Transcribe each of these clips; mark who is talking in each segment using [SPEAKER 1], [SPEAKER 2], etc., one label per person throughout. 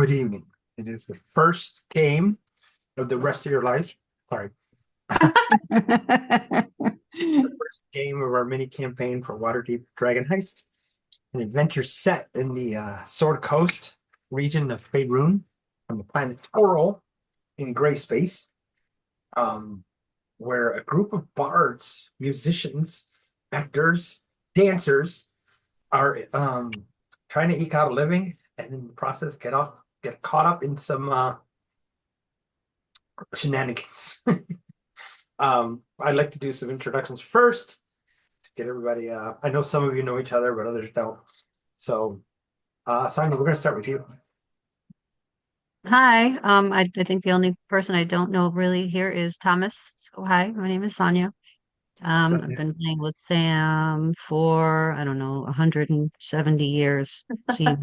[SPEAKER 1] Good evening. It is the first game of the rest of your lives. Sorry, the first game of our mini campaign for Waterdeep Dragon Heist, an adventure set in the Sword Coast region of Faerun on the planet Toril in gray space, um, where a group of bards, musicians, actors, dancers are trying to eke out a living, and in the process get caught up in some shenanigans. I'd like to do some introductions first to get everybody. I know some of you know each other, but others don't. So, Sonia, we're going to start with you.
[SPEAKER 2] Hi, I think the only person I don't know really here is Thomas. So hi, my name is Sonia. I've
[SPEAKER 1] Sonia.
[SPEAKER 2] been playing with Sam for, I don't know, 170 years, seems.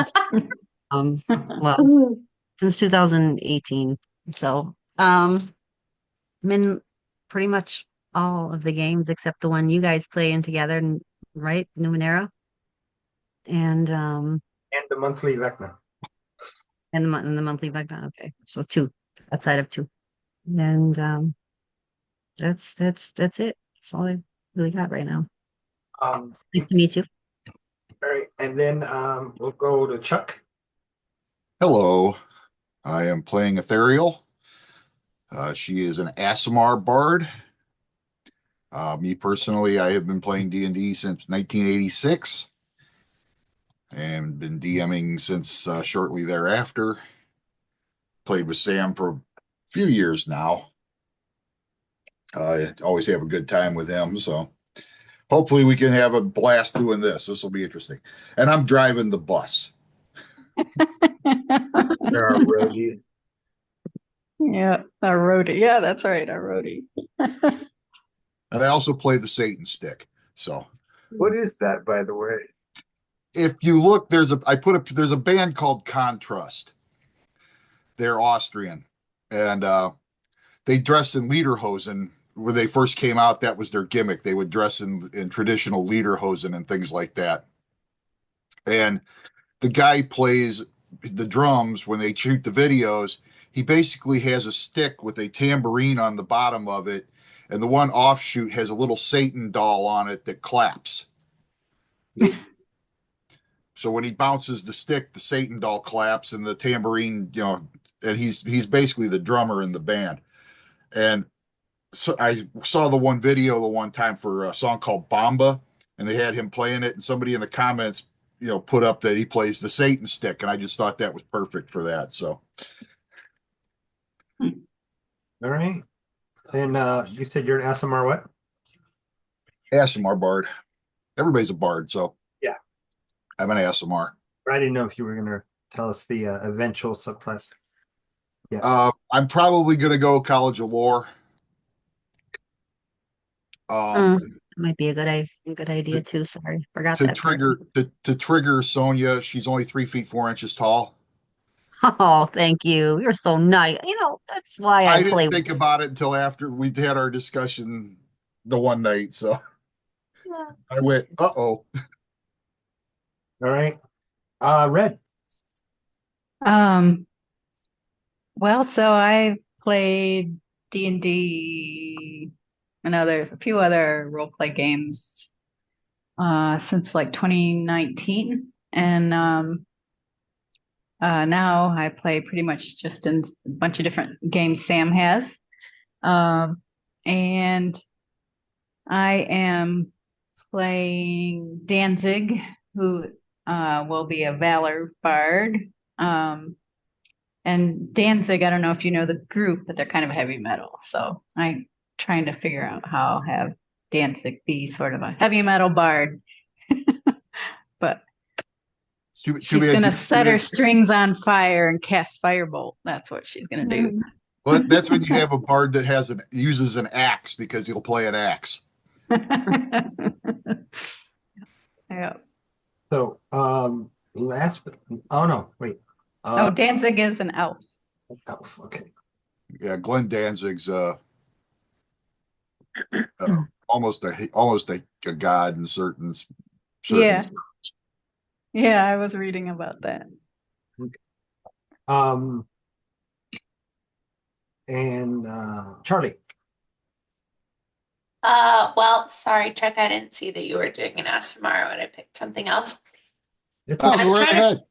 [SPEAKER 2] Well, since 2018. So, I'm in pretty much all of the games except the one you guys play in together, right? Numenera. And
[SPEAKER 1] And the monthly Vecna.
[SPEAKER 2] and the monthly background. Okay, so two outside of two. And that's it. That's all I really got right now.
[SPEAKER 1] Um,
[SPEAKER 2] Nice to meet you.
[SPEAKER 1] all right, and then we'll go to Chuck.
[SPEAKER 3] Hello, I am playing Ethereal. She is an Aasimar bard. Me personally, I have been playing D&D since 1986 and been DMing since shortly thereafter. Played with Sam for a few years now. I always have a good time with him, so hopefully we can have a blast doing this. This will be interesting. And I'm driving the bus.
[SPEAKER 1] There are Rosie.
[SPEAKER 4] Yeah, our roadie. Yeah, that's right, our roadie.
[SPEAKER 3] And I also play the Satan stick. So
[SPEAKER 1] What is that, by the way?
[SPEAKER 3] if you look, there's a band called Contrast. They're Austrian, and they dress in lederhosen. When they first came out, that was their gimmick. They would dress in traditional lederhosen and things like that. And the guy plays the drums when they shoot the videos. He basically has a stick with a tambourine on the bottom of it, and the one offshoot has a little Satan doll on it that claps. So when he bounces the stick, the Satan doll claps, and the tambourine, and he's basically the drummer in the band. And so I saw the one video the one time for a song called Bamba, and they had him playing it, and somebody in the comments, put up that he plays the Satan stick, and I just thought that was perfect for that. So
[SPEAKER 1] All right. And you said you're an SMR what?
[SPEAKER 3] Aasimar bard. Everybody's a bard, so
[SPEAKER 1] Yeah.
[SPEAKER 3] I'm an Aasimar.
[SPEAKER 1] I didn't know if you were going to tell us the eventual subclass. Yeah.
[SPEAKER 3] I'm probably going to go College of Lore.
[SPEAKER 2] Might be a good idea
[SPEAKER 3] To,
[SPEAKER 2] too. Sorry, forgot
[SPEAKER 3] to
[SPEAKER 2] that part.
[SPEAKER 3] trigger Sonia, she's only 3 feet 4 inches tall.
[SPEAKER 2] Oh, thank you. You're so nice. That's why I
[SPEAKER 3] I didn't
[SPEAKER 2] play.
[SPEAKER 3] think about it until after we had our discussion the one night. So
[SPEAKER 2] Yeah.
[SPEAKER 3] I went, uh-oh.
[SPEAKER 1] All right. Red.
[SPEAKER 4] Um, well, so I've played D&D. I know there's a few other role play games since like 2019, and now I play pretty much just in a bunch of different games Sam has. Um, and I am playing Danzig, who will be a Valor Bard. Um, and Danzig, I don't know if you know the group, but they're kind of heavy metal. So I'm trying to figure out how I'll have Danzig be sort of a heavy metal bard. But
[SPEAKER 3] Too
[SPEAKER 4] she's
[SPEAKER 3] bad.
[SPEAKER 4] gonna set her strings on fire and cast firebolt. That's what she's gonna do.
[SPEAKER 3] Well, that's when you have a bard that uses an axe because he'll play an axe.
[SPEAKER 4] Yeah.
[SPEAKER 1] So, last, oh no, wait.
[SPEAKER 4] Oh, Danzig is an elf.
[SPEAKER 1] Elf. Okay.
[SPEAKER 3] Yeah, Glenn Danzig's almost a god in certain.
[SPEAKER 4] Yeah. Yeah, I was reading about that.
[SPEAKER 1] Okay. Um, and Charlie.
[SPEAKER 5] Well, sorry, Chuck, I didn't see that you were doing an ask tomorrow and I picked something else.
[SPEAKER 1] It's
[SPEAKER 3] Oh,
[SPEAKER 5] I
[SPEAKER 3] go
[SPEAKER 5] was
[SPEAKER 3] right
[SPEAKER 5] trying to
[SPEAKER 3] ahead.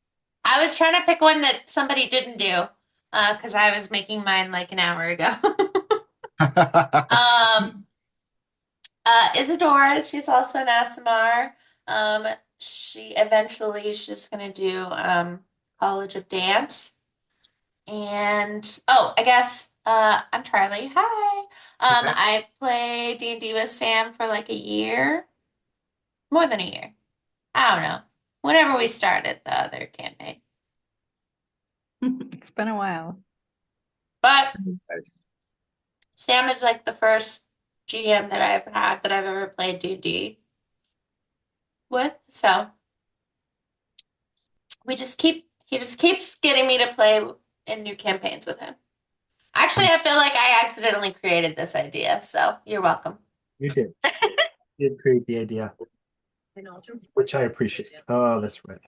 [SPEAKER 5] I was trying to pick one that somebody didn't do, because I was making mine like an hour ago. Um, Isadora, she's also an ASMR. Um, she's gonna do College of Dance. And oh, I guess I'm Charlie. Hi.
[SPEAKER 1] Okay.
[SPEAKER 5] I play D&D with Sam for like a year, more than a year. I don't know. Whenever we started the other campaign.
[SPEAKER 4] It's been a while.
[SPEAKER 5] But
[SPEAKER 3] Nice.
[SPEAKER 5] Sam is like the first GM that I've had that I've ever played D&D with. So he just keeps getting me to play in new campaigns with him. Actually, I feel like I accidentally created this idea, so you're welcome.
[SPEAKER 1] You did. You did create the idea, which I appreciate. Oh, that's right.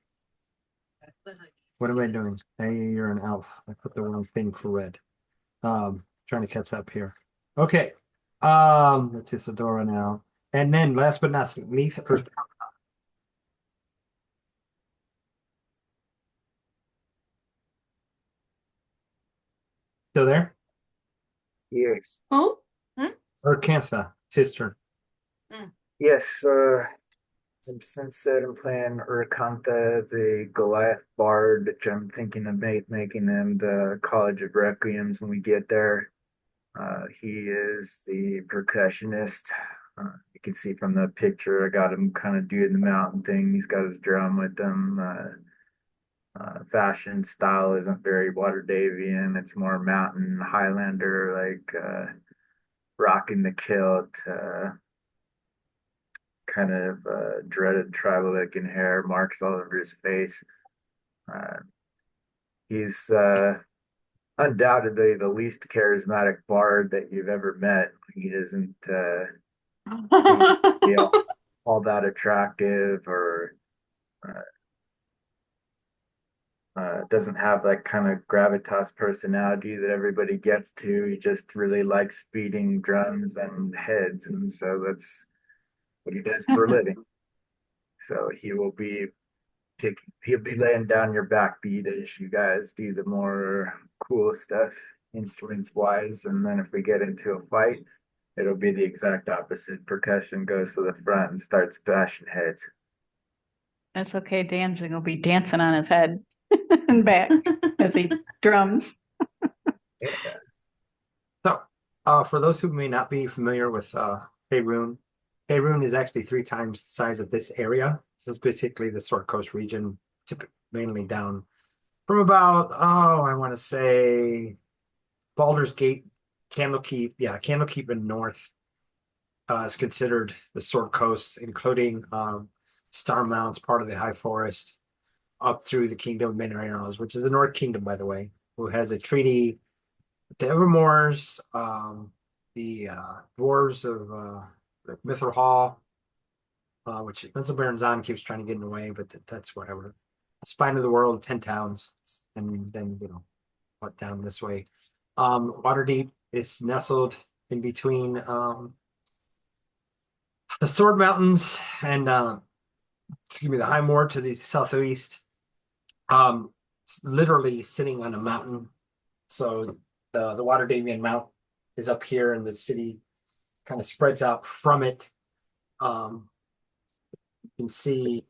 [SPEAKER 1] What am I doing? Hey, you're an elf. I put the wrong thing for red. Trying to catch up here. Okay. It's Isadora now. And then last but not least, still there?
[SPEAKER 6] Yes.
[SPEAKER 5] Who? Hmm?
[SPEAKER 1] Or Cantha, sister.
[SPEAKER 6] Yes, I'm since that I'm playing Urkanta, the Goliath Bard, which I'm thinking of making him the College of Requiems when we get there. He is the percussionist. You can see from the picture, I got him kind of doing the mountain thing. He's got his drum with him. Fashion style isn't very Waterdavian. It's more mountain Highlander, like rocking the kilt, kind of dreaded tribal looking hair, marks all over his face. Uh, he's undoubtedly the least charismatic bard that you've ever met. He doesn't seem to be all that attractive or doesn't have that kind of gravitas personality that everybody gets to. He just really likes beating drums and heads, and so that's what he does for a living. So he'll be laying down your backbeat as you guys do the more cool stuff instruments wise. And then if we get into a fight, it'll be the exact opposite. Percussion goes to the front and starts bashing heads.
[SPEAKER 4] That's okay. Danzig will be dancing on his head and back as he drums.
[SPEAKER 1] Yeah. So, for those who may not be familiar with Faerun, Faerun is actually 3 times the size of this area. This is basically the Sword Coast region, mainly down from about, I want to say Baldur's Gate, Candlekeep. Yeah, Candlekeep in north is considered the Sword Coast, including Star Mounts, part of the High Forest, up through the Kingdom of Mineranos, which is the North Kingdom, by the way, who has a treaty with the Evermores, the dwarves of Mithril Hall, which Pencil Baron Zahn keeps trying to get in the way, but that's whatever. Spine of the world, 10 towns, and then what down this way. Waterdeep is nestled in between the Sword Mountains and excuse me, the High Moor to the southeast. It's literally sitting on a mountain. So the Waterdavian Mount is up here, and the city kind of spreads out from it. You can see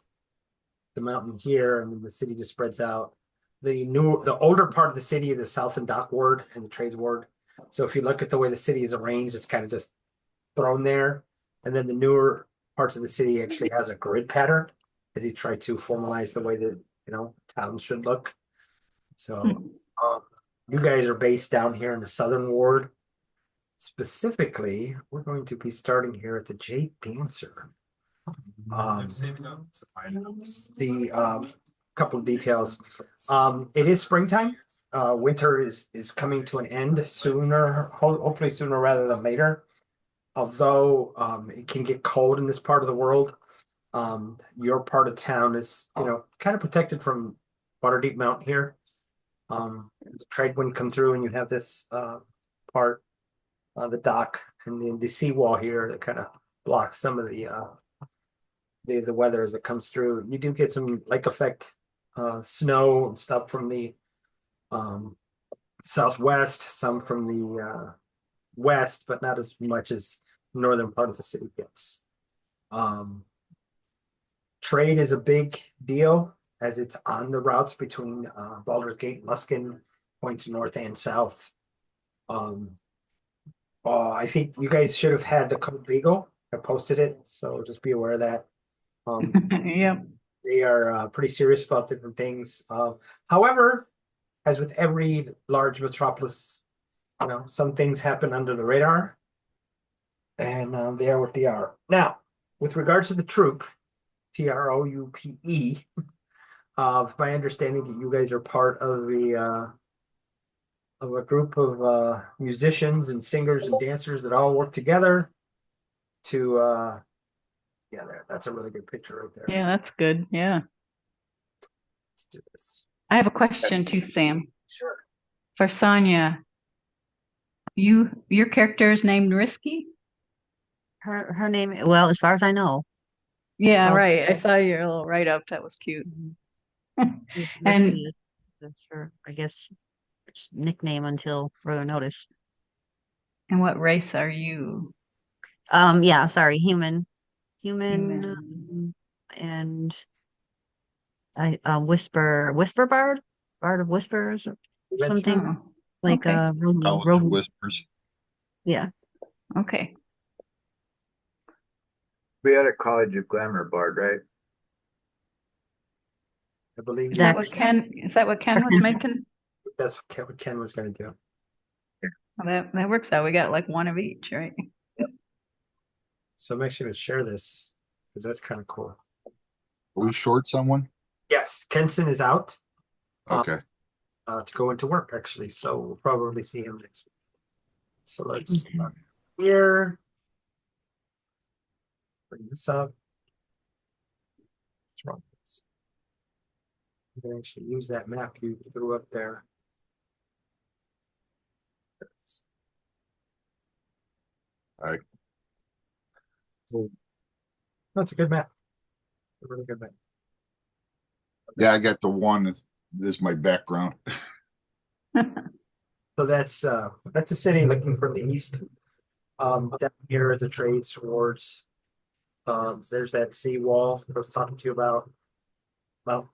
[SPEAKER 1] the mountain here, and then the city just spreads out. The older part of the city is the South and Dock Ward and the Trades Ward. So if you look at the way the city is arranged, it's kind of just thrown there. And then the newer parts of the city actually has a grid pattern as you try to formalize the way that towns should look. So you guys are based down here in the Southern Ward. Specifically, we're going to be starting here at the Jade Dancer. The couple of details. It is springtime. Winter is coming to an end sooner, hopefully sooner rather than later. Although it can get cold in this part of the world. Your part of town is kind of protected from Waterdeep Mountain here. The trade wind come through and you have this part, the dock and the seawall here that kind of blocks some of the weather as it comes through. You do get some lake effect snow and stuff from the um, southwest, some from the west, but not as much as the northern part of the city gets. Trade is a big deal as it's on the routes between Baldur's Gate and Luskin, points north and south. I think you guys should have had the code Beagle. I posted it, so just be aware of that.
[SPEAKER 4] Yep.
[SPEAKER 1] They are pretty serious about different things. However, as with every large metropolis, some things happen under the radar, and they are what they are. Now, with regards to the troop, TROUPE, my understanding that you guys are part of a group of musicians and singers and dancers that all work together to yeah, that's a really good picture right there.
[SPEAKER 4] Yeah, that's good. Yeah.
[SPEAKER 1] Let's do this.
[SPEAKER 4] I have a question too, Sam.
[SPEAKER 1] Sure.
[SPEAKER 4] For Sonia, your character is named Risky?
[SPEAKER 2] Her name, well, as far as I know.
[SPEAKER 4] Yeah,
[SPEAKER 2] So-
[SPEAKER 4] right. I saw your little write-up. That was cute.
[SPEAKER 2] She's
[SPEAKER 4] And-
[SPEAKER 2] Risky. That's her, I guess, nickname until further notice.
[SPEAKER 4] And what race are you?
[SPEAKER 2] Yeah, sorry, human,
[SPEAKER 4] Human.
[SPEAKER 2] and whisper bard of whispers, or something
[SPEAKER 4] Oh,
[SPEAKER 2] like
[SPEAKER 4] okay.
[SPEAKER 3] College
[SPEAKER 2] rogue.
[SPEAKER 3] Whispers.
[SPEAKER 2] Yeah,
[SPEAKER 4] Okay.
[SPEAKER 6] We had a College of Glamour bard, right?
[SPEAKER 1] I believe
[SPEAKER 4] Is that what Ken was making?
[SPEAKER 1] that's what Ken was going to do.
[SPEAKER 4] Well, that works out. We got like one of each, right?
[SPEAKER 1] So make sure to share this because that's kind of cool.
[SPEAKER 3] Are we short someone?
[SPEAKER 1] Yes, Kenson is out
[SPEAKER 3] Okay.
[SPEAKER 1] to go into work actually, so we'll probably see him next week. So let's
[SPEAKER 2] Okay.
[SPEAKER 1] start here. Bring this up. What's wrong with this? You can actually use that map you threw up there.
[SPEAKER 3] All right.
[SPEAKER 1] That's a good map. A really good map.
[SPEAKER 3] Yeah, I got the one. This is my background.
[SPEAKER 1] So that's a city looking from the east. Down here are the trade towards. There's that seawall I was talking to you about. Mount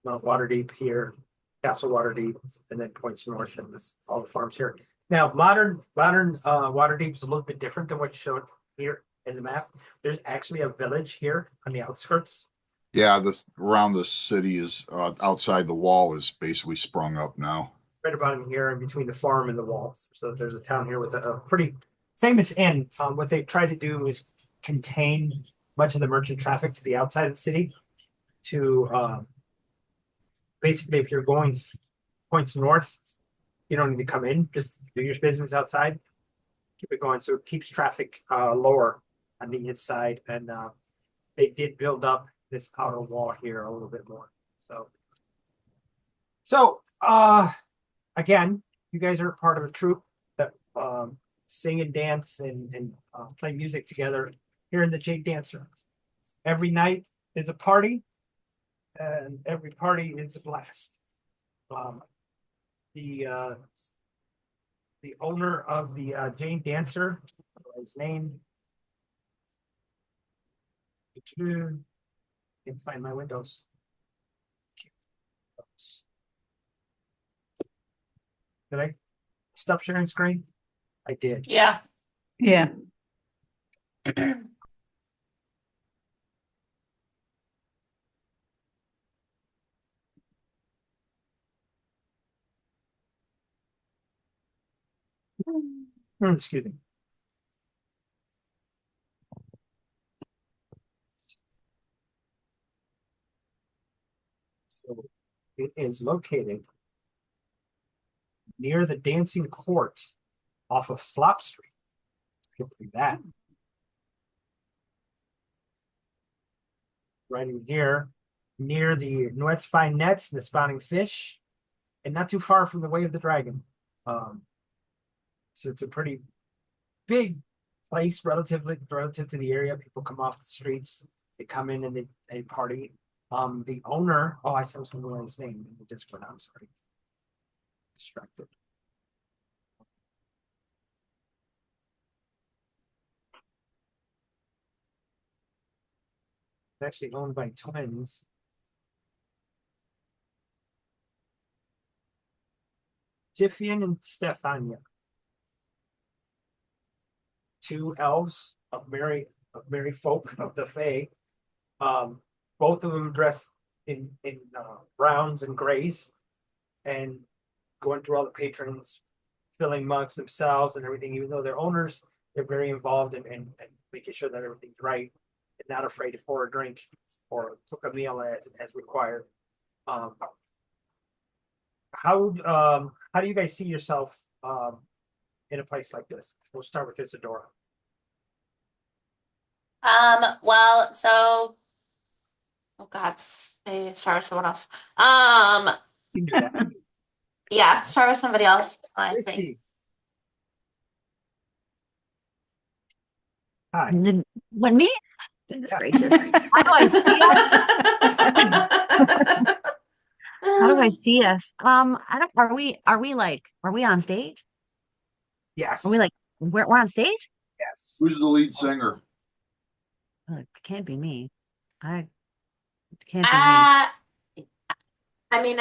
[SPEAKER 1] Waterdeep here, Castle Waterdeep, and then points north and all the farms here. Now, modern Waterdeep is a little bit different than what you showed here in the map. There's actually a village here on the outskirts.
[SPEAKER 3] Yeah, this around the city is outside the wall is basically sprung up now.
[SPEAKER 1] Right about in here in between the farm and the wall. So there's a town here with a pretty famous inn. What they've tried to do is contain much of the merchant traffic to the outside of the city to basically if you're going points north, you don't need to come in, just do your business outside. Keep it going. So it keeps traffic lower on the inside. And they did build up this outer wall here a little bit more. So again, you guys are part of a troupe that sing and dance and play music together here in the Jade Dancer. Every night is a party, and every party is a blast. The owner of the Jade Dancer, his name. Can find my windows. Did I stop sharing screen? I did.
[SPEAKER 5] Yeah.
[SPEAKER 4] Yeah.
[SPEAKER 1] Excuse me. So it is located near the dancing court off of Slop Street. You'll see that. Right in here, near the North Fine Nets and the Spawning Fish. and not too far from the Way of the Dragon. Um, so it's a pretty big place relative to the area. People come off the streets, they come in and they party. The owner, oh, I was going to learn his name. Just for now, I'm sorry, distracted. It's actually owned by twins. Tiffany and Stefania, two elves of merry folk of the Fae. Um, both of them dressed in browns and grays, and going through all the patrons, filling mugs themselves and everything. Even though they're owners, they're very involved in making sure that everything's right, and not afraid to pour a drink or cook a meal as required. Um, how do you guys see yourself in a place like this? We'll start with Isadora.
[SPEAKER 5] Well, so oh God, they start with someone else.
[SPEAKER 1] You do that.
[SPEAKER 5] Yeah, start with somebody else. I think.
[SPEAKER 1] Christy. Hi.
[SPEAKER 2] What, me? Goodness
[SPEAKER 1] Yeah.
[SPEAKER 2] gracious. How do I see us? How do I see us? I don't, are we on stage?
[SPEAKER 1] Yes.
[SPEAKER 2] Are we like, we're on stage?
[SPEAKER 1] Yes.
[SPEAKER 3] Who's the lead singer?
[SPEAKER 2] It can't be me. It can't be me.
[SPEAKER 5] I mean,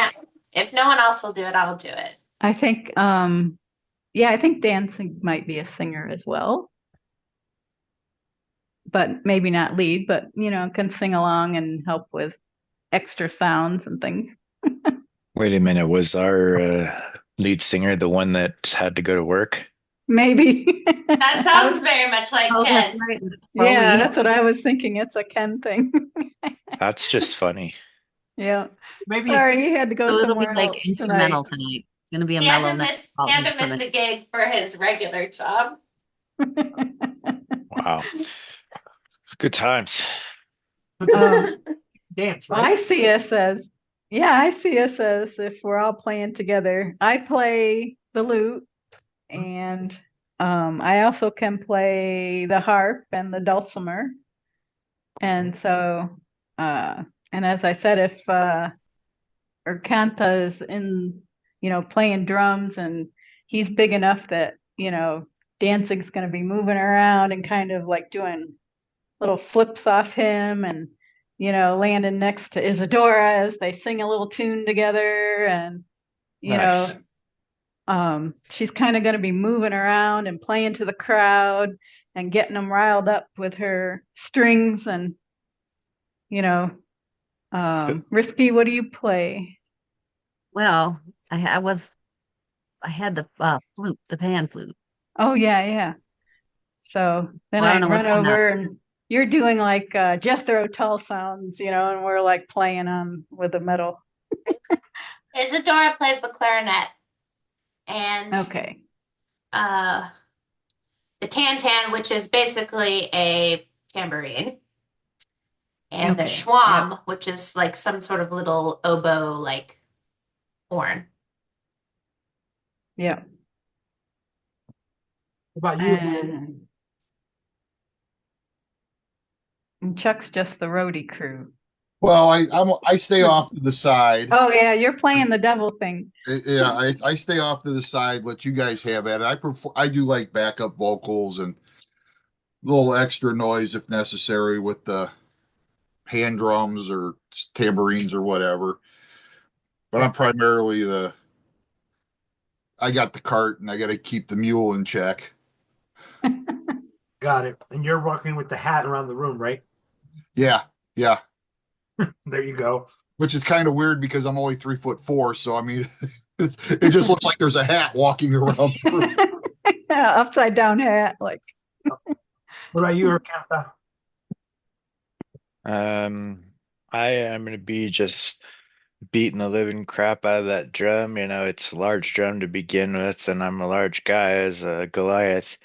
[SPEAKER 5] if no one else will do it, I'll do it.
[SPEAKER 4] I think, yeah, I think dancing might be a singer as well, but maybe not lead, but can sing along and help with extra sounds and things.
[SPEAKER 7] Wait a minute, was our lead singer the one that had to go to work?
[SPEAKER 4] Maybe.
[SPEAKER 5] That sounds very much like
[SPEAKER 2] Oh, that's
[SPEAKER 5] Ken.
[SPEAKER 2] right.
[SPEAKER 4] Yeah,
[SPEAKER 2] Chloe.
[SPEAKER 4] that's what I was thinking. It's a Ken thing.
[SPEAKER 7] That's just funny.
[SPEAKER 4] Yeah.
[SPEAKER 1] Maybe
[SPEAKER 4] Sorry, he had to go
[SPEAKER 2] So it'll be
[SPEAKER 4] somewhere
[SPEAKER 2] like
[SPEAKER 4] else tonight.
[SPEAKER 2] instrumental tonight. It's gonna be a
[SPEAKER 5] He had
[SPEAKER 2] mellow
[SPEAKER 5] to
[SPEAKER 2] night
[SPEAKER 5] miss.
[SPEAKER 2] all
[SPEAKER 5] He had to miss
[SPEAKER 2] instrument.
[SPEAKER 5] the gig for his regular job.
[SPEAKER 7] Wow. Good times.
[SPEAKER 4] Um,
[SPEAKER 1] dance,
[SPEAKER 4] I
[SPEAKER 1] right?
[SPEAKER 4] see us as, yeah, I see us as if we're all playing together. I play the lute, and I also can play the harp and the dulcimer. And so, and as I said, if Erkanta is in, playing drums, and he's big enough that, Danzig's going to be moving around and kind of like doing little flips off him, and landing next to Isadora as they sing a little tune together. And you know
[SPEAKER 7] Nice.
[SPEAKER 4] she's kind of going to be moving around and playing to the crowd and getting them riled up with her strings. And Risky, what do you play?
[SPEAKER 2] Well, I had the flute, the pan flute.
[SPEAKER 4] Oh, yeah, yeah. So then
[SPEAKER 2] Well, I don't
[SPEAKER 4] I'd
[SPEAKER 2] know which
[SPEAKER 4] run
[SPEAKER 2] one that.
[SPEAKER 4] over, and you're doing like Jethro Tull sounds, and we're like playing on with the metal.
[SPEAKER 5] Isadora plays the clarinet, and
[SPEAKER 4] Okay.
[SPEAKER 5] uh, the tan, which is basically a tambourine, and the
[SPEAKER 4] Okay.
[SPEAKER 5] schwam,
[SPEAKER 4] Yep.
[SPEAKER 5] which is like some sort of little oboe like horn.
[SPEAKER 4] Yep.
[SPEAKER 1] What about you?
[SPEAKER 4] And Chuck's just the roadie crew.
[SPEAKER 3] Well, I stay off to the side.
[SPEAKER 4] Oh yeah, you're playing the devil thing.
[SPEAKER 3] Yeah, I stay off to the side, let you guys have at it. I do like backup vocals and a little extra noise if necessary with the hand drums or tambourines or whatever. But I'm primarily I got the cart and I got to keep the mule in check.
[SPEAKER 1] Got it. And you're walking with the hat around the room, right?
[SPEAKER 3] Yeah, yeah.
[SPEAKER 1] There you go.
[SPEAKER 3] Which is kind of weird because I'm only 3'4", so I mean, it just looks like there's a hat walking around the room.
[SPEAKER 4] Yeah, upside down hat, like.
[SPEAKER 1] What about you, Erkanta?
[SPEAKER 7] I am gonna be just beating the living crap out of that drum. It's a large drum to begin with, and I'm a large guy as a Goliath.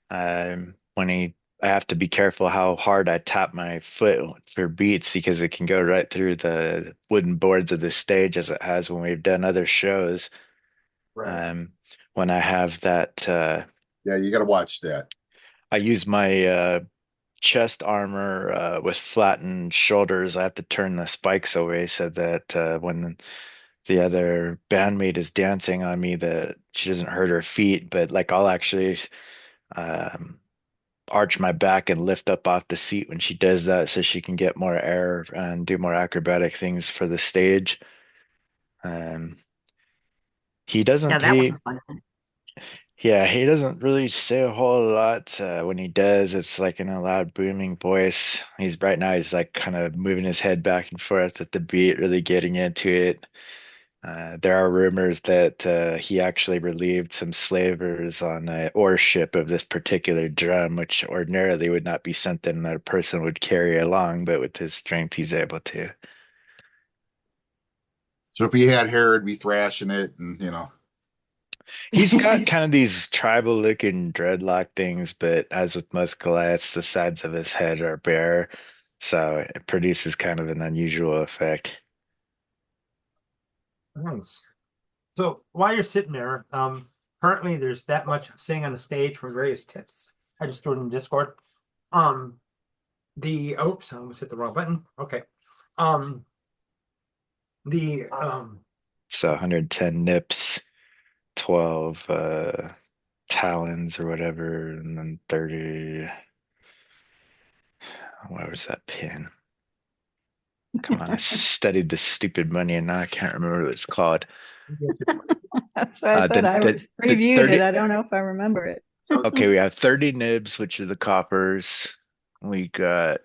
[SPEAKER 7] When he I have to be careful how hard I tap my foot for beats because it can go right through the wooden boards of the stage as it has when we've done other shows.
[SPEAKER 1] Right.
[SPEAKER 7] Um, when I have that,
[SPEAKER 3] Yeah, you got to watch that.
[SPEAKER 7] I use my chest armor with flattened shoulders. I have to turn the spikes away so that when the other bandmate is dancing on me, that she doesn't hurt her feet. But like I'll actually um, arch my back and lift up off the seat when she does that, so she can get more air and do more acrobatic things for the stage. Um, he
[SPEAKER 2] Yeah,
[SPEAKER 7] doesn't
[SPEAKER 2] that was a
[SPEAKER 7] he
[SPEAKER 2] fun one.
[SPEAKER 7] Yeah, he doesn't really say a whole lot. When he does, it's like in a loud, booming voice. He's right now, he's like kind of moving his head back and forth at the beat, really getting into it. There are rumors that he actually relieved some slavers on a ore ship of this particular drum, which ordinarily would not be something that a person would carry along, but with his strength, he's able to.
[SPEAKER 3] So if he had hair, it'd be thrashing it, and
[SPEAKER 7] He's got kind of these tribal looking dreadlock things, but as with most Goliaths, the sides of his head are bare, so it produces kind of an unusual effect.
[SPEAKER 1] Nice. So while you're sitting there, currently there's that much saying on the stage from various tips. I just threw it in Discord. Um, the oops, I almost hit the wrong button. Okay. Um, the
[SPEAKER 7] So 110 nips, 12 talons or whatever, and then 30. Where was that pin? Come on, I studied this stupid money and now I can't remember what it's called.
[SPEAKER 4] That's why I said I
[SPEAKER 7] The
[SPEAKER 4] reviewed
[SPEAKER 7] 30.
[SPEAKER 4] it. I don't know if I remember it.
[SPEAKER 7] Okay, we have 30 nibs, which are the coppers. We got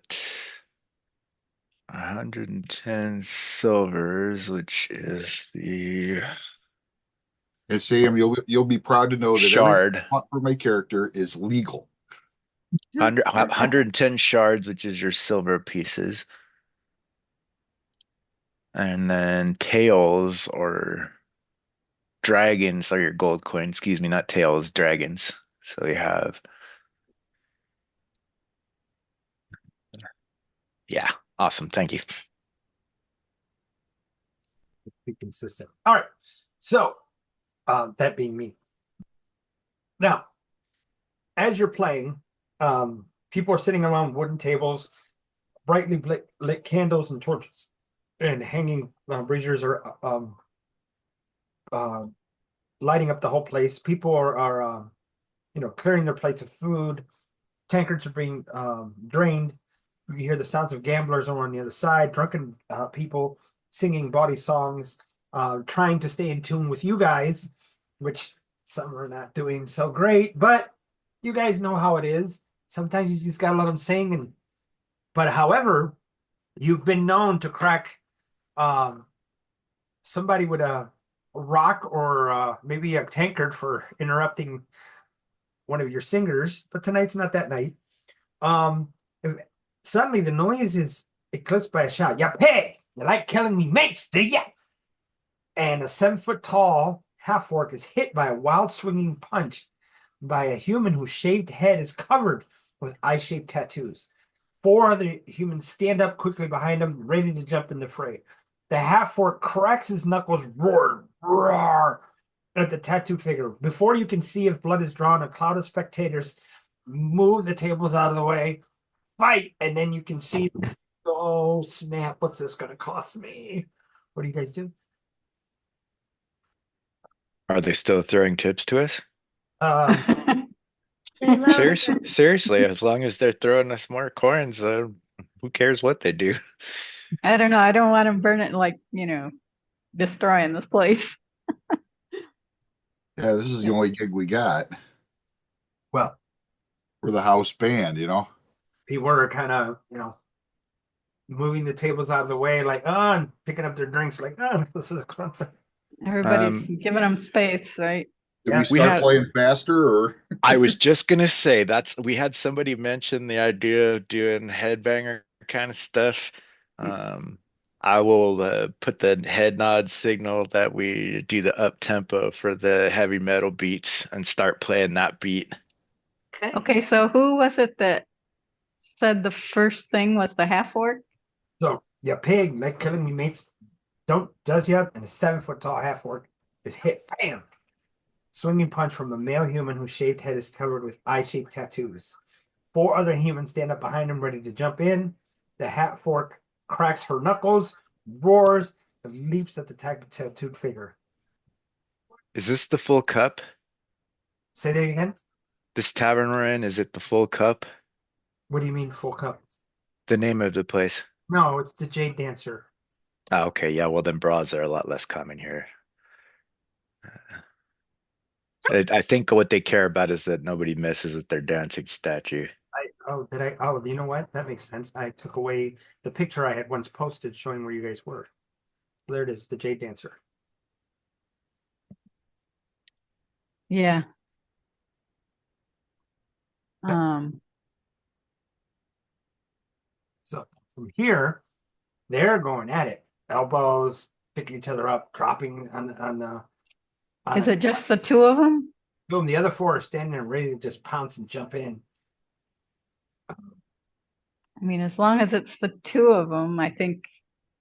[SPEAKER 7] 110 silvers, which is the
[SPEAKER 3] and Sam, you'll be proud to know that every
[SPEAKER 7] shard.
[SPEAKER 3] for my character is legal.
[SPEAKER 7] 110 shards, which is your silver pieces. And then tails or dragons are your gold coins. Excuse me, not tails, dragons. So we have, yeah, awesome. Thank you.
[SPEAKER 1] be consistent. All right. So, that being me. Now, as you're playing, people are sitting around wooden tables, brightly lit candles and torches, and hanging braziers are uh, lighting up the whole place. People are clearing their plates of food. Tankards are being drained. You can hear the sounds of gamblers over on the other side, drunken people singing bawdy songs, trying to stay in tune with you guys, which some are not doing so great, but you guys know how it is. Sometimes you just gotta let them sing. But however, you've been known to crack um, somebody with a rock or maybe a tankard for interrupting one of your singers. But tonight's not that night. Um, Suddenly the noise is eclipsed by a shout. Ya pig! You like killing me mates, do ya? And a 7 foot tall half orc is hit by a wild swinging punch by a human whose shaved head is covered with eye-shaped tattoos. 4 other humans stand up quickly behind him, ready to jump in the fray. The half orc cracks his knuckles, roar at the tattooed figure. Before you can see if blood is drawn, a cloud of spectators move the tables out of the way, fight, and then you can see, oh snap, what's this going to cost me? What do you guys do?
[SPEAKER 7] Are they still throwing tips to us? Seriously, as long as they're throwing us more coins, who cares what they do?
[SPEAKER 4] I don't know. I don't want to burn it like, destroying this place.
[SPEAKER 3] Yeah, this is the only gig we got.
[SPEAKER 1] Well,
[SPEAKER 3] We're the house band.
[SPEAKER 1] people were kind of, moving the tables out of the way, like, oh, and picking up their drinks, like, oh, this is expensive.
[SPEAKER 4] Everybody's giving them space, right?
[SPEAKER 3] Did
[SPEAKER 1] Yeah.
[SPEAKER 3] we start playing faster, or
[SPEAKER 7] I was just gonna say we had somebody mention the idea of doing headbanger kind of stuff. I will put the head nod signal that we do the up tempo for the heavy metal beats and start playing that beat.
[SPEAKER 2] Okay.
[SPEAKER 4] Okay, so who was it that said the first thing was the half orc.
[SPEAKER 1] So your pig, like killing me mates, does you up, and a 7 foot tall half orc is hit, bam! Swinging punch from a male human whose shaved head is covered with eye-shaped tattoos. 4 other humans stand up behind him, ready to jump in. The half orc cracks her knuckles, roars, and leaps at the tattooed figure.
[SPEAKER 7] Is this the full cup?
[SPEAKER 1] Say that again.
[SPEAKER 7] This tavern we're in, is it the full cup?
[SPEAKER 1] What do you mean full cup?
[SPEAKER 7] The name of the place.
[SPEAKER 1] No, it's the Jade Dancer.
[SPEAKER 7] Oh, okay, yeah, well then bras are a lot less common here. I think what they care about is that nobody messes with their dancing statue.
[SPEAKER 1] Oh, you know what? That makes sense. I took away the picture I had once posted showing where you guys were. There it is, the Jade Dancer.
[SPEAKER 4] Yeah.
[SPEAKER 1] So from here, they're going at it. Elbows, picking each other up, dropping on the.
[SPEAKER 4] Is it just the two of them?
[SPEAKER 1] Boom, the other 4 are standing there ready to just pounce and jump in.
[SPEAKER 4] I mean, as long as it's the two of them, I think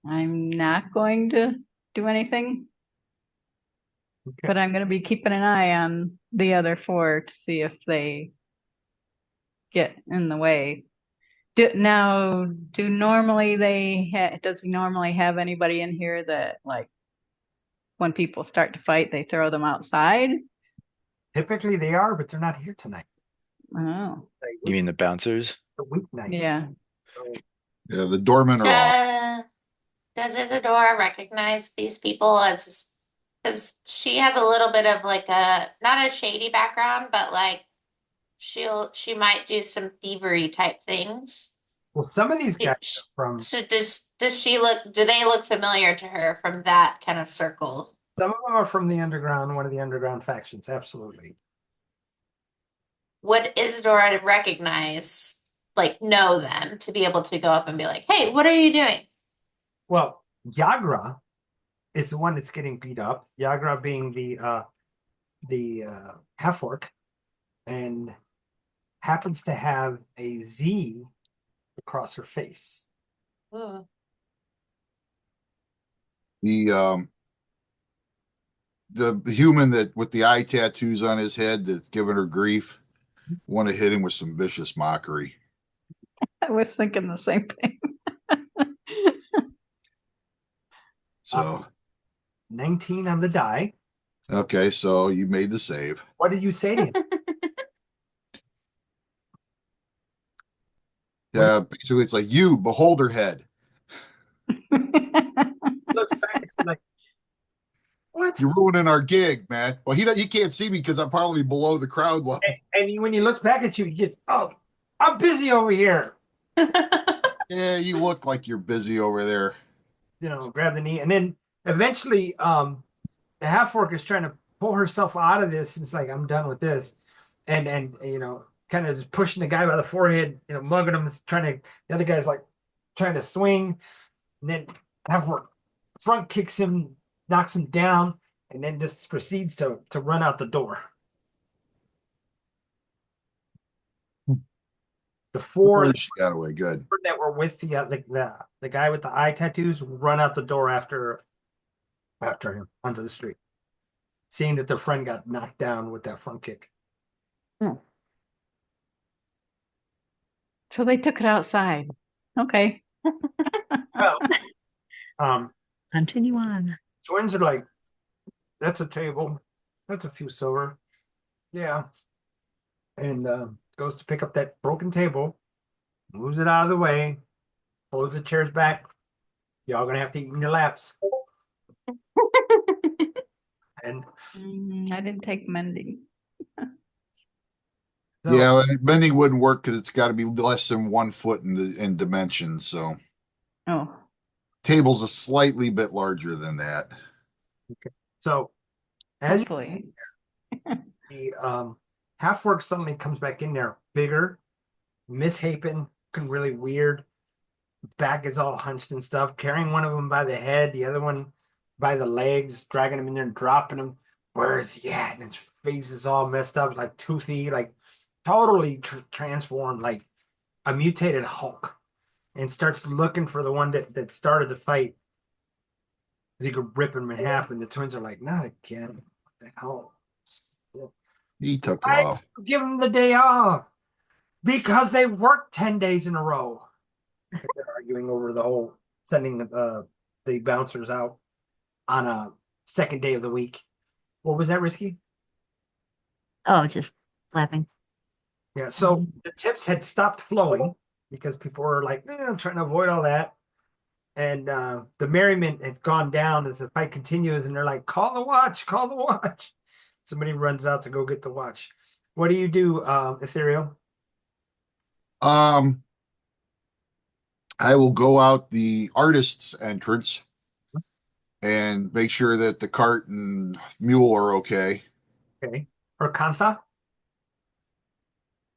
[SPEAKER 4] I'm not going to do anything.
[SPEAKER 1] Okay.
[SPEAKER 4] But I'm going to be keeping an eye on the other 4 to see if they get in the way. Does he normally have anybody in here that, like, when people start to fight, they throw them outside?
[SPEAKER 1] Typically they are, but they're not here tonight.
[SPEAKER 4] Oh,
[SPEAKER 7] You mean the bouncers?
[SPEAKER 1] The weeknight.
[SPEAKER 4] yeah.
[SPEAKER 1] So,
[SPEAKER 3] Yeah, the doormen are off.
[SPEAKER 5] Does Isadora recognize these people as, because she has a little bit of like not a shady background, but like she might do some thievery type things.
[SPEAKER 1] well, some of these guys
[SPEAKER 5] Sh-
[SPEAKER 1] are from
[SPEAKER 5] So do they look familiar to her from that kind of circle?
[SPEAKER 1] some of them are from the underground, one of the underground factions. Absolutely.
[SPEAKER 5] Would Isadora recognize, like know them to be able to go up and be like, hey, what are you doing?
[SPEAKER 1] Well, Yagra is the one that's getting beat up. Yagra being the half orc, and happens to have a Z across her face.
[SPEAKER 5] Ooh.
[SPEAKER 3] The human that with the eye tattoos on his head that's giving her grief, want to hit him with some vicious mockery.
[SPEAKER 4] I was thinking the same thing.
[SPEAKER 3] So
[SPEAKER 1] 19 on the die.
[SPEAKER 3] okay, so you made the save.
[SPEAKER 1] What did you say to him?
[SPEAKER 3] Yeah, basically it's like you beholder head.
[SPEAKER 1] Looks back at you like, what?
[SPEAKER 3] You're ruining our gig, man. Well, he can't see me because I'm probably below the crowd level.
[SPEAKER 1] When he looks back at you, he gets, oh, I'm busy over here.
[SPEAKER 3] Yeah, you look like you're busy over there.
[SPEAKER 1] You know, grab the knee, and then eventually, the half orc is trying to pull herself out of this. It's like, I'm done with this, and kind of just pushing the guy by the forehead, mugging him, trying to. The other guy's like trying to swing, and then half orc front kicks him, knocks him down, and then just proceeds to run out the door. The 4
[SPEAKER 3] She got away good.
[SPEAKER 1] that were with the guy with the eye tattoos run out the door after him onto the street, seeing that their friend got knocked down with that front kick.
[SPEAKER 4] So they took it outside. Okay.
[SPEAKER 1] Well,
[SPEAKER 2] Continue on.
[SPEAKER 1] twins are like, that's a table, that's a few silver, yeah, and goes to pick up that broken table, moves it out of the way, pulls the chairs back. Y'all gonna have to eat in your laps. And
[SPEAKER 4] I didn't take mending.
[SPEAKER 1] so,
[SPEAKER 3] Yeah, bending wouldn't work because it's got to be less than 1 foot in dimensions. So
[SPEAKER 4] Oh,
[SPEAKER 3] table's a slightly bit larger than that.
[SPEAKER 1] so as
[SPEAKER 4] hopefully.
[SPEAKER 1] the half orc suddenly comes back in there, bigger, misshapen, looking really weird. Back is all hunched and stuff, carrying one of them by the head, the other one by the legs, dragging him in there and dropping him. Where is he at? And his face is all messed up, like toothy, like totally transformed, like a mutated Hulk and starts looking for the one that started the fight. You could rip him in half, and the twins are like, "Not again! What the hell?"
[SPEAKER 3] He took
[SPEAKER 1] I
[SPEAKER 3] off.
[SPEAKER 1] give them the day off because they worked 10 days in a row. They're arguing over the whole sending the bouncers out on a second day of the week. What was that, Risky?
[SPEAKER 2] Oh, just laughing.
[SPEAKER 1] Yeah, so the tips had stopped flowing because people were like, I'm trying to avoid all that. And the merriment had gone down as the fight continues, and they're like, call the watch, call the watch. Somebody runs out to go get the watch. What do you do, Ethereal?
[SPEAKER 3] Um, I will go out the artist's entrance and make sure that the cart and mule are okay.
[SPEAKER 1] Okay. Or Kantha?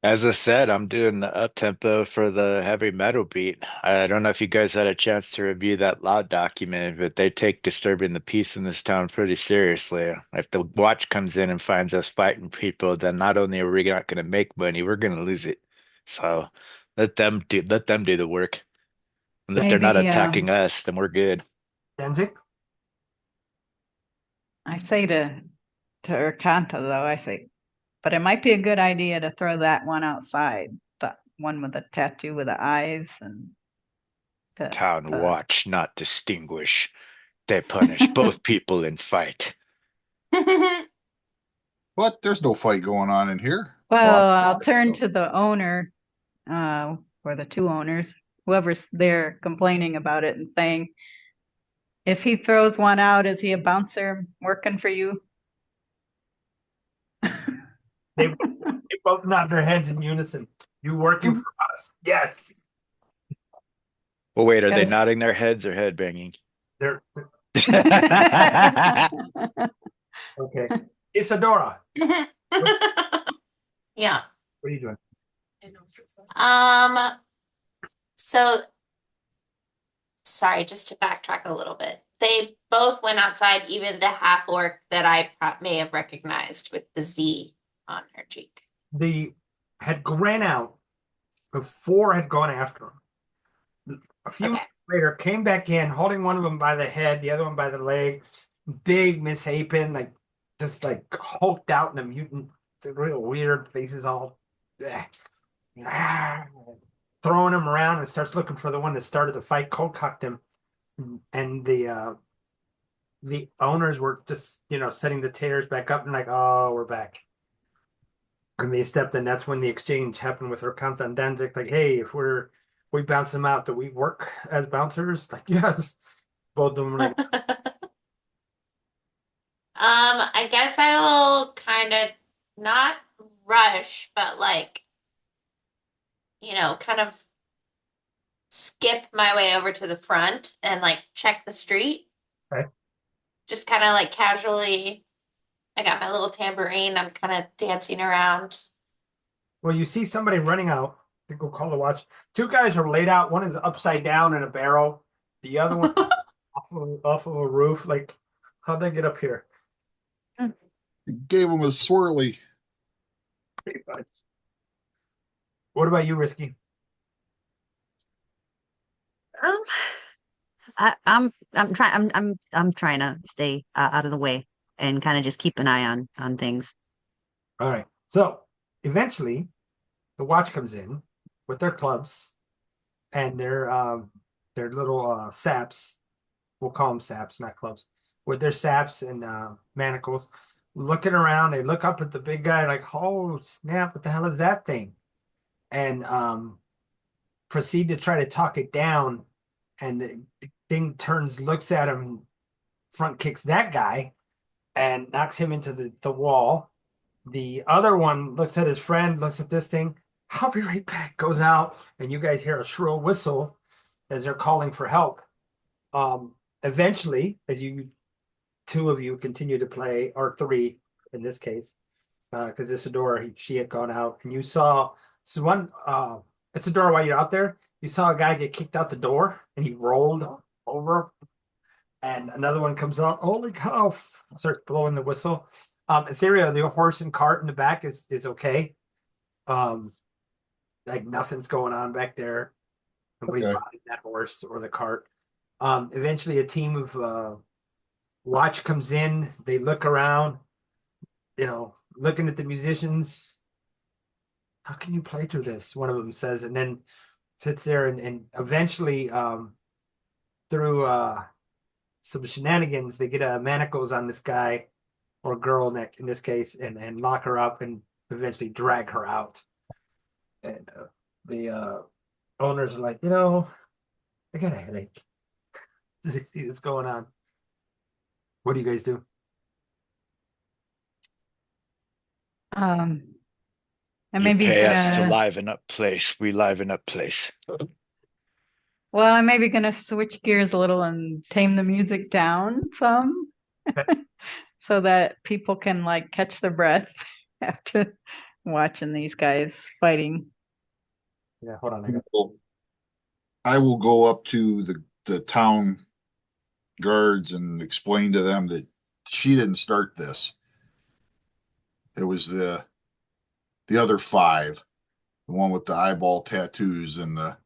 [SPEAKER 7] As I said, I'm doing the up tempo for the heavy metal beat. I don't know if you guys had a chance to review that loud document, but they take disturbing the peace in this town pretty seriously. If the watch comes in and finds us fighting people, then not only are we not going to make money, we're going to lose it. So let them do the work. And if they're not
[SPEAKER 4] Maybe
[SPEAKER 7] attacking us, then we're good.
[SPEAKER 1] Denzik?
[SPEAKER 4] I say to Urkanta though, I say, but it might be a good idea to throw that one outside, the one with the tattoo with the eyes and
[SPEAKER 7] Town
[SPEAKER 4] the
[SPEAKER 7] watch, not distinguish. They punish both people in fight.
[SPEAKER 3] But there's no fight going on in here.
[SPEAKER 4] Well,
[SPEAKER 3] Well,
[SPEAKER 4] I'll turn to the owner, or the two owners, whoever's there complaining about it and saying, if he throws one out, is he a bouncer working for you?
[SPEAKER 1] They both nod their heads in unison. You working for us? Yes.
[SPEAKER 7] Well, wait, are they
[SPEAKER 4] Because
[SPEAKER 7] nodding their heads or head banging?
[SPEAKER 1] They're okay. Isadora,
[SPEAKER 5] Yeah.
[SPEAKER 1] what are you doing?
[SPEAKER 5] Um, so sorry, just to backtrack a little bit. They both went outside, even the half orc that I may have recognized with the Z on her cheek.
[SPEAKER 1] The had ran out before had gone after him. A few
[SPEAKER 5] Okay.
[SPEAKER 1] later, came back in, holding one of them by the head, the other one by the leg. Big misshapen, like just like hulked out in a mutant, real weird faces, all throwing him around and starts looking for the one that started the fight, cold cocked him, and the owners were just setting the tears back up and like, oh, we're back. And they stepped in. That's when the exchange happened with Rakanta and Danzig. Like, hey, if we bounce them out, do we work as bouncers? Like, yes. Both of them were like,
[SPEAKER 5] I guess I will kind of not rush, but like, kind of skip my way over to the front and like check the street.
[SPEAKER 1] okay.
[SPEAKER 5] Just kind of like casually. I got my little tambourine. I'm kind of dancing around.
[SPEAKER 1] Well, you see somebody running out to go call the watch. Two guys are laid out. One is upside down in a barrel. The other one off of a roof. Like, how'd they get up here?
[SPEAKER 3] gave him a swirly.
[SPEAKER 1] Pretty much. What about you, Risky?
[SPEAKER 2] Um, I'm trying to stay out of the way and kind of just keep an eye on things.
[SPEAKER 1] All right. So eventually, the watch comes in with their clubs and their little saps. We'll call them saps, not clubs. With their saps and manacles, looking around. They look up at the big guy like, "Oh snap! What the hell is that thing?" And proceed to try to talk it down. And the thing turns, looks at him, front kicks that guy, and knocks him into the wall. The other one looks at his friend, looks at this thing. I'll be right back. Goes out, and you guys hear a shrill whistle as they're calling for help. Eventually, as you two of you continue to play, or three in this case, because Isadora she had gone out, and you saw so one Isadora while you're out there, you saw a guy get kicked out the door, and he rolled over, and another one comes out. Holy cow! Starts blowing the whistle. Ethereal, the horse and cart in the back is okay. Um, like nothing's going on back there. Nobody's
[SPEAKER 3] Okay.
[SPEAKER 1] riding that horse or the cart. Eventually a team of watch comes in, they look around, looking at the musicians. How can you play through this? One of them says, and then sits there and eventually through some shenanigans, they get manacles on this guy or girl in this case, and lock her up and eventually drag her out. And the owners are like, I got a headache. See what's going on. What do you guys do?
[SPEAKER 4] Um, I'm
[SPEAKER 7] You
[SPEAKER 4] maybe
[SPEAKER 7] pay us to
[SPEAKER 4] gonna,
[SPEAKER 7] liven up place. We liven up place.
[SPEAKER 4] well, I'm maybe gonna switch gears a little and tame the music down some so that people can like catch their breath after watching these guys fighting.
[SPEAKER 1] Yeah, hold on. I got
[SPEAKER 3] Well, I will go up to the town guards and explain to them that she didn't start this. It was the other five, the one with the eyeball tattoos and the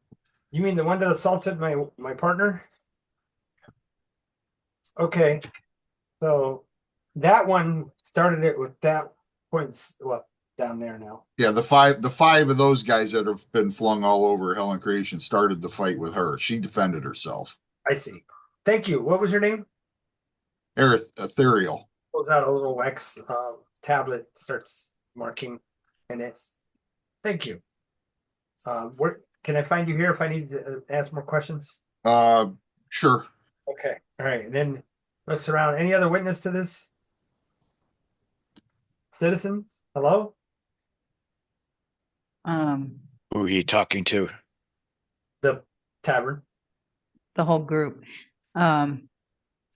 [SPEAKER 1] You mean the one that assaulted my partner? Okay, so that one started it with that points. Well, down there now.
[SPEAKER 3] yeah, the five of those guys that have been flung all over hell and creation started the fight with her. She defended herself.
[SPEAKER 1] I see. Thank you. What was your name?
[SPEAKER 3] Ethereal.
[SPEAKER 1] Pulls out a little wax tablet, starts marking, and it's. Thank you. Where can I find you here if I need to ask more questions?
[SPEAKER 3] Uh, sure.
[SPEAKER 1] Okay. All right. And then looks around. Any other witness to this? Citizen? Hello?
[SPEAKER 4] Um,
[SPEAKER 7] Who he talking to?
[SPEAKER 1] The tavern.
[SPEAKER 4] the whole group. Um,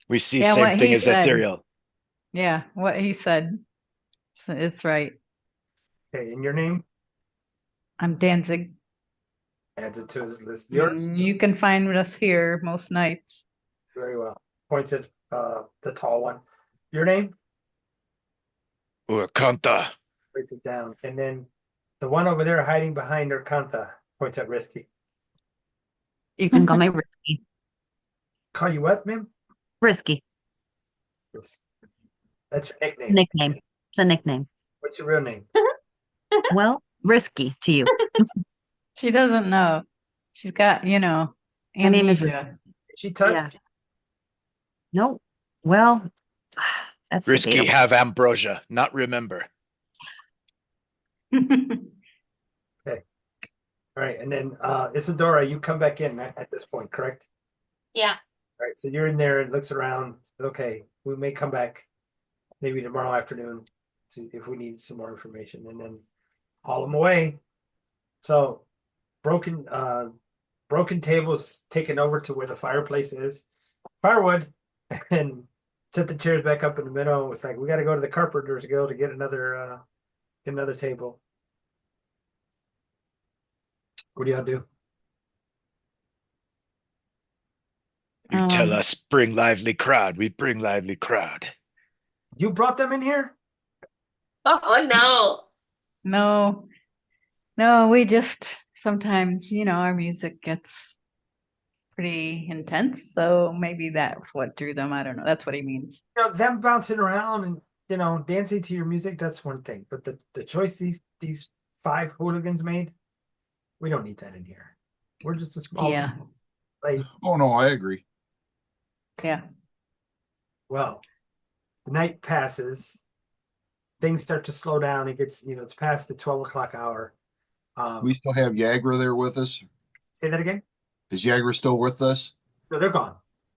[SPEAKER 7] We see
[SPEAKER 4] yeah,
[SPEAKER 7] same
[SPEAKER 4] what
[SPEAKER 7] thing
[SPEAKER 4] he
[SPEAKER 7] as
[SPEAKER 4] said.
[SPEAKER 7] ethereal.
[SPEAKER 4] Yeah, what he said. It's right.
[SPEAKER 1] Okay. And your name?
[SPEAKER 4] I'm Danzig.
[SPEAKER 1] Adds it to his list. Yours?
[SPEAKER 4] You can find us here most nights.
[SPEAKER 1] Very well. Points at the tall one. Your name?
[SPEAKER 7] Urkanta.
[SPEAKER 1] Writes it down. And then the one over there hiding behind Erkanta points at Risky.
[SPEAKER 2] You can call me Risky.
[SPEAKER 1] Call you what, ma'am?
[SPEAKER 2] Risky.
[SPEAKER 1] That's your nickname.
[SPEAKER 2] Nickname. It's a nickname.
[SPEAKER 1] What's your real name?
[SPEAKER 2] Well, risky to you.
[SPEAKER 4] She doesn't know. She's got,
[SPEAKER 2] My name is
[SPEAKER 4] amnesia.
[SPEAKER 1] She touched
[SPEAKER 2] Yeah. No. Well, that's
[SPEAKER 7] Risky
[SPEAKER 2] debatable.
[SPEAKER 7] have ambrosia, not remember.
[SPEAKER 1] All right, and then Isadora, you come back in at this point, correct?
[SPEAKER 5] Yeah.
[SPEAKER 1] All right, so you're in there and looks around. Okay, we may come back maybe tomorrow afternoon to if we need some more information, and then haul them away. So broken broken tables taken over to where the fireplace is, firewood, and set the chairs back up in the middle. It's like we got to go to the carpenter's guild to get another table. What do y'all do?
[SPEAKER 7] You tell
[SPEAKER 4] Um,
[SPEAKER 7] us bring lively crowd, we bring lively crowd.
[SPEAKER 1] You brought them in here?
[SPEAKER 5] Oh no.
[SPEAKER 4] no, no, we just sometimes, our music gets pretty intense, so maybe that's what drew them. I don't know. That's what he means.
[SPEAKER 1] Them bouncing around and dancing to your music, that's one thing. But the choice these five hooligans made, we don't need that in here. We're just a small
[SPEAKER 4] Yeah,
[SPEAKER 1] play.
[SPEAKER 3] Oh no, I agree.
[SPEAKER 4] yeah.
[SPEAKER 1] Well, the night passes, things start to slow down. It gets, it's past the 12 o'clock hour.
[SPEAKER 3] We still have Yagra there with us.
[SPEAKER 1] Say that again?
[SPEAKER 3] Is Yagra still with us?
[SPEAKER 1] No, they're gone.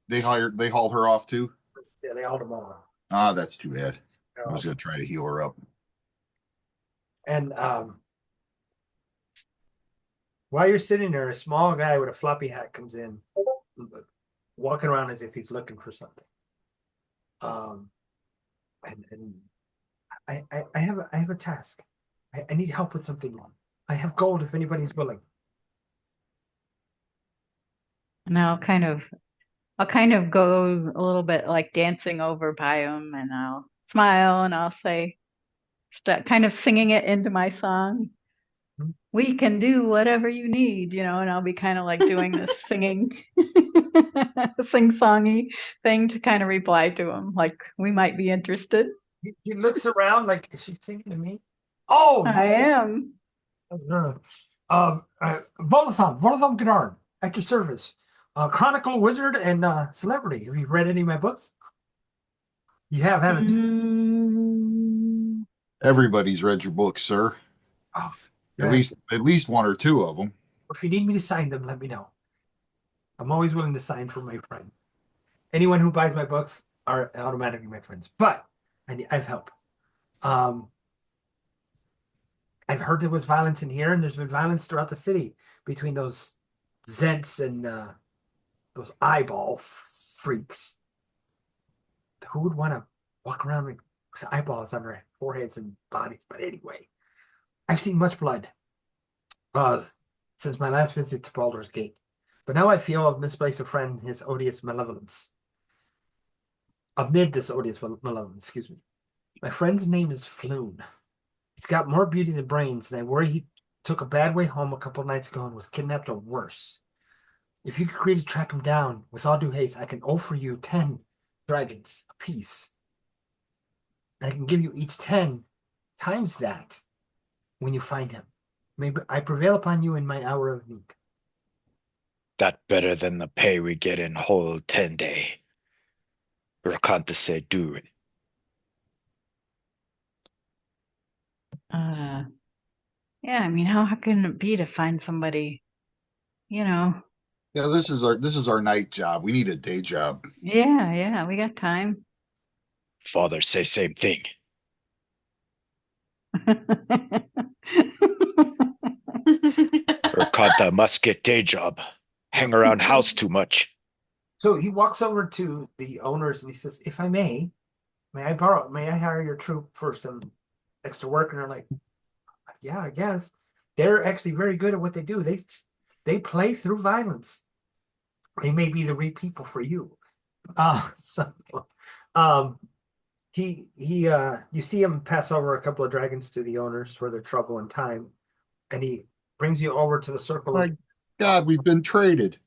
[SPEAKER 3] They hauled her off too.
[SPEAKER 1] Yeah, they hauled them all off.
[SPEAKER 3] Ah, that's too bad. I was
[SPEAKER 1] Um,
[SPEAKER 3] gonna try to heal her up.
[SPEAKER 1] and while you're sitting there, a small guy with a floppy hat comes in, walking around as if he's looking for something. And I have a task. I need help with something. I have gold if anybody's willing.
[SPEAKER 4] And I'll kind of go a little bit like dancing over by him, and I'll smile and I'll say, start kind of singing it into my song. we can do whatever you need, and I'll be kind of like doing this singing, sing-songy thing to kind of reply to him, like we might be interested.
[SPEAKER 1] He looks around like, is she singing to me? Oh,
[SPEAKER 4] I am.
[SPEAKER 1] Volathon Gennard, at your service. Chronicle Wizard and Celebrity. Have you read any of my books? You have, haven't you?
[SPEAKER 4] Mm,
[SPEAKER 3] Everybody's read your books, sir.
[SPEAKER 1] Oh,
[SPEAKER 3] At
[SPEAKER 1] yeah.
[SPEAKER 3] least one or two of them.
[SPEAKER 1] If you need me to sign them, let me know. I'm always willing to sign for my friend. Anyone who buys my books are automatically my friends. But I've helped. Um, I've heard there was violence in here, and there's been violence throughout the city between those Zeds and those eyeball freaks. Who would want to walk around with eyeballs on their foreheads and bodies? But anyway, I've seen much blood since my last visit to Baldur's Gate. But now I feel I've misplaced a friend, his odious malevolence. Amid this odious malevolence, excuse me. My friend's name is Floon. He's got more beauty than brains, and I worry he took a bad way home a couple of nights ago and was kidnapped or worse. If you could agree to track him down, with all due haste, I can offer you 10 dragons apiece. And I can give you each 10 times that when you find him. Maybe I prevail upon you in my hour of need.
[SPEAKER 7] That better than the pay we get in whole 10 day. Rakanta said do it.
[SPEAKER 4] yeah, I mean, how can it be to find somebody, you know?
[SPEAKER 3] Yeah, this is our night job. We need a day job.
[SPEAKER 4] Yeah, we got time.
[SPEAKER 7] Father say same thing. Rakanta must get day job. Hang around house too much.
[SPEAKER 1] So he walks over to the owners and he says, if I may I hire your troop for some extra work? And they're like, yeah, I guess. They're actually very good at what they do. They play through violence. They may be the right people for you. So um you see him pass over a couple of dragons to the owners for their trouble and time, and he brings you over to the circle of
[SPEAKER 3] My God, we've been traded.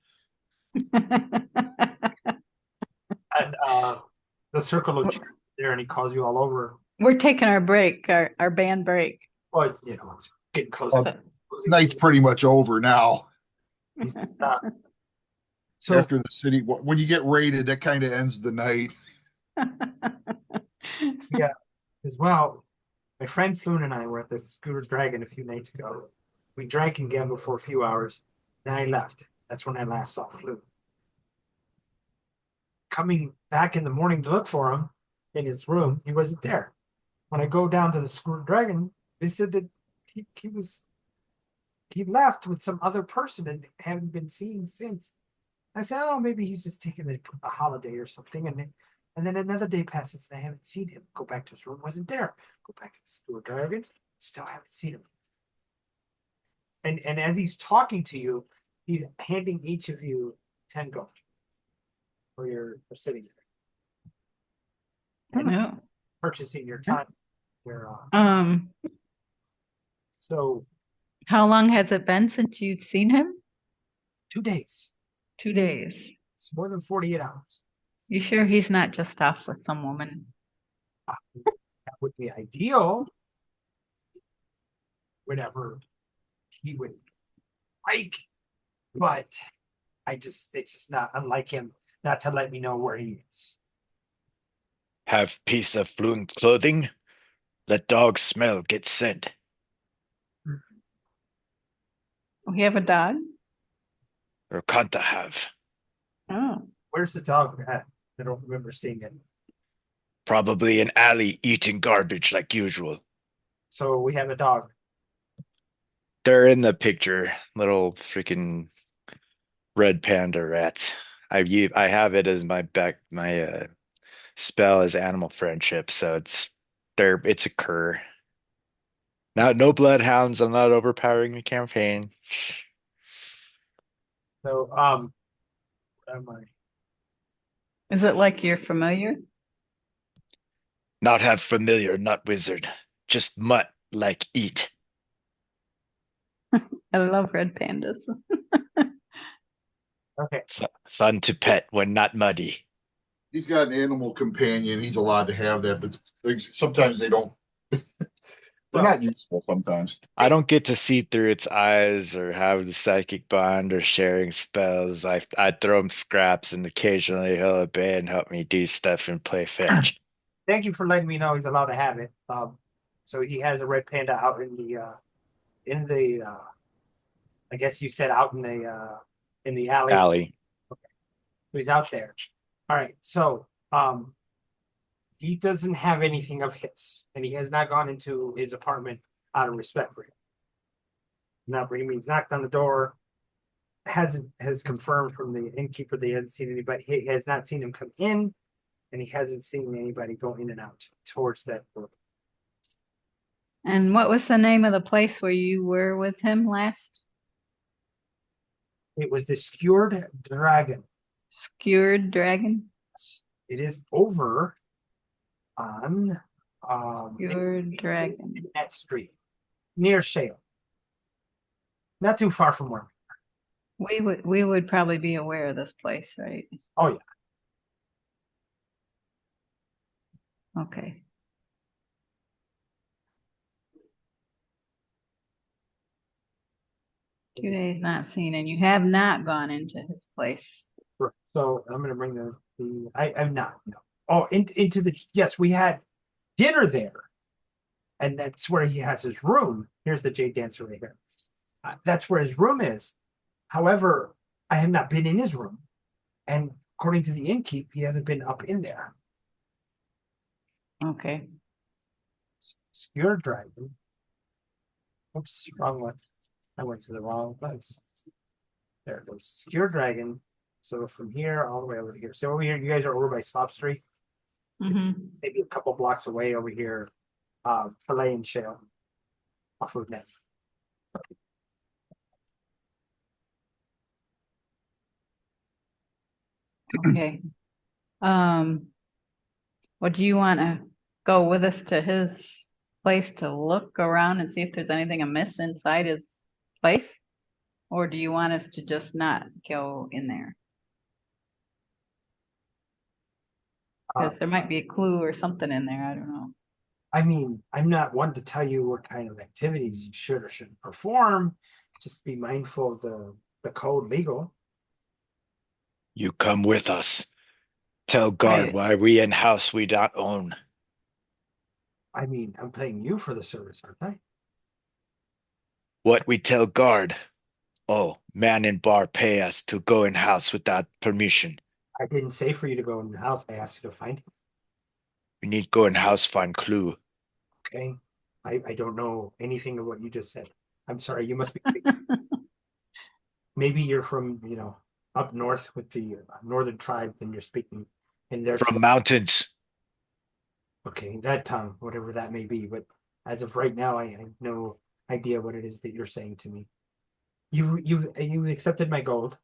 [SPEAKER 1] and the circle of cheers there, and he calls you all over.
[SPEAKER 4] We're taking our break, our band break.
[SPEAKER 1] Oh, it's getting close.
[SPEAKER 3] Uh, Night's pretty much over now.
[SPEAKER 1] So
[SPEAKER 3] After the city, when you get raided, that kind of ends the night.
[SPEAKER 1] yeah, as well. My friend Floon and I were at the Scooter Dragon a few nights ago. We drank and gambled for a few hours. Then I left. That's when I last saw Floon. Coming back in the morning to look for him in his room, he wasn't there. When I go down to the Scooter Dragon, they said that he left with some other person and haven't been seen since. I said, oh, maybe he's just taking a holiday or something. And then another day passes and I haven't seen him. Go back to his room, wasn't there. Go back to the Stewart Dragon, still haven't seen him. And as he's talking to you, he's handing each of you 10 gold for sitting there. And
[SPEAKER 4] No.
[SPEAKER 1] purchasing your time. So
[SPEAKER 4] How long has it been since you've seen him?
[SPEAKER 1] 2 days.
[SPEAKER 4] 2 days.
[SPEAKER 1] It's more than 48 hours.
[SPEAKER 4] You sure he's not just off with some woman?
[SPEAKER 1] That would be ideal. Whatever he would like, but it's just not unlike him not to let me know where he is.
[SPEAKER 7] Have piece of Floon clothing. Let dog smell get scent.
[SPEAKER 4] We have a dog?
[SPEAKER 7] Rakanta have.
[SPEAKER 4] Oh.
[SPEAKER 1] Where's the dog at? I don't remember seeing it.
[SPEAKER 7] Probably an alley eating garbage like usual.
[SPEAKER 1] So we have a dog.
[SPEAKER 7] They're in the picture. Little freaking red panda rats. I have it as my spell as animal friendship, so it's a cur. Now no bloodhounds. I'm not overpowering the campaign.
[SPEAKER 1] So what am I?
[SPEAKER 4] Is it like you're familiar?
[SPEAKER 7] Not have familiar, not wizard. Just mutt like eat.
[SPEAKER 4] I love red pandas.
[SPEAKER 1] Okay.
[SPEAKER 7] Fun to pet when not muddy.
[SPEAKER 3] He's got an animal companion. He's allowed to have that, but sometimes they don't. They're not useful sometimes.
[SPEAKER 7] I don't get to see through its eyes or have the psychic bond or sharing spells. I throw him scraps and occasionally he'll obey and help me do stuff and play fetch.
[SPEAKER 1] Thank you for letting me know he's allowed to have it. So he has a red panda out in the I guess you said out in the alley.
[SPEAKER 7] Allie.
[SPEAKER 1] So he's out there. All right. So he doesn't have anything of his, and he has not gone into his apartment out of respect for him. Not he means knocked on the door, has confirmed from the innkeeper that he hasn't seen anybody. He has not seen him come in, and he hasn't seen anybody go in and out towards that room.
[SPEAKER 4] And what was the name of the place where you were with him last?
[SPEAKER 1] It was the Skewered Dragon.
[SPEAKER 4] Skewered Dragon?
[SPEAKER 1] It is over on
[SPEAKER 4] Skewered Dragon.
[SPEAKER 1] that street near Shale. Not too far from where.
[SPEAKER 4] We would probably be aware of this place, right?
[SPEAKER 1] Oh yeah.
[SPEAKER 4] Okay. Two days not seen, and you have not gone into his place.
[SPEAKER 1] Right. So I'm gonna bring I'm not no. Oh, into the yes, we had dinner there, and that's where he has his room. Here's the Jade Dancer right here. That's where his room is. However, I have not been in his room, and according to the innkeep, he hasn't been up in there.
[SPEAKER 4] Okay.
[SPEAKER 1] Skewer Dragon. Oops, wrong one. I went to the wrong place. There it goes. Skewer Dragon. So from here all the way over here. So over here, you guys are over by Slop Street.
[SPEAKER 4] Mm-hmm.
[SPEAKER 1] Maybe a couple blocks away over here. Filet and Shale. Off of net.
[SPEAKER 4] Okay. What do you want to go with us to his place to look around and see if there's anything amiss inside his place? Or do you want us to just not go in there? Because there might be a clue or something in there. I don't know.
[SPEAKER 1] I mean, I'm not one to tell you what kind of activities you should or shouldn't perform. Just be mindful of the code legal.
[SPEAKER 7] You come with us. Tell guard
[SPEAKER 4] Right.
[SPEAKER 7] why we in house we not own.
[SPEAKER 1] I mean, I'm paying you for the service, aren't I?
[SPEAKER 7] What we tell guard. Oh, man in bar pay us to go in house without permission.
[SPEAKER 1] I didn't say for you to go in the house. I asked you to find him.
[SPEAKER 7] We need go in house find clue.
[SPEAKER 1] Okay. I don't know anything of what you just said. I'm sorry. You must be. Maybe you're from, up north with the northern tribes and you're speaking in their
[SPEAKER 7] From mountains.
[SPEAKER 1] Okay, that tongue, whatever that may be. But as of right now, I have no idea what it is that you're saying to me. You've accepted my gold.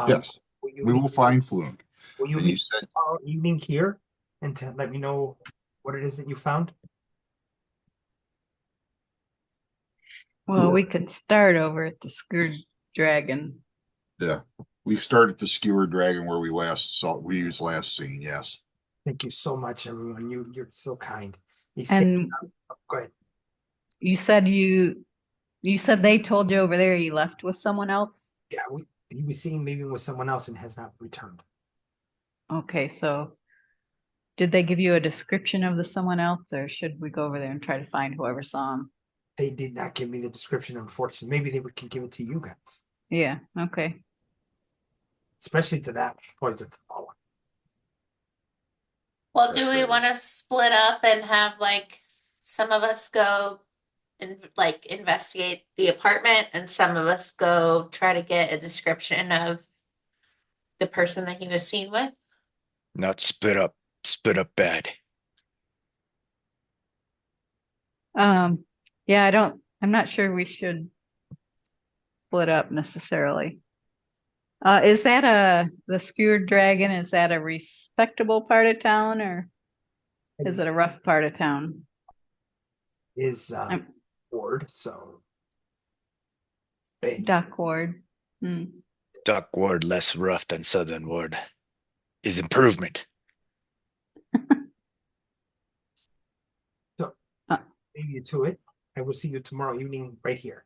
[SPEAKER 3] Yes,
[SPEAKER 1] will
[SPEAKER 3] we will find Floon.
[SPEAKER 1] Will you
[SPEAKER 3] And you
[SPEAKER 1] meet
[SPEAKER 3] said
[SPEAKER 1] tomorrow evening here and to let me know what it is that you found?
[SPEAKER 4] Well, we could start over at the Scourge Dragon.
[SPEAKER 3] yeah. We started the Skewer Dragon where we was last seen, yes.
[SPEAKER 1] Thank you so much, everyone. You're so kind.
[SPEAKER 4] And
[SPEAKER 1] Go ahead.
[SPEAKER 4] you said they told you over there he left with someone else?
[SPEAKER 1] Yeah, he was seen leaving with someone else and has not returned.
[SPEAKER 4] Okay, so did they give you a description of the someone else, or should we go over there and try to find whoever saw him?
[SPEAKER 1] They did not give me the description, unfortunately. Maybe they can give it to you guys,
[SPEAKER 4] Yeah, okay.
[SPEAKER 1] especially to that point of the power.
[SPEAKER 5] Well, do we want to split up and have like some of us go and like investigate the apartment and some of us go try to get a description of the person that he was seen with?
[SPEAKER 7] Not split up bad.
[SPEAKER 4] Yeah, I'm not sure we should split up necessarily. Is that the Skewered Dragon, is that a respectable part of town, or is it a rough part of town?
[SPEAKER 1] Is bored, so Hey,
[SPEAKER 4] Duck ward.
[SPEAKER 7] Duck ward less rough than southern ward is improvement.
[SPEAKER 1] so
[SPEAKER 4] Uh,
[SPEAKER 1] leave you to it. I will see you tomorrow evening right here.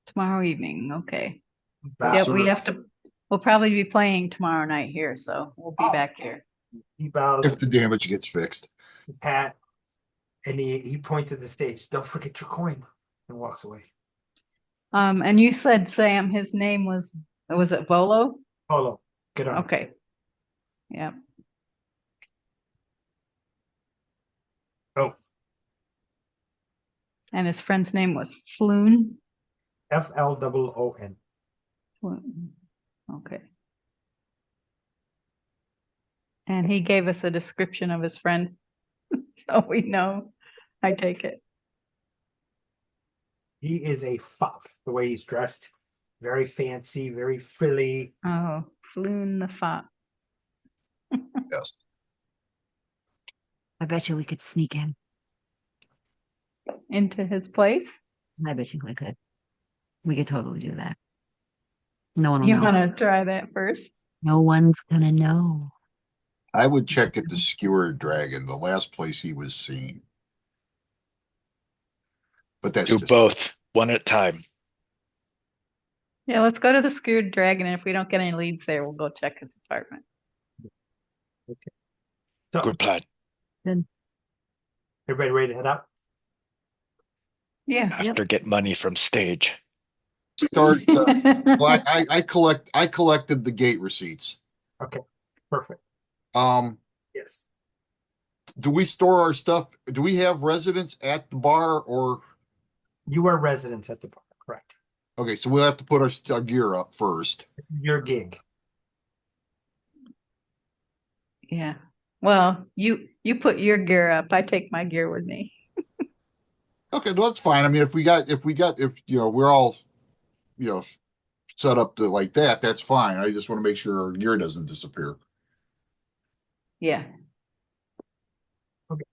[SPEAKER 4] Tomorrow evening. Okay.
[SPEAKER 3] Yes,
[SPEAKER 4] Yep,
[SPEAKER 3] sir.
[SPEAKER 4] we'll probably be playing tomorrow night here, so we'll be
[SPEAKER 1] Oh.
[SPEAKER 4] back here.
[SPEAKER 1] He bows
[SPEAKER 3] If the damage gets fixed.
[SPEAKER 1] his hat and he points at the stage. Don't forget your coin, and walks away.
[SPEAKER 4] And you said, Sam, his name was it Volo?
[SPEAKER 1] Polo, get on.
[SPEAKER 4] Okay. Yep.
[SPEAKER 1] Oh,
[SPEAKER 4] And his friend's name was Floon.
[SPEAKER 1] FLOON.
[SPEAKER 4] Floon. Okay. And he gave us a description of his friend, so we know. I take it.
[SPEAKER 1] He is a fop. The way he's dressed, very fancy, very frilly.
[SPEAKER 4] Oh, Floon the Fop.
[SPEAKER 3] Yes.
[SPEAKER 2] I bet you we could sneak in.
[SPEAKER 4] Into his place.
[SPEAKER 2] I bet you we could. We could totally do that. No one will
[SPEAKER 4] You
[SPEAKER 2] know.
[SPEAKER 4] want to try that first?
[SPEAKER 2] No one's gonna know.
[SPEAKER 3] I would check at the skewered dragon, the last place he was seen. But that's
[SPEAKER 7] Do
[SPEAKER 3] just
[SPEAKER 7] both, one at a time.
[SPEAKER 4] Yeah, let's go to the Skewered Dragon, and if we don't get any leads there, we'll go check his apartment.
[SPEAKER 1] So,
[SPEAKER 7] Good plan.
[SPEAKER 1] everybody ready to head out?
[SPEAKER 4] Yeah.
[SPEAKER 7] After get money from stage.
[SPEAKER 3] start. Well, I collected the gate receipts.
[SPEAKER 1] Perfect. Yes.
[SPEAKER 3] Do we store our stuff? Do we have residents at the bar or?
[SPEAKER 1] You are residents at the bar, correct?
[SPEAKER 3] Okay, so we'll have to put our gear up first.
[SPEAKER 1] Your gig.
[SPEAKER 4] Yeah. Well, you put your gear up. I take my gear with me.
[SPEAKER 3] Okay, well, that's fine. I mean, if we're all, set up to like that, that's fine. I just want to make sure our gear doesn't disappear.
[SPEAKER 4] Yeah.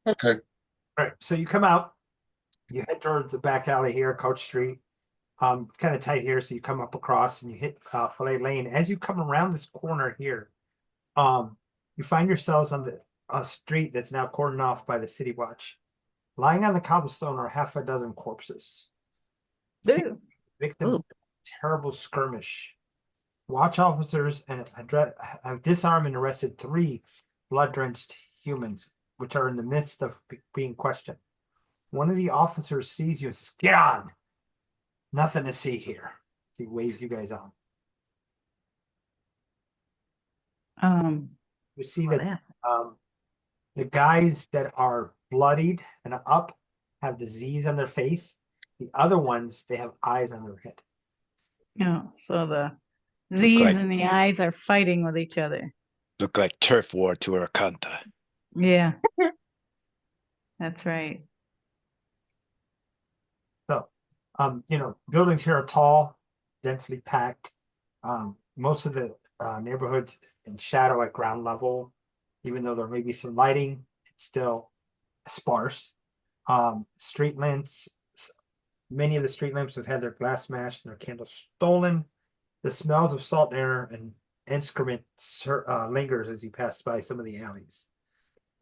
[SPEAKER 3] Okay.
[SPEAKER 1] All right. So you come out, you head towards the back alley here, Coach Street. Kind of tight here, so you come up across and you hit Filet Lane. As you come around this corner here, you find yourselves on a street that's now cordoned off by the City Watch. Lying on the cobblestone are half a dozen corpses.
[SPEAKER 4] Ooh.
[SPEAKER 1] Victim
[SPEAKER 2] Ooh.
[SPEAKER 1] of a terrible skirmish. Watch officers have disarmed and arrested 3 blood-drenched humans, which are in the midst of being questioned. One of the officers sees you and says, "Get on! Nothing to see here." He waves you guys on. You see
[SPEAKER 2] Oh,
[SPEAKER 1] that
[SPEAKER 2] yeah.
[SPEAKER 1] the guys that are bloodied and up have disease on their face. The other ones, they have eyes on their head.
[SPEAKER 4] Yeah. So the Z's
[SPEAKER 7] like-
[SPEAKER 4] and the I's are fighting with each other.
[SPEAKER 7] Look like turf war to Arcanta.
[SPEAKER 4] Yeah. That's right.
[SPEAKER 1] So, buildings here are tall, densely packed. Most of the neighborhoods in shadow at ground level, even though there may be some lighting, it's still sparse. Street lamps, many of the street lamps have had their glass smashed and their candles stolen. The smells of salt air and excrement lingers as you pass by some of the alleys.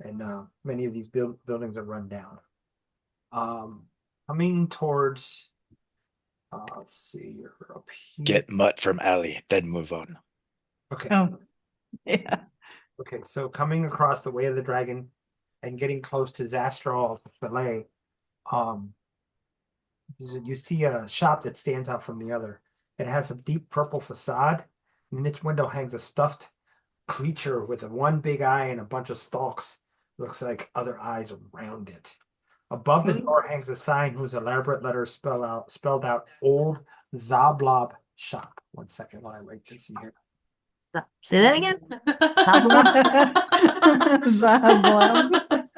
[SPEAKER 1] And many of these buildings are run down. Coming towards, let's see, you're up here.
[SPEAKER 7] Get mutt from alley, then move on.
[SPEAKER 1] Okay.
[SPEAKER 4] Oh, yeah.
[SPEAKER 1] Okay, so coming across the Way of the Dragon and getting close to Zastral of the Filet, you see a shop that stands out from the other. It has a deep purple facade, and in its window hangs a stuffed creature with one big eye and a bunch of stalks. Looks like other eyes around it. Above the door hangs a sign whose elaborate letters spelled out Old Zablob Shop. 1 second while I write this in here.
[SPEAKER 2] Say that again.
[SPEAKER 4] Zablob.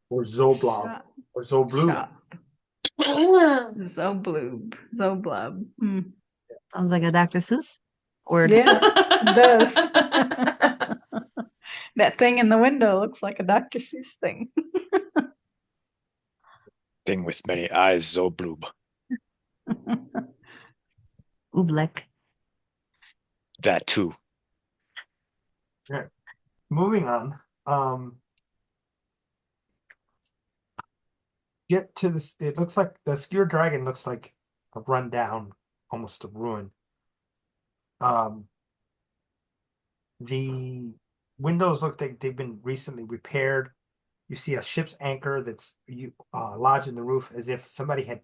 [SPEAKER 1] Or Zoblob. Or Zoblub.
[SPEAKER 4] Shop. Zobloob. Zoblob.
[SPEAKER 2] Sounds like a Dr. Seuss word.
[SPEAKER 4] Yeah, it does. That thing in the window looks like a Dr. Seuss thing.
[SPEAKER 7] Thing with many eyes, Zobloob.
[SPEAKER 2] Oobleck.
[SPEAKER 7] That too.
[SPEAKER 1] Right. Moving on. Get to this. It looks like the skewer dragon looks like a rundown, almost a ruin. Um, the windows look like they've been recently repaired. You see a ship's anchor that's lodged in the roof as if somebody had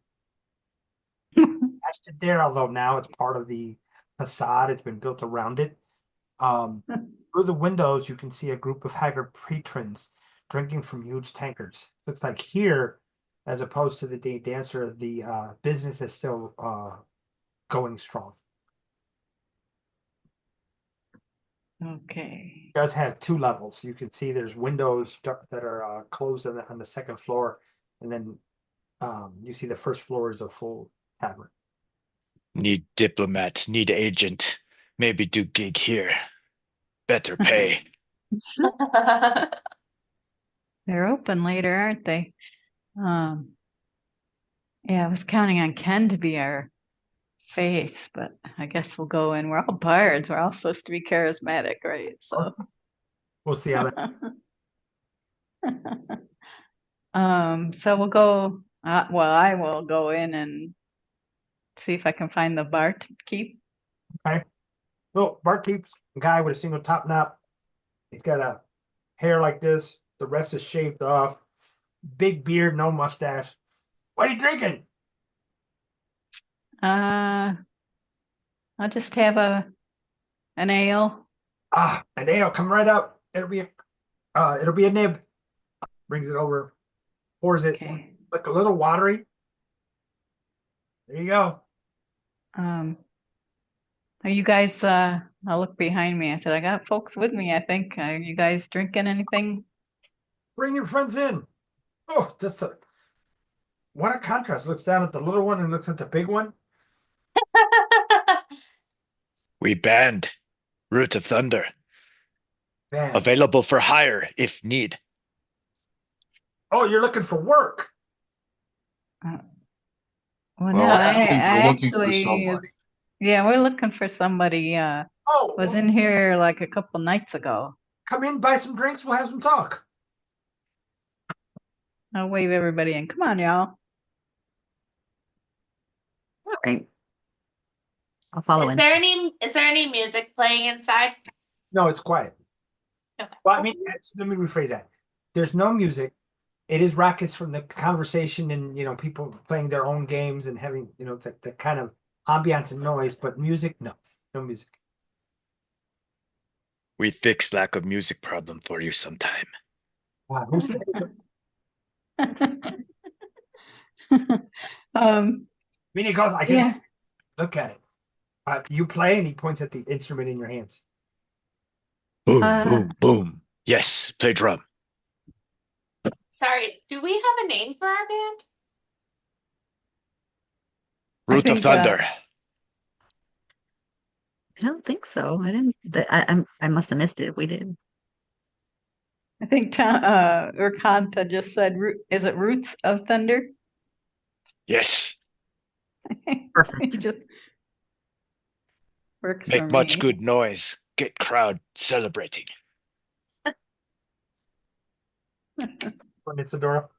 [SPEAKER 1] attached it there, although now it's part of the facade. It's been built around it. Through the windows, you can see a group of haggard patrons drinking from huge tankards. Looks like here, as opposed to the day dancer, the business is still going strong.
[SPEAKER 4] Okay.
[SPEAKER 1] It does have two levels. You can see there's windows that are closed on the second floor, and then you see the first floor is a full tavern.
[SPEAKER 7] Need diplomat, need agent. Maybe do gig here. Better pay.
[SPEAKER 4] They're open later, aren't they? Um, yeah, I was counting on Ken to be our face, but I guess we'll go in. We're all bards. We're all supposed to be charismatic, right? So,
[SPEAKER 1] We'll see how that.
[SPEAKER 4] so we'll go. Well, I will go in and see if I can find the bar to keep.
[SPEAKER 1] Okay. Well, barkeep's a guy with a single top knot. He's got a hair like this. The rest is shaved off. Big beard, no mustache. What are you drinking?
[SPEAKER 4] I'll just have an ale.
[SPEAKER 1] Ah, an ale. Come right up. It'll be a nib. Brings it over. Pours it
[SPEAKER 4] Okay.
[SPEAKER 1] like a little watery. There you go.
[SPEAKER 4] Are you guys? I'll look behind me. I said I got folks with me. I think. Are you guys drinking anything?
[SPEAKER 1] Bring your friends in. Oh, what a contrast. Looks down at the little one and looks at the big one.
[SPEAKER 7] We banned Root of Thunder.
[SPEAKER 1] Man.
[SPEAKER 7] Available for hire if need.
[SPEAKER 1] Oh, you're looking for work.
[SPEAKER 4] Well,
[SPEAKER 3] Well,
[SPEAKER 4] no,
[SPEAKER 3] actually,
[SPEAKER 4] I
[SPEAKER 3] we're looking for
[SPEAKER 4] actually,
[SPEAKER 3] somebody.
[SPEAKER 4] yeah, we're looking for somebody.
[SPEAKER 1] Oh,
[SPEAKER 4] Was in here like a couple nights ago.
[SPEAKER 1] come in, buy some drinks. We'll have some talk.
[SPEAKER 4] I'll wave everybody in. Come on, y'all.
[SPEAKER 2] All right. I'll follow in.
[SPEAKER 5] Is there any music playing inside?
[SPEAKER 1] No, it's quiet.
[SPEAKER 5] Okay.
[SPEAKER 1] Well, I mean, let me rephrase that. There's no music. It is rackets from the conversation and people playing their own games and having the kind of ambiance and noise, but music, no music.
[SPEAKER 7] We fix lack of music problem for you sometime.
[SPEAKER 1] Wow, who said Vinny goes, I guess.
[SPEAKER 4] Yeah.
[SPEAKER 1] Look at it. You play, and he points at the instrument in your hands.
[SPEAKER 7] Boom,
[SPEAKER 4] Uh,
[SPEAKER 7] boom, boom. Yes, play drum.
[SPEAKER 5] Sorry, do we have a name for our band?
[SPEAKER 7] Root of
[SPEAKER 4] think,
[SPEAKER 7] Thunder.
[SPEAKER 2] I don't think so. I didn't. I must have missed it if we did.
[SPEAKER 4] I think Urkanta just said, is it Roots of Thunder?
[SPEAKER 7] Yes.
[SPEAKER 2] Perfect.
[SPEAKER 4] It just works for
[SPEAKER 7] Make much
[SPEAKER 4] me.
[SPEAKER 7] good noise. Get crowd celebrating.
[SPEAKER 1] When it's the door.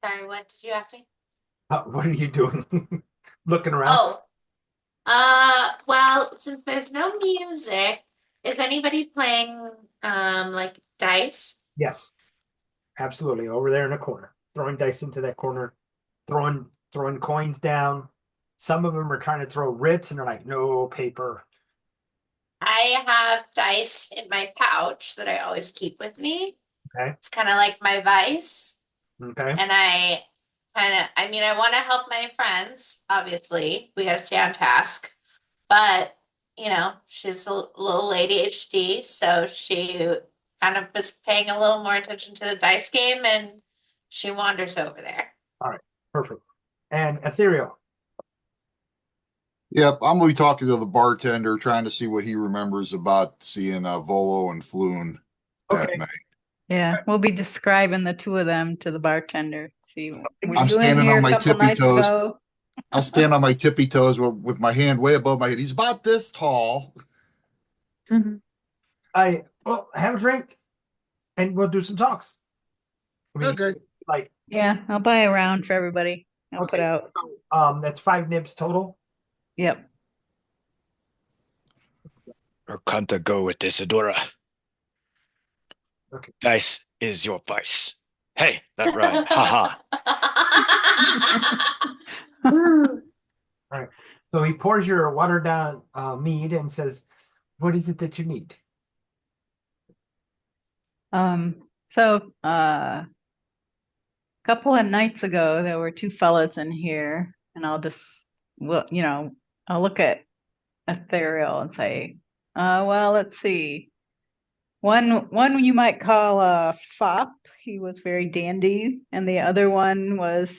[SPEAKER 5] Sorry, what did you ask me?
[SPEAKER 1] What are you doing? Looking around?
[SPEAKER 5] Oh, well, since there's no music, is anybody playing like dice?
[SPEAKER 1] Yes, absolutely. Over there in the corner, throwing dice into that corner, throwing coins down. Some of them are trying to throw writs, and they're like, no paper.
[SPEAKER 5] I have dice in my pouch that I always keep with me.
[SPEAKER 1] Okay.
[SPEAKER 5] It's kind of like my vice.
[SPEAKER 1] Okay.
[SPEAKER 5] And I mean, I want to help my friends, obviously. We got to stay on task. But, she's a little ADHD, so she kind of was paying a little more attention to the dice game and she wanders over there.
[SPEAKER 1] All right. Perfect. And ethereal.
[SPEAKER 3] Yep, I'm gonna be talking to the bartender, trying to see what he remembers about seeing Volo and Floon that
[SPEAKER 1] Okay.
[SPEAKER 3] night.
[SPEAKER 4] Yeah, we'll be describing the two of them to the bartender. See,
[SPEAKER 1] We-
[SPEAKER 4] were
[SPEAKER 3] I'm
[SPEAKER 4] you in
[SPEAKER 3] standing
[SPEAKER 4] here
[SPEAKER 3] on
[SPEAKER 4] a
[SPEAKER 3] my
[SPEAKER 4] couple
[SPEAKER 3] tippy
[SPEAKER 4] nights
[SPEAKER 3] toes.
[SPEAKER 4] ago?
[SPEAKER 3] I'll stand on my tippy toes with my hand way above my head. He's about this tall.
[SPEAKER 1] well, have a drink and we'll do some talks. I mean,
[SPEAKER 3] Okay.
[SPEAKER 1] like,
[SPEAKER 4] Yeah, I'll buy a round for everybody. I'll put
[SPEAKER 1] okay,
[SPEAKER 4] out.
[SPEAKER 1] so, that's 5 nibs total.
[SPEAKER 4] Yep.
[SPEAKER 7] Or Kanta go with Isadora.
[SPEAKER 1] Okay.
[SPEAKER 7] Dice is your vice. Hey, that rhymed. Haha.
[SPEAKER 1] All right. So he pours your watered down mead and says, "What is it that you need?"
[SPEAKER 4] So a couple of nights ago there were two fellas in here, and I'll look at Ethereal and say, well, let's see. One you might call a fop. He was very dandy, and the other one was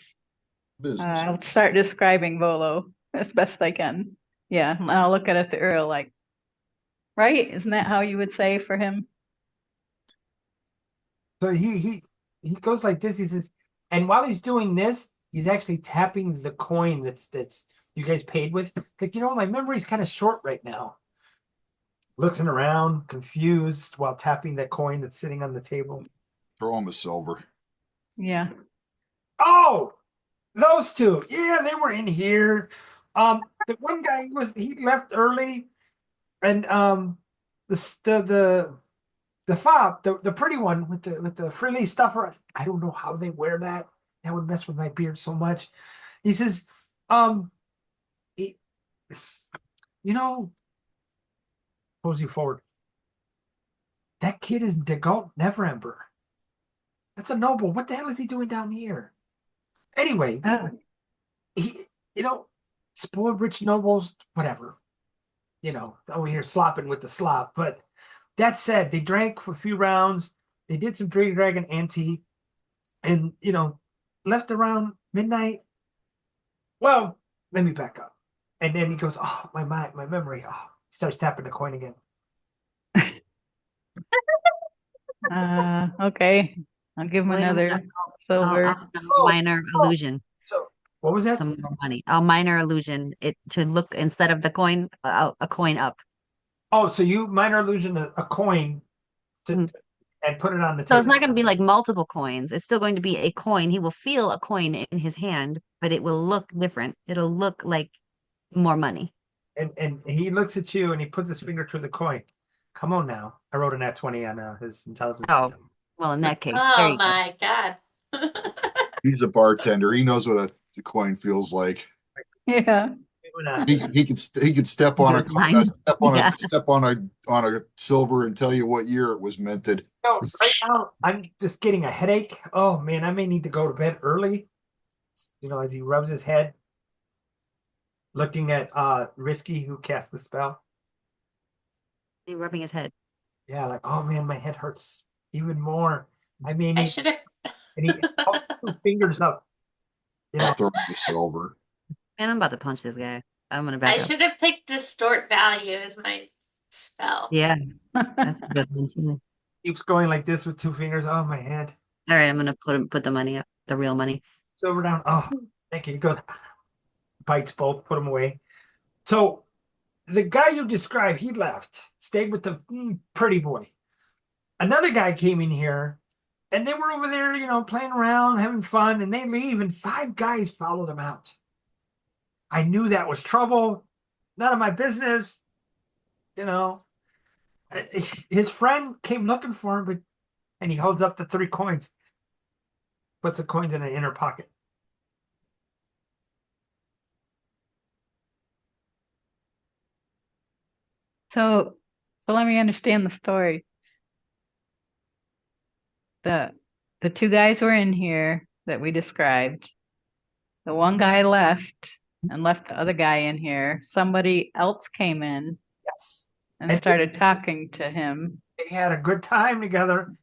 [SPEAKER 3] Business.
[SPEAKER 4] I'll start describing Volo as best I can. Yeah, and I'll look at Ethereal like, right? Isn't that how you would say for him?
[SPEAKER 1] So he goes like this. He says, and while he's doing this, he's actually tapping the coin that's you guys paid with. Like, my memory's kind of short right now. Looking around, confused while tapping that coin that's sitting on the table.
[SPEAKER 3] Throw him a silver.
[SPEAKER 4] Yeah.
[SPEAKER 1] Oh, those two. Yeah, they were in here. The one guy he left early, and the fob, the pretty one with the frilly stuff. I don't know how they wear that. That would mess with my beard so much. He says, he, pulls you forward. That kid is Degalt Neverember. That's a noble. What the hell is he doing down here? Anyway,
[SPEAKER 4] Oh.
[SPEAKER 1] he, spoiled rich nobles, whatever. Over here slopping with the slop. But that said, they drank for a few rounds. They did some Dragon Ante, and left around midnight. Well, let me back up. And then he goes, "Oh, my mind, my memory." Oh, he starts tapping the coin again.
[SPEAKER 4] Okay. I'll give him
[SPEAKER 2] Wait a minute.
[SPEAKER 4] another silver.
[SPEAKER 2] I'll minor illusion.
[SPEAKER 1] So what was that?
[SPEAKER 2] Some more money. I'll minor illusion it to look instead of the coin, a coin up.
[SPEAKER 1] Oh, so you minor illusion a coin
[SPEAKER 2] Mhm.
[SPEAKER 1] and put it on the
[SPEAKER 2] So it's
[SPEAKER 1] table.
[SPEAKER 2] not going to be like multiple coins. It's still going to be a coin. He will feel a coin in his hand, but it will look different. It'll look like more money.
[SPEAKER 1] And he looks at you and he puts his finger to the coin. Come on now. I wrote a nat 20 on his intelligence.
[SPEAKER 2] Oh, well, in that case, there
[SPEAKER 5] Oh
[SPEAKER 2] you go.
[SPEAKER 5] my God.
[SPEAKER 3] He's a bartender. He knows what a coin feels like.
[SPEAKER 4] Yeah.
[SPEAKER 3] He could step on
[SPEAKER 2] Mine. Yeah.
[SPEAKER 3] on a silver and tell you what year it was minted.
[SPEAKER 1] Right now, I'm just getting a headache. Oh man, I may need to go to bed early. As he rubs his head, looking at Risky who cast the spell.
[SPEAKER 2] He's rubbing his head.
[SPEAKER 1] Yeah, like, oh man, my head hurts even more. I may
[SPEAKER 5] I
[SPEAKER 1] need
[SPEAKER 5] should have
[SPEAKER 1] and he holds 2 fingers up.
[SPEAKER 3] Throw him the silver.
[SPEAKER 2] Man, I'm about to punch this guy. I'm gonna
[SPEAKER 5] I
[SPEAKER 2] back up.
[SPEAKER 5] should have picked distort value as my spell.
[SPEAKER 2] Yeah, that's a good one too.
[SPEAKER 1] Keeps going like this with 2 fingers. Oh my head.
[SPEAKER 2] All right, I'm gonna put the money up, the real money.
[SPEAKER 1] Silver down. Oh, thank you. He goes, bites both, put them away. So the guy you described, he left, stayed with the pretty boy. Another guy came in here and they were over there, playing around, having fun, and they leave, and 5 guys followed them out. I knew that was trouble. None of my business. His friend came looking for him, and he holds up the 3 coins, puts the coins in an inner pocket.
[SPEAKER 4] So let me understand the story. The two guys were in here that we described. The one guy left and left the other guy in here. Somebody else came in
[SPEAKER 1] Yes.
[SPEAKER 4] and
[SPEAKER 1] And
[SPEAKER 4] started talking to him.
[SPEAKER 1] they had a good time together,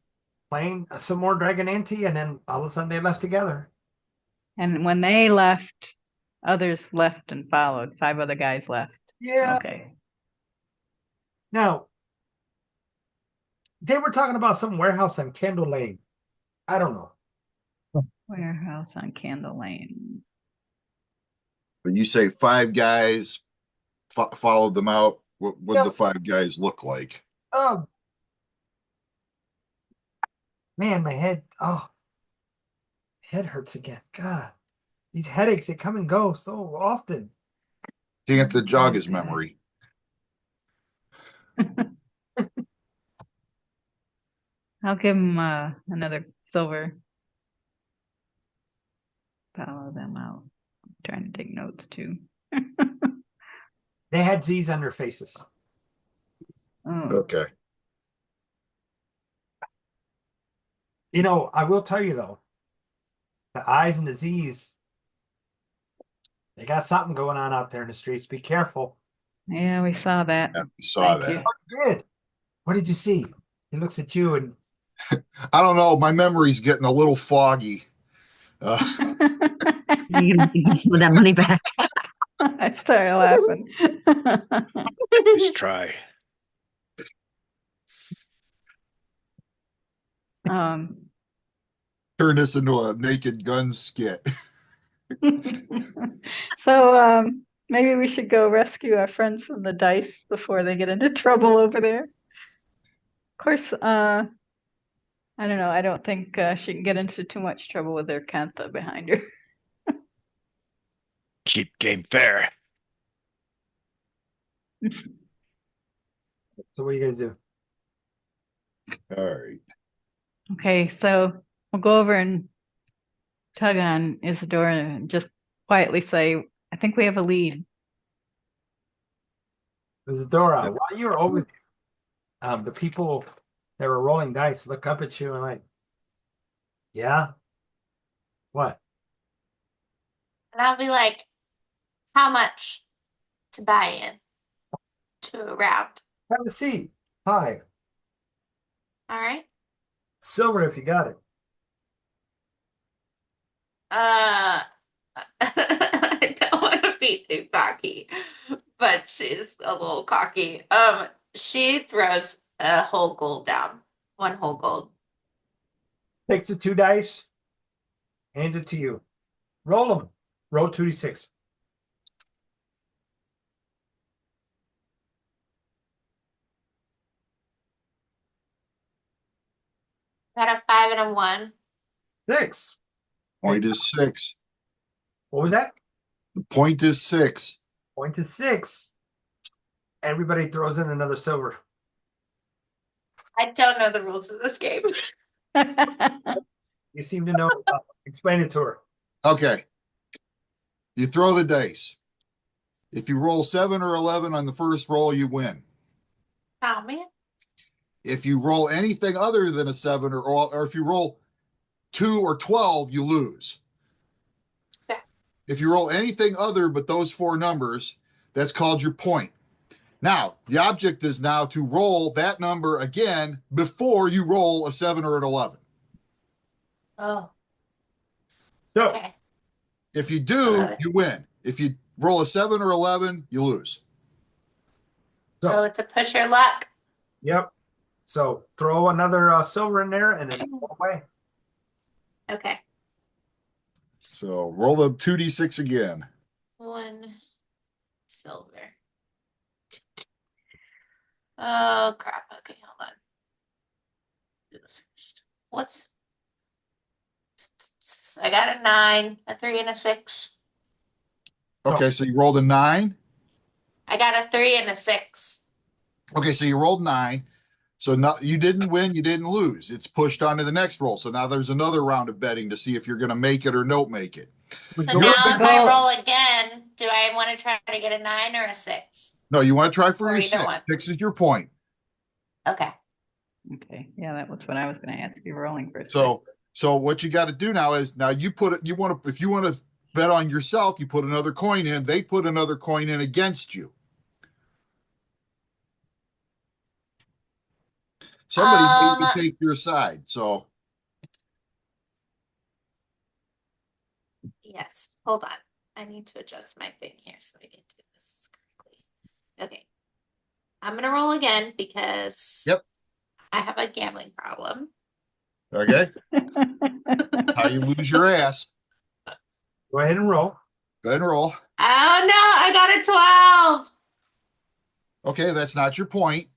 [SPEAKER 1] playing some more Dragon Ante, and then all of a sudden they left together.
[SPEAKER 4] And when they left, others left and followed. 5 other guys left.
[SPEAKER 1] Yeah.
[SPEAKER 4] Okay.
[SPEAKER 1] Now, they were talking about some warehouse on Kendall Lane. I don't know.
[SPEAKER 4] Warehouse on Candle Lane.
[SPEAKER 3] When you say 5 guys followed them out, what would the 5 guys look like?
[SPEAKER 1] Oh, man, my head. Oh, head hurts again. God, these headaches, they come and go so often.
[SPEAKER 3] Can't to jog his memory.
[SPEAKER 4] I'll give him another silver. Follow them out. I'm trying to take notes too.
[SPEAKER 1] They had Z's on their faces.
[SPEAKER 4] Oh,
[SPEAKER 3] Okay.
[SPEAKER 1] You know, I will tell you though, the I's and the Z's, they got something going on out there in the streets. Be careful.
[SPEAKER 4] yeah, we saw that.
[SPEAKER 3] Yeah, we saw
[SPEAKER 4] Thank
[SPEAKER 3] that.
[SPEAKER 1] Good. What did you see? He looks at you and
[SPEAKER 3] I don't know. My memory's getting a little foggy.
[SPEAKER 4] you.
[SPEAKER 2] You're gonna give some of that money back.
[SPEAKER 4] I started laughing.
[SPEAKER 7] Nice try.
[SPEAKER 4] um,
[SPEAKER 3] Turn this into a Naked Gun skit.
[SPEAKER 4] so maybe we should go rescue our friends from the dice before they get into trouble over there. Of course, I don't know. I don't think she can get into too much trouble with their Kantha behind her.
[SPEAKER 7] Keep game fair.
[SPEAKER 1] so what do you guys do?
[SPEAKER 3] All right.
[SPEAKER 4] Okay, so we'll go over and tug on Isadora and just quietly say, I think we have a lead.
[SPEAKER 1] Isadora, while you were over there, the people that were rolling dice look up at you and like, yeah? What?
[SPEAKER 5] And I'll be like, how much to buy in to a round?
[SPEAKER 1] Have a seat. Hi.
[SPEAKER 5] All right.
[SPEAKER 1] Silver if you got it.
[SPEAKER 5] I don't want to be too cocky, but she's a little cocky. She throws a whole gold down, one whole gold.
[SPEAKER 1] Take the 2 dice, hand it to you. Roll them. Roll 2d6.
[SPEAKER 5] Got a 5 and a 1.
[SPEAKER 1] 6.
[SPEAKER 3] Point is 6.
[SPEAKER 1] What was that?
[SPEAKER 3] The point is 6.
[SPEAKER 1] Point is 6. Everybody throws in another silver.
[SPEAKER 5] I don't know the rules of this game.
[SPEAKER 1] You seem to know. Explain it to her.
[SPEAKER 3] Okay. You throw the dice. If you roll 7 or 11 on the first roll, you win.
[SPEAKER 5] Oh man.
[SPEAKER 3] If you roll anything other than a 7 or if you roll 2 or 12, you lose.
[SPEAKER 5] Yeah.
[SPEAKER 3] If you roll anything other but those 4 numbers, that's called your point. Now, the object is now to roll that number again before you roll a 7 or an 11.
[SPEAKER 5] Oh.
[SPEAKER 1] So,
[SPEAKER 5] Okay.
[SPEAKER 3] If you do, you win. If you roll a 7 or 11, you lose.
[SPEAKER 5] So it's a push your luck.
[SPEAKER 1] yep. So throw another silver in there and then go away.
[SPEAKER 5] Okay.
[SPEAKER 3] So roll the 2d6 again.
[SPEAKER 5] 1 silver. Oh crap. Okay, hold on. Do this first. What's I got a 9, a 3, and a 6.
[SPEAKER 3] Okay, so you rolled a 9.
[SPEAKER 5] I got a 3 and a 6.
[SPEAKER 3] Okay, so you rolled 9. So now you didn't win, you didn't lose. It's pushed on to the next roll. So now there's another round of betting to see if you're going to make it or don't make it.
[SPEAKER 5] So
[SPEAKER 1] Go
[SPEAKER 5] now
[SPEAKER 1] ahead.
[SPEAKER 5] if I roll again, do I want to try to get a 9 or a 6?
[SPEAKER 3] No, you want to try for
[SPEAKER 5] Or
[SPEAKER 3] your
[SPEAKER 5] either
[SPEAKER 3] 6.
[SPEAKER 5] one.
[SPEAKER 3] 6 is your point.
[SPEAKER 5] Okay.
[SPEAKER 4] Okay, yeah, that was what I was going to ask you. Rolling for a
[SPEAKER 3] So what you got to do now is now you put it. You want to if you want to bet on yourself, you put another coin in. They put another coin in against you. Somebody needs to take your side. So
[SPEAKER 5] Yes. Hold on. I need to adjust my thing here so I can do this correctly. Okay. I'm gonna roll again because
[SPEAKER 3] Yep.
[SPEAKER 5] I have a gambling problem.
[SPEAKER 3] Okay? How you lose your ass.
[SPEAKER 1] Go ahead and roll.
[SPEAKER 3] Go ahead and roll.
[SPEAKER 5] Oh no, I got a 12.
[SPEAKER 3] Okay, that's not your point.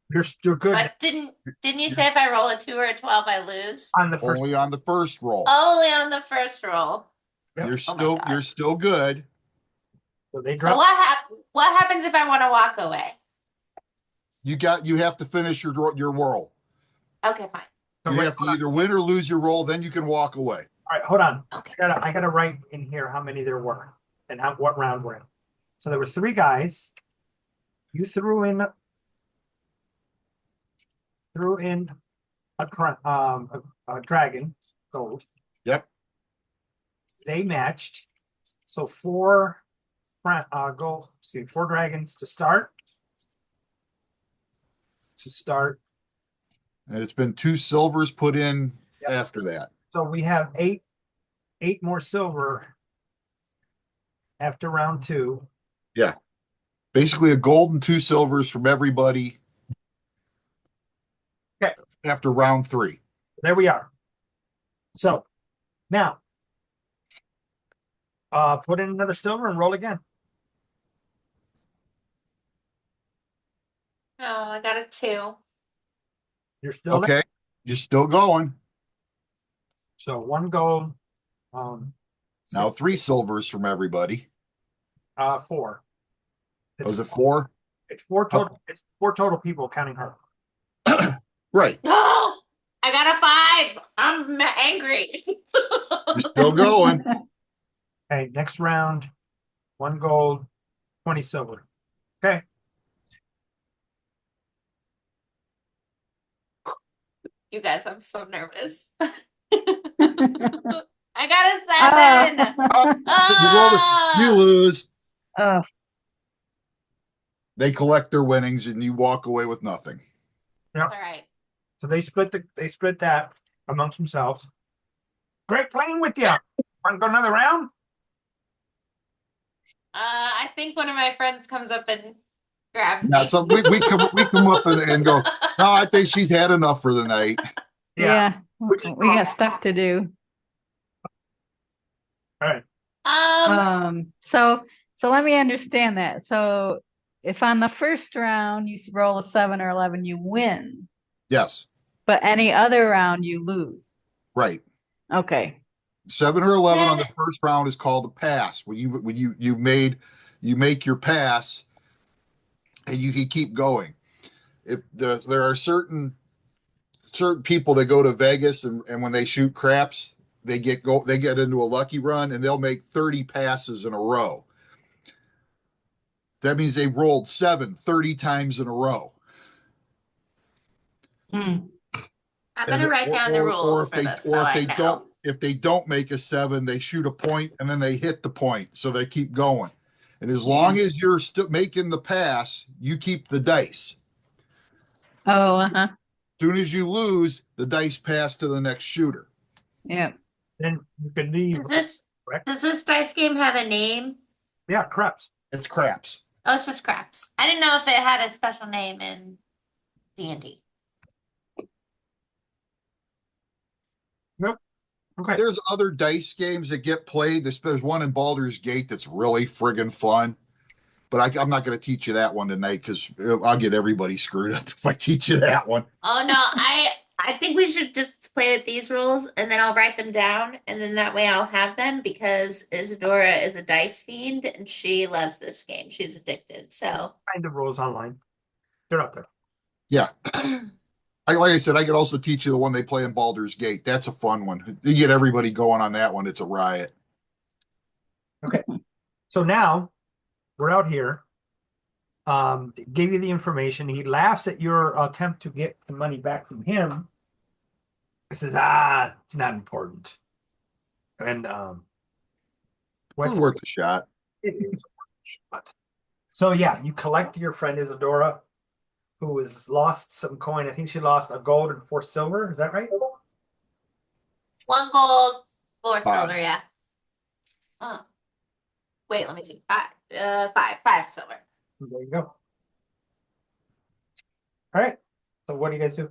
[SPEAKER 1] You're good
[SPEAKER 5] But didn't you say if I roll a 2 or a 12, I lose?
[SPEAKER 1] on the first.
[SPEAKER 3] Only on the first roll.
[SPEAKER 5] Only on the first roll.
[SPEAKER 1] Yep.
[SPEAKER 3] You're
[SPEAKER 5] Oh my God.
[SPEAKER 3] you're still good.
[SPEAKER 1] So they
[SPEAKER 5] So
[SPEAKER 1] drop.
[SPEAKER 5] what happens if I want to walk away?
[SPEAKER 3] You have to finish your roll.
[SPEAKER 5] Okay, fine.
[SPEAKER 1] So
[SPEAKER 3] You
[SPEAKER 1] wait,
[SPEAKER 3] have to
[SPEAKER 1] hold on.
[SPEAKER 3] either win or lose your roll, then you can walk away.
[SPEAKER 1] All right, hold on.
[SPEAKER 5] Okay.
[SPEAKER 1] I gotta write in here how many there were and what round we're in. So there were 3 guys. You threw in a dragon gold.
[SPEAKER 3] Yep.
[SPEAKER 1] They matched. So 4 gold. Excuse me, 4 dragons to start.
[SPEAKER 3] And it's been 2 silvers put in after that.
[SPEAKER 1] So we have 8 more silver after round 2.
[SPEAKER 3] Yeah. Basically a gold and 2 silvers from everybody.
[SPEAKER 1] Okay.
[SPEAKER 3] After round 3.
[SPEAKER 1] There we are. So now put in another silver and roll again.
[SPEAKER 5] Oh, I got a 2.
[SPEAKER 1] You're still there.
[SPEAKER 3] Okay. You're still going.
[SPEAKER 1] So 1 gold.
[SPEAKER 3] Now 3 silvers from everybody.
[SPEAKER 1] 4.
[SPEAKER 3] Was it 4?
[SPEAKER 1] It's 4 total. It's 4 total people counting her.
[SPEAKER 3] Right.
[SPEAKER 5] Oh, I got a 5. I'm angry.
[SPEAKER 3] You're still going.
[SPEAKER 1] Okay, next round, 1 gold, 20 silver. Okay.
[SPEAKER 5] You guys, I'm so nervous. I got a 7.
[SPEAKER 3] You lose.
[SPEAKER 2] Oh,
[SPEAKER 3] They collect their winnings and you walk away with nothing.
[SPEAKER 5] All right.
[SPEAKER 1] So they split that amongst themselves. Great playing with you. Want to go another round?
[SPEAKER 5] I think one of my friends comes up and grabs
[SPEAKER 3] Yeah,
[SPEAKER 5] me.
[SPEAKER 3] so we come up and go, no, I think she's had enough for the night.
[SPEAKER 4] Yeah,
[SPEAKER 1] Which is
[SPEAKER 4] we got stuff to do.
[SPEAKER 1] All right.
[SPEAKER 4] So let me understand that. So if on the first round you roll a 7 or 11, you win,
[SPEAKER 3] Yes,
[SPEAKER 4] but any other round you lose.
[SPEAKER 3] right.
[SPEAKER 4] Okay.
[SPEAKER 3] 7 or 11 on the first round is called a pass. When you make your pass and you can keep going. If there are certain people that go to Vegas and when they shoot craps, they get into a lucky run and they'll make 30 passes in a row. That means they rolled 30 times in a row.
[SPEAKER 4] Hmm.
[SPEAKER 5] I'm gonna write down the rules for this so I know.
[SPEAKER 3] If they don't make a 7, they shoot a point and then they hit the point, so they keep going. And as long as you're still making the pass, you keep the dice.
[SPEAKER 4] Oh, uh-huh.
[SPEAKER 3] As soon as you lose, the dice pass to the next shooter.
[SPEAKER 4] Yeah.
[SPEAKER 1] Then you can leave.
[SPEAKER 5] Does this dice game have a name?
[SPEAKER 1] Yeah, craps.
[SPEAKER 3] It's craps.
[SPEAKER 5] Oh, it's just craps. I didn't know if it had a special name in D&D.
[SPEAKER 1] Nope. Okay.
[SPEAKER 3] There's other dice games that get played. There's one in Baldur's Gate that's really friggin' fun. But I'm not going to teach you that one tonight because I'll get everybody screwed up if I teach you that one.
[SPEAKER 5] Oh no, I think we should just play with these rules and then I'll write them down and then that way I'll have them because Isadora is a dice fiend and she loves this game. She's addicted. So
[SPEAKER 1] Find the rules online. They're up there.
[SPEAKER 3] Yeah. Like I said, I could also teach you the one they play in Baldur's Gate. That's a fun one. You get everybody going on that one. It's a riot.
[SPEAKER 1] Okay. So now we're out here. Gave you the information. He laughs at your attempt to get the money back from him. He says, it's not important. And
[SPEAKER 3] It's worth a shot.
[SPEAKER 1] It is worth a shot. So yeah, you collect your friend Isadora, who has lost some coin. I think she lost a gold and 4 silver. Is that right?
[SPEAKER 5] 1 gold, 4
[SPEAKER 3] 5.
[SPEAKER 5] silver, yeah. Oh. Wait, let me see. 5 silver.
[SPEAKER 1] There you go. All right. So what do you guys do?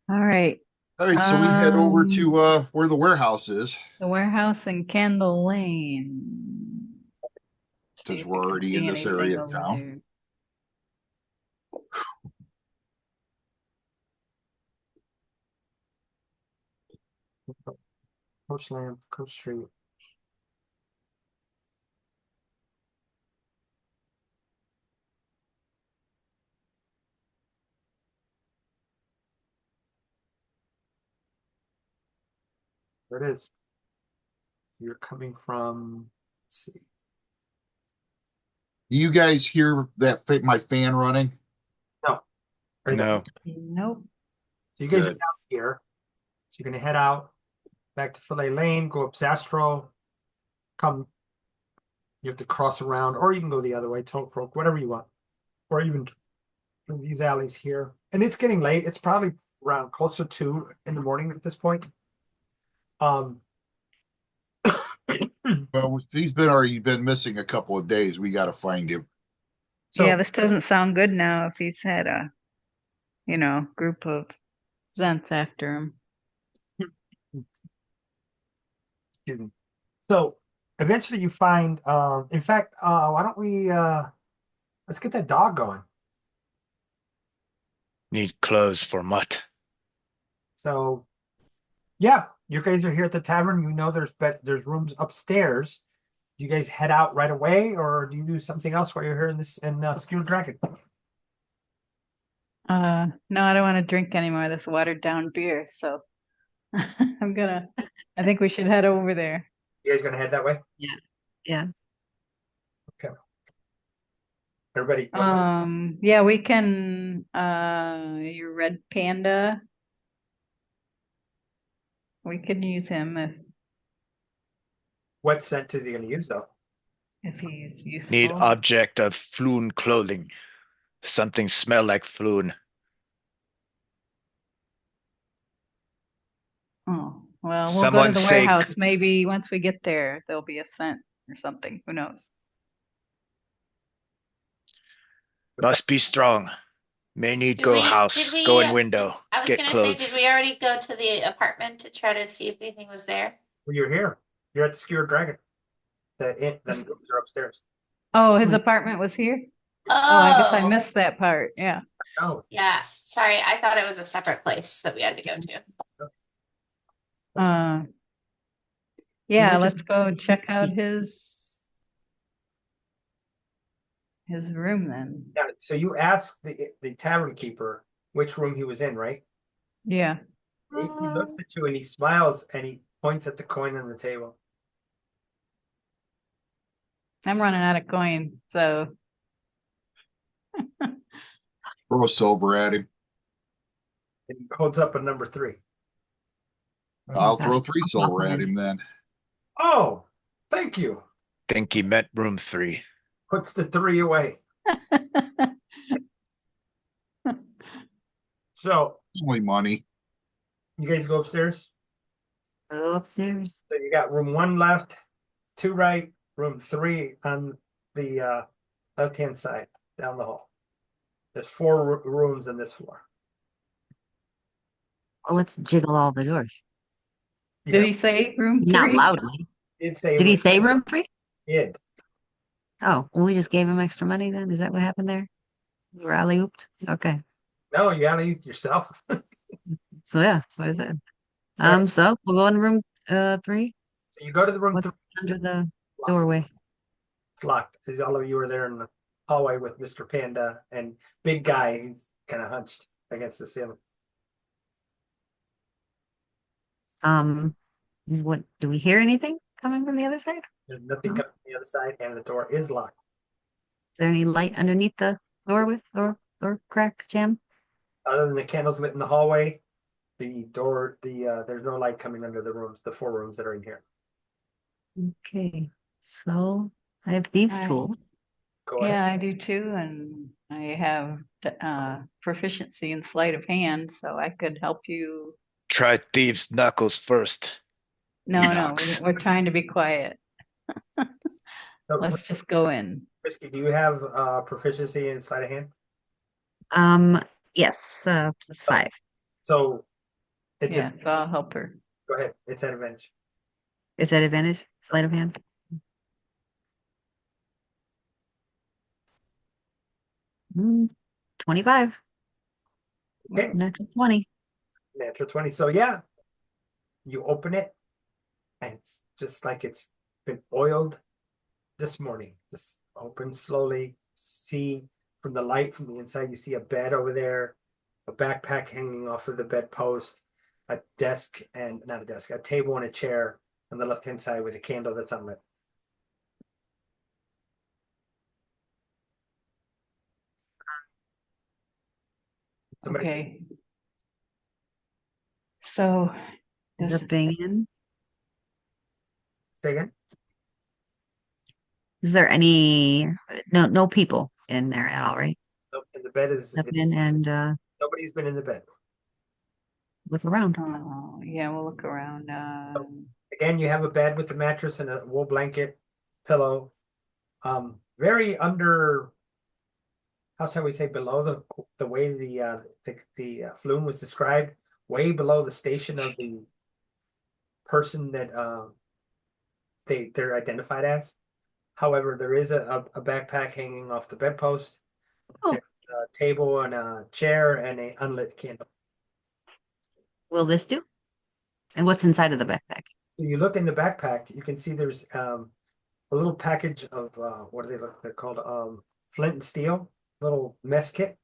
[SPEAKER 4] All right.
[SPEAKER 3] All right, so we head over
[SPEAKER 4] Um,
[SPEAKER 3] to where the warehouse is,
[SPEAKER 4] the warehouse in Candle Lane. See
[SPEAKER 3] since
[SPEAKER 4] if
[SPEAKER 3] we're
[SPEAKER 4] we can
[SPEAKER 3] already in
[SPEAKER 4] see
[SPEAKER 3] this
[SPEAKER 4] anything
[SPEAKER 3] area of
[SPEAKER 4] over
[SPEAKER 3] town.
[SPEAKER 4] there.
[SPEAKER 1] Coastland, Coast Street. There it is. You're coming from, let's see.
[SPEAKER 3] Do you guys hear my fan running?
[SPEAKER 1] No, right there.
[SPEAKER 7] No.
[SPEAKER 4] Nope.
[SPEAKER 1] So you guys are
[SPEAKER 3] Good.
[SPEAKER 1] down here. So you're gonna head out back to Fillet Lane, go up Zastro, come. You have to cross around, or you can go the other way, Tolfrook, whatever you want, or even through these alleys here. And it's getting late. It's probably around close to 2 in the morning at this point. Um,
[SPEAKER 3] Well, he's been already been missing a couple of days. We got to find him.
[SPEAKER 4] Yeah,
[SPEAKER 1] so
[SPEAKER 4] this doesn't sound good now if he's had a, group of Zents after him.
[SPEAKER 1] excuse me. So eventually you find, in fact, why don't we let's get that dog going.
[SPEAKER 7] Need clothes for Mutt.
[SPEAKER 1] So yeah, you guys are here at the tavern. You know there's rooms upstairs. Do you guys head out right away, or do you do something else while you're here in this in Skewed Dragon?
[SPEAKER 4] No, I don't want to drink any more of this watered down beer, so I think we should head over there.
[SPEAKER 1] You guys gonna head that way?
[SPEAKER 2] Yeah. Yeah.
[SPEAKER 1] Okay. Everybody,
[SPEAKER 4] Yeah, we can, your red panda, we could use him
[SPEAKER 1] what scent is he gonna use though?
[SPEAKER 4] if he's
[SPEAKER 7] Need
[SPEAKER 4] useful.
[SPEAKER 7] object of Floon clothing. Something smell like Floon.
[SPEAKER 4] Oh, well, we'll go to
[SPEAKER 7] Someone
[SPEAKER 4] the
[SPEAKER 7] say
[SPEAKER 4] warehouse. Maybe once we get there, there'll be a scent or something. Who knows?
[SPEAKER 7] must be strong. May need
[SPEAKER 5] Did
[SPEAKER 7] go
[SPEAKER 5] we,
[SPEAKER 7] house.
[SPEAKER 5] did
[SPEAKER 7] Go
[SPEAKER 5] we,
[SPEAKER 7] in window.
[SPEAKER 5] I was
[SPEAKER 7] Get
[SPEAKER 5] gonna say, did
[SPEAKER 7] clothes.
[SPEAKER 5] we already go to the apartment to try to see if anything was there?
[SPEAKER 1] Well, you're here. You're at the Skewered Dragon. The rooms are upstairs.
[SPEAKER 4] Oh, his apartment was here? Oh, I guess I
[SPEAKER 5] Oh,
[SPEAKER 4] missed that part. Yeah.
[SPEAKER 1] Oh,
[SPEAKER 5] yeah. Sorry, I thought it was a separate place that we had to go to.
[SPEAKER 4] Uh,
[SPEAKER 1] you
[SPEAKER 4] yeah,
[SPEAKER 1] might just
[SPEAKER 4] let's go check out his room then.
[SPEAKER 1] yeah, so you ask the tavern keeper which room he was in, right?
[SPEAKER 4] Yeah.
[SPEAKER 1] He looks at you and he smiles and he points at the coin on the table.
[SPEAKER 4] I'm running out of coin, so
[SPEAKER 3] Throw silver at him.
[SPEAKER 1] And he holds up a number 3.
[SPEAKER 3] I'll
[SPEAKER 2] gosh.
[SPEAKER 3] throw 3 silver at him then.
[SPEAKER 1] Oh, thank you.
[SPEAKER 7] Think he meant room 3.
[SPEAKER 1] Puts the 3 away. So
[SPEAKER 3] Only money.
[SPEAKER 1] you guys go upstairs.
[SPEAKER 2] Go upstairs.
[SPEAKER 1] So you got room 1 left, 2 right, room 3 on the left-hand side down the hall. There's 4 rooms in this floor.
[SPEAKER 2] Well, let's jiggle all the doors.
[SPEAKER 4] did he say room
[SPEAKER 2] Not
[SPEAKER 4] 3?
[SPEAKER 2] loudly.
[SPEAKER 1] Did say
[SPEAKER 2] Did he
[SPEAKER 1] room
[SPEAKER 2] say room 3?
[SPEAKER 1] did.
[SPEAKER 2] Oh, well, we just gave him extra money then? Is that what happened there? We were alley-ooped? Okay.
[SPEAKER 1] No, you gotta eat yourself.
[SPEAKER 2] So yeah, that's what I said.
[SPEAKER 1] Right.
[SPEAKER 2] So we'll go in room 3.
[SPEAKER 1] So you go to the room
[SPEAKER 2] What's
[SPEAKER 1] 3.
[SPEAKER 2] under the doorway?
[SPEAKER 1] It's locked. As all of you are there in the hallway with Mr. Panda and big guy who's kind of hunched against the ceiling.
[SPEAKER 2] What do we hear anything coming from the other side?
[SPEAKER 1] There's nothing
[SPEAKER 2] No?
[SPEAKER 1] coming from the other side, and the door is locked.
[SPEAKER 2] Is there any light underneath the doorway or crack jam?
[SPEAKER 1] Other than the candles lit in the hallway, the door, there's no light coming under the rooms, the 4 rooms that are in here.
[SPEAKER 2] Okay, so I have thieves'
[SPEAKER 4] Right.
[SPEAKER 2] tool.
[SPEAKER 1] Go ahead.
[SPEAKER 4] Yeah, I do too, and I have proficiency in sleight of hand, so I could help you.
[SPEAKER 7] Try thieves' knuckles first.
[SPEAKER 4] No,
[SPEAKER 7] Enox.
[SPEAKER 4] we're trying to be quiet.
[SPEAKER 1] So,
[SPEAKER 4] Let's just go in.
[SPEAKER 1] Whiskey, do you have proficiency in sleight of hand?
[SPEAKER 2] Yes, +5.
[SPEAKER 1] So It's
[SPEAKER 4] Yeah, so I'll help her.
[SPEAKER 1] go ahead. It's an advantage.
[SPEAKER 2] Is that advantage? Sleight of hand? 25.
[SPEAKER 1] Okay.
[SPEAKER 2] Natural 20.
[SPEAKER 1] Natural 20. So yeah, you open it and it's just like it's been oiled this morning. Just open slowly. See from the light from the inside, you see a bed over there, a backpack hanging off of the bedpost, a desk and not a desk, a table and a chair on the left-hand side with a candle that's unlit. Somebody
[SPEAKER 4] Okay. So does
[SPEAKER 2] Jumping in.
[SPEAKER 1] say again?
[SPEAKER 2] Is there any no people in there at all, right?
[SPEAKER 1] Nope. And the bed is
[SPEAKER 2] Step in and
[SPEAKER 1] nobody's been in the bed.
[SPEAKER 2] look around.
[SPEAKER 4] yeah, we'll look around.
[SPEAKER 1] Again, you have a bed with a mattress and a wool blanket, pillow. Very under, how shall we say, below the way the Floon was described, way below the station of the person that they're identified as. However, there is a backpack hanging off the bedpost,
[SPEAKER 2] Oh,
[SPEAKER 1] a table and a chair and a unlit candle.
[SPEAKER 2] will this do? And what's inside of the backpack?
[SPEAKER 1] You look in the backpack, you can see there's a little package of what do they look? They're called flint and steel, little mess kit.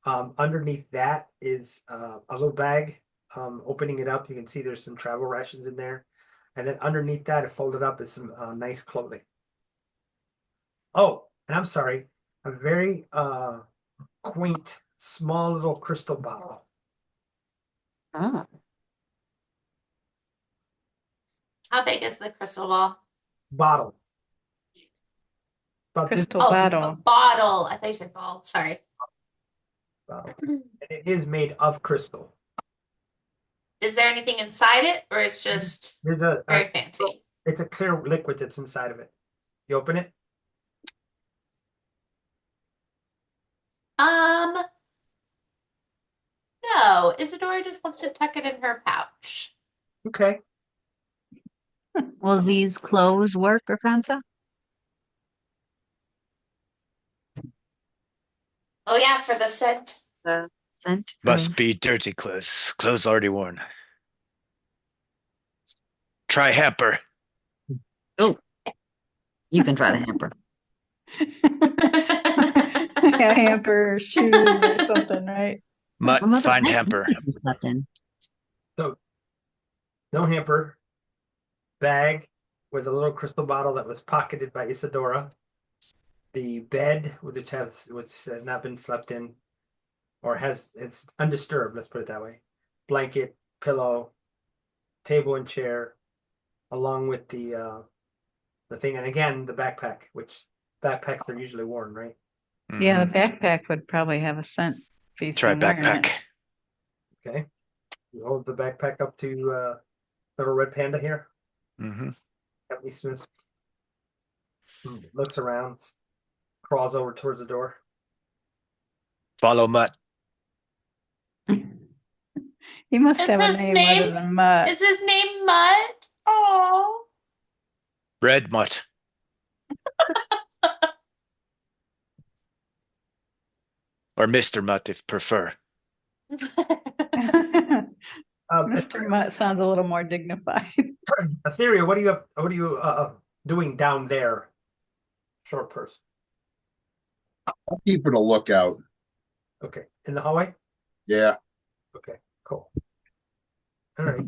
[SPEAKER 1] Underneath that is a little bag. Opening it up, you can see there's some travel rations in there, and then underneath that, folded up, is some nice clothing. Oh, and I'm sorry, a very quaint, small little crystal bottle.
[SPEAKER 2] Ah,
[SPEAKER 5] How big is the crystal ball?
[SPEAKER 1] Bottle. About this
[SPEAKER 4] Crystal
[SPEAKER 5] Oh, a
[SPEAKER 4] bottle.
[SPEAKER 5] bottle. I thought you said ball. Sorry.
[SPEAKER 1] bottle. And it is made of crystal.
[SPEAKER 5] Is there anything inside it, or it's just
[SPEAKER 1] There's
[SPEAKER 5] very fancy?
[SPEAKER 1] it's a clear liquid that's inside of it. You open it.
[SPEAKER 5] No. Isadora just wants to tuck it in her pouch.
[SPEAKER 1] Okay.
[SPEAKER 2] will these clothes work, Rakansa?
[SPEAKER 5] Oh yeah, for the scent.
[SPEAKER 2] The scent
[SPEAKER 7] Must
[SPEAKER 2] of
[SPEAKER 7] be dirty clothes. Clothes already worn. Try hamper.
[SPEAKER 2] oh, you can try the hamper.
[SPEAKER 4] Yeah, hamper, shoes, or something, right?
[SPEAKER 7] Mutt,
[SPEAKER 2] My mother
[SPEAKER 7] find
[SPEAKER 2] had
[SPEAKER 7] hamper.
[SPEAKER 2] mattresses slept in.
[SPEAKER 1] So no hamper, bag with a little crystal bottle that was pocketed by Isadora. The bed which has not been slept in, or it's undisturbed, let's put it that way. Blanket, pillow, table and chair, along with the thing, and again the backpack, which backpacks are usually worn, right?
[SPEAKER 4] Yeah,
[SPEAKER 7] Mhm.
[SPEAKER 4] the backpack would probably have a scent if he's
[SPEAKER 7] Try
[SPEAKER 4] been wearing
[SPEAKER 7] backpack.
[SPEAKER 4] it.
[SPEAKER 1] Okay. You hold the backpack up to little red panda here.
[SPEAKER 7] Hmm.
[SPEAKER 1] Captain Smith looks around, crawls over towards the door.
[SPEAKER 7] Follow Mutt.
[SPEAKER 4] He must
[SPEAKER 5] Is
[SPEAKER 4] have a
[SPEAKER 5] his
[SPEAKER 4] name
[SPEAKER 5] name-
[SPEAKER 4] other than Mutt.
[SPEAKER 5] Is his name Mutt? Oh.
[SPEAKER 7] Red Mutt. Or Mr. Mutt if prefer.
[SPEAKER 4] Mr. Mutt sounds a little more dignified.
[SPEAKER 1] Etheria, what are you doing down there? Short person.
[SPEAKER 3] I'm keeping a lookout.
[SPEAKER 1] Okay. In the hallway?
[SPEAKER 3] Yeah.
[SPEAKER 1] Okay, cool. All right.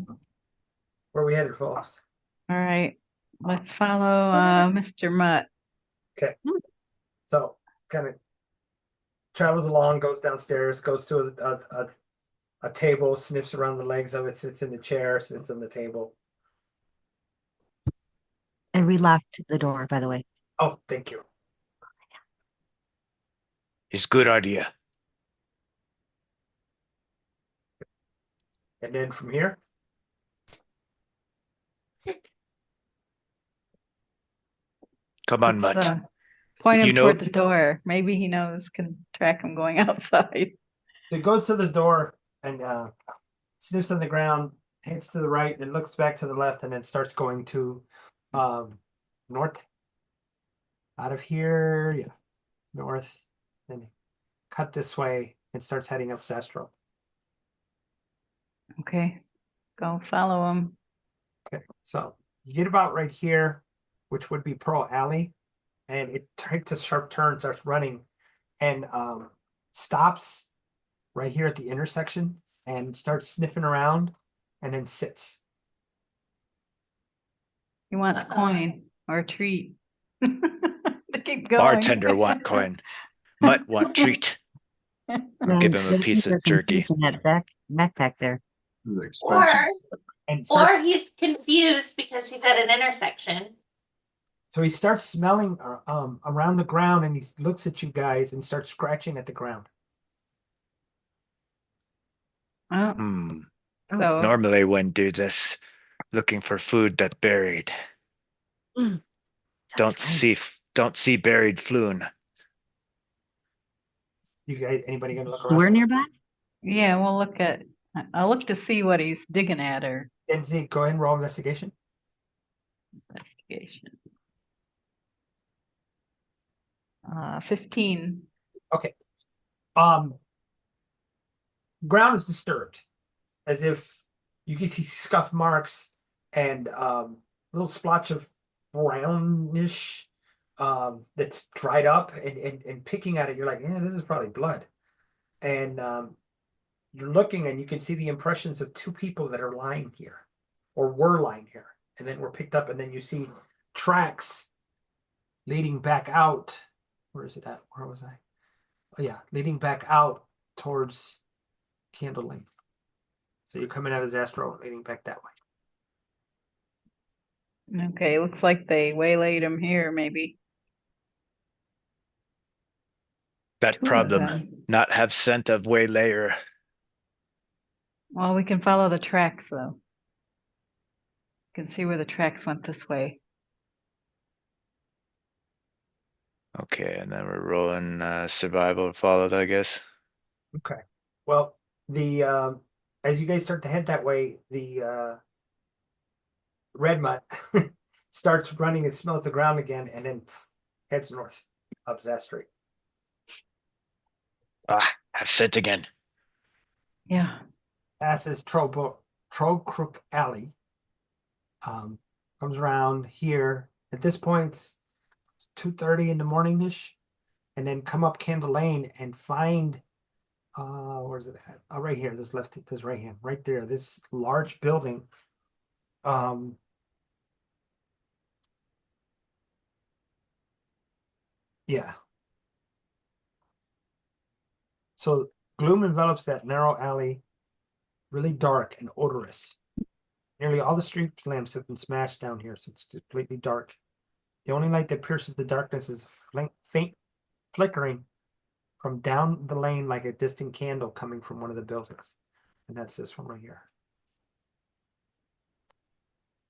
[SPEAKER 1] Where are we headed, folks?
[SPEAKER 4] All right, let's follow Mr. Mutt.
[SPEAKER 1] Okay. So kind of travels along, goes downstairs, goes to a table, sniffs around the legs of it, sits in the chair, sits on the table.
[SPEAKER 2] I relocked the door, by the way.
[SPEAKER 1] Oh, thank you.
[SPEAKER 7] It's good idea.
[SPEAKER 1] And then from here,
[SPEAKER 5] Sit.
[SPEAKER 7] Come on,
[SPEAKER 4] Let's,
[SPEAKER 7] Mutt.
[SPEAKER 4] point him
[SPEAKER 7] You know-
[SPEAKER 4] toward the door. Maybe he knows, can track him going outside.
[SPEAKER 1] he goes to the door and sniffs on the ground, heads to the right, and looks back to the left, and then starts going to north. Out of here, yeah, north, then cut this way and starts heading up Zestro.
[SPEAKER 4] Okay. Go follow him.
[SPEAKER 1] Okay, so you get about right here, which would be Pearl Alley, and it takes a sharp turn, starts running, and stops right here at the intersection and starts sniffing around and then sits.
[SPEAKER 4] He wants a
[SPEAKER 5] Uh-oh.
[SPEAKER 4] coin or a treat. To keep going.
[SPEAKER 7] Bartender want coin. Mutt want treat. I'll give him a
[SPEAKER 2] Yeah, I
[SPEAKER 7] piece
[SPEAKER 2] think
[SPEAKER 7] of
[SPEAKER 2] there's some
[SPEAKER 7] jerky.
[SPEAKER 2] treats in that backpack there.
[SPEAKER 3] It's
[SPEAKER 5] Or
[SPEAKER 3] expensive.
[SPEAKER 1] And starts,
[SPEAKER 5] or he's confused because he's at an intersection.
[SPEAKER 1] so he starts smelling around the ground and he looks at you guys and starts scratching at the ground.
[SPEAKER 4] Oh,
[SPEAKER 7] Hmm.
[SPEAKER 4] so
[SPEAKER 7] Normally wouldn't do this. Looking for food that buried.
[SPEAKER 2] Mm,
[SPEAKER 7] Don't
[SPEAKER 2] that's right.
[SPEAKER 7] don't see buried Floon.
[SPEAKER 1] You guys, anybody gonna look
[SPEAKER 2] Sewer
[SPEAKER 1] around?
[SPEAKER 2] nearby?
[SPEAKER 4] yeah, we'll look at. I'll look to see what he's digging at or
[SPEAKER 1] And Z, go ahead and roll investigation.
[SPEAKER 4] investigation. 15.
[SPEAKER 1] Okay. Ground is disturbed, as if you can see scuff marks and little splotch of brownish that's dried up and picking at it, you're like, yeah, this is probably blood. And you're looking and you can see the impressions of two people that are lying here or were lying here and then were picked up, and then you see tracks leading back out. Where is it at? Where was I? Oh yeah, leading back out towards Candle Lane. So you're coming out of Zastro, leading back that way.
[SPEAKER 4] Okay, looks like they waylaid him here, maybe.
[SPEAKER 7] That
[SPEAKER 4] Two of
[SPEAKER 7] problem.
[SPEAKER 4] them.
[SPEAKER 7] Not have scent of waylayer.
[SPEAKER 4] Well, we can follow the tracks though. Can see where the tracks went this way.
[SPEAKER 7] Okay, and then we're rolling survival followed, I guess.
[SPEAKER 1] Okay. Well, the as you guys start to head that way, the red mutt starts running and smells the ground again, and then heads north up that street.
[SPEAKER 7] Ah, have scent again.
[SPEAKER 4] Yeah.
[SPEAKER 1] Passes Trobrook Alley. Comes around here. At this point, it's 2:30 in the morning-ish, and then come up Candle Lane and find where's it at? Oh, right here, this right hand, right there, this large building. Yeah. So gloom envelops that narrow alley, really dark and odorous. Nearly all the street lamps have been smashed down here, so it's completely dark. The only light that pierces the darkness is faint flickering from down the lane like a distant candle coming from one of the buildings. And that's this one right here.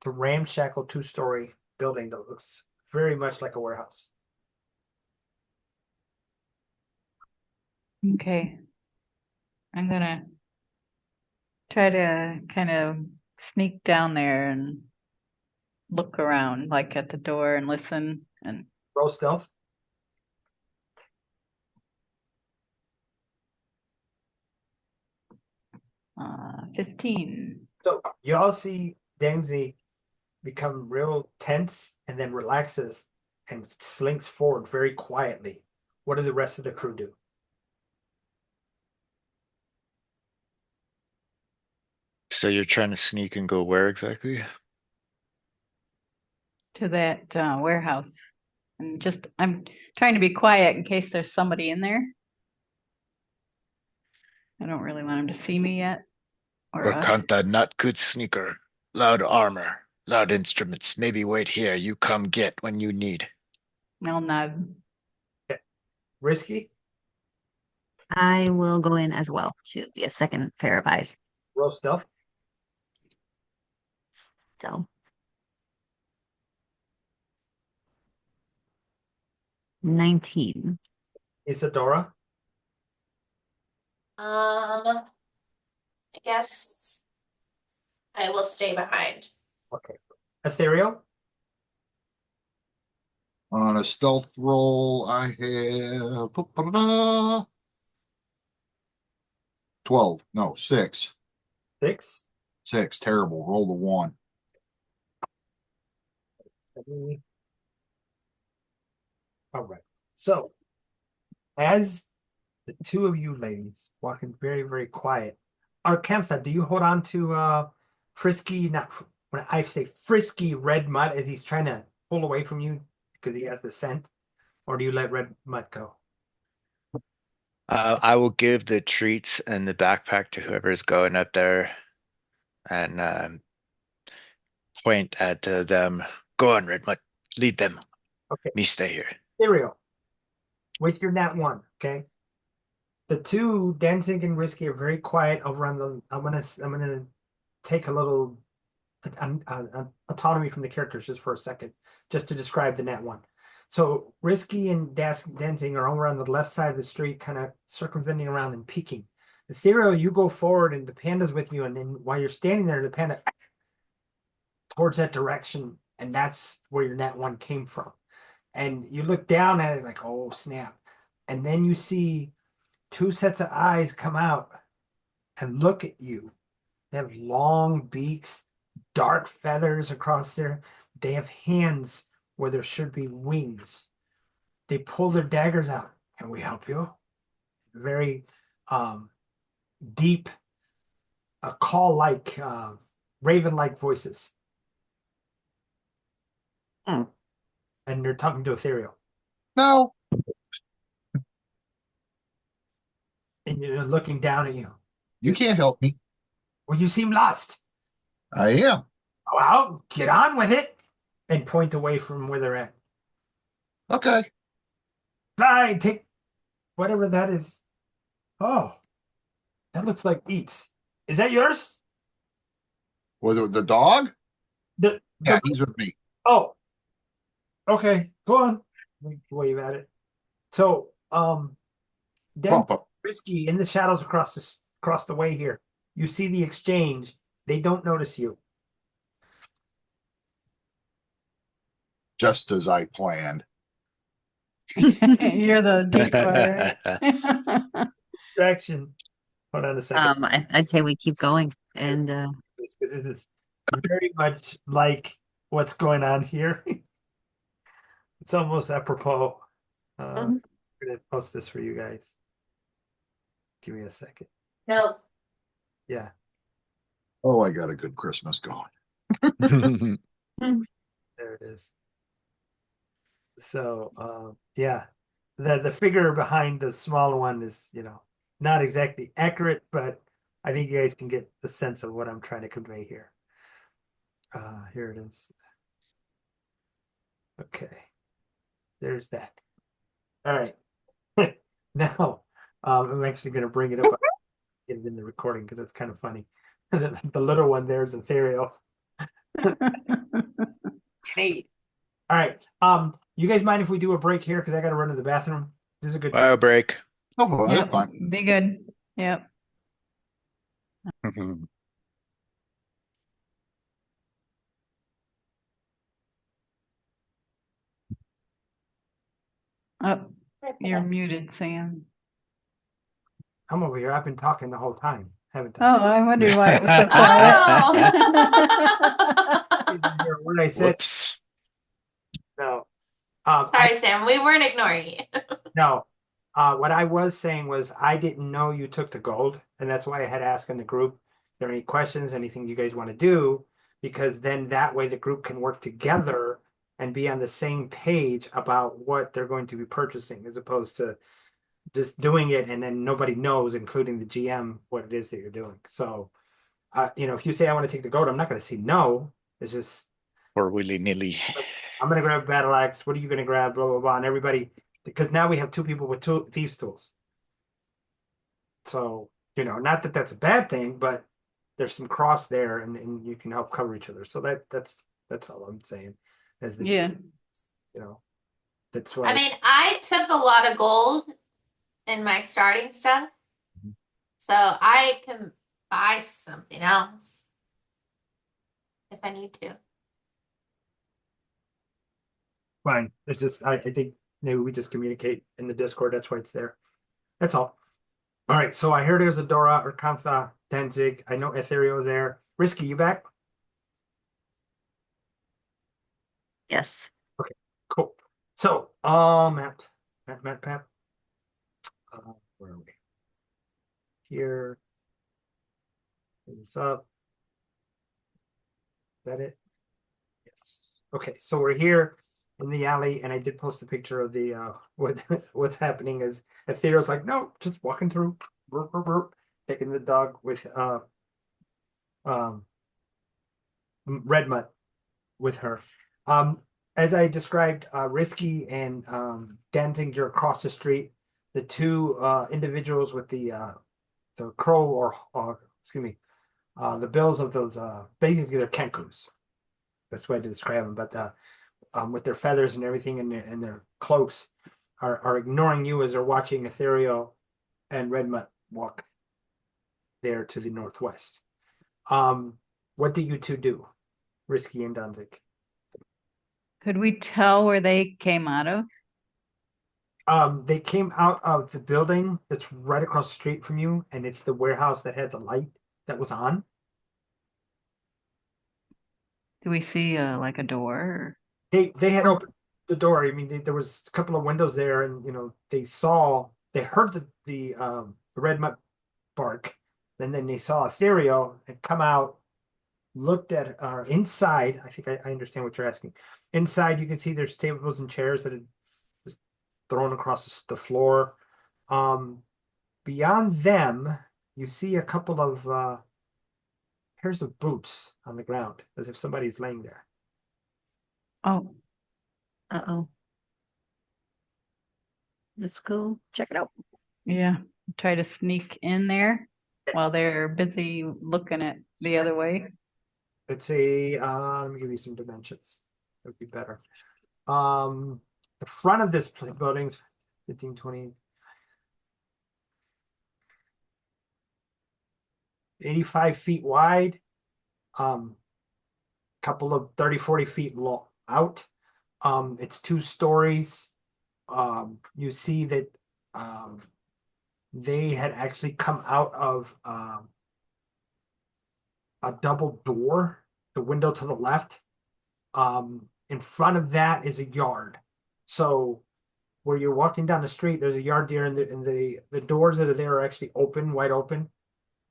[SPEAKER 1] The ramshackle two-story building that looks very much like a warehouse.
[SPEAKER 4] Okay. I'm gonna try to kind of sneak down there and look around, like at the door and listen and
[SPEAKER 1] Roll stealth.
[SPEAKER 4] 15.
[SPEAKER 1] So you all see Dengzi become real tense and then relaxes and slinks forward very quietly. What do the rest of the crew do?
[SPEAKER 7] So you're trying to sneak and go where exactly?
[SPEAKER 4] To that warehouse. And just, I'm trying to be quiet in case there's somebody in there. I don't really want him to see me yet. Or us.
[SPEAKER 7] Orkanta, not good sneaker. Loud armor, loud instruments. Maybe wait here. You come get when you need.
[SPEAKER 4] I'll nod.
[SPEAKER 1] Risky?
[SPEAKER 2] I will go in as well to be a second pair of eyes.
[SPEAKER 1] Roll stealth.
[SPEAKER 2] So 19.
[SPEAKER 1] Isadora.
[SPEAKER 5] I guess I will stay behind.
[SPEAKER 1] Okay. Ethereal?
[SPEAKER 3] On a stealth roll, I have 12. No, 6.
[SPEAKER 1] 6.
[SPEAKER 3] 6. Terrible. Roll the 1.
[SPEAKER 1] All right. So, as the two of you ladies walking very, very quiet, Arcantha, do you hold on to Frisky, not when I say Frisky Red Mud as he's trying to pull away from you because he has the scent, or do you let Red Mud go?
[SPEAKER 7] I will give the treats and the backpack to whoever's going up there and point at them. Go on, Redmond. Lead them.
[SPEAKER 1] Okay.
[SPEAKER 7] Me stay here.
[SPEAKER 1] Ethereal, with your nat 1, okay? The two, Danzig and Risky, are very quiet over on the. I'm gonna take a little autonomy from the characters just for a second, just to describe the nat 1. So Risky and Danzig are over on the left side of the street, kind of circumventing around and peeking. Ethereal, you go forward and the panda's with you, and then while you're standing there, the panda towards that direction, and that's where your nat 1 came from. And you look down at it like, oh snap. And then you see two sets of eyes come out and look at you. They have long beaks, dark feathers across there. They have hands where there should be wings. They pull their daggers out. Can we help you? Very deep, call-like, raven-like voices.
[SPEAKER 2] Hmm.
[SPEAKER 1] And they're talking to Ethereal.
[SPEAKER 3] No.
[SPEAKER 1] And you're looking down at you.
[SPEAKER 3] You can't help me.
[SPEAKER 1] Well, you seem lost.
[SPEAKER 3] I am.
[SPEAKER 1] Well, get on with it. And point away from where they're at.
[SPEAKER 3] Okay.
[SPEAKER 1] Right, take whatever that is. Oh, that looks like eats. Is that yours?
[SPEAKER 3] Was it the dog?
[SPEAKER 1] The
[SPEAKER 3] Yeah, he's with me.
[SPEAKER 1] oh, okay, go on. Wave at it. So, then
[SPEAKER 3] Bump up.
[SPEAKER 1] Risky in the shadows across the way here. You see the exchange. They don't notice you.
[SPEAKER 3] Just as I planned.
[SPEAKER 4] You're the decoy, right?
[SPEAKER 1] Distraction. Hold on a second.
[SPEAKER 2] I'd say we keep going and
[SPEAKER 1] Because it is very much like what's going on here. It's almost apropos. I'm
[SPEAKER 2] Mhm.
[SPEAKER 1] gonna post this for you guys. Give me a second.
[SPEAKER 5] No.
[SPEAKER 1] Yeah.
[SPEAKER 3] Oh, I got a good Christmas going.
[SPEAKER 1] There it is. So yeah. The figure behind the smaller one is, not exactly accurate, but I think you guys can get the sense of what I'm trying to convey here. Here it is. Okay. There's that. All right. Now, I'm actually going to bring it up, get it in the recording because it's kind of funny. The little one there's ethereal. Hey. All right. You guys mind if we do a break here because I got to run to the bathroom? This is a good.
[SPEAKER 7] Bio break.
[SPEAKER 3] Oh, well,
[SPEAKER 4] Yep,
[SPEAKER 3] that's fine.
[SPEAKER 4] be good. Yep. Oh, you're muted, Sam.
[SPEAKER 1] I'm over here. I've been talking the whole time, haven't
[SPEAKER 4] Oh,
[SPEAKER 1] I?
[SPEAKER 4] I wonder why it was so quiet.
[SPEAKER 5] Oh.
[SPEAKER 1] What I said?
[SPEAKER 7] Whoops.
[SPEAKER 1] No.
[SPEAKER 5] Sorry, Sam. We weren't ignoring you.
[SPEAKER 1] No. What I was saying was I didn't know you took the gold, and that's why I had asked in the group, there any questions, anything you guys want to do, because then that way the group can work together and be on the same page about what they're going to be purchasing, as opposed to just doing it and then nobody knows, including the GM, what it is that you're doing. So, if you say I want to take the gold, I'm not going to say no. It's just
[SPEAKER 7] Or willy-nilly.
[SPEAKER 1] I'm going to grab battle axe. What are you going to grab? Blah blah blah, and everybody, because now we have two people with two thieves tools. So not that that's a bad thing, but there's some cross there, and you can help cover each other. So that's all I'm saying. As the
[SPEAKER 4] Yeah.
[SPEAKER 1] that's why.
[SPEAKER 5] I mean, I took a lot of gold in my starting stuff, so I can buy something else. if I need to.
[SPEAKER 1] Fine. It's just I think maybe we just communicate in the Discord. That's why it's there. That's all. All right. So I hear there's a Dora or Kantha Danzig. I know Ethereal is there. Risky, you back?
[SPEAKER 2] Yes.
[SPEAKER 1] Okay, cool. So, map. Where are we? Here. This up. Is that it? Yes. Okay, so we're here in the alley, and I did post a picture of the what what's happening is Ethereal's like, no, just walking through, burp, burp, burp, taking the dog with um red mutt with her. Um, as I described, Risky and Danziger across the street, the two individuals with the crow or excuse me, the bills of those basically they're kenkus. That's the way to describe them, but with their feathers and everything and their cloaks are ignoring you as they're watching Ethereal and Redmutt walk there to the northwest. What do you two do, Risky and Danzig?
[SPEAKER 4] Could we tell where they came out of?
[SPEAKER 1] They came out of the building that's right across the street from you, and it's the warehouse that had the light that was on.
[SPEAKER 4] Do we see like a door?
[SPEAKER 1] They had opened the door. I mean, there was a couple of windows there, and they heard the red mutt bark, and then they saw Ethereal and come out, looked at inside. I think I understand what you're asking. Inside, you can see there's tables and chairs that had just thrown across the floor. Beyond them, you see a couple of pairs of boots on the ground, as if somebody's laying there.
[SPEAKER 4] Oh,
[SPEAKER 2] Uh-oh. Let's go check it out.
[SPEAKER 4] yeah. Try to sneak in there while they're busy looking at the other way.
[SPEAKER 1] It's a let me give you some dimensions. That would be better. The front of this building's 15, 20, 85 feet wide. Couple of 30, 40 feet long out. It's 2 stories. You see that they had actually come out of a double door, the window to the left. In front of that is a yard. So where you're walking down the street, there's a yard there, and the doors that are there are actually open, wide open.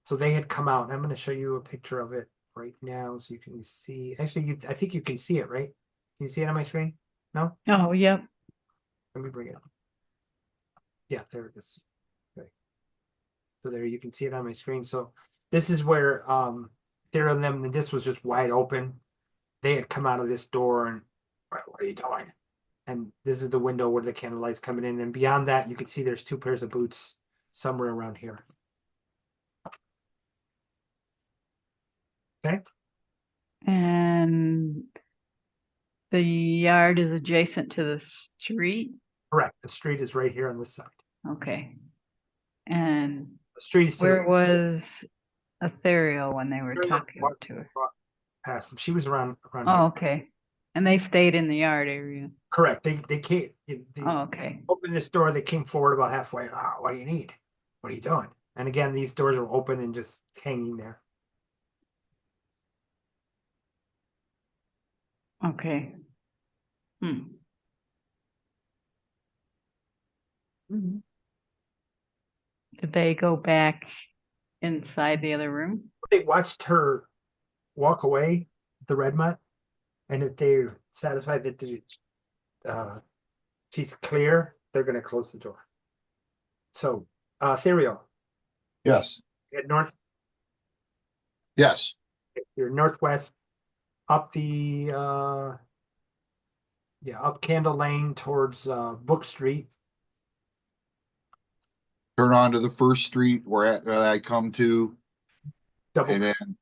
[SPEAKER 1] So they had come out. And I'm going to show you a picture of it right now so you can see. Actually, I think you can see it, right? Can you see it on my screen? No?
[SPEAKER 4] Oh, yep.
[SPEAKER 1] Let me bring it up. Yeah, there it is. Okay. So there you can see it on my screen. So this is where there are them, and this was just wide open. They had come out of this door and what are you doing? And this is the window where the candlelight's coming in. And beyond that, you can see there's 2 pairs of boots somewhere around here. Okay.
[SPEAKER 4] And the yard is adjacent to the street.
[SPEAKER 1] Correct. The street is right here on this side.
[SPEAKER 4] Okay. And
[SPEAKER 1] The street is
[SPEAKER 4] where was Ethereal when they were talking to her?
[SPEAKER 1] past them. She was around
[SPEAKER 4] Oh,
[SPEAKER 1] here.
[SPEAKER 4] okay. And they stayed in the yard area.
[SPEAKER 1] Correct. They came.
[SPEAKER 4] Oh, okay.
[SPEAKER 1] Opened this door. They came forward about halfway. What do you need? What are you doing? And again, these doors are open and just hanging there.
[SPEAKER 4] Okay. Hmm.
[SPEAKER 2] Mhm.
[SPEAKER 4] Did they go back inside the other room?
[SPEAKER 1] They watched her walk away, the red mutt, and if they're satisfied that she's clear, they're going to close the door. So, Ethereal,
[SPEAKER 3] Yes.
[SPEAKER 1] head north.
[SPEAKER 3] Yes.
[SPEAKER 1] You're northwest, up up Candle Lane towards Book Street.
[SPEAKER 3] Turn onto the first street where I come to,
[SPEAKER 1] Double.
[SPEAKER 3] and then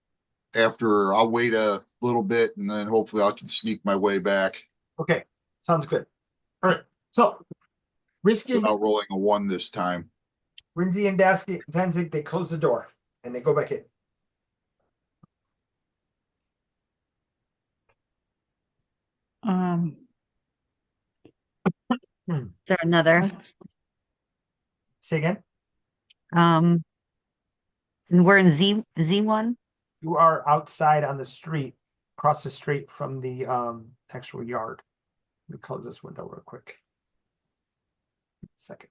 [SPEAKER 3] after I'll wait a little bit, and then hopefully I can sneak my way back
[SPEAKER 1] Okay, sounds good. All right, so Risky,
[SPEAKER 3] without rolling a 1 this time.
[SPEAKER 1] Rinzi and Danzig, they close the door and they go back in.
[SPEAKER 2] Is there another?
[SPEAKER 1] Say again.
[SPEAKER 2] And we're in Z1.
[SPEAKER 1] You are outside on the street, across the street from the actual yard. Let me close this window real quick. Second.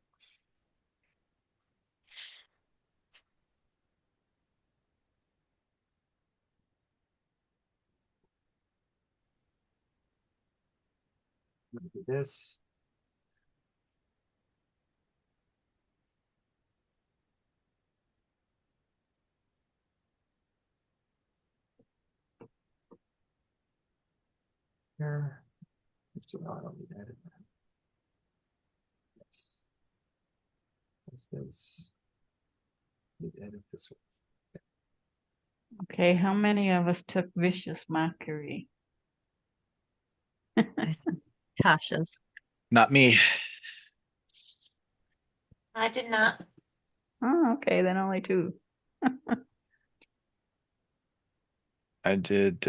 [SPEAKER 1] Let me do this. Here. Actually, no, I don't need to edit that. Yes. What's this? Need to edit this one.
[SPEAKER 4] Okay, how many of us took vicious mockery?
[SPEAKER 2] Tasha's.
[SPEAKER 7] Not me.
[SPEAKER 5] I did not.
[SPEAKER 4] Oh, okay, then only two.
[SPEAKER 7] I did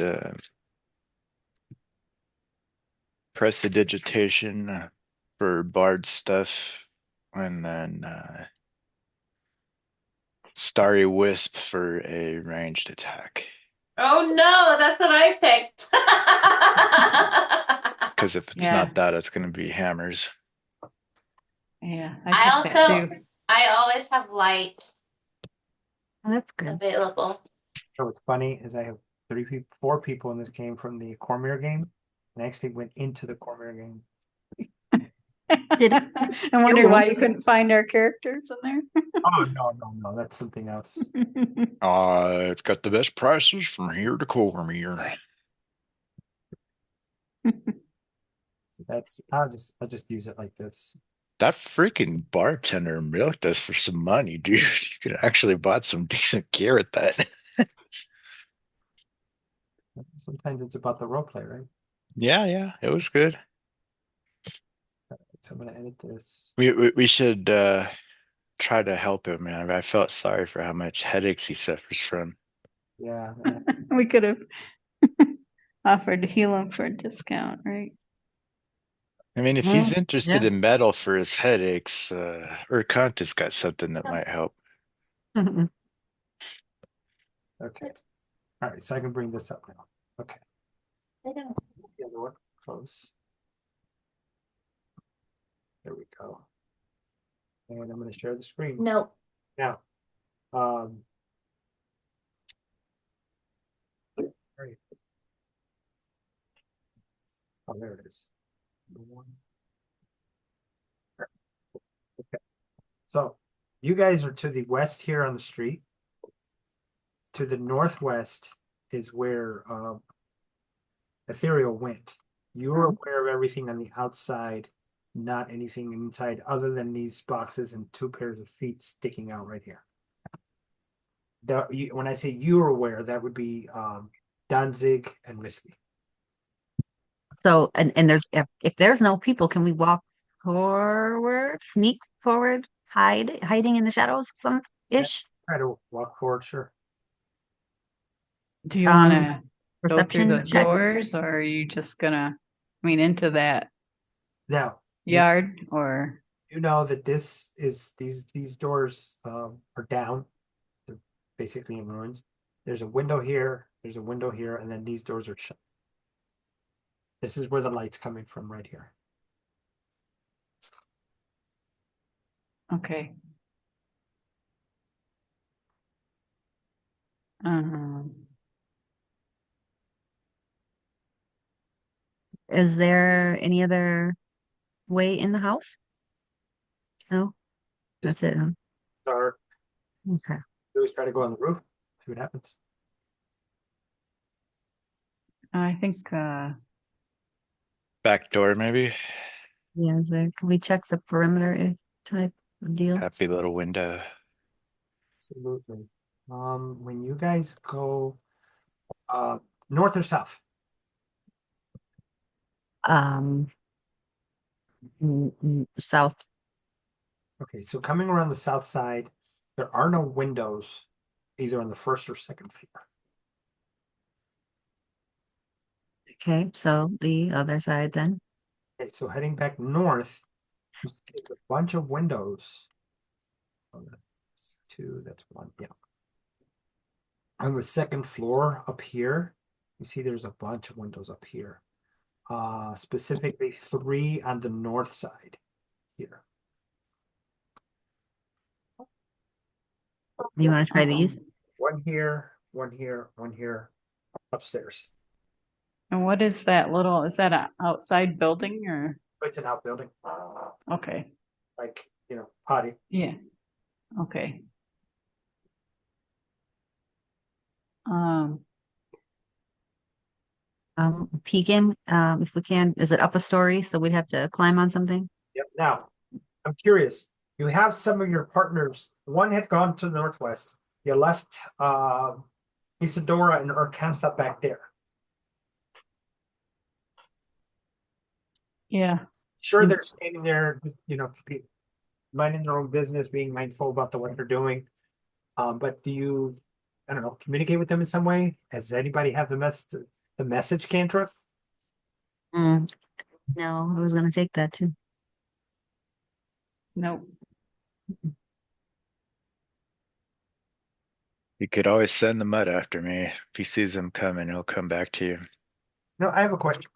[SPEAKER 7] prestidigitation for Bard stuff, and then Starry Wisp for a ranged attack.
[SPEAKER 5] Oh no, that's what I picked.
[SPEAKER 7] Because if it's
[SPEAKER 4] Yeah.
[SPEAKER 7] not that, it's going to be hammers.
[SPEAKER 4] Yeah,
[SPEAKER 5] I
[SPEAKER 4] picked that
[SPEAKER 5] also
[SPEAKER 4] too.
[SPEAKER 5] I always have light
[SPEAKER 2] Oh, that's good.
[SPEAKER 5] available.
[SPEAKER 1] So what's funny is I have 4 people in this game from the Cormier game, and I actually went into the Cormier game.
[SPEAKER 2] Did
[SPEAKER 4] I'm wondering why you couldn't find our characters in
[SPEAKER 1] Oh no, that's something else.
[SPEAKER 4] there.
[SPEAKER 7] I've got the best prices from here to Cormier.
[SPEAKER 1] I'll just use it like this.
[SPEAKER 7] That freaking bartender milked us for some money, dude. You could actually bought some decent gear at that.
[SPEAKER 1] Sometimes it's about the role play, right?
[SPEAKER 7] Yeah, it was good.
[SPEAKER 1] So I'm gonna edit this.
[SPEAKER 7] We should try to help him, man. I felt sorry for how much headaches he suffers from.
[SPEAKER 1] Yeah.
[SPEAKER 4] We could have offered to heal him for a discount, right?
[SPEAKER 7] I mean, if
[SPEAKER 2] Mm,
[SPEAKER 7] he's interested
[SPEAKER 2] yeah.
[SPEAKER 7] in metal for his headaches, Urkanta's got something that might help.
[SPEAKER 1] Okay. All right, so I can bring this up now. Okay.
[SPEAKER 5] I don't.
[SPEAKER 1] The other one, close. There we go. And I'm gonna share the screen.
[SPEAKER 5] No.
[SPEAKER 1] Now, um, where oh, there it is. Number 1. Okay. So you guys are to the west here on the street. To the northwest is where Ethereal went. You're aware of everything on the outside, not anything inside other than these boxes and 2 pairs of feet sticking out right here. When I say you're aware, that would be Danzig and Misty.
[SPEAKER 2] So, and there's if there's no people, can we walk forward, sneak forward, hiding in the shadows, some ish?
[SPEAKER 1] Try to walk forward, sure.
[SPEAKER 4] Do you want
[SPEAKER 2] Um,
[SPEAKER 4] to go through the
[SPEAKER 2] Perception check.
[SPEAKER 4] doors, or are you just gonna, into that
[SPEAKER 1] Now,
[SPEAKER 4] yard, or?
[SPEAKER 1] you know that this is these doors are down. They're basically in ruins. There's a window here, there's a window here, and then these doors are shut. This is where the light's coming from right here.
[SPEAKER 4] Okay. Um,
[SPEAKER 2] Is there any other way in the house? No, that's it, huh?
[SPEAKER 1] Dark.
[SPEAKER 2] Okay.
[SPEAKER 1] We always try to go on the roof, see what happens.
[SPEAKER 4] I think
[SPEAKER 7] Back door, maybe.
[SPEAKER 2] Yeah, can we check the perimeter type of deal?
[SPEAKER 7] Happy little window.
[SPEAKER 1] Absolutely. When you guys go north or south?
[SPEAKER 2] Um, South.
[SPEAKER 1] Okay, so coming around the south side, there are no windows either on the first or second floor.
[SPEAKER 2] Okay, so the other side then.
[SPEAKER 1] Okay, so heading back north, There's a bunch of windows. Oh, that's two, that's one, yeah. On the second floor up here, you see there's a bunch of windows up here. Specifically 3 on the north side here.
[SPEAKER 2] You want to try these?
[SPEAKER 1] One here, one here, one here, upstairs.
[SPEAKER 4] And what is that little, is that an outside building or?
[SPEAKER 1] It's an outbuilding,
[SPEAKER 4] Okay,
[SPEAKER 1] like, potty.
[SPEAKER 4] yeah, okay. Um,
[SPEAKER 2] Peek in, if we can. Is it up a story? So we'd have to climb on something?
[SPEAKER 1] Yep. Now, I'm curious. You have some of your partners. One had gone to the northwest. You left Isadora and Urkansa back there.
[SPEAKER 4] yeah,
[SPEAKER 1] Sure, they're standing there, minding their own business, being mindful about what they're doing. But do you, I don't know, communicate with them in some way? Has anybody have the message cantrip?
[SPEAKER 2] Mm, no, I was gonna take that too.
[SPEAKER 4] nope.
[SPEAKER 7] You could always send the mud after me. If he sees them coming, he'll come back to you.
[SPEAKER 1] No, I have a question.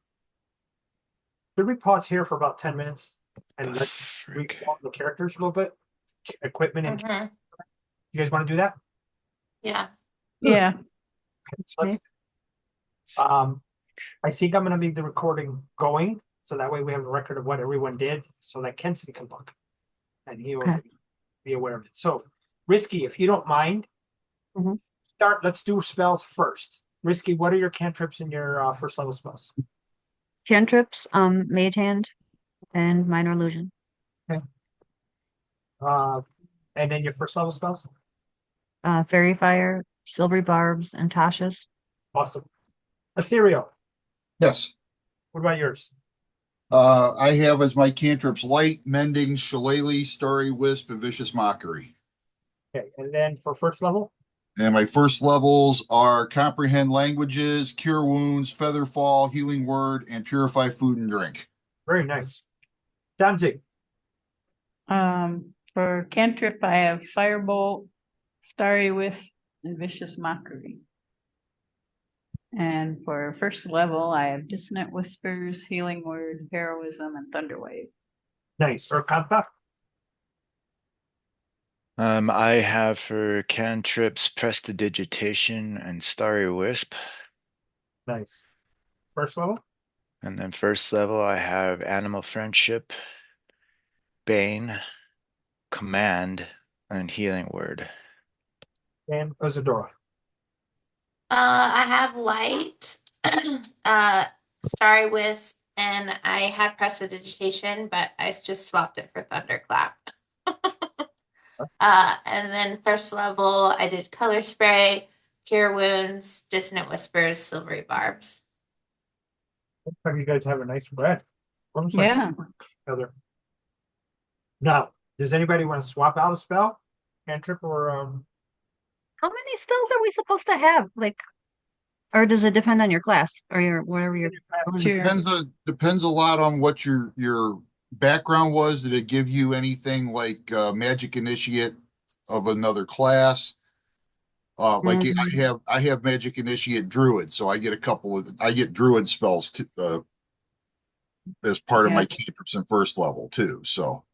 [SPEAKER 1] Could we pause here for about 10 minutes and
[SPEAKER 7] The
[SPEAKER 1] let
[SPEAKER 7] frick?
[SPEAKER 1] recall the characters a little bit? Equipment and
[SPEAKER 5] Mhm.
[SPEAKER 1] you guys want to do that?
[SPEAKER 5] Yeah.
[SPEAKER 4] Yeah,
[SPEAKER 1] So let's- I think I'm gonna leave the recording going, so that way we have a record of what everyone did, so that Kenson can look. And he will
[SPEAKER 2] Okay.
[SPEAKER 1] be aware of it. So, Risky, if you don't mind,
[SPEAKER 2] Mhm.
[SPEAKER 1] let's do spells first. Risky, what are your cantrips and your first level spells?
[SPEAKER 2] Cantrips, Mage Hand, and Minor Illusion.
[SPEAKER 1] Uh, and then your first level spells?
[SPEAKER 2] Fairy Fire, Silvery Barbs, and Tasha's.
[SPEAKER 1] Awesome. Ethereal,
[SPEAKER 3] Yes.
[SPEAKER 1] what about yours?
[SPEAKER 3] I have as my cantrips light, mending, shillelagh, starry wisp, and vicious mockery.
[SPEAKER 1] Okay, and then for first level?
[SPEAKER 3] And my first levels are comprehend languages, cure wounds, feather fall, healing word, and purify food and drink.
[SPEAKER 1] Very nice. Danzig,
[SPEAKER 4] for cantrip, I have Firebolt, Starry Wisp, and Vicious Mockery. And for first level, I have Dissonant Whispers, Healing Word, Heroism, and Thunderwave.
[SPEAKER 1] nice. Urkanta,
[SPEAKER 7] I have for cantrips Prestidigitation and Starry Wisp.
[SPEAKER 1] nice. First level?
[SPEAKER 7] And then first level, I have Animal Friendship, Bane, Command, and Healing Word.
[SPEAKER 1] And Isadora.
[SPEAKER 5] I have light, Starry Wisp, and I had Prestidigitation, but I just swapped it for Thunderclap. And then first level, I did Color Spray, Cure Wounds, Dissonant Whispers, Silvery Barbs.
[SPEAKER 1] Looks like you guys have a nice spread. Looks like
[SPEAKER 4] Yeah,
[SPEAKER 1] other. Now, does anybody want to swap out a spell? Cantrip or
[SPEAKER 2] How many spells are we supposed to have? Like, or does it depend on your class or your whatever you're going with?
[SPEAKER 4] sure.
[SPEAKER 3] Depends a lot on what your background was. Did it give you anything like magic initiate of another class? Like
[SPEAKER 2] Mhm.
[SPEAKER 3] I have magic initiate druid, so I get druid spells as part of
[SPEAKER 4] Yeah.
[SPEAKER 3] my cantrips in first level too. So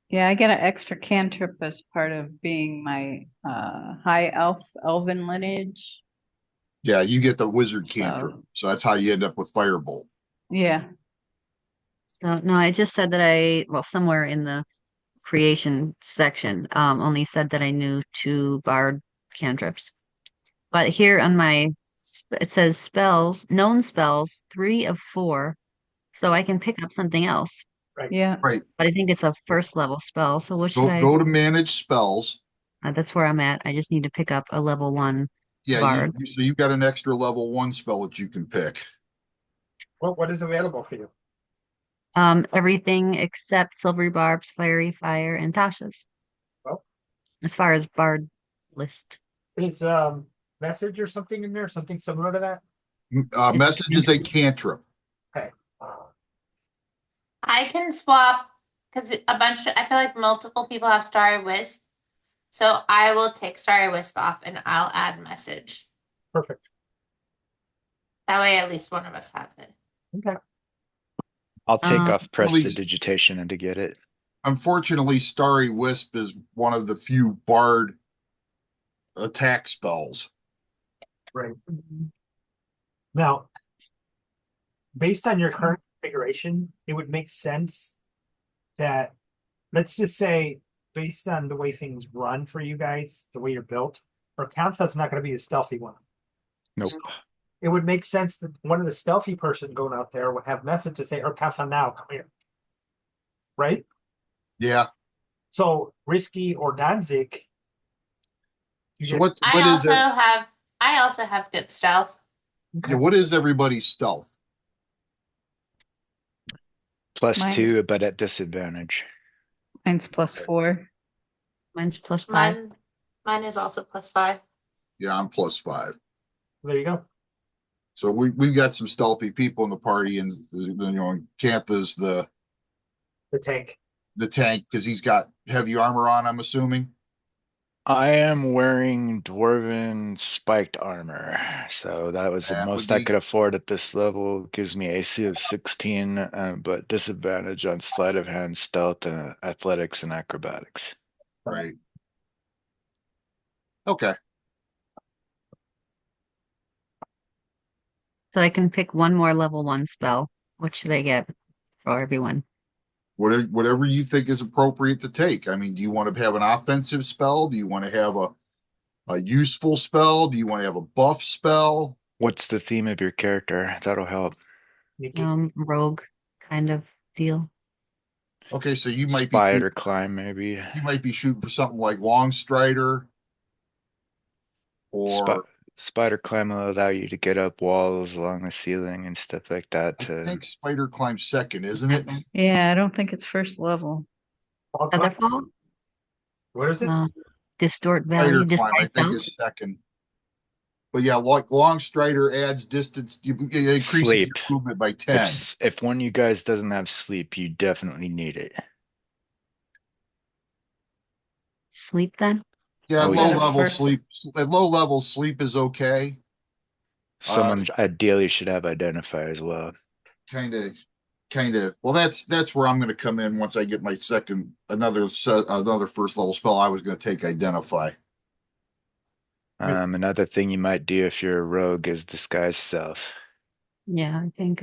[SPEAKER 4] Yeah, I get an extra cantrip as part of being my high elven lineage.
[SPEAKER 3] yeah, you get the wizard
[SPEAKER 4] So
[SPEAKER 3] cantrip. So that's how you end up with firebolt.
[SPEAKER 4] yeah.
[SPEAKER 2] So no, I just said that well, somewhere in the creation section, only said that I knew 2 bard cantrips. But here on it says spells, known spells, 3 of 4. So I can pick up something else.
[SPEAKER 1] right?
[SPEAKER 4] Yeah.
[SPEAKER 3] Right.
[SPEAKER 2] But I think it's a first level spell. So what should
[SPEAKER 3] Go to manage spells.
[SPEAKER 2] that's where I'm at. I just need to pick up a level 1
[SPEAKER 3] Yeah,
[SPEAKER 2] bard.
[SPEAKER 3] so you've got an extra level 1 spell that you can pick.
[SPEAKER 1] What is available for you?
[SPEAKER 2] Everything except Silvery Barbs, Fiery Fire, and Tasha's.
[SPEAKER 1] Well,
[SPEAKER 2] As far as bard list.
[SPEAKER 1] is message or something in there? Something similar to that?
[SPEAKER 3] Message is a cantrip.
[SPEAKER 1] Okay.
[SPEAKER 5] I can swap because I feel like multiple people have Starry Wisp. So I will take Starry Wisp off and I'll add message.
[SPEAKER 1] Perfect.
[SPEAKER 5] That way at least one of us has it.
[SPEAKER 1] Okay.
[SPEAKER 7] I'll take
[SPEAKER 2] Um,
[SPEAKER 7] off prestidigitation and to get it.
[SPEAKER 3] Unfortunately, Starry Wisp is one of the few bard attack spells.
[SPEAKER 1] Right. Now, based on your current configuration, it would make sense that, let's just say, based on the way things run for you guys, the way you're built, Orcantha's not going to be the stealthy one.
[SPEAKER 7] Nope.
[SPEAKER 1] It would make sense that one of the stealthy person going out there would have message to say, Orcantha, now come here. Right?
[SPEAKER 3] Yeah.
[SPEAKER 1] So Risky or Danzig.
[SPEAKER 3] So what is it?
[SPEAKER 5] I also have good stealth.
[SPEAKER 3] Yeah, what is everybody's stealth?
[SPEAKER 7] Plus
[SPEAKER 4] Mine-
[SPEAKER 7] 2, but at disadvantage.
[SPEAKER 4] Mine's +4.
[SPEAKER 2] Mine's +5.
[SPEAKER 5] Mine is also +5.
[SPEAKER 3] Yeah, I'm +5.
[SPEAKER 1] There you go.
[SPEAKER 3] So we've got some stealthy people in the party, and Cantha's
[SPEAKER 1] The tank.
[SPEAKER 3] the tank because he's got heavy armor on, I'm assuming.
[SPEAKER 7] I am wearing dwarven spiked armor, so that was the
[SPEAKER 3] That
[SPEAKER 7] most
[SPEAKER 3] would
[SPEAKER 7] I
[SPEAKER 3] be-
[SPEAKER 7] could afford at this level. Gives me AC of 16, but disadvantage on sleight of hand, stealth, athletics, and acrobatics.
[SPEAKER 3] Right. Okay.
[SPEAKER 2] So I can pick one more level 1 spell. What should I get for everyone?
[SPEAKER 3] Whatever you think is appropriate to take. I mean, do you want to have an offensive spell? Do you want to have a useful spell? Do you want to have a buff spell?
[SPEAKER 7] What's the theme of your character? That'll help.
[SPEAKER 2] Rogue kind of deal.
[SPEAKER 3] Okay, so you might
[SPEAKER 7] Spider climb, maybe.
[SPEAKER 3] you might be shooting for something like Long Strider or
[SPEAKER 7] Spider climb will allow you to get up walls along the ceiling and stuff like that.
[SPEAKER 3] I think Spider climbs second, isn't it?
[SPEAKER 4] Yeah, I don't think it's first level.
[SPEAKER 2] Featherfall?
[SPEAKER 1] What is it?
[SPEAKER 2] Distort
[SPEAKER 3] Spider
[SPEAKER 2] value,
[SPEAKER 3] climb, I
[SPEAKER 2] disguise
[SPEAKER 3] think,
[SPEAKER 2] self.
[SPEAKER 3] is second. But yeah, like Long Strider adds distance. It increases your
[SPEAKER 7] Sleep.
[SPEAKER 3] movement by 10.
[SPEAKER 7] If one of you guys doesn't have sleep, you definitely need it.
[SPEAKER 2] Sleep then?
[SPEAKER 3] Yeah,
[SPEAKER 7] Oh,
[SPEAKER 3] low
[SPEAKER 7] yeah.
[SPEAKER 3] level
[SPEAKER 4] First-
[SPEAKER 3] sleep. At low level, sleep is okay.
[SPEAKER 7] Someone ideally should have identify as well.
[SPEAKER 3] Kind of. Well, that's where I'm going to come in once I get my another first level spell. I was going to take identify.
[SPEAKER 7] Another thing you might do if you're a rogue is disguise self.
[SPEAKER 2] Yeah, I think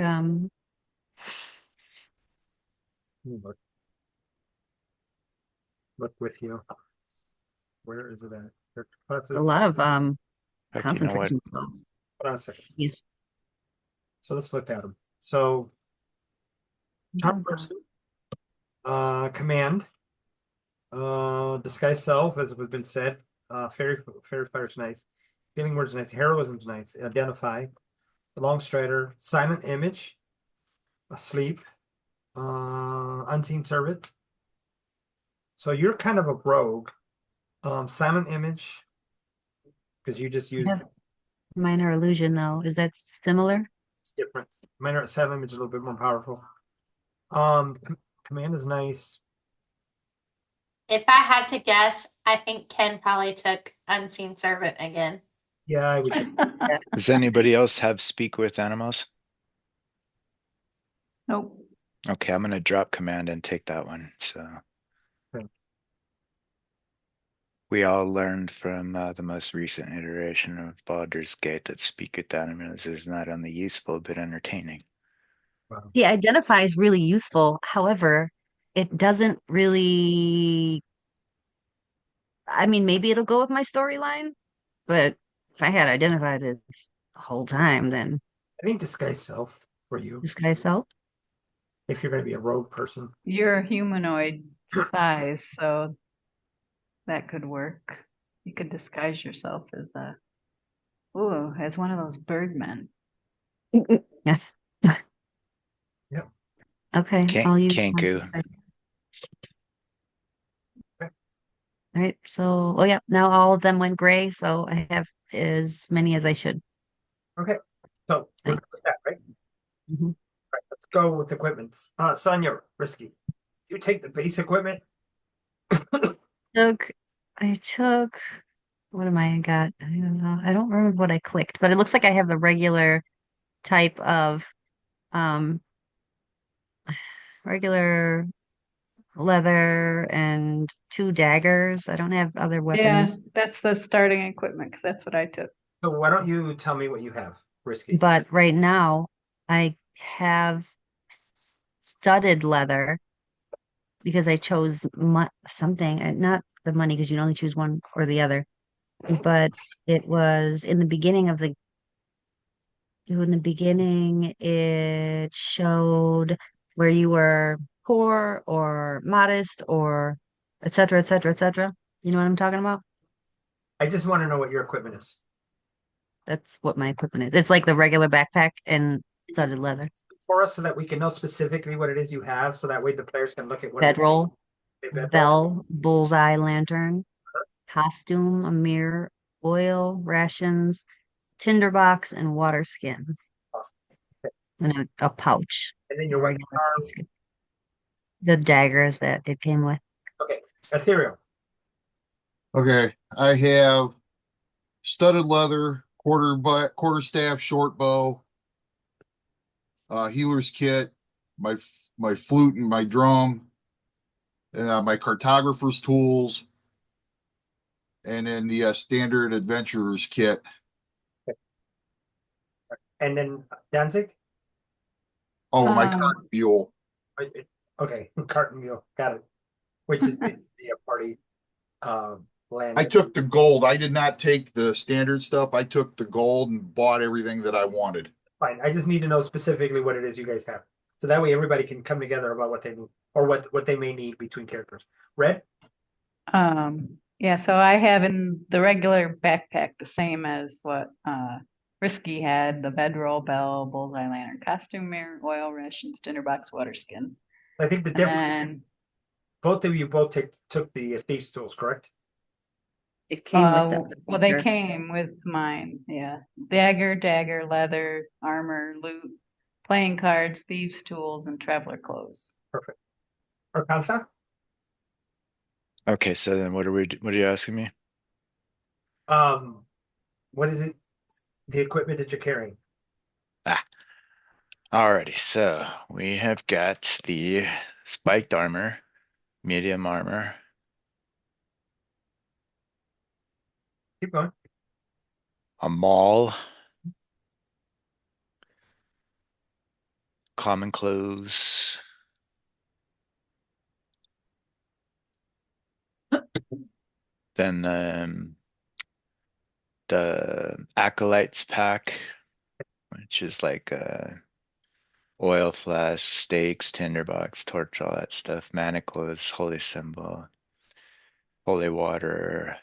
[SPEAKER 1] Look with you. Where is it at?
[SPEAKER 2] a lot of
[SPEAKER 7] Heck, you know what?
[SPEAKER 2] concentration spells.
[SPEAKER 1] Hold on a second.
[SPEAKER 2] Yes.
[SPEAKER 1] So let's look at them. So charm person, command, disguise self, as has been said. Fairy fire's nice. Healing word's nice. Heroism's nice. Identify. Long strider. Silent image. Asleep. Unseen servant. So you're kind of a rogue. Silent image. Because you just used
[SPEAKER 2] Minor illusion though. Is that similar?
[SPEAKER 1] it's different. Minor silent image is a little bit more powerful. Command is nice.
[SPEAKER 5] If I had to guess, I think Ken probably took Unseen Servant again.
[SPEAKER 1] Yeah, I would.
[SPEAKER 7] Does anybody else have speak with animals?
[SPEAKER 4] Nope.
[SPEAKER 7] Okay, I'm gonna drop command and take that one. So
[SPEAKER 1] Okay.
[SPEAKER 7] we all learned from the most recent iteration of Baldur's Gate that speak with animals is not only useful but entertaining.
[SPEAKER 1] Wow.
[SPEAKER 2] Yeah, identify is really useful. However, it doesn't really, I mean, maybe it'll go with my storyline, but if I had identified this whole time, then
[SPEAKER 1] I think disguise self for you
[SPEAKER 2] disguise self.
[SPEAKER 1] if you're going to be a rogue person.
[SPEAKER 4] You're a humanoid size, so that could work. You could disguise yourself as one of those birdmen.
[SPEAKER 2] Yes.
[SPEAKER 1] Yep.
[SPEAKER 2] Okay, I'll use
[SPEAKER 7] Kanku.
[SPEAKER 1] Okay.
[SPEAKER 2] All right, so yeah, now all of them went gray, so I have as many as I should.
[SPEAKER 1] Okay. So we're good with that, right?
[SPEAKER 2] Mhm.
[SPEAKER 1] Let's go with equipment. Sonia, Risky. You take the base equipment.
[SPEAKER 2] I took, what am I got? I don't know. I don't remember what I clicked, but it looks like I have the regular type of, um, regular leather and 2 daggers. I don't have other
[SPEAKER 4] Yeah,
[SPEAKER 2] weapons,
[SPEAKER 4] that's the starting equipment because that's what I took.
[SPEAKER 1] So why don't you tell me what you have, Risky?
[SPEAKER 2] but right now I have studded leather because I chose something, and not the money because you can only choose one or the other. But it was in the beginning, it showed where you were poor or modest or et cetera, et cetera, et cetera. You know what I'm talking about?
[SPEAKER 1] I just want to know what your equipment is.
[SPEAKER 2] That's what my equipment is. It's like the regular backpack and studded leather.
[SPEAKER 1] For us so that we can know specifically what it is you have, so that way the players can look at what it is.
[SPEAKER 2] Bedroll,
[SPEAKER 1] They bedroll.
[SPEAKER 2] bell, bullseye lantern, costume, a mirror, oil, rations, tinderbox, and water skin, and a pouch.
[SPEAKER 1] And then
[SPEAKER 2] The
[SPEAKER 1] your weapon
[SPEAKER 2] regular,
[SPEAKER 1] are
[SPEAKER 2] the daggers that it came with.
[SPEAKER 1] okay. Ethereal.
[SPEAKER 3] Okay, I have studded leather, quarter staff, short bow, healer's kit, my my flute and my drum, my cartographer's tools, and then the standard adventurer's kit.
[SPEAKER 1] And then Danzig.
[SPEAKER 3] Oh, my
[SPEAKER 4] Um,
[SPEAKER 3] cart mule.
[SPEAKER 1] Okay, Cart and Mule. Got it. Which is basically a party land.
[SPEAKER 3] I took the gold. I did not take the standard stuff. I took the gold and bought everything that I wanted.
[SPEAKER 1] Fine. I just need to know specifically what it is you guys have. So that way everybody can come together about what they need or what they may need between characters. Red?
[SPEAKER 4] yeah, so I have in the regular backpack the same as what Risky had, the bedroll, bell, bullseye lantern, costume, mirror, oil, rations, tinderbox, water skin.
[SPEAKER 1] I think the
[SPEAKER 4] And
[SPEAKER 1] difference
[SPEAKER 4] then
[SPEAKER 1] both of you took the thieves tools, correct?
[SPEAKER 2] It came with them.
[SPEAKER 4] well, they came with mine, yeah. Dagger, leather, armor, loot, playing cards, thieves' tools, and traveler clothes.
[SPEAKER 1] Perfect. Arcanta?
[SPEAKER 7] Okay, so then what are you asking me?
[SPEAKER 1] Um, what is it? The equipment that you're carrying.
[SPEAKER 7] Ah, alrighty. So we have got the spiked armor, medium armor,
[SPEAKER 1] Keep going.
[SPEAKER 7] a maul, common clothes, then the acolytes pack, which is like oil flask, stakes, tinderbox, torch, all that stuff, mana clothes, holy symbol, holy water.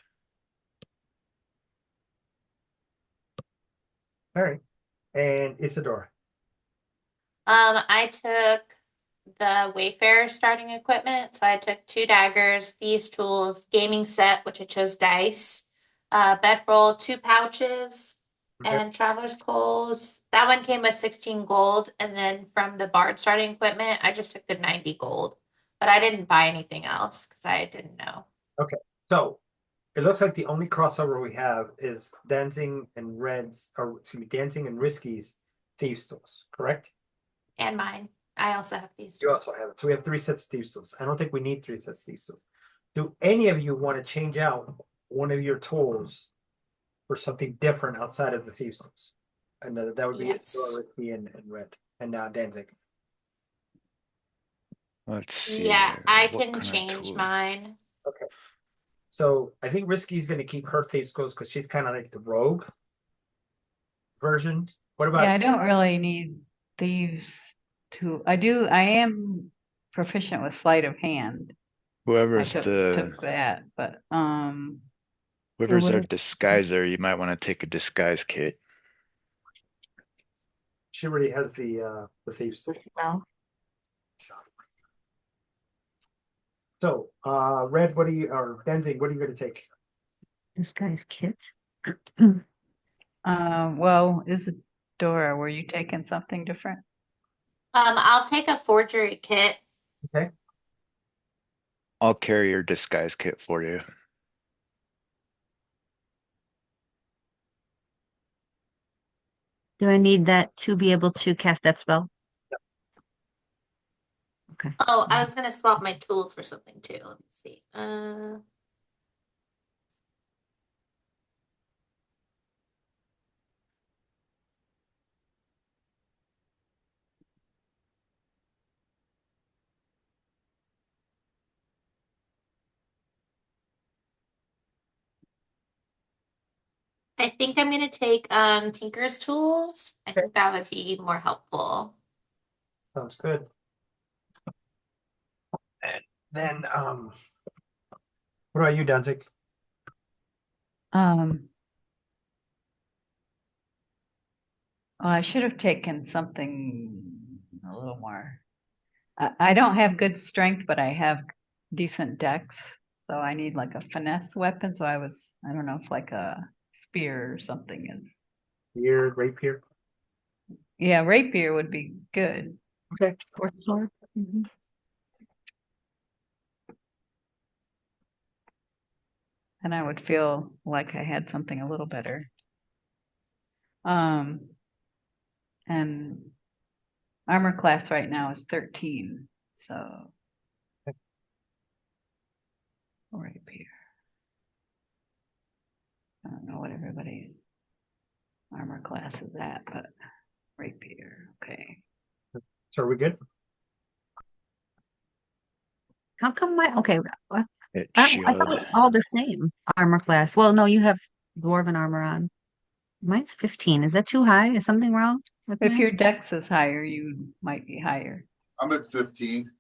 [SPEAKER 1] All right. And Isadora.
[SPEAKER 5] I took the Wayfarer starting equipment. So I took 2 daggers, thieves tools, gaming set, which I chose dice, bedroll, 2 pouches,
[SPEAKER 1] Okay.
[SPEAKER 5] and traveler's clothes. That one came with 16 gold. And then from the Bard starting equipment, I just took the 90 gold. But I didn't buy anything else because I didn't know.
[SPEAKER 1] Okay. So it looks like the only crossover we have is Dancing and Red's, or excuse me, Dancing and Risky's thieves tools, correct?
[SPEAKER 5] And mine. I also have these.
[SPEAKER 1] You also have it. So we have 3 sets of thieves tools. I don't think we need 3 sets of thieves tools. Do any of you want to change out one of your tools for something different outside of the thieves tools? And that would be
[SPEAKER 5] Yes.
[SPEAKER 1] Isadora, Risky, and Red, and Danzig.
[SPEAKER 7] Let's see
[SPEAKER 5] Yeah,
[SPEAKER 7] here.
[SPEAKER 5] I
[SPEAKER 7] What
[SPEAKER 5] can
[SPEAKER 7] kind of
[SPEAKER 5] change
[SPEAKER 7] tool?
[SPEAKER 5] mine.
[SPEAKER 1] Okay. So I think Risky's going to keep her thieves tools because she's kind of like the rogue version. What about
[SPEAKER 4] Yeah, I don't really need thieves to. I am proficient with sleight of hand. I
[SPEAKER 7] Whoever's
[SPEAKER 4] took that, but
[SPEAKER 7] whoever's our
[SPEAKER 2] would-
[SPEAKER 7] disguiser, you might want to take a disguise kit.
[SPEAKER 1] she already has the thieves tool.
[SPEAKER 2] Well,
[SPEAKER 1] So Red, what are you or Danzig, what are you going to take?
[SPEAKER 2] this guy's kit.
[SPEAKER 4] well, Isadora, were you taking something different?
[SPEAKER 5] I'll take a forgery kit.
[SPEAKER 1] Okay.
[SPEAKER 7] I'll carry your disguise kit for you.
[SPEAKER 2] Do I need that to be able to cast that spell? Okay.
[SPEAKER 5] Oh, I was gonna swap my tools for something too. Let me see. I think I'm gonna take Tinker's tools. I think that would be more helpful.
[SPEAKER 1] Sounds good. And then, what about you, Danzig?
[SPEAKER 4] Um, I should have taken something a little more. I don't have good strength, but I have decent dex, so I need like a finesse weapon. So I don't know if like a spear or something is.
[SPEAKER 1] Your rapier.
[SPEAKER 4] Yeah, rapier would be good.
[SPEAKER 1] Okay.
[SPEAKER 2] Fourth sword.
[SPEAKER 4] And I would feel like I had something a little better. Um, and armor class right now is 13, so rapier. I don't know what everybody's armor class is at, but rapier, okay.
[SPEAKER 1] So are we good?
[SPEAKER 2] How come okay,
[SPEAKER 7] It's
[SPEAKER 2] I thought it
[SPEAKER 7] shield.
[SPEAKER 2] was all the same armor class. Well, no, you have dwarven armor on. Mine's 15. Is that too high? Is something wrong with
[SPEAKER 4] If
[SPEAKER 2] mine?
[SPEAKER 4] your dex is higher, you might be higher.
[SPEAKER 3] I'm at 15.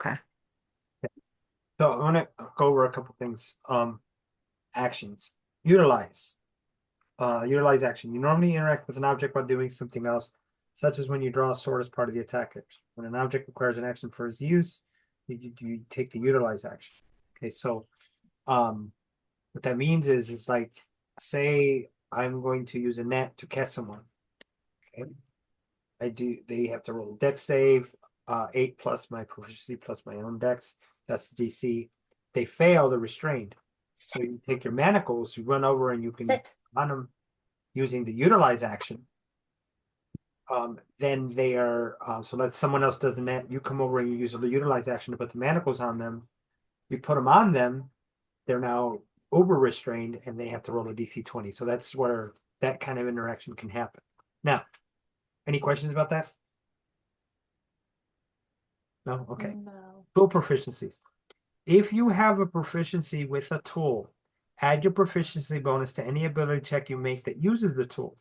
[SPEAKER 2] Okay.
[SPEAKER 1] So I want to go over a couple things. Actions. Utilize. Utilize action. You normally interact with an object while doing something else, such as when you draw a sword as part of the attack action. When an object requires an action for its use, you take the utilize action. Okay, so what that means is it's like, say I'm going to use a net to catch someone. Okay. They have to roll a dex save, 8 plus my proficiency plus my own dex. That's the DC. They fail, they're restrained. So you take your manacles, you run over and you can on them using the utilize action. Then they are so let someone else does the net, you come over and you use the utilize action to put the manacles on them. You put them on them, they're now over restrained and they have to roll a DC 20. So that's where that kind of interaction can happen. Now, any questions about that? No? Okay.
[SPEAKER 5] No.
[SPEAKER 1] Tool proficiencies. If you have a proficiency with a tool, add your proficiency bonus to any ability check you make that uses the tool.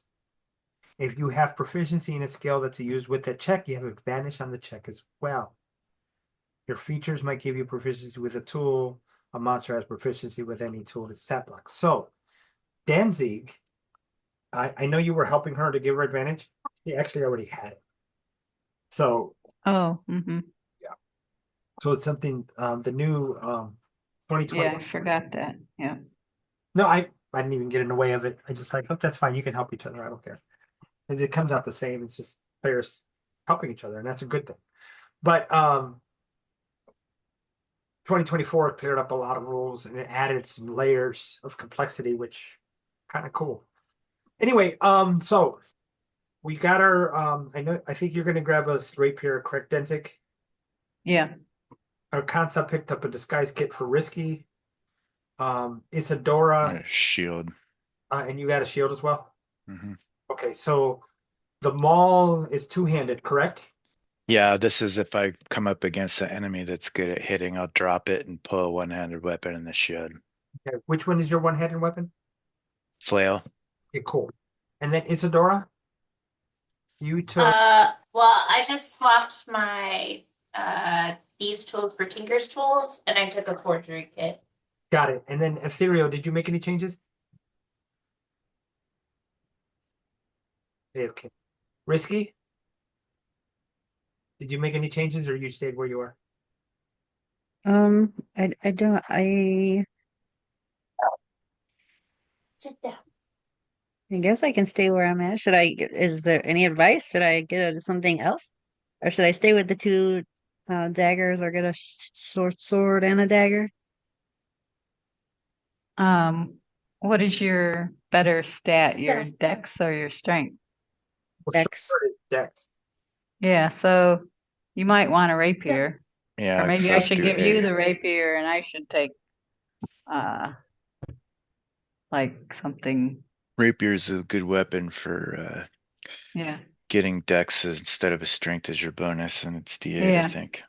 [SPEAKER 1] If you have proficiency in a skill that's used with that check, you have advantage on the check as well. Your features might give you proficiency with a tool. A monster has proficiency with any tool that's stat block. So, Danzig, I know you were helping her to give her advantage. She actually already had it. So,
[SPEAKER 4] Oh,
[SPEAKER 1] so it's something the new 2020.
[SPEAKER 4] yeah, I forgot that. Yeah.
[SPEAKER 1] No, I didn't even get in the way of it. I just like, oh, that's fine. You can help each other. I don't care. Because it comes out the same. It's just players helping each other, and that's a good thing. But 2024 cleared up a lot of rules and it added some layers of complexity, which kind of cool. Anyway, so we got our I think you're gonna grab a rapier, correct, Denzik?
[SPEAKER 4] Yeah.
[SPEAKER 1] Our Kantha picked up a disguise kit for Risky. Isadora,
[SPEAKER 7] Shield.
[SPEAKER 1] and you got a shield as well.
[SPEAKER 7] Hmm.
[SPEAKER 1] Okay, so the maul is two-handed, correct?
[SPEAKER 7] Yeah, this is if I come up against an enemy that's good at hitting, I'll drop it and pull a one-handed weapon in the shield.
[SPEAKER 1] Okay. Which one is your one-handed weapon?
[SPEAKER 7] Flail.
[SPEAKER 1] Okay, cool. And then Isadora, you took
[SPEAKER 5] Well, I just swapped my thieves tools for Tinker's tools, and I took a forgery kit.
[SPEAKER 1] got it. And then Ethereal, did you make any changes? Okay. Risky, did you make any changes or you stayed where you are?
[SPEAKER 2] I don't
[SPEAKER 5] Sit down.
[SPEAKER 2] I guess I can stay where I'm at. Is there any advice? Should I get something else? Or should I stay with the two daggers or get a short sword and a dagger.
[SPEAKER 4] What is your better stat, your
[SPEAKER 5] Yeah.
[SPEAKER 4] dex or your strength?
[SPEAKER 1] Well,
[SPEAKER 2] Dex.
[SPEAKER 1] short is dex.
[SPEAKER 4] Yeah, so you might want a rapier. Or
[SPEAKER 7] Yeah,
[SPEAKER 4] maybe
[SPEAKER 7] so
[SPEAKER 4] I should
[SPEAKER 7] do
[SPEAKER 4] give you
[SPEAKER 7] A.
[SPEAKER 4] the rapier and I should take uh like something.
[SPEAKER 7] Rapier's a good weapon for
[SPEAKER 4] Yeah.
[SPEAKER 7] getting dex instead of a strength as your bonus, and it's D8, I
[SPEAKER 4] Yeah.
[SPEAKER 7] think.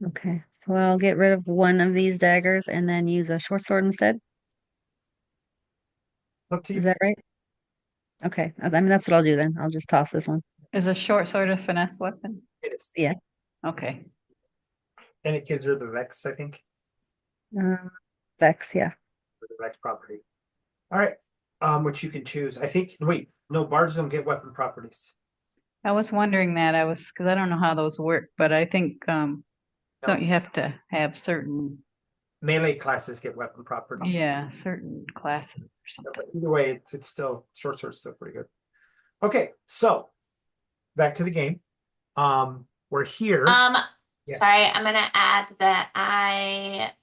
[SPEAKER 2] Okay, so I'll get rid of one of these daggers and then use a short sword instead.
[SPEAKER 1] Up to
[SPEAKER 2] Is
[SPEAKER 1] you.
[SPEAKER 2] that right? Okay, I mean that's what I'll do then. I'll just toss this one.
[SPEAKER 4] Is a short sword a finesse weapon?
[SPEAKER 1] It is.
[SPEAKER 2] Yeah.
[SPEAKER 4] Okay.
[SPEAKER 1] And it gives her the Vex, I think,
[SPEAKER 2] Uh, Vex, yeah.
[SPEAKER 1] for the Vex property. All right. Which you can choose. I think, wait, no, bards don't get weapon properties.
[SPEAKER 4] I was wondering that. Because I don't know how those work, but I think
[SPEAKER 1] No,
[SPEAKER 4] don't you have to have certain,
[SPEAKER 1] melee classes get weapon properties.
[SPEAKER 4] yeah, certain classes or
[SPEAKER 1] But
[SPEAKER 4] something?
[SPEAKER 1] either way, it's still short sword's still pretty good. Okay, so back to the game. We're here. Yeah.
[SPEAKER 5] Sorry, I'm gonna add that I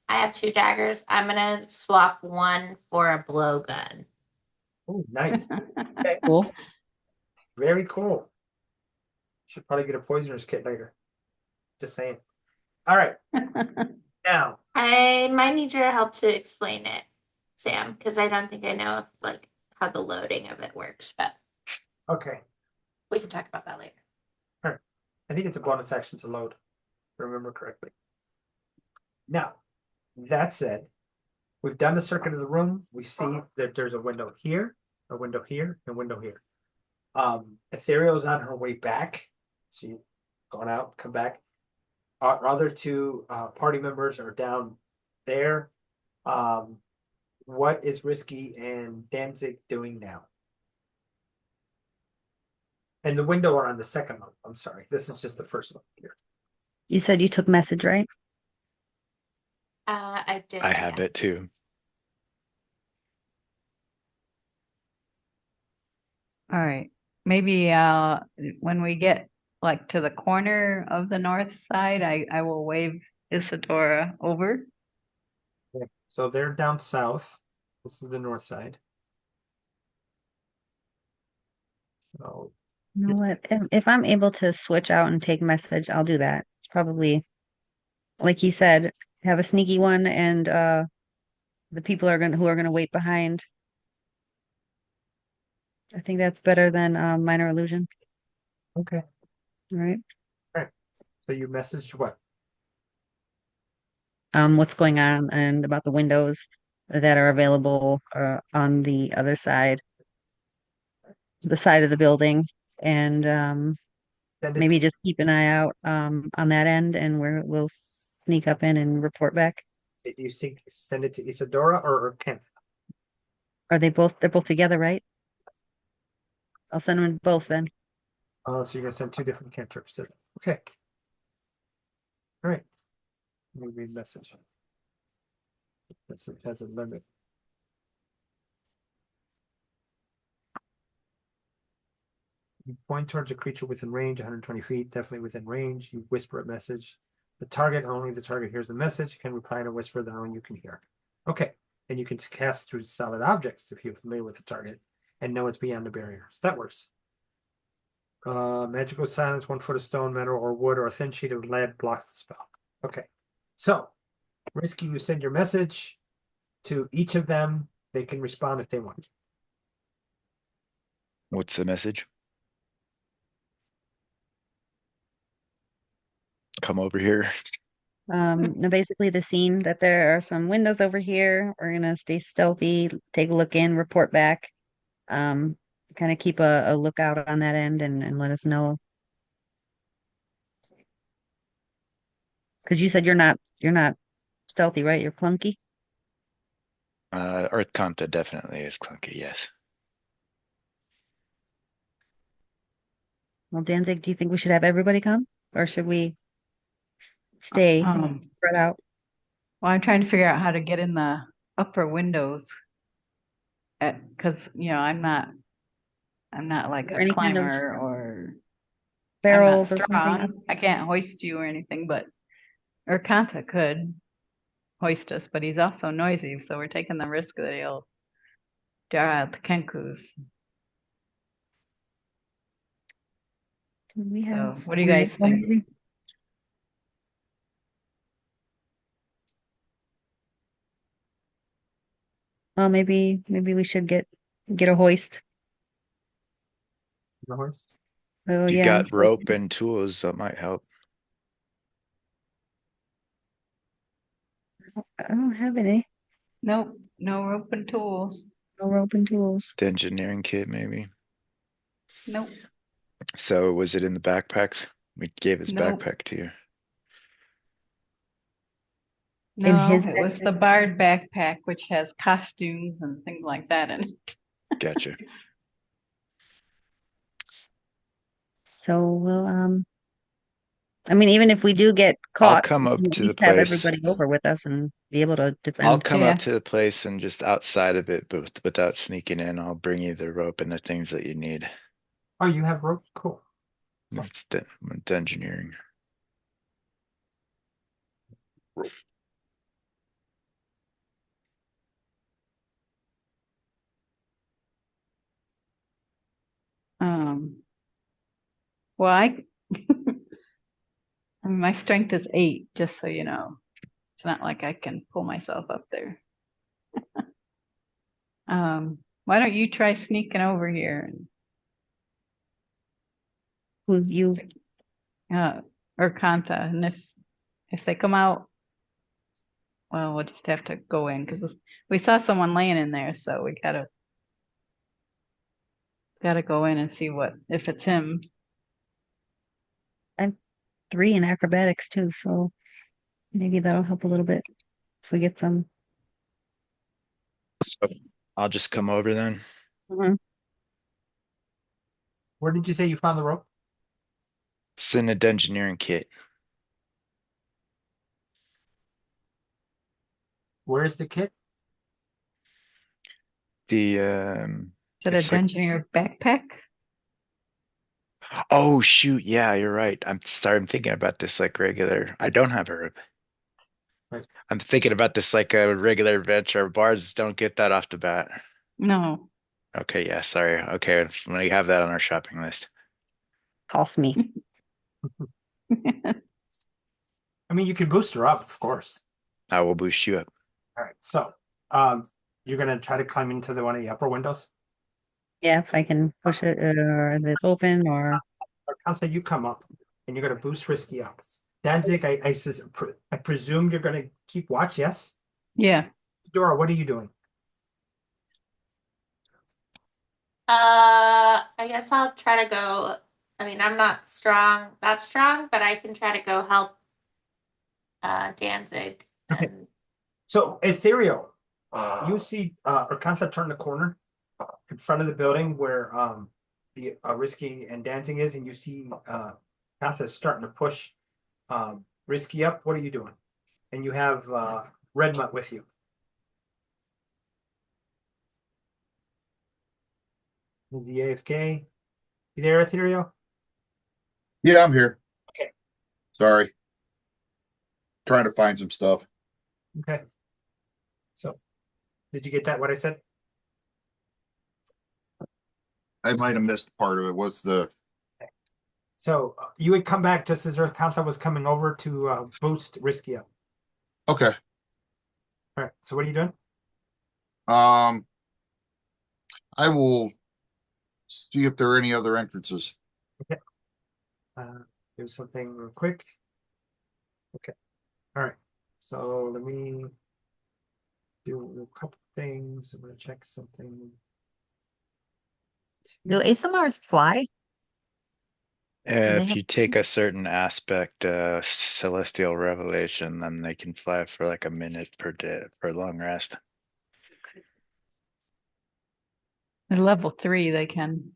[SPEAKER 5] have two daggers. I'm gonna swap one for a blowgun.
[SPEAKER 1] Oh, nice. Okay,
[SPEAKER 2] Cool.
[SPEAKER 1] very cool. Should probably get a poisoner's kit later. Just saying. All right, now
[SPEAKER 5] I might need your help to explain it, Sam, because I don't think I know if, like how the loading of it works, but
[SPEAKER 1] okay.
[SPEAKER 5] we can talk about that later.
[SPEAKER 1] All right. I think it's a bonus action to load, if I remember correctly. Now, that said, we've done the circuit of the room. We see that there's a window here, a window here, and a window here. Ethereal's on her way back. She's gone out, come back. Our other two party members are down there. What is Risky and Danzig doing now? And the window are on the second one. I'm sorry. This is just the first one here.
[SPEAKER 2] You said you took message, right?
[SPEAKER 5] I did.
[SPEAKER 7] I have
[SPEAKER 5] Yeah.
[SPEAKER 7] it too.
[SPEAKER 4] All right. Maybe when we get like to the corner of the north side, I will wave Isadora over.
[SPEAKER 1] Okay. So they're down south. This is the north side. So
[SPEAKER 2] You know what? If I'm able to switch out and take message, I'll do that. It's probably, like you said, have a sneaky one and the people are gonna who are gonna wait behind. I think that's better than minor illusion,
[SPEAKER 1] okay.
[SPEAKER 2] right?
[SPEAKER 1] All right. So you messaged what?
[SPEAKER 2] What's going on and about the windows that are available on the other side, the side of the building, and
[SPEAKER 1] Send it
[SPEAKER 2] maybe just keep an eye out on that end, and we'll sneak up in and report back.
[SPEAKER 1] do you send it to Isadora or Kent?
[SPEAKER 2] Are they both? They're both together, right? I'll send them both then.
[SPEAKER 1] So you're gonna send two different cantrips to them. Okay. All right. Let me read message. Message has a limit. You point towards a creature within range, 120 feet, definitely within range. You whisper a message. Only the target hears the message. You can reply in a whisper that only you can hear. Okay. And you can cast through solid objects if you're familiar with the target and know it's beyond the barrier. So that works. Magical silence, 1 foot of stone, metal, or wood, or a thin sheet of lead blocks the spell. Okay. So, Risky, you send your message to each of them. They can respond if they want.
[SPEAKER 7] What's the message? Come over here.
[SPEAKER 2] Now basically the scene that there are some windows over here. We're gonna stay stealthy, take a look in, report back. Um, kind of keep a lookout on that end and let us know. Because you said you're not stealthy, right? You're clunky.
[SPEAKER 7] Earth Kanta definitely is clunky, yes.
[SPEAKER 2] Well, Danzig, do you think we should have everybody come, or should we stay spread out?
[SPEAKER 4] Well, I'm trying to figure out how to get in the upper windows because I'm not like
[SPEAKER 2] Or
[SPEAKER 4] a
[SPEAKER 2] any kind of
[SPEAKER 4] climber or
[SPEAKER 2] barrels or something.
[SPEAKER 4] strong. I can't hoist you or anything, but Urkanta could hoist us, but he's also noisy, so we're taking the risk that he'll draw out the Kenkus.
[SPEAKER 2] Do we
[SPEAKER 4] So
[SPEAKER 2] have
[SPEAKER 4] what do you
[SPEAKER 2] a
[SPEAKER 4] guys
[SPEAKER 2] vehicle,
[SPEAKER 4] think?
[SPEAKER 2] maybe? Well, maybe we should get a hoist.
[SPEAKER 1] The horse.
[SPEAKER 2] Oh
[SPEAKER 7] If you
[SPEAKER 2] yeah,
[SPEAKER 7] got rope and tools, that might help.
[SPEAKER 2] I don't have any.
[SPEAKER 4] Nope, no rope and tools.
[SPEAKER 2] No rope and tools.
[SPEAKER 7] The engineering kit, maybe.
[SPEAKER 4] Nope,
[SPEAKER 7] So was it in the backpack? We gave his
[SPEAKER 4] nope.
[SPEAKER 7] backpack to you.
[SPEAKER 2] In
[SPEAKER 4] No,
[SPEAKER 2] his
[SPEAKER 4] it was
[SPEAKER 2] backpack.
[SPEAKER 4] the Bard backpack, which has costumes and things like that in it.
[SPEAKER 7] Gotcha.
[SPEAKER 2] So we'll I mean, even if we do get
[SPEAKER 7] I'll
[SPEAKER 2] caught,
[SPEAKER 7] come
[SPEAKER 2] we
[SPEAKER 7] up
[SPEAKER 2] can at
[SPEAKER 7] to the
[SPEAKER 2] least have
[SPEAKER 7] place.
[SPEAKER 2] everybody over with us and be able to
[SPEAKER 7] I'll
[SPEAKER 2] defend.
[SPEAKER 7] come
[SPEAKER 4] Yeah.
[SPEAKER 7] up to the place and just outside of it, but without sneaking in, I'll bring you the rope and the things that you need.
[SPEAKER 1] Oh, you have rope? Cool.
[SPEAKER 7] It's engineering.
[SPEAKER 4] Well, I mean, my strength is 8, just so you know. It's not like I can pull myself up there. Why don't you try sneaking over here
[SPEAKER 2] Who you
[SPEAKER 4] or Kanta, and if they come out, well, we'll just have to go in because we saw someone laying in there, so we gotta go in and see what if it's him.
[SPEAKER 2] I'm 3 in acrobatics too, so maybe that'll help a little bit if we get some.
[SPEAKER 7] So I'll just come over then.
[SPEAKER 2] Mhm.
[SPEAKER 1] Where did you say you found the rope?
[SPEAKER 7] It's in the engineering kit.
[SPEAKER 1] Where's the kit?
[SPEAKER 7] The
[SPEAKER 4] Is it
[SPEAKER 7] it's
[SPEAKER 4] a
[SPEAKER 7] like,
[SPEAKER 4] engineer backpack?
[SPEAKER 7] oh shoot, yeah, you're right. I'm sorry, I'm thinking about this like regular. I don't have a rope.
[SPEAKER 1] Nice.
[SPEAKER 7] I'm thinking about this like a regular adventure. Bards don't get that off the bat.
[SPEAKER 4] No.
[SPEAKER 7] Okay, yeah, sorry. Okay, we have that on our shopping list.
[SPEAKER 2] Toss me.
[SPEAKER 1] I mean, you can boost her up, of course.
[SPEAKER 7] I will boost you up.
[SPEAKER 1] All right. So, um, you're gonna try to climb into the one of the upper windows.
[SPEAKER 2] Yeah, if I can push it or if it's open or
[SPEAKER 1] Or Kanta, you come up, and you're gonna boost Risky up. Danzig, I presume you're gonna keep watch. Yes.
[SPEAKER 4] Yeah.
[SPEAKER 1] Dora, what are you doing?
[SPEAKER 5] I guess I'll try to go. I mean, I'm not that strong, but I can try to go help Danzig.
[SPEAKER 1] Okay.
[SPEAKER 5] And
[SPEAKER 1] So, Ethereal, you see Urkantha turn the corner in front of the building where the Risky and Dancing is, and you see Urkantha starting to push Risky up. What are you doing? And you have Red Mutt with you. Is the AFK? You there, Ethereal?
[SPEAKER 3] Yeah, I'm here.
[SPEAKER 1] Okay.
[SPEAKER 3] Sorry. Trying to find some stuff.
[SPEAKER 1] Okay. So, did you get that? What I said?
[SPEAKER 3] I might have missed part of it. What's the
[SPEAKER 1] So you would come back just as Urkantha was coming over to boost Risky up.
[SPEAKER 3] okay.
[SPEAKER 1] All right. So what are you doing?
[SPEAKER 3] Um, I will see if there are any other entrances.
[SPEAKER 1] Okay. Do something real quick. Okay. All right. So let me do a couple things. I'm gonna check something.
[SPEAKER 2] do ASMRs fly? Do they
[SPEAKER 7] If
[SPEAKER 2] have
[SPEAKER 7] you take a certain aspect, celestial revelation, then they can fly for like a minute per day for a long rest.
[SPEAKER 4] At level 3, they can.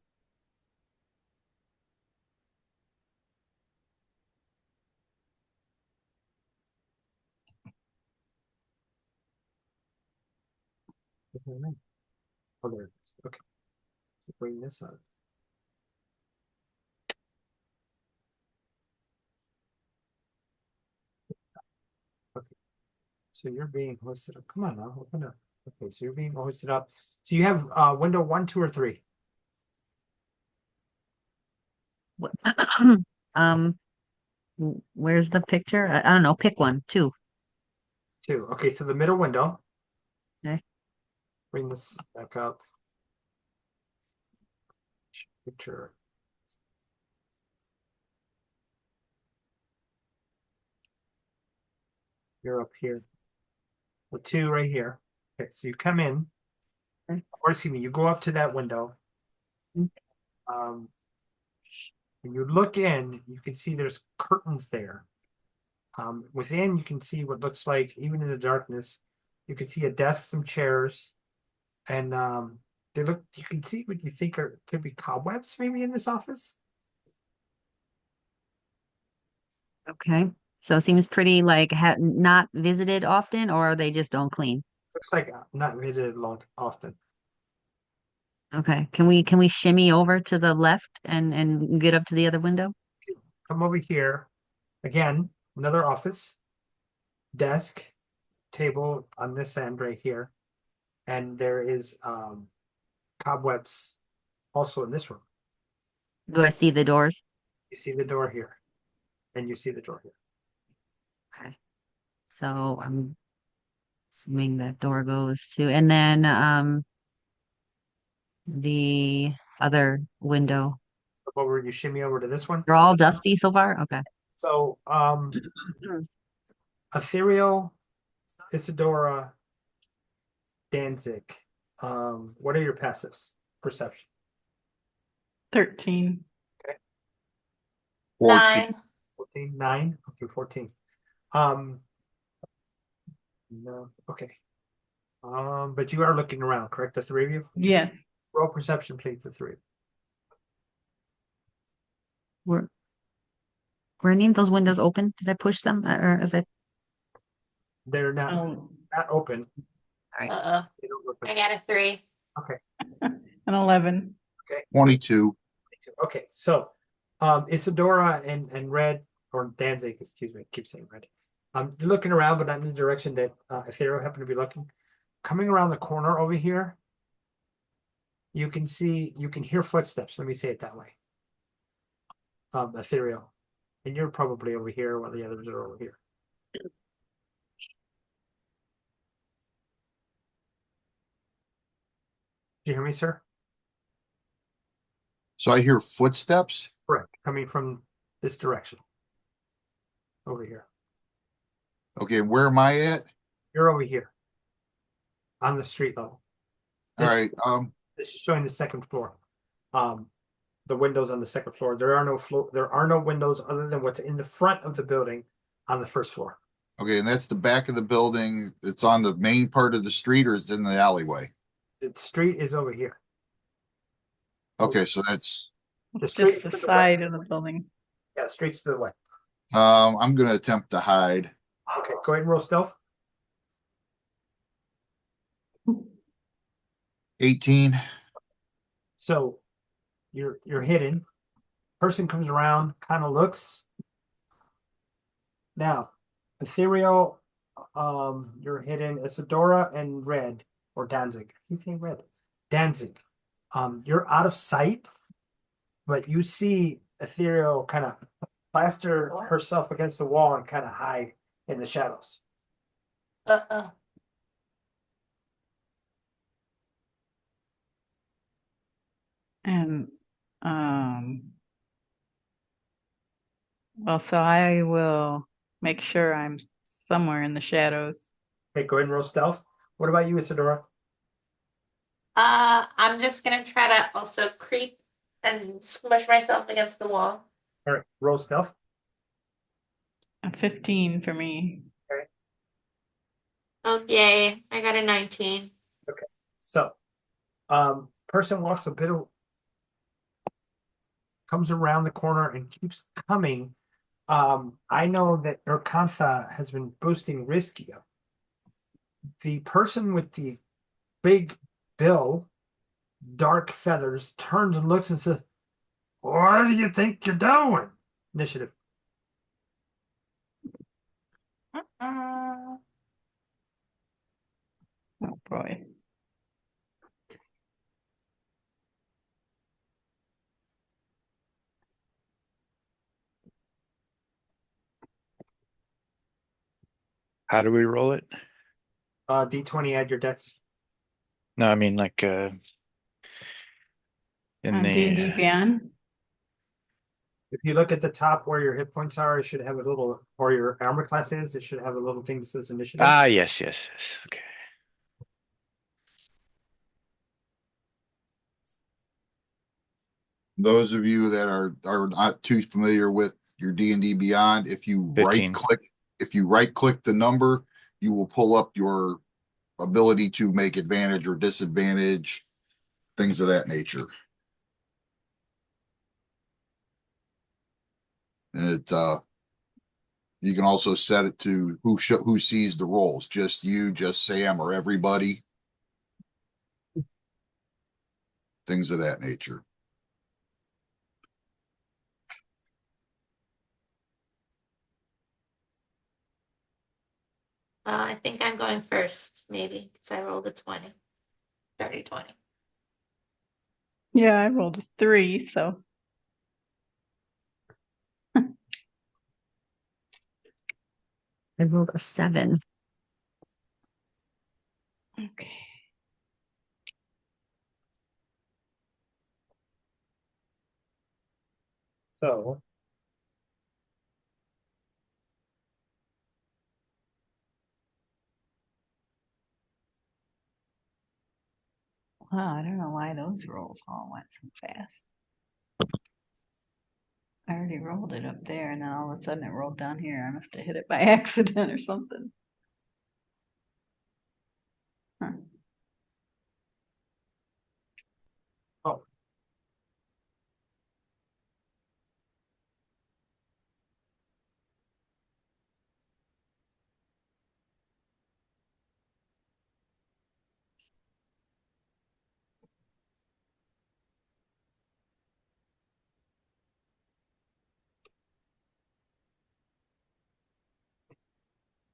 [SPEAKER 1] Oh, there it is. Okay. Bring this up. So you're being hoisted up. Come on now, open up. Okay, so you're being hoisted up. So you have window 1, 2, or 3.
[SPEAKER 2] Um, where's the picture? I don't know. Pick one, two.
[SPEAKER 1] 2. Okay, so the middle window.
[SPEAKER 2] Okay.
[SPEAKER 1] Bring this back up. Picture. You're up here. The 2 right here. Okay, so you come in,
[SPEAKER 2] Okay.
[SPEAKER 1] or excuse me, you go up to that window.
[SPEAKER 2] Mm.
[SPEAKER 1] When you look in, you can see there's curtains there. Within, you can see what looks like, even in the darkness, you can see a desk, some chairs, and they look. You can see what you think are could be cobwebs, maybe in this office.
[SPEAKER 2] Okay. So it seems pretty like not visited often, or they just don't clean.
[SPEAKER 1] Looks like not visited long often.
[SPEAKER 2] Okay. Can we shimmy over to the left and get up to the other window?
[SPEAKER 1] Come over here. Again, another office, desk, table on this end right here, and there is cobwebs also in this room.
[SPEAKER 2] Do I see the doors?
[SPEAKER 1] You see the door here, and you see the door here.
[SPEAKER 2] Okay. So I'm assuming that door goes to, and then the other window.
[SPEAKER 1] Come over, you shimmy over to this one.
[SPEAKER 2] They're all dusty so far? Okay.
[SPEAKER 1] So, Ethereal, Isadora, Danzig. What are your passives? Perception.
[SPEAKER 4] 13.
[SPEAKER 3] 14.
[SPEAKER 5] 9.
[SPEAKER 1] 14, 9. Okay, 14. No, okay. But you are looking around, correct? The 3 of you?
[SPEAKER 4] Yes.
[SPEAKER 1] Roll perception, please, the 3.
[SPEAKER 2] Were any of those windows open? Did I push them, or is it?
[SPEAKER 1] They're not
[SPEAKER 4] Oh,
[SPEAKER 1] not open.
[SPEAKER 2] All right.
[SPEAKER 5] Uh-oh.
[SPEAKER 1] They don't look
[SPEAKER 5] I
[SPEAKER 1] like.
[SPEAKER 5] got a 3.
[SPEAKER 1] Okay.
[SPEAKER 4] an 11.
[SPEAKER 3] 22.
[SPEAKER 1] Okay, so Isadora and Red, or Danzig, excuse me, I keep saying Red. You're looking around, but not in the direction that Ethereal happened to be looking. Coming around the corner over here, you can hear footsteps. Let me say it that way. Ethereal. And you're probably over here while the others are over here. Do you hear me, sir?
[SPEAKER 3] So I hear footsteps.
[SPEAKER 1] Correct. Coming from this direction. Over here.
[SPEAKER 3] Okay, where am I at?
[SPEAKER 1] You're over here. On the street level.
[SPEAKER 3] All
[SPEAKER 1] This-
[SPEAKER 3] right.
[SPEAKER 1] This is showing the second floor. The windows on the second floor. There are no windows other than what's in the front of the building on the first floor.
[SPEAKER 3] Okay, and that's the back of the building. It's on the main part of the street, or is it in the alleyway?
[SPEAKER 1] The street is over here.
[SPEAKER 3] Okay, so that's
[SPEAKER 1] The
[SPEAKER 4] It's
[SPEAKER 1] street
[SPEAKER 4] just the
[SPEAKER 1] to the
[SPEAKER 4] side
[SPEAKER 1] west.
[SPEAKER 4] of the building.
[SPEAKER 1] Yeah, streets to the west.
[SPEAKER 3] I'm gonna attempt to hide.
[SPEAKER 1] Okay, go ahead and roll stealth.
[SPEAKER 3] 18.
[SPEAKER 1] So you're hidden. Person comes around, kind of looks. Now, Ethereal, you're hidden. Isadora and Red, or Danzig. You say Red. Danzig. You're out of sight, but you see Ethereal kind of plaster herself against the wall and kind of hide in the shadows.
[SPEAKER 5] Uh-oh.
[SPEAKER 4] And well, so I will make sure I'm somewhere in the shadows.
[SPEAKER 1] Okay, go ahead and roll stealth. What about you, Isadora?
[SPEAKER 5] I'm just gonna try to also creep and smush myself against the wall.
[SPEAKER 1] All right, roll stealth.
[SPEAKER 4] A 15 for me.
[SPEAKER 5] Oh, yay. I got a 19.
[SPEAKER 1] So, person walks a bit of, comes around the corner and keeps coming. I know that Urkantha has been boosting Riskia. The person with the big bill, dark feathers, turns and looks and says, "What do you think you're doing?" Initiative.
[SPEAKER 4] Oh boy.
[SPEAKER 7] How do we roll it?
[SPEAKER 1] D20, add your dex.
[SPEAKER 7] No, I mean like in
[SPEAKER 4] On D&D
[SPEAKER 7] the
[SPEAKER 4] Beyond?
[SPEAKER 1] If you look at the top where your hit points are, it should have a little, or your armor class is, it should have a little thing that says initiative.
[SPEAKER 7] yes. Okay.
[SPEAKER 3] Those of you that are not too familiar with your D&D Beyond, if you
[SPEAKER 7] 15.
[SPEAKER 3] right click the number, you will pull up your ability to make advantage or disadvantage, things of that nature. And you can also set it to who sees the rolls, just you, just Sam, or everybody, things of that nature.
[SPEAKER 5] I think I'm going first, maybe, because I rolled a 20. 30-20.
[SPEAKER 4] Yeah, I rolled a 3, so.
[SPEAKER 2] I rolled a 7.
[SPEAKER 4] Okay.
[SPEAKER 1] So,
[SPEAKER 4] Wow, I don't know why those rolls all went so fast. I already rolled it up there, and then all of a sudden it rolled down here. I must have hit it by accident or something. Huh.
[SPEAKER 1] oh,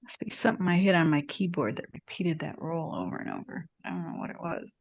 [SPEAKER 4] Must be something I hit on my keyboard that repeated that roll over and over. I don't know what it was.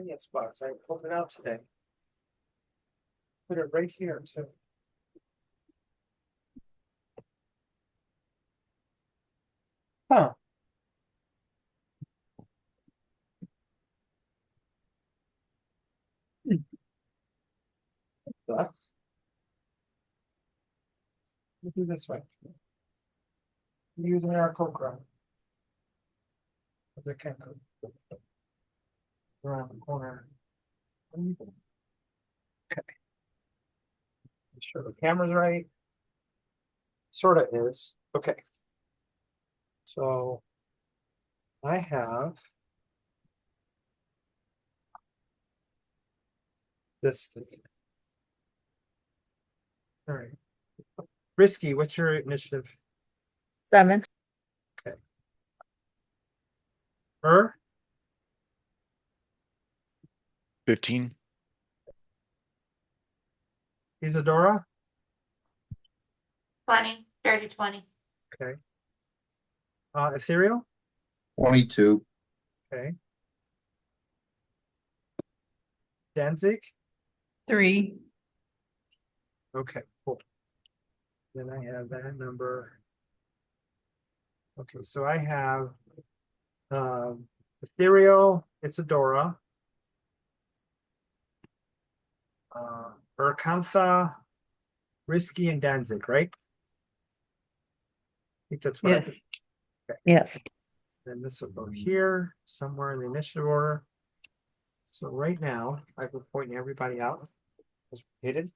[SPEAKER 1] yes, box. I pulled it out today. Put it right here, too. Huh. Sucks. We'll do this way. Using our coke run. Because I can't go around the corner. Okay. Make sure the camera's right. Sort of is. Okay. So I have this thing. All right. Risky, what's your initiative?
[SPEAKER 2] 7.
[SPEAKER 1] Her?
[SPEAKER 7] 15.
[SPEAKER 1] Isadora?
[SPEAKER 5] 20. 30-20.
[SPEAKER 1] Okay. Ethereal?
[SPEAKER 3] 22.
[SPEAKER 1] Okay. Danzig?
[SPEAKER 4] 3.
[SPEAKER 1] Okay, cool. Then I have that number. Okay, so I have Ethereal, Isadora, Urkantha, Risky, and Danzig, right? I think that's what I
[SPEAKER 4] Yes.
[SPEAKER 1] did.
[SPEAKER 2] Yes.
[SPEAKER 1] Then this will go here, somewhere in the initiative order. So right now, I will point everybody out as hidden.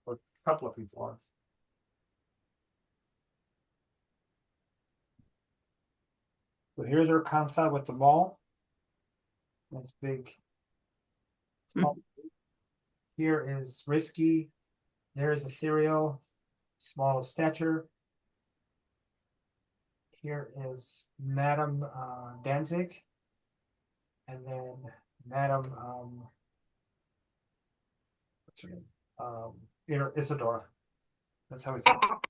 [SPEAKER 1] Or a couple of people are. So here's our Urkantha with the mall. That's big.
[SPEAKER 4] Mm.
[SPEAKER 1] Here is Risky. There is Ethereal, small of stature. Here is Madam Danzig. And then Madam what's her name? Isadora. That's how we say it.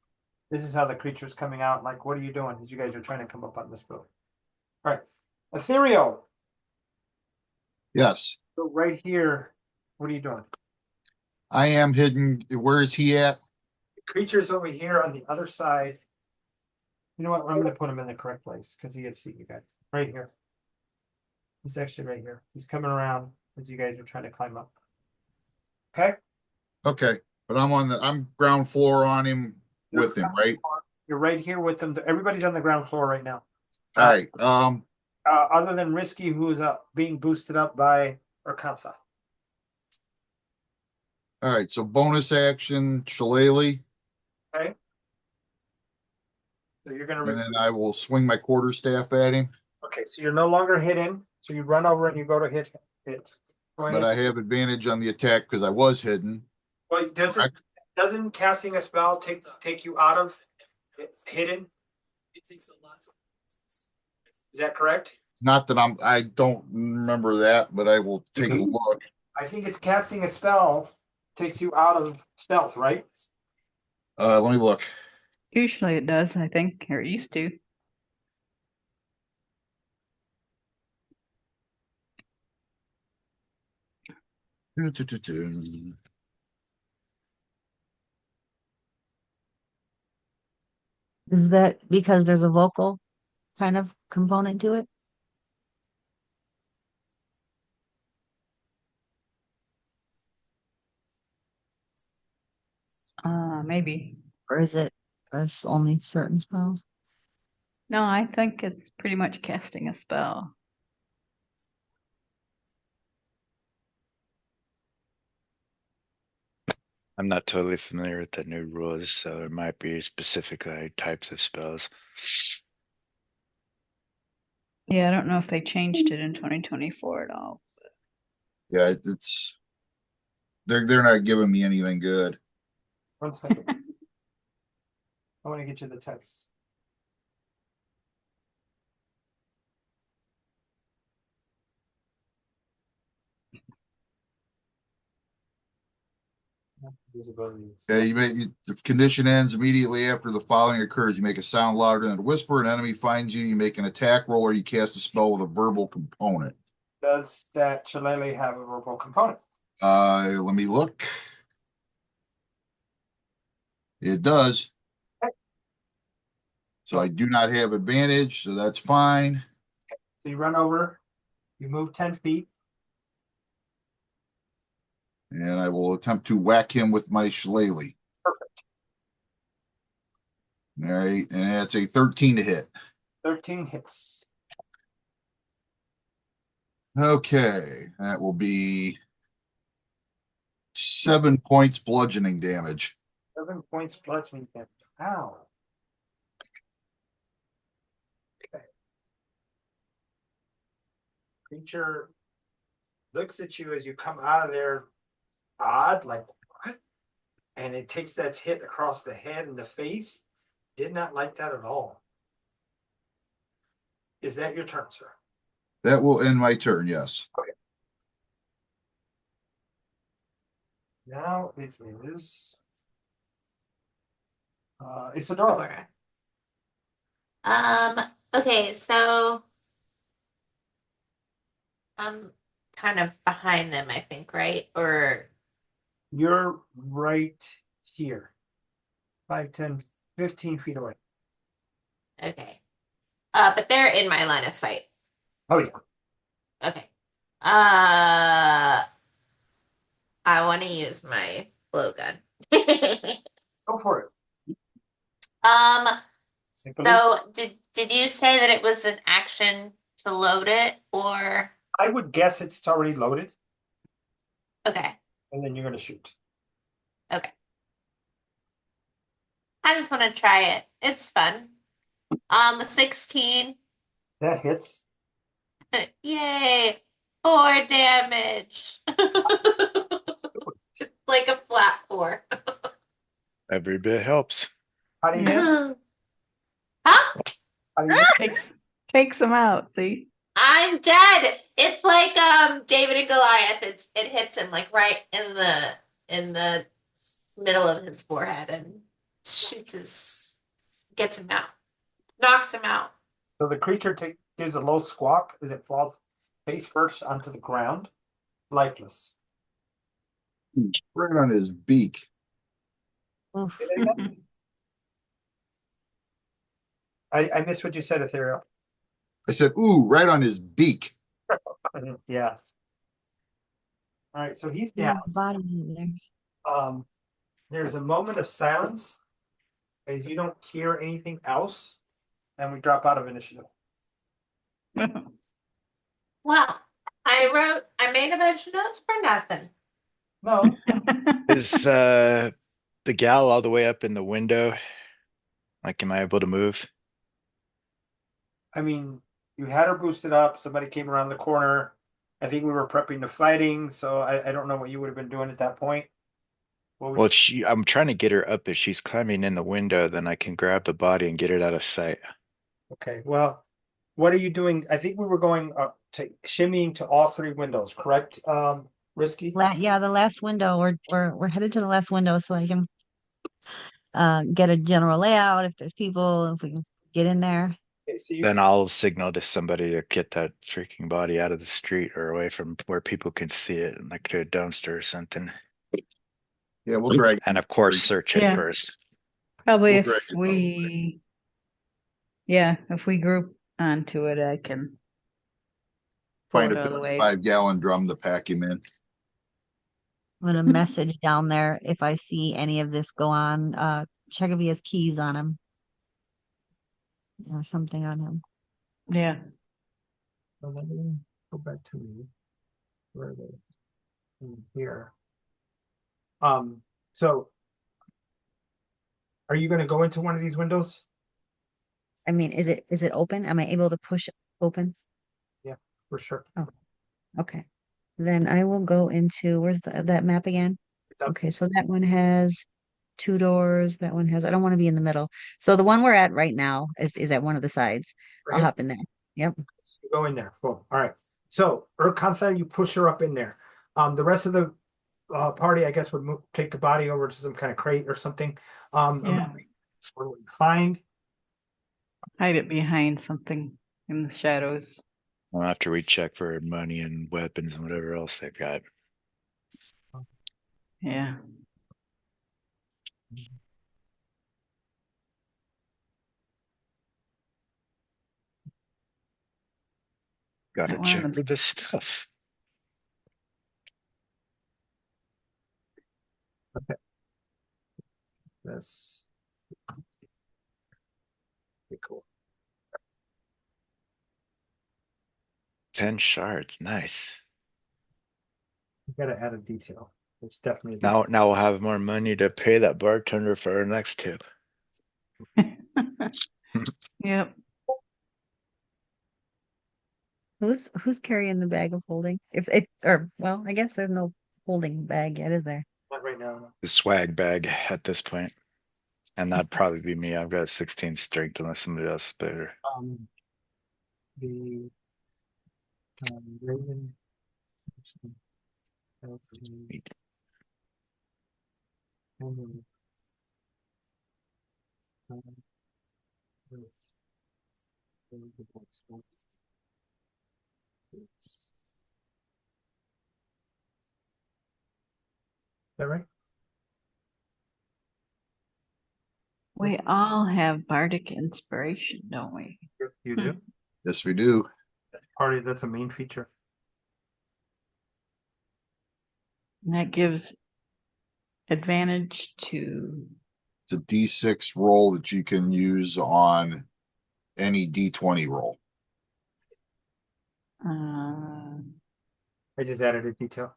[SPEAKER 1] This is how the creature's coming out. Like, what are you doing? As you guys are trying to come up on this boat. All right. Ethereal.
[SPEAKER 3] Yes,
[SPEAKER 1] So right here, what are you doing?
[SPEAKER 3] I am hidden. Where is he at?
[SPEAKER 1] The creature's over here on the other side. You know what? I'm going to put him in the correct place because he gets to see you guys. Right here. He's actually right here. He's coming around as you guys are trying to climb up. Okay?
[SPEAKER 3] Okay, but I'm ground floor on him with him, right?
[SPEAKER 1] You're right here with them. Everybody's on the ground floor right now.
[SPEAKER 3] All right.
[SPEAKER 1] Other than Risky, who is being boosted up by Urkantha.
[SPEAKER 3] All right. So bonus action, Shillelagh,
[SPEAKER 1] Okay. So you're gonna
[SPEAKER 3] and then I will swing my quarterstaff at him.
[SPEAKER 1] okay, so you're no longer hidden. So you run over and you go to hit. Go
[SPEAKER 3] But
[SPEAKER 1] ahead.
[SPEAKER 3] I have advantage on the attack because I was hidden.
[SPEAKER 1] Well, doesn't casting a spell take you out of hidden? It takes a lot. Is that correct?
[SPEAKER 3] Not that I don't remember that, but I will take a look.
[SPEAKER 1] I think it's casting a spell takes you out of stealth, right?
[SPEAKER 3] Let me look.
[SPEAKER 4] Usually it does, I think, or it used to.
[SPEAKER 2] Is that because there's a vocal kind of component to it?
[SPEAKER 4] Maybe.
[SPEAKER 2] Or is it us only certain spells?
[SPEAKER 4] No, I think it's pretty much casting a spell.
[SPEAKER 7] I'm not totally familiar with the new rules, so there might be specific types of spells.
[SPEAKER 4] Yeah, I don't know if they changed it in 2024 at all.
[SPEAKER 3] Yeah, they're not giving me anything good.
[SPEAKER 1] 1 second. I want to get you the text.
[SPEAKER 3] Okay, the condition ends immediately after the following occurs. You make a sound louder than a whisper. An enemy finds you. You make an attack roll, or you cast a spell with a verbal component.
[SPEAKER 1] Does that Shillelagh have a verbal component?
[SPEAKER 3] Let me look. It does. So I do not have advantage, so that's fine.
[SPEAKER 1] So you run over, you move 10 feet.
[SPEAKER 3] And I will attempt to whack him with my shillelagh.
[SPEAKER 1] Perfect.
[SPEAKER 3] All right, and that's a 13 to hit.
[SPEAKER 1] 13 hits.
[SPEAKER 3] Okay, that will be 7 points bludgeoning damage.
[SPEAKER 1] 7 points bludgeoning damage. Ow. Okay. Creature looks at you as you come out of there, odd, like what? And it takes that hit across the head and the face. Did not like that at all. Is that your turn, sir?
[SPEAKER 3] That will end my turn, yes.
[SPEAKER 1] Okay. Now it is Isadora.
[SPEAKER 5] Okay, so I'm kind of behind them, I think, right? Or
[SPEAKER 1] You're right here. 5, 10, 15 feet away.
[SPEAKER 5] okay. But they're in my line of sight.
[SPEAKER 1] Oh yeah.
[SPEAKER 5] Okay. I want to use my blowgun.
[SPEAKER 1] Go for it.
[SPEAKER 5] Um,
[SPEAKER 1] I believe
[SPEAKER 5] so did you say that it was an action to load it or
[SPEAKER 1] I would guess it's already loaded,
[SPEAKER 5] okay,
[SPEAKER 1] and then you're gonna shoot.
[SPEAKER 5] okay. I just want to try it. It's fun. 16.
[SPEAKER 1] That hits.
[SPEAKER 5] Yay. 4 damage. Like a flat 4.
[SPEAKER 7] Every bit helps.
[SPEAKER 1] How do you
[SPEAKER 4] Yeah.
[SPEAKER 1] hit?
[SPEAKER 5] Huh?
[SPEAKER 1] How do you hit?
[SPEAKER 4] Takes them out. See?
[SPEAKER 5] I'm dead. It's like David and Goliath. It hits him like right in the middle of his forehead and shoots his gets him out. Knocks him out.
[SPEAKER 1] So the creature gives a low squawk as it falls face first onto the ground, lifeless.
[SPEAKER 3] Right on his beak.
[SPEAKER 2] Oof.
[SPEAKER 1] Say that again? I missed what you said, Ethereal.
[SPEAKER 3] I said, ooh, right on his beak.
[SPEAKER 1] Yeah. All right, so he's
[SPEAKER 2] Yeah,
[SPEAKER 1] down.
[SPEAKER 2] the body in there.
[SPEAKER 1] There's a moment of silence as you don't hear anything else, and we drop out of initiative.
[SPEAKER 5] Well, I made a bunch of notes for nothing.
[SPEAKER 1] No,
[SPEAKER 7] Is the gal all the way up in the window? Like, am I able to move?
[SPEAKER 1] I mean, you had her boosted up. Somebody came around the corner. I think we were prepping to fighting, so I don't know what you would have been doing at that point. What
[SPEAKER 7] Well,
[SPEAKER 1] would
[SPEAKER 7] I'm trying to get her up. If she's climbing in the window, then I can grab the body and get it out of sight.
[SPEAKER 1] Okay, well, what are you doing? I think we were going to shimmying to all 3 windows, correct? Risky.
[SPEAKER 2] Yeah, the last window. We're headed to the last window so I can get a general layout if there's people, if we can get in there.
[SPEAKER 1] Okay, so you
[SPEAKER 7] Then I'll signal to somebody to get that freaking body out of the street or away from where people can see it, like to a dumpster or something.
[SPEAKER 3] Yeah, we'll drag
[SPEAKER 7] And of course, search it
[SPEAKER 4] Yeah.
[SPEAKER 7] first.
[SPEAKER 4] Probably
[SPEAKER 3] We'll
[SPEAKER 4] if
[SPEAKER 3] drag it
[SPEAKER 4] we, if we group onto it, I can pull
[SPEAKER 3] find
[SPEAKER 4] it
[SPEAKER 3] a
[SPEAKER 4] out of the way.
[SPEAKER 3] 5-gallon drum to pack him in.
[SPEAKER 2] I'm gonna message down there if I see any of this go on. Check if he has keys on him or something on him.
[SPEAKER 4] Yeah.
[SPEAKER 1] So let me go back to me. Where it is. In here. So are you gonna go into one of these windows?
[SPEAKER 2] I mean, is it open? Am I able to push open?
[SPEAKER 1] Yeah, for sure.
[SPEAKER 2] Okay. Then I will go into where's that map again?
[SPEAKER 1] It's up.
[SPEAKER 2] Okay, so that one has 2 doors. That one has, I don't want to be in the middle. So the one we're at right now is at one of the sides.
[SPEAKER 1] Right
[SPEAKER 2] I'll
[SPEAKER 1] here.
[SPEAKER 2] hop in there. Yep.
[SPEAKER 1] So you go in there. Cool. All right. So Urkantha, you push her up in there. The rest of the party, I guess, would take the body over to some kind of crate or something.
[SPEAKER 4] Yeah.
[SPEAKER 1] What do we find?
[SPEAKER 4] Hide it behind something in the shadows.
[SPEAKER 7] Well, after we check for money and weapons and whatever else they've got.
[SPEAKER 4] Yeah.
[SPEAKER 7] Gotta
[SPEAKER 4] That one on the
[SPEAKER 7] check for
[SPEAKER 4] big.
[SPEAKER 7] this stuff.
[SPEAKER 1] Okay. That's pretty cool.
[SPEAKER 7] 10 shards, nice.
[SPEAKER 1] You gotta add a detail. It's definitely a
[SPEAKER 7] Now,
[SPEAKER 1] detail.
[SPEAKER 7] now we'll have more money to pay that bartender for our next tip.
[SPEAKER 4] Yep.
[SPEAKER 2] Who's carrying the bag of holding? If or well, I guess there's no holding bag yet, is there?
[SPEAKER 1] Not right now.
[SPEAKER 7] The swag bag at this point. And that'd probably be me. I've got 16 strength unless somebody else is better.
[SPEAKER 1] The Raven. Is that right?
[SPEAKER 4] We all have bardic inspiration, don't we?
[SPEAKER 1] You do.
[SPEAKER 3] Yes, we do.
[SPEAKER 1] That's a main feature.
[SPEAKER 4] And that gives advantage to.
[SPEAKER 3] It's a D6 roll that you can use on any D20 roll.
[SPEAKER 1] I just added a detail.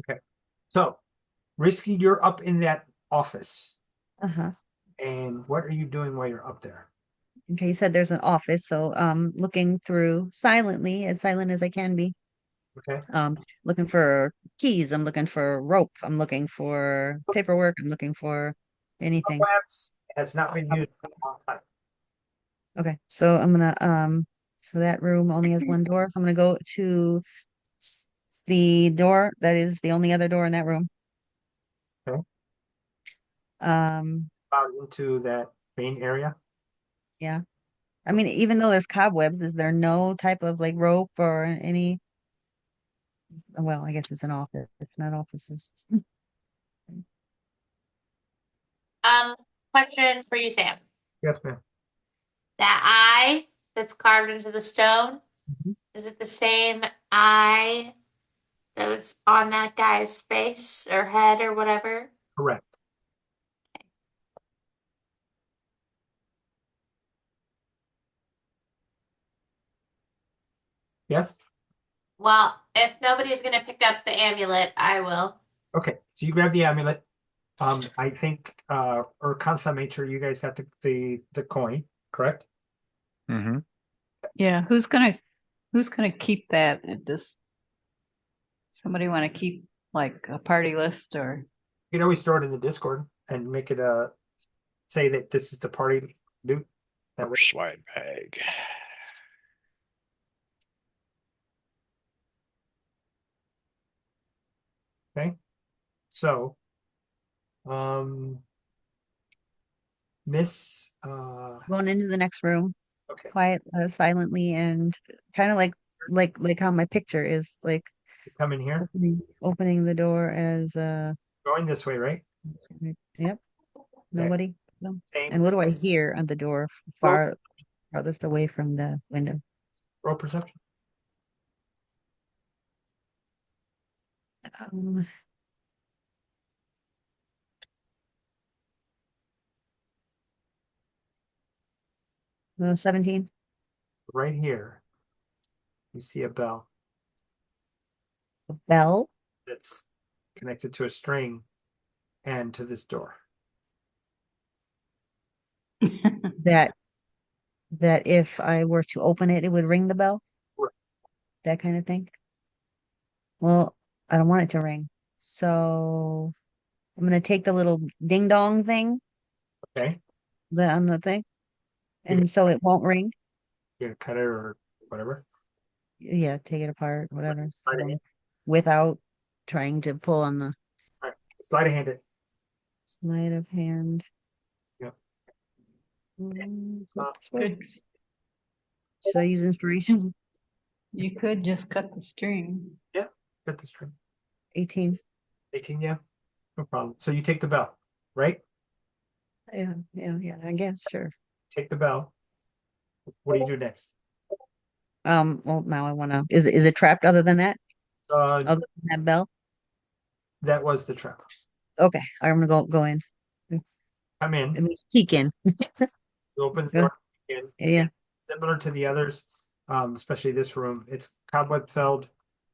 [SPEAKER 1] Okay. So, Risky, you're up in that office.
[SPEAKER 2] Uh-huh.
[SPEAKER 1] And what are you doing while you're up there?
[SPEAKER 2] Okay, you said there's an office, so looking through silently, as silent as I can be.
[SPEAKER 1] Okay.
[SPEAKER 2] Looking for keys, I'm looking for rope, I'm looking for paperwork, I'm looking for anything.
[SPEAKER 1] Labs has not been used in a long time.
[SPEAKER 2] Okay, so I'm gonna so that room only has one door. So I'm gonna go to the door that is the only other door in that room.
[SPEAKER 1] Okay.
[SPEAKER 2] Um,
[SPEAKER 1] Out into that main area.
[SPEAKER 2] yeah. I mean, even though there's cobwebs, is there no type of like rope or any? Well, I guess it's an office. It's not offices.
[SPEAKER 5] Um, question for you, Sam.
[SPEAKER 1] Yes, ma'am.
[SPEAKER 5] That eye that's carved into the stone,
[SPEAKER 1] Mhm.
[SPEAKER 5] is it the same eye that was on that guy's face or head or whatever?
[SPEAKER 1] Correct. Yes.
[SPEAKER 5] Well, if nobody's gonna pick up the amulet, I will.
[SPEAKER 1] Okay. So you grab the amulet. I think Urkansa made sure you guys got the coin, correct?
[SPEAKER 7] Mm-hmm.
[SPEAKER 4] Yeah, who's gonna keep that? Does somebody want to keep like a party list or?
[SPEAKER 1] You can always store it in the Discord and make it say that this is the party loot. That way.
[SPEAKER 7] Swine bag.
[SPEAKER 1] Okay. So Miss
[SPEAKER 2] Going into the next room,
[SPEAKER 1] okay,
[SPEAKER 2] quiet, silently, and kind of like how my picture is like
[SPEAKER 1] come in here.
[SPEAKER 2] opening the door as
[SPEAKER 1] Going this way, right?
[SPEAKER 2] yep, nobody. No.
[SPEAKER 1] Same.
[SPEAKER 2] And what do I hear on the door farthest away from the window?
[SPEAKER 1] Roll perception.
[SPEAKER 2] Um, 17.
[SPEAKER 1] Right here, you see a bell
[SPEAKER 2] A bell
[SPEAKER 1] that's connected to a string and to this door.
[SPEAKER 2] that that if I were to open it, it would ring the bell,
[SPEAKER 1] Right.
[SPEAKER 2] that kind of thing. Well, I don't want it to ring. So I'm gonna take the little ding dong thing
[SPEAKER 1] Okay.
[SPEAKER 2] on the thing,
[SPEAKER 1] You're
[SPEAKER 2] and so it won't ring.
[SPEAKER 1] gonna cut it or whatever.
[SPEAKER 2] Yeah, take it apart, whatever.
[SPEAKER 1] Sleight of hand.
[SPEAKER 2] Without trying to pull on the
[SPEAKER 1] All right. Sleight of hand it.
[SPEAKER 2] sleight of hand.
[SPEAKER 1] Yep.
[SPEAKER 2] Hope this
[SPEAKER 4] Good.
[SPEAKER 2] works. Should I use inspiration?
[SPEAKER 4] You could just cut the string.
[SPEAKER 1] Yeah. Cut the string.
[SPEAKER 2] 18.
[SPEAKER 1] 18, yeah. No problem. So you take the bell, right?
[SPEAKER 2] Yeah, I guess, sure.
[SPEAKER 1] Take the bell. What do you do next?
[SPEAKER 2] Well, now I wanna, is it trapped other than that?
[SPEAKER 1] Uh,
[SPEAKER 2] Other than that bell?
[SPEAKER 1] that was the trap.
[SPEAKER 2] Okay, I'm gonna go in.
[SPEAKER 1] Come in.
[SPEAKER 2] At least peek in.
[SPEAKER 1] You open the
[SPEAKER 2] Go.
[SPEAKER 1] door again.
[SPEAKER 2] Yeah,
[SPEAKER 1] Similar to the others, especially this room, it's cobweb filled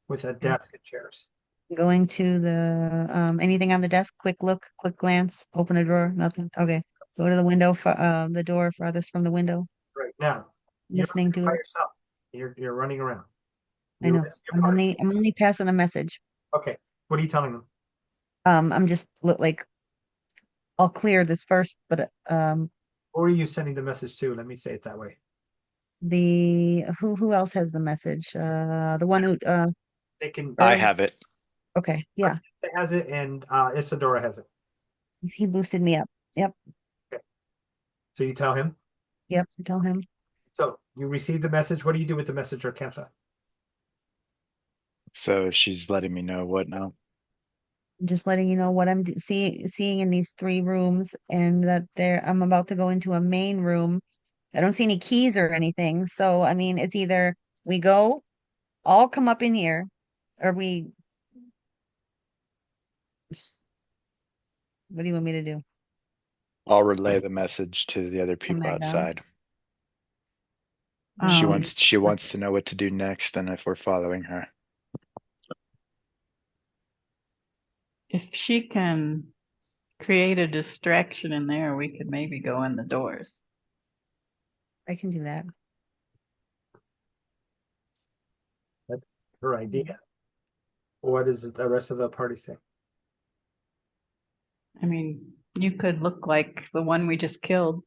[SPEAKER 1] with a desk and chairs.
[SPEAKER 2] going to the anything on the desk, quick look, quick glance, open a drawer, nothing. Okay. Go to the window for the door farthest from the window,
[SPEAKER 1] Right now, you're
[SPEAKER 2] listening to
[SPEAKER 1] by
[SPEAKER 2] it.
[SPEAKER 1] yourself. You're running around.
[SPEAKER 2] I know.
[SPEAKER 1] Your party.
[SPEAKER 2] I'm only passing a message.
[SPEAKER 1] Okay. What are you telling them?
[SPEAKER 2] I'm just like I'll clear this first, but
[SPEAKER 1] Who are you sending the message to? Let me say it that way.
[SPEAKER 2] the who else has the message? The one who
[SPEAKER 1] They can.
[SPEAKER 7] I
[SPEAKER 2] Irv?
[SPEAKER 7] have it.
[SPEAKER 2] Okay, yeah.
[SPEAKER 1] It has it, and Isadora has it.
[SPEAKER 2] He boosted me up. Yep,
[SPEAKER 1] So you tell him.
[SPEAKER 2] tell him.
[SPEAKER 1] So you receive the message. What do you do with the message, or Kantha?
[SPEAKER 7] So she's letting me know what now.
[SPEAKER 2] just letting you know what I'm seeing in these three rooms, and that I'm about to go into a main room. I don't see any keys or anything, so I mean, it's either we go all come up in here, or we. What do you want me to do?
[SPEAKER 7] I'll relay the message to the other
[SPEAKER 2] Come
[SPEAKER 7] people
[SPEAKER 2] back down?
[SPEAKER 7] outside. She
[SPEAKER 4] Um,
[SPEAKER 7] wants to know what to do next and if we're following her.
[SPEAKER 4] if she can create a distraction in there, we could maybe go in the doors.
[SPEAKER 2] I can do that.
[SPEAKER 1] That's her idea. What does the rest of the party say?
[SPEAKER 4] I mean, you could look like the one we just killed.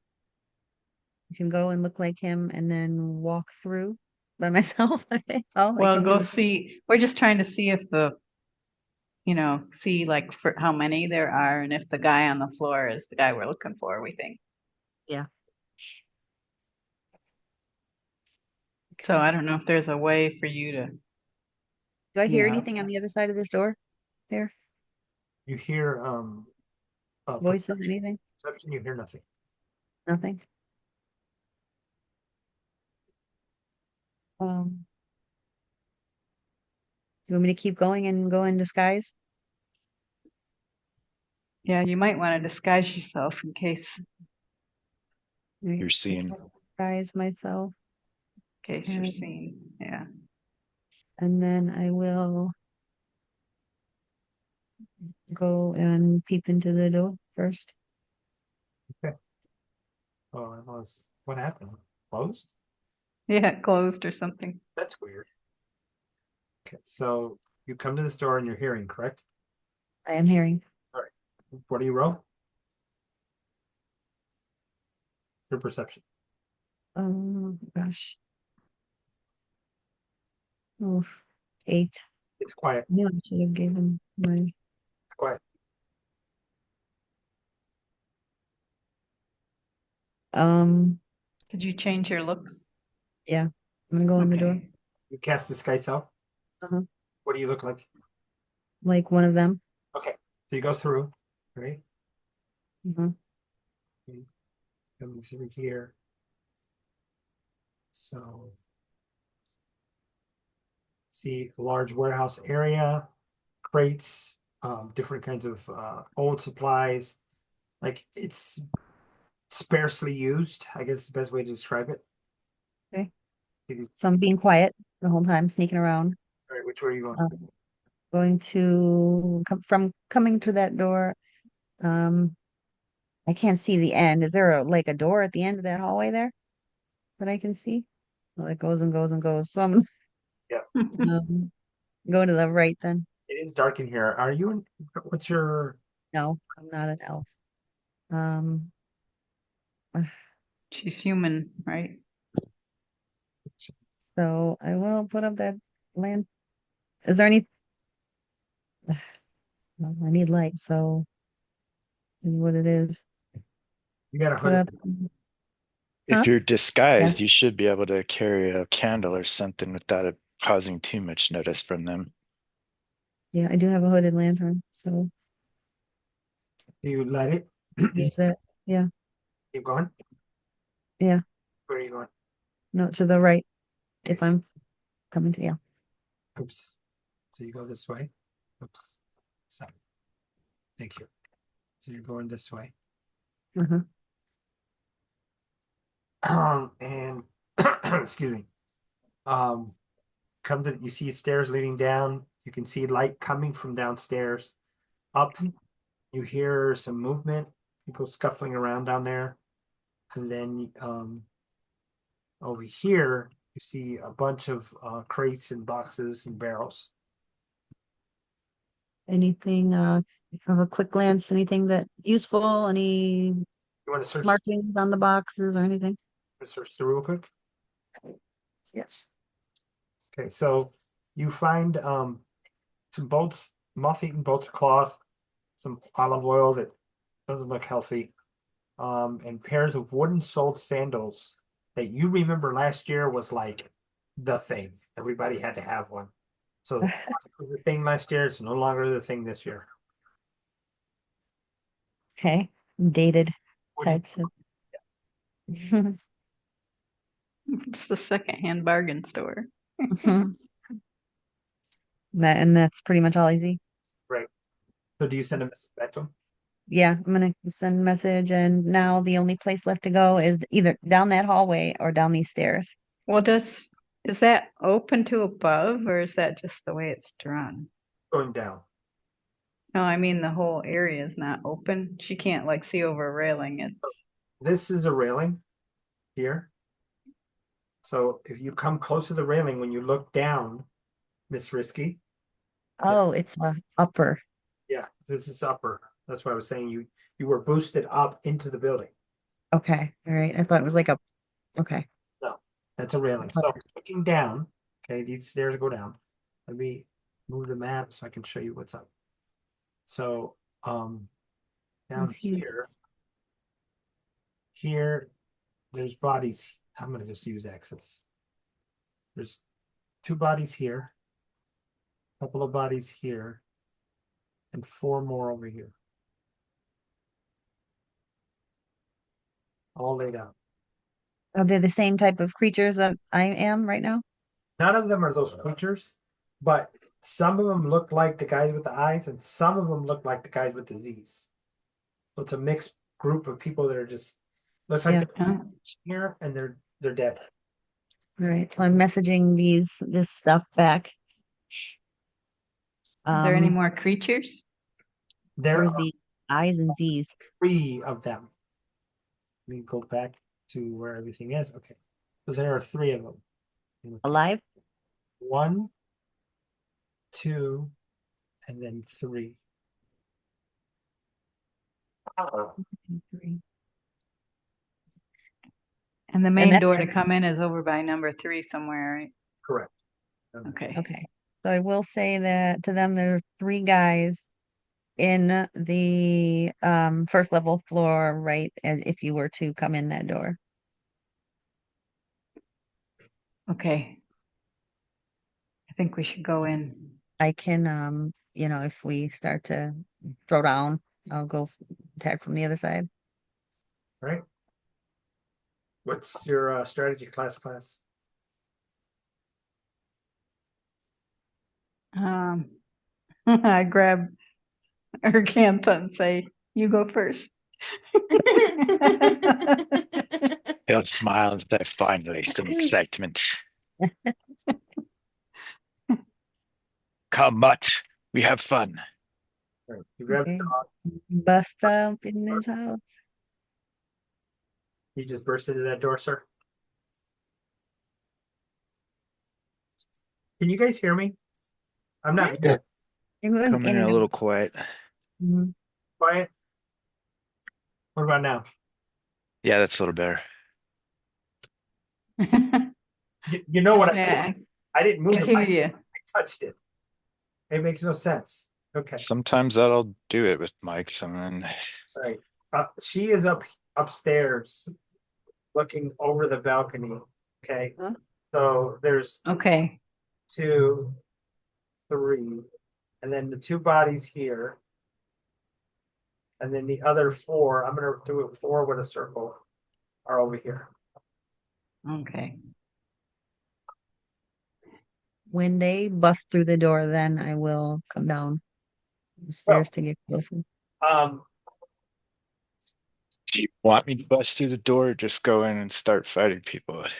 [SPEAKER 2] I can go and look like him and then walk through by myself. Okay. Oh, I
[SPEAKER 4] Well,
[SPEAKER 2] come to
[SPEAKER 4] go
[SPEAKER 2] the
[SPEAKER 4] see. We're just trying to see if see like for how many there are, and if the guy on the floor is the guy we're looking for, we think.
[SPEAKER 2] yeah.
[SPEAKER 4] So I don't know if there's a way for you to,
[SPEAKER 2] Do I hear
[SPEAKER 4] yeah.
[SPEAKER 2] anything on the other side of this door? There,
[SPEAKER 1] You hear
[SPEAKER 2] voices, anything?
[SPEAKER 1] perception, you hear nothing.
[SPEAKER 2] Nothing. You want me to keep going and go in disguise?
[SPEAKER 4] Yeah, you might want to disguise yourself in
[SPEAKER 2] Right.
[SPEAKER 7] You're seen.
[SPEAKER 2] Disguise myself,
[SPEAKER 4] case you're
[SPEAKER 2] and
[SPEAKER 4] seen. Yeah.
[SPEAKER 2] then I will go and peep into the door first.
[SPEAKER 1] Oh, it was. What happened? Closed?
[SPEAKER 4] Yeah, closed or something.
[SPEAKER 1] That's weird. Okay, so you come to this door and you're hearing, correct?
[SPEAKER 2] I am hearing.
[SPEAKER 1] All right. What do you roll? Your perception.
[SPEAKER 2] Oh gosh. Oh, 8.
[SPEAKER 1] It's quiet.
[SPEAKER 2] I knew I should have given my.
[SPEAKER 1] It's quiet.
[SPEAKER 2] Um.
[SPEAKER 4] Did you change your looks?
[SPEAKER 2] Yeah. I'm gonna go in the door.
[SPEAKER 4] Okay.
[SPEAKER 1] You cast disguise self.
[SPEAKER 2] Uh-huh.
[SPEAKER 1] What do you look like?
[SPEAKER 2] Like one of them.
[SPEAKER 1] Okay. So you go through, right?
[SPEAKER 2] Uh-huh.
[SPEAKER 1] Come through here. So see a large warehouse area, crates, different kinds of old supplies. Like it's sparsely used, I guess is the best way to describe it.
[SPEAKER 2] Okay.
[SPEAKER 1] All
[SPEAKER 2] So I'm being quiet the whole time, sneaking around.
[SPEAKER 1] right, which way are you going?
[SPEAKER 2] Going to coming to that door. Um, I can't see the end. Is there like a door at the end of that hallway there that I can see? Well, it goes and goes and goes. So I'm
[SPEAKER 1] Yeah,
[SPEAKER 2] um, go to the right then.
[SPEAKER 1] it is dark in here. Are you in, what's your
[SPEAKER 2] No, I'm not an elf. Um,
[SPEAKER 4] She's human, right?
[SPEAKER 2] so I will put up that lamp. Is there any? Well, I need light, so is what it is.
[SPEAKER 1] you got a
[SPEAKER 2] Put
[SPEAKER 1] hood?
[SPEAKER 2] up. Huh?
[SPEAKER 7] If you're
[SPEAKER 2] Yeah,
[SPEAKER 7] disguised, you should be able to carry a candle or something without it causing too much notice from them.
[SPEAKER 2] yeah, I do have a hooded lantern, so
[SPEAKER 1] Do you light it?
[SPEAKER 2] use that. Yeah,
[SPEAKER 1] Keep going.
[SPEAKER 2] yeah.
[SPEAKER 1] Where are you going?
[SPEAKER 2] No, to the right. If I'm coming to, yeah.
[SPEAKER 1] Oops. So you go this way. Oops. Sorry. Thank you. So you're going this way.
[SPEAKER 2] Uh-huh.
[SPEAKER 1] And excuse me. Come to you see stairs leading down. You can see light coming from downstairs. Up, you hear some movement, people scuffling around down there. And then over here, you see a bunch of crates and boxes and barrels.
[SPEAKER 2] Anything, from a quick glance, anything that useful, any
[SPEAKER 1] You want to
[SPEAKER 2] markings on the boxes or anything?
[SPEAKER 1] search through real quick?
[SPEAKER 2] Yes.
[SPEAKER 1] Okay, so you find some bolts, moth-eaten bolts of cloth, some olive oil that doesn't look healthy, and pairs of wooden-soled sandals that you remember last year was like the thing. Everybody had to have one. So it was the thing last year, it's no longer the thing this year.
[SPEAKER 2] Okay. Dated
[SPEAKER 1] What do you-
[SPEAKER 2] types of.
[SPEAKER 4] It's the secondhand bargain store.
[SPEAKER 2] And that's pretty much all I see.
[SPEAKER 1] Right. So do you send a message back to him?
[SPEAKER 2] Yeah, I'm gonna send a message, and now the only place left to go is either down that hallway or down these stairs.
[SPEAKER 4] Well, is that open to above, or is that just the way it's drawn?
[SPEAKER 1] Going down.
[SPEAKER 4] No, I mean the whole area is not open. She can't like see over a railing. It's
[SPEAKER 1] This is a railing here. So if you come close to the railing, when you look down, Miss Risky,
[SPEAKER 2] Oh, it's upper.
[SPEAKER 1] yeah, this is upper. That's why I was saying you were boosted up into the building.
[SPEAKER 2] Okay, all right. I thought it was like a. Okay.
[SPEAKER 1] No, that's a railing. So looking down, okay, these stairs go down. Let me move the map so I can show you what's up. So down
[SPEAKER 2] That's huge.
[SPEAKER 1] here, there's bodies. I'm gonna just use X's. There's 2 bodies here, a couple of bodies here, and 4 more over here. All laid out.
[SPEAKER 2] Are they the same type of creatures that I am right now?
[SPEAKER 1] None of them are those creatures, but some of them look like the guys with the eyes, and some of them look like the guys with the Z's. So it's a mixed group of people that are just looks like
[SPEAKER 2] Yeah.
[SPEAKER 1] they're here and they're dead.
[SPEAKER 2] All right. So I'm messaging this stuff back.
[SPEAKER 4] Are there any more creatures?
[SPEAKER 1] There
[SPEAKER 2] There's
[SPEAKER 1] are
[SPEAKER 2] the I's and Z's.
[SPEAKER 1] 3 of them. Let me go back to where everything is. Okay. So there are 3 of them.
[SPEAKER 2] Alive?
[SPEAKER 1] 1, 2, and then 3.
[SPEAKER 2] Three.
[SPEAKER 4] And the main
[SPEAKER 2] that's
[SPEAKER 4] door to come in is over by number 3 somewhere, right?
[SPEAKER 1] Correct.
[SPEAKER 4] Okay.
[SPEAKER 2] Okay. So I will say that to them, there are 3 guys in the first level floor, right? And if you were to come in that door.
[SPEAKER 4] Okay. I think we should go in.
[SPEAKER 2] I can if we start to throw down, I'll go attack from the other side.
[SPEAKER 1] Right. What's your strategy class?
[SPEAKER 4] I grab Ercantha and say, "You go first."
[SPEAKER 7] He'll smile and say, finally, some excitement. Come, Mutt. We have fun.
[SPEAKER 1] Right. You grab the
[SPEAKER 2] Okay.
[SPEAKER 1] dog.
[SPEAKER 2] Bust up in this house.
[SPEAKER 1] You just burst into that door, sir. Can you guys hear me? I'm not
[SPEAKER 3] Yeah.
[SPEAKER 2] You're going
[SPEAKER 7] Coming in
[SPEAKER 2] and
[SPEAKER 7] a
[SPEAKER 2] out.
[SPEAKER 7] little quiet.
[SPEAKER 2] Mhm.
[SPEAKER 1] quiet. What about now?
[SPEAKER 7] Yeah, that's a little better.
[SPEAKER 1] You know what I did?
[SPEAKER 4] Yeah,
[SPEAKER 1] I didn't move
[SPEAKER 4] I
[SPEAKER 1] the
[SPEAKER 4] hear
[SPEAKER 1] mic.
[SPEAKER 4] you.
[SPEAKER 1] I touched it. It makes no sense. Okay.
[SPEAKER 7] Sometimes that'll do it with mics. I mean,
[SPEAKER 1] All right. She is upstairs looking over the balcony. Okay.
[SPEAKER 2] Huh?
[SPEAKER 1] So there's
[SPEAKER 4] Okay.
[SPEAKER 1] 2, 3, and then the 2 bodies here. And then the other 4, I'm gonna do it 4 with a circle, are over here.
[SPEAKER 4] Okay.
[SPEAKER 2] When they bust through the door, then I will come down the stairs to get closer.
[SPEAKER 1] Um,
[SPEAKER 7] do you want me to bust through the door or just go in and start fighting people? If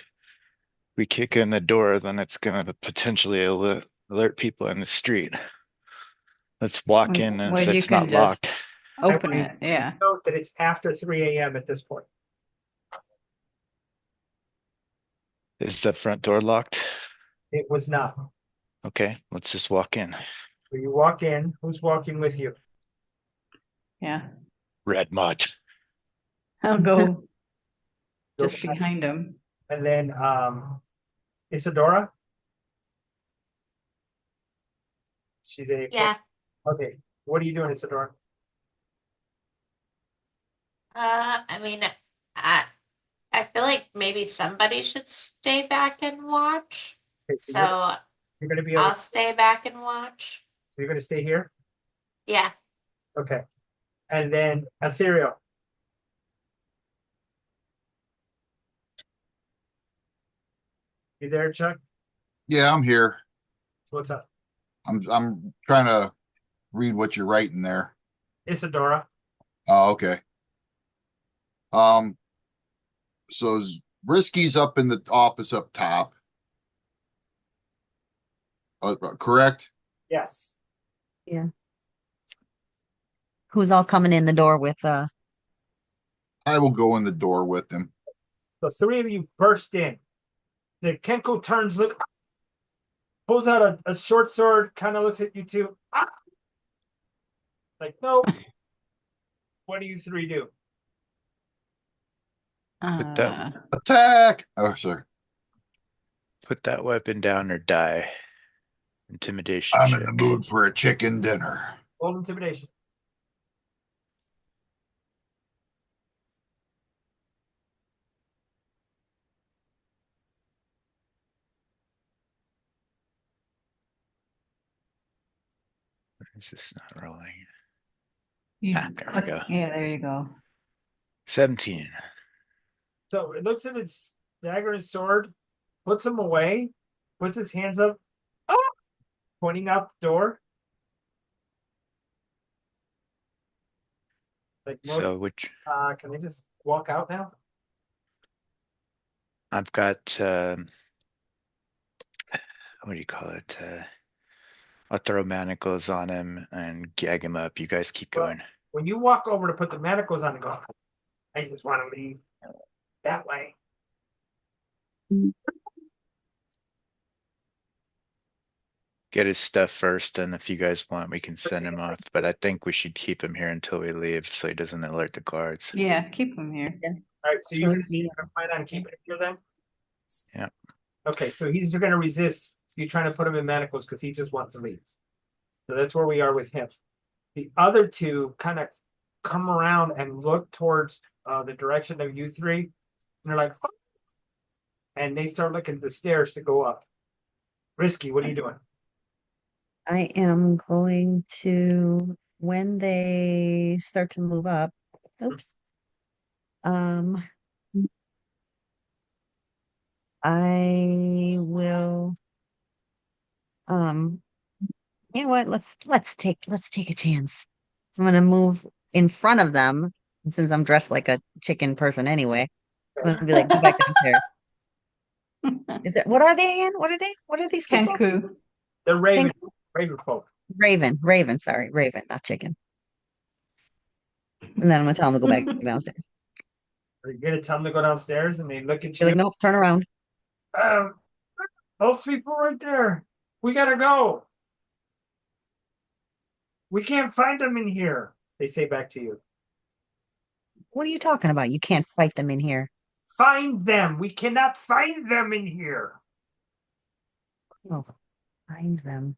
[SPEAKER 7] we kick in the door, then it's going to potentially alert people in the street. Let's walk in
[SPEAKER 4] Well,
[SPEAKER 7] if
[SPEAKER 4] you
[SPEAKER 7] it's
[SPEAKER 4] can
[SPEAKER 7] not locked.
[SPEAKER 4] just open it. Yeah.
[SPEAKER 1] note that it's after 3 a.m. at this point.
[SPEAKER 7] Is the front door locked?
[SPEAKER 1] It was not.
[SPEAKER 7] Okay, let's just walk in.
[SPEAKER 1] When you walk in, who's walking with you?
[SPEAKER 4] Yeah.
[SPEAKER 7] Red mud.
[SPEAKER 4] I'll go
[SPEAKER 1] Go
[SPEAKER 4] just behind him.
[SPEAKER 1] And then Isadora. She's a
[SPEAKER 5] Yeah.
[SPEAKER 1] Okay. What are you doing, Isadora?
[SPEAKER 5] I mean, I feel like maybe somebody should stay back and watch.
[SPEAKER 1] Okay,
[SPEAKER 5] So
[SPEAKER 1] you're gonna be over.
[SPEAKER 5] I'll stay back and watch.
[SPEAKER 1] You're gonna stay here.
[SPEAKER 5] Yeah.
[SPEAKER 1] Okay. and then Ethereal. You there, Chuck?
[SPEAKER 3] Yeah, I'm here.
[SPEAKER 1] What's up?
[SPEAKER 3] I'm trying to read what you're writing there.
[SPEAKER 1] Isadora.
[SPEAKER 3] Oh, okay. Um, so Risky's up in the office up top. Correct?
[SPEAKER 1] Yes.
[SPEAKER 2] Yeah. Who's all coming in the door with
[SPEAKER 3] I will go in the door with him.
[SPEAKER 1] The three of you burst in. The Kenko turns, pulls out a short sword, kind of looks at you two. Ah! Like, no. What do you three do?
[SPEAKER 7] Put that
[SPEAKER 3] Attack! Oh, sorry.
[SPEAKER 7] put that weapon down or die. Intimidation
[SPEAKER 3] I'm in
[SPEAKER 7] check.
[SPEAKER 3] the mood for a chicken dinner.
[SPEAKER 1] Roll intimidation.
[SPEAKER 7] Is this not rolling?
[SPEAKER 4] You
[SPEAKER 7] Ah, there we go.
[SPEAKER 4] Yeah, there you go.
[SPEAKER 7] 17.
[SPEAKER 1] So it looks at its dagger and sword, puts them away, puts his hands up, ah! Pointing out the door. Like,
[SPEAKER 7] So which
[SPEAKER 1] can they just walk out now?
[SPEAKER 7] I've got what do you call it? I'll throw manacles on him and gag him up. You guys keep
[SPEAKER 1] Well,
[SPEAKER 7] going.
[SPEAKER 1] when you walk over to put the manacles on and go, I just want to leave that way.
[SPEAKER 7] Get his stuff first, and if you guys want, we can send him off. But I think we should keep him here until we leave so he doesn't alert the guards.
[SPEAKER 4] Yeah, keep them here.
[SPEAKER 1] All right, so
[SPEAKER 2] Sure,
[SPEAKER 1] you're
[SPEAKER 2] yeah.
[SPEAKER 1] gonna plan on keeping it here then?
[SPEAKER 7] Yeah.
[SPEAKER 1] Okay, so he's gonna resist you trying to put him in manacles because he just wants to leave. So that's where we are with him. The other two kind of come around and look towards the direction of you three. And they're like, "Oh," and they start looking at the stairs to go up. Risky, what are you doing?
[SPEAKER 2] I am going to, when they start to move up, oops. I will, you know what, let's take a chance. I'm gonna move in front of them, and since I'm dressed like a chicken person anyway, I'm gonna be like, go back downstairs. Is it, what are they again? What are they? What are these people?
[SPEAKER 4] Kenku.
[SPEAKER 1] The Raven,
[SPEAKER 2] Kenku?
[SPEAKER 1] Raven folk.
[SPEAKER 2] Raven, sorry, Raven, not chicken. And then I'm gonna tell them to go back downstairs.
[SPEAKER 1] Are you gonna tell them to go downstairs and they look at
[SPEAKER 2] Be
[SPEAKER 1] you?
[SPEAKER 2] like, nope, turn around.
[SPEAKER 1] Um, those people right there. We gotta go. We can't find them in here. They say back to you.
[SPEAKER 2] What are you talking about? You can't fight them in here.
[SPEAKER 1] Find them. We cannot find them in here.
[SPEAKER 2] Oh, find them.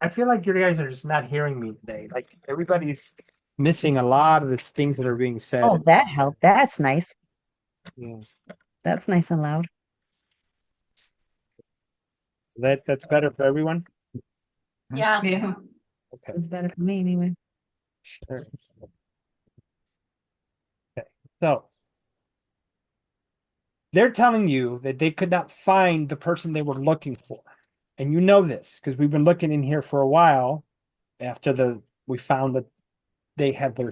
[SPEAKER 1] I feel like you guys are just not hearing me today. Like everybody's missing a lot of the things that are being said.
[SPEAKER 2] Oh, that helped. That's nice.
[SPEAKER 1] Yeah.
[SPEAKER 2] That's nice and loud.
[SPEAKER 1] That's better for everyone.
[SPEAKER 5] Yeah.
[SPEAKER 4] Yeah.
[SPEAKER 1] Okay.
[SPEAKER 2] It's better for me anyway.
[SPEAKER 1] Okay. So they're telling you that they could not find the person they were looking for. And you know this because we've been looking in here for a while after we found that they had their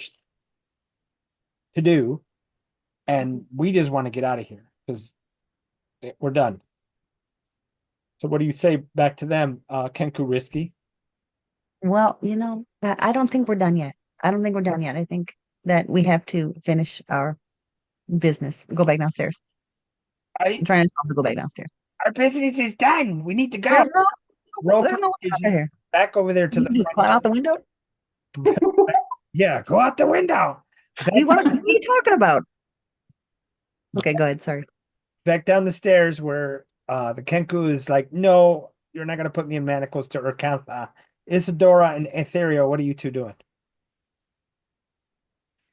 [SPEAKER 1] to do. And we just want to get out of here because we're done. So what do you say back to them, Kenku Risky?
[SPEAKER 2] Well, I don't think we're done yet. I don't think we're done yet. I think that we have to finish our business. Go back downstairs. I'm trying to tell them to go back downstairs.
[SPEAKER 1] Our business is done. We need to go.
[SPEAKER 2] There's no,
[SPEAKER 1] Roll
[SPEAKER 2] there's no one
[SPEAKER 1] precision.
[SPEAKER 2] out here.
[SPEAKER 1] Back over there to
[SPEAKER 2] You
[SPEAKER 1] the
[SPEAKER 2] do
[SPEAKER 1] front.
[SPEAKER 2] climb out the window?
[SPEAKER 1] Yeah, go out the window.
[SPEAKER 2] What are you talking about? Okay, go ahead. Sorry.
[SPEAKER 1] Back down the stairs where the Kenku is like, no, you're not gonna put me in manacles to Urkantha. Isadora and Ethereal, what are you two doing?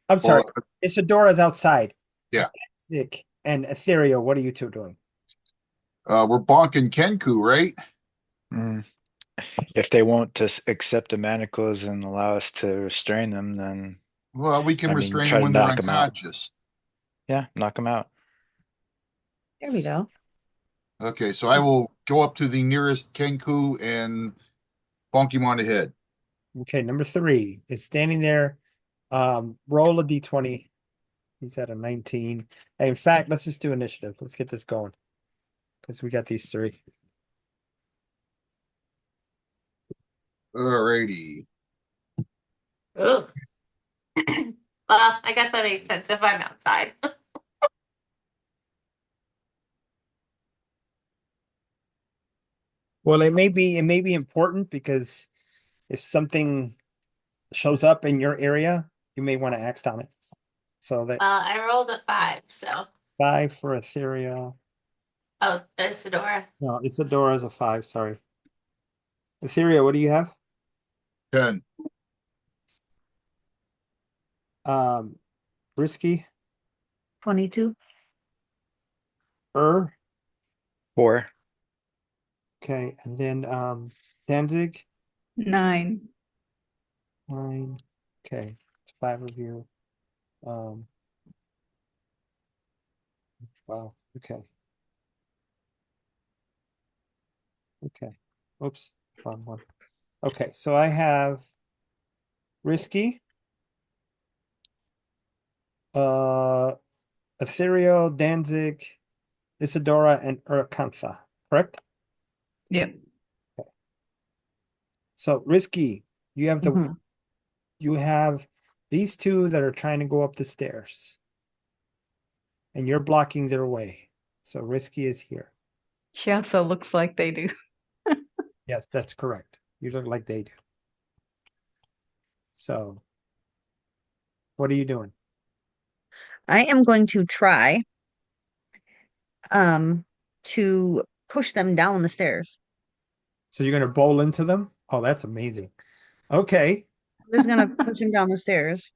[SPEAKER 1] I'm sorry.
[SPEAKER 3] Well,
[SPEAKER 1] Isadora's outside.
[SPEAKER 3] Yeah.
[SPEAKER 1] Dick and Ethereal, what are you two doing?
[SPEAKER 3] we're bonking Kenku, right?
[SPEAKER 7] Mm. If they won't accept the manacles and allow us to restrain them, then
[SPEAKER 3] Well, we can
[SPEAKER 7] I mean,
[SPEAKER 3] restrain
[SPEAKER 7] try
[SPEAKER 3] them
[SPEAKER 7] to
[SPEAKER 3] when they're
[SPEAKER 7] knock them out.
[SPEAKER 3] unconscious.
[SPEAKER 7] Yeah, knock them out.
[SPEAKER 2] There we go.
[SPEAKER 3] Okay, so I will go up to the nearest Kenku and bonk him on the head.
[SPEAKER 1] Okay, number 3 is standing there. Roll a d20. He's at a 19. Hey, in fact, let's just do initiative. Let's get this going. Because we got these 3.
[SPEAKER 3] Alrighty.
[SPEAKER 5] Ugh. Well, I guess that makes sense if I'm outside.
[SPEAKER 1] Well, it may be important because if something shows up in your area, you may want to act on it. So that
[SPEAKER 5] I rolled a 5, so
[SPEAKER 1] 5 for Ethereal.
[SPEAKER 5] oh, Isadora.
[SPEAKER 1] No, Isadora's a 5, sorry. Ethereal, what do you have?
[SPEAKER 3] 10.
[SPEAKER 1] Risky,
[SPEAKER 2] 22.
[SPEAKER 1] Er,
[SPEAKER 7] 4.
[SPEAKER 1] okay, and then Danzig,
[SPEAKER 4] 9.
[SPEAKER 1] 9. Okay, it's 5 of you. Wow, okay. Okay. Oops, wrong one. Okay, so I have Risky, uh Ethereal, Danzig, Isadora, and Urkantha, correct?
[SPEAKER 4] Yep.
[SPEAKER 1] So Risky, you have
[SPEAKER 2] Mhm.
[SPEAKER 1] you have these 2 that are trying to go up the stairs. And you're blocking their way. So Risky is here.
[SPEAKER 4] She also looks like they do.
[SPEAKER 1] Yes, that's correct. You look like they do. So what are you doing?
[SPEAKER 2] I am going to try um to push them down the stairs.
[SPEAKER 1] So you're gonna bowl into them? Oh, that's amazing. Okay.
[SPEAKER 2] I'm just gonna push them down the stairs.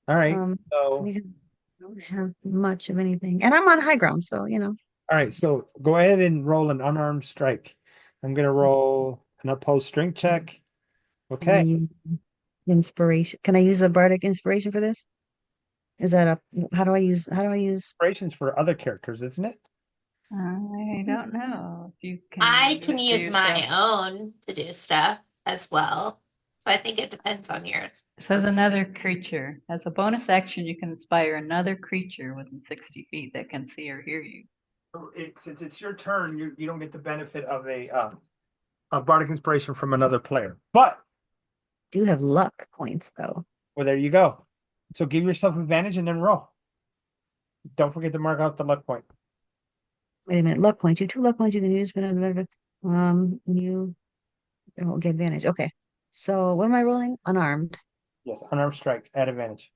[SPEAKER 1] All right.
[SPEAKER 2] Um,
[SPEAKER 1] So
[SPEAKER 2] because I don't have much of anything. And I'm on high ground, so
[SPEAKER 1] all right, so go ahead and roll an unarmed strike. I'm gonna roll an opposed strength check.
[SPEAKER 2] I'm gonna
[SPEAKER 1] Okay.
[SPEAKER 2] use inspiration. Can I use a bardic inspiration for this? Is that a how do I use
[SPEAKER 1] Operations for other characters, isn't it?
[SPEAKER 4] I don't know if you can
[SPEAKER 5] I
[SPEAKER 4] use
[SPEAKER 5] can
[SPEAKER 4] it for
[SPEAKER 5] use my
[SPEAKER 4] yourself.
[SPEAKER 5] own to do stuff as well. So I think it depends on yours.
[SPEAKER 4] So as another creature, as a bonus action, you can inspire another creature within 60 feet that can see or hear you.
[SPEAKER 1] Since it's your turn, you don't get the benefit of a bardic inspiration from another player. But
[SPEAKER 2] do have luck points though.
[SPEAKER 1] well, there you go. So give yourself advantage and then roll. Don't forget to mark off the luck point.
[SPEAKER 2] Wait a minute, luck points. You 2 luck points you can use, but you don't get advantage. Okay. So what am I rolling? Unarmed.
[SPEAKER 1] Yes, unarmed strike at advantage.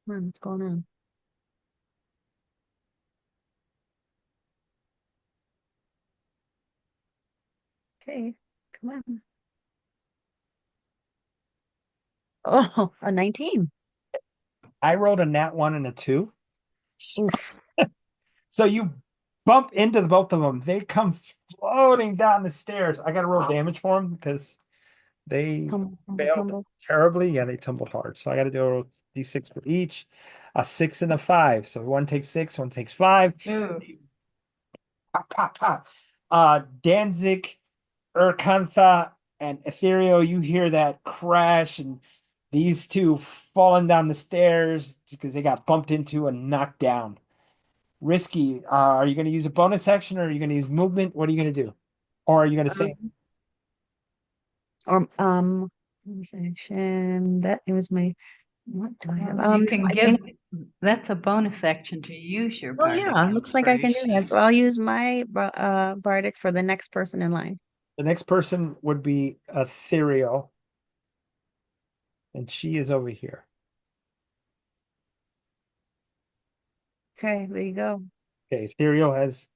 [SPEAKER 2] Come on, what's going on? Okay, come on. Oh, a 19.
[SPEAKER 1] I rolled a nat 1 and a 2.
[SPEAKER 2] Oof.
[SPEAKER 1] So you bump into the both of them. They come floating down the stairs. I got to roll damage for them because they
[SPEAKER 2] Tumble, tumble,
[SPEAKER 1] failed
[SPEAKER 2] tumble.
[SPEAKER 1] terribly. Yeah, they tumbled hard. So I got to do a d6 for each. A 6 and a 5. So one takes 6, one takes 5.
[SPEAKER 4] Ooh.
[SPEAKER 1] Pop, pop, pop. Danzig, Urkantha, and Ethereal, you hear that crash, and these 2 falling down the stairs because they got bumped into and knocked down. Risky. Are you going to use a bonus action or are you going to use movement? What are you going to do? Or are you going to say,
[SPEAKER 2] Or bonus action. That it was my what do I have?
[SPEAKER 4] You can give, that's a bonus action to use your
[SPEAKER 2] Oh
[SPEAKER 4] bardic
[SPEAKER 2] yeah, looks like I can do that.
[SPEAKER 4] inspiration.
[SPEAKER 2] So I'll use my bardic for the next person in line.
[SPEAKER 1] the next person would be Ethereal, and she is over here.
[SPEAKER 2] Okay, there you go.
[SPEAKER 1] Okay, Ethereal has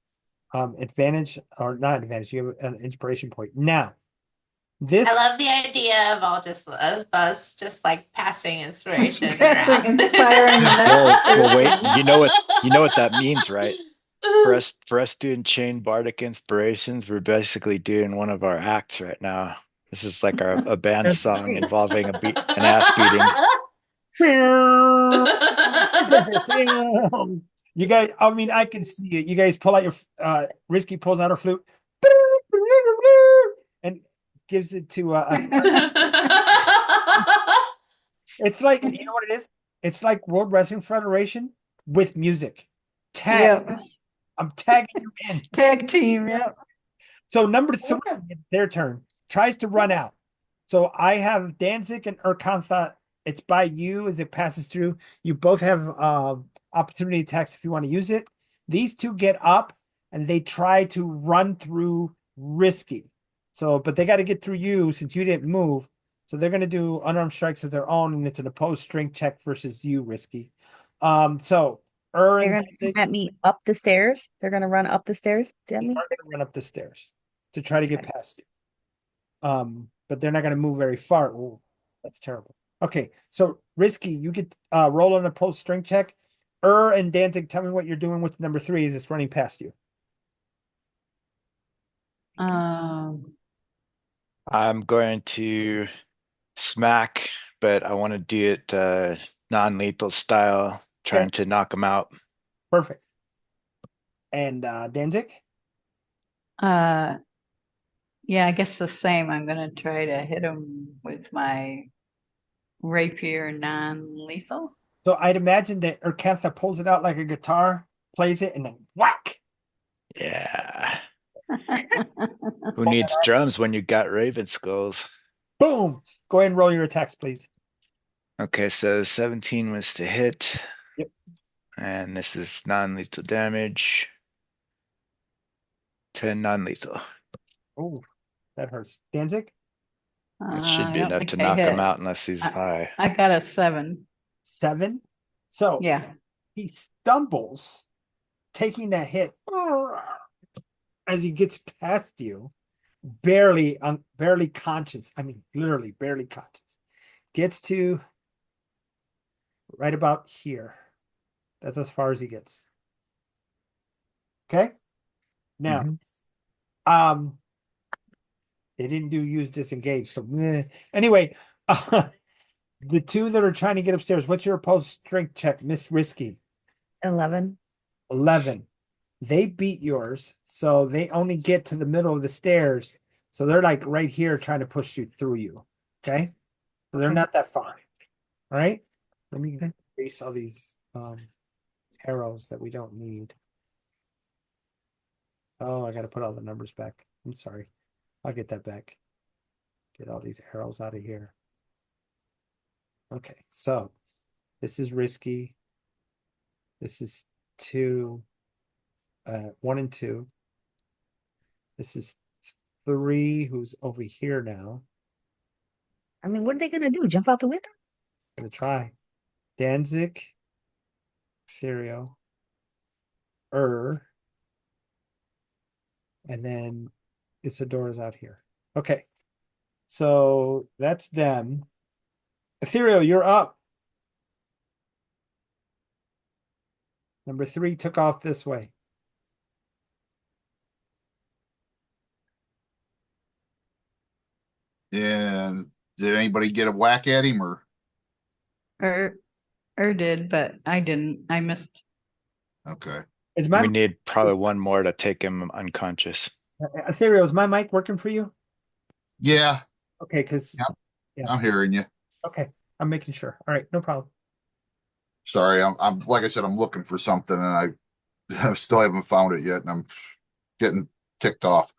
[SPEAKER 1] advantage or not advantage. You have an inspiration point. Now, this
[SPEAKER 5] I love the idea of all just of us just like passing inspiration
[SPEAKER 4] Passing
[SPEAKER 5] around.
[SPEAKER 4] inspiring
[SPEAKER 7] Well, wait.
[SPEAKER 4] person.
[SPEAKER 7] You know what that means, right? For us doing chain bardic inspirations, we're basically doing one of our acts right now. This is like a band
[SPEAKER 2] That's
[SPEAKER 7] song
[SPEAKER 2] great.
[SPEAKER 7] involving an ass beating.
[SPEAKER 1] You guys, I mean, I can see it. You guys pull out your Risky pulls out her flute and gives it to it's like, you know what it is? It's like World Wrestling Federation with music. Tag.
[SPEAKER 4] Yep.
[SPEAKER 1] I'm tagging you in.
[SPEAKER 4] Tag team. Yep.
[SPEAKER 1] So number three, their turn, tries to run out. So I have Danzig and Urkantha. It's by you as it passes through. You both have opportunity attacks if you want to use it. These two get up and they try to run through Risky. So, but they got to get through you since you didn't move. So they're going to do unarmed strikes of their own, and it's an opposed strength check versus you, Risky. So
[SPEAKER 2] They're
[SPEAKER 1] and
[SPEAKER 2] gonna
[SPEAKER 1] Danzig
[SPEAKER 2] come at me up the stairs. They're gonna run up the stairs to
[SPEAKER 1] are
[SPEAKER 2] me.
[SPEAKER 1] going to run up the stairs to try to get
[SPEAKER 2] Okay.
[SPEAKER 1] past you. But they're not going to move very far. Ooh, that's terrible. Okay, so Risky, you get roll on a post strength check. And Danzig, tell me what you're doing with number three as it's running past you.
[SPEAKER 4] Um,
[SPEAKER 7] I'm going to smack, but I want to do it non-lethal style, trying to knock him out.
[SPEAKER 1] Perfect. And Danzig?
[SPEAKER 4] yeah, I guess the same. I'm gonna try to hit him with my rapier non-lethal.
[SPEAKER 1] So I'd imagine that Urkantha pulls it out like a guitar, plays it, and then whack.
[SPEAKER 7] Yeah. Who needs drums when you got Raven skulls?
[SPEAKER 1] Boom. Go ahead and roll your attacks, please.
[SPEAKER 7] Okay, so 17 was to hit.
[SPEAKER 1] Yep.
[SPEAKER 7] And this is non-lethal damage. 10 non-lethal.
[SPEAKER 1] Oh, that hurts. Danzig?
[SPEAKER 7] That should
[SPEAKER 4] I
[SPEAKER 7] be
[SPEAKER 4] don't
[SPEAKER 7] enough
[SPEAKER 4] think
[SPEAKER 7] to
[SPEAKER 4] I
[SPEAKER 7] knock him
[SPEAKER 4] hit.
[SPEAKER 7] out unless he's high.
[SPEAKER 4] I got a 7.
[SPEAKER 1] 7. So
[SPEAKER 4] Yeah.
[SPEAKER 1] he stumbles, taking that hit as he gets past you, barely conscious. I mean, literally barely conscious. Gets to right about here. That's as far as he gets. Okay. Now, they didn't do use disengage. So anyway, the two that are trying to get upstairs. What's your opposed strength check, Miss Risky?
[SPEAKER 2] 11.
[SPEAKER 1] 11. They beat yours, so they only get to the middle of the stairs. So they're like right here trying to push you through you. Okay. So they're
[SPEAKER 2] Okay.
[SPEAKER 1] not that far. All right. Let me
[SPEAKER 2] Okay.
[SPEAKER 1] erase all these arrows that we don't need. Oh, I got to put all the numbers back. I'm sorry. I'll get that back. Get all these arrows out of here. Okay. So this is Risky. This is 2. 1 and 2. This is 3, who's over here now.
[SPEAKER 2] I mean, what are they gonna do? Jump out the window?
[SPEAKER 1] Gonna try. Danzig, Furio, and then Isidora's out here. Okay. So that's them. Ethereal, you're up. Number 3 took off this way.
[SPEAKER 3] And did anybody get a whack at him or?
[SPEAKER 4] Did, but I didn't. I missed.
[SPEAKER 3] Okay.
[SPEAKER 1] Is
[SPEAKER 7] We
[SPEAKER 1] my
[SPEAKER 7] need probably one more to take him unconscious.
[SPEAKER 1] Ethereal, is my mic working for you?
[SPEAKER 3] Yeah,
[SPEAKER 1] Okay, because yeah.
[SPEAKER 3] I'm hearing you.
[SPEAKER 1] Okay, I'm making sure. All right, no problem.
[SPEAKER 3] Sorry, I'm like I said, I'm looking for something and I still haven't found it yet, and I'm getting ticked off.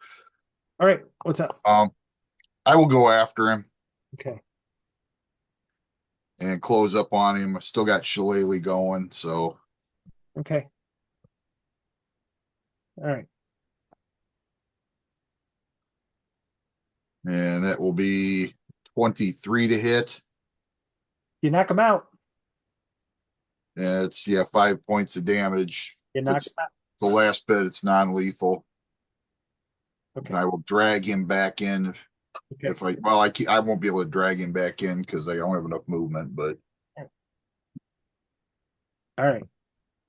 [SPEAKER 1] All right, what's up?
[SPEAKER 3] I will go after him
[SPEAKER 1] Okay.
[SPEAKER 3] and close up on him. I still got Shillelagh going, so
[SPEAKER 1] Okay. All right.
[SPEAKER 3] and that will be 23 to hit.
[SPEAKER 1] You knock him out.
[SPEAKER 3] And it's 5 points of damage.
[SPEAKER 1] You
[SPEAKER 3] If
[SPEAKER 1] knock
[SPEAKER 3] it's
[SPEAKER 1] him out.
[SPEAKER 3] the last bit, it's non-lethal.
[SPEAKER 1] Okay.
[SPEAKER 3] And I will drag him back in.
[SPEAKER 1] Okay.
[SPEAKER 3] If I won't be able to drag him back in because I don't have enough movement, but
[SPEAKER 1] All right.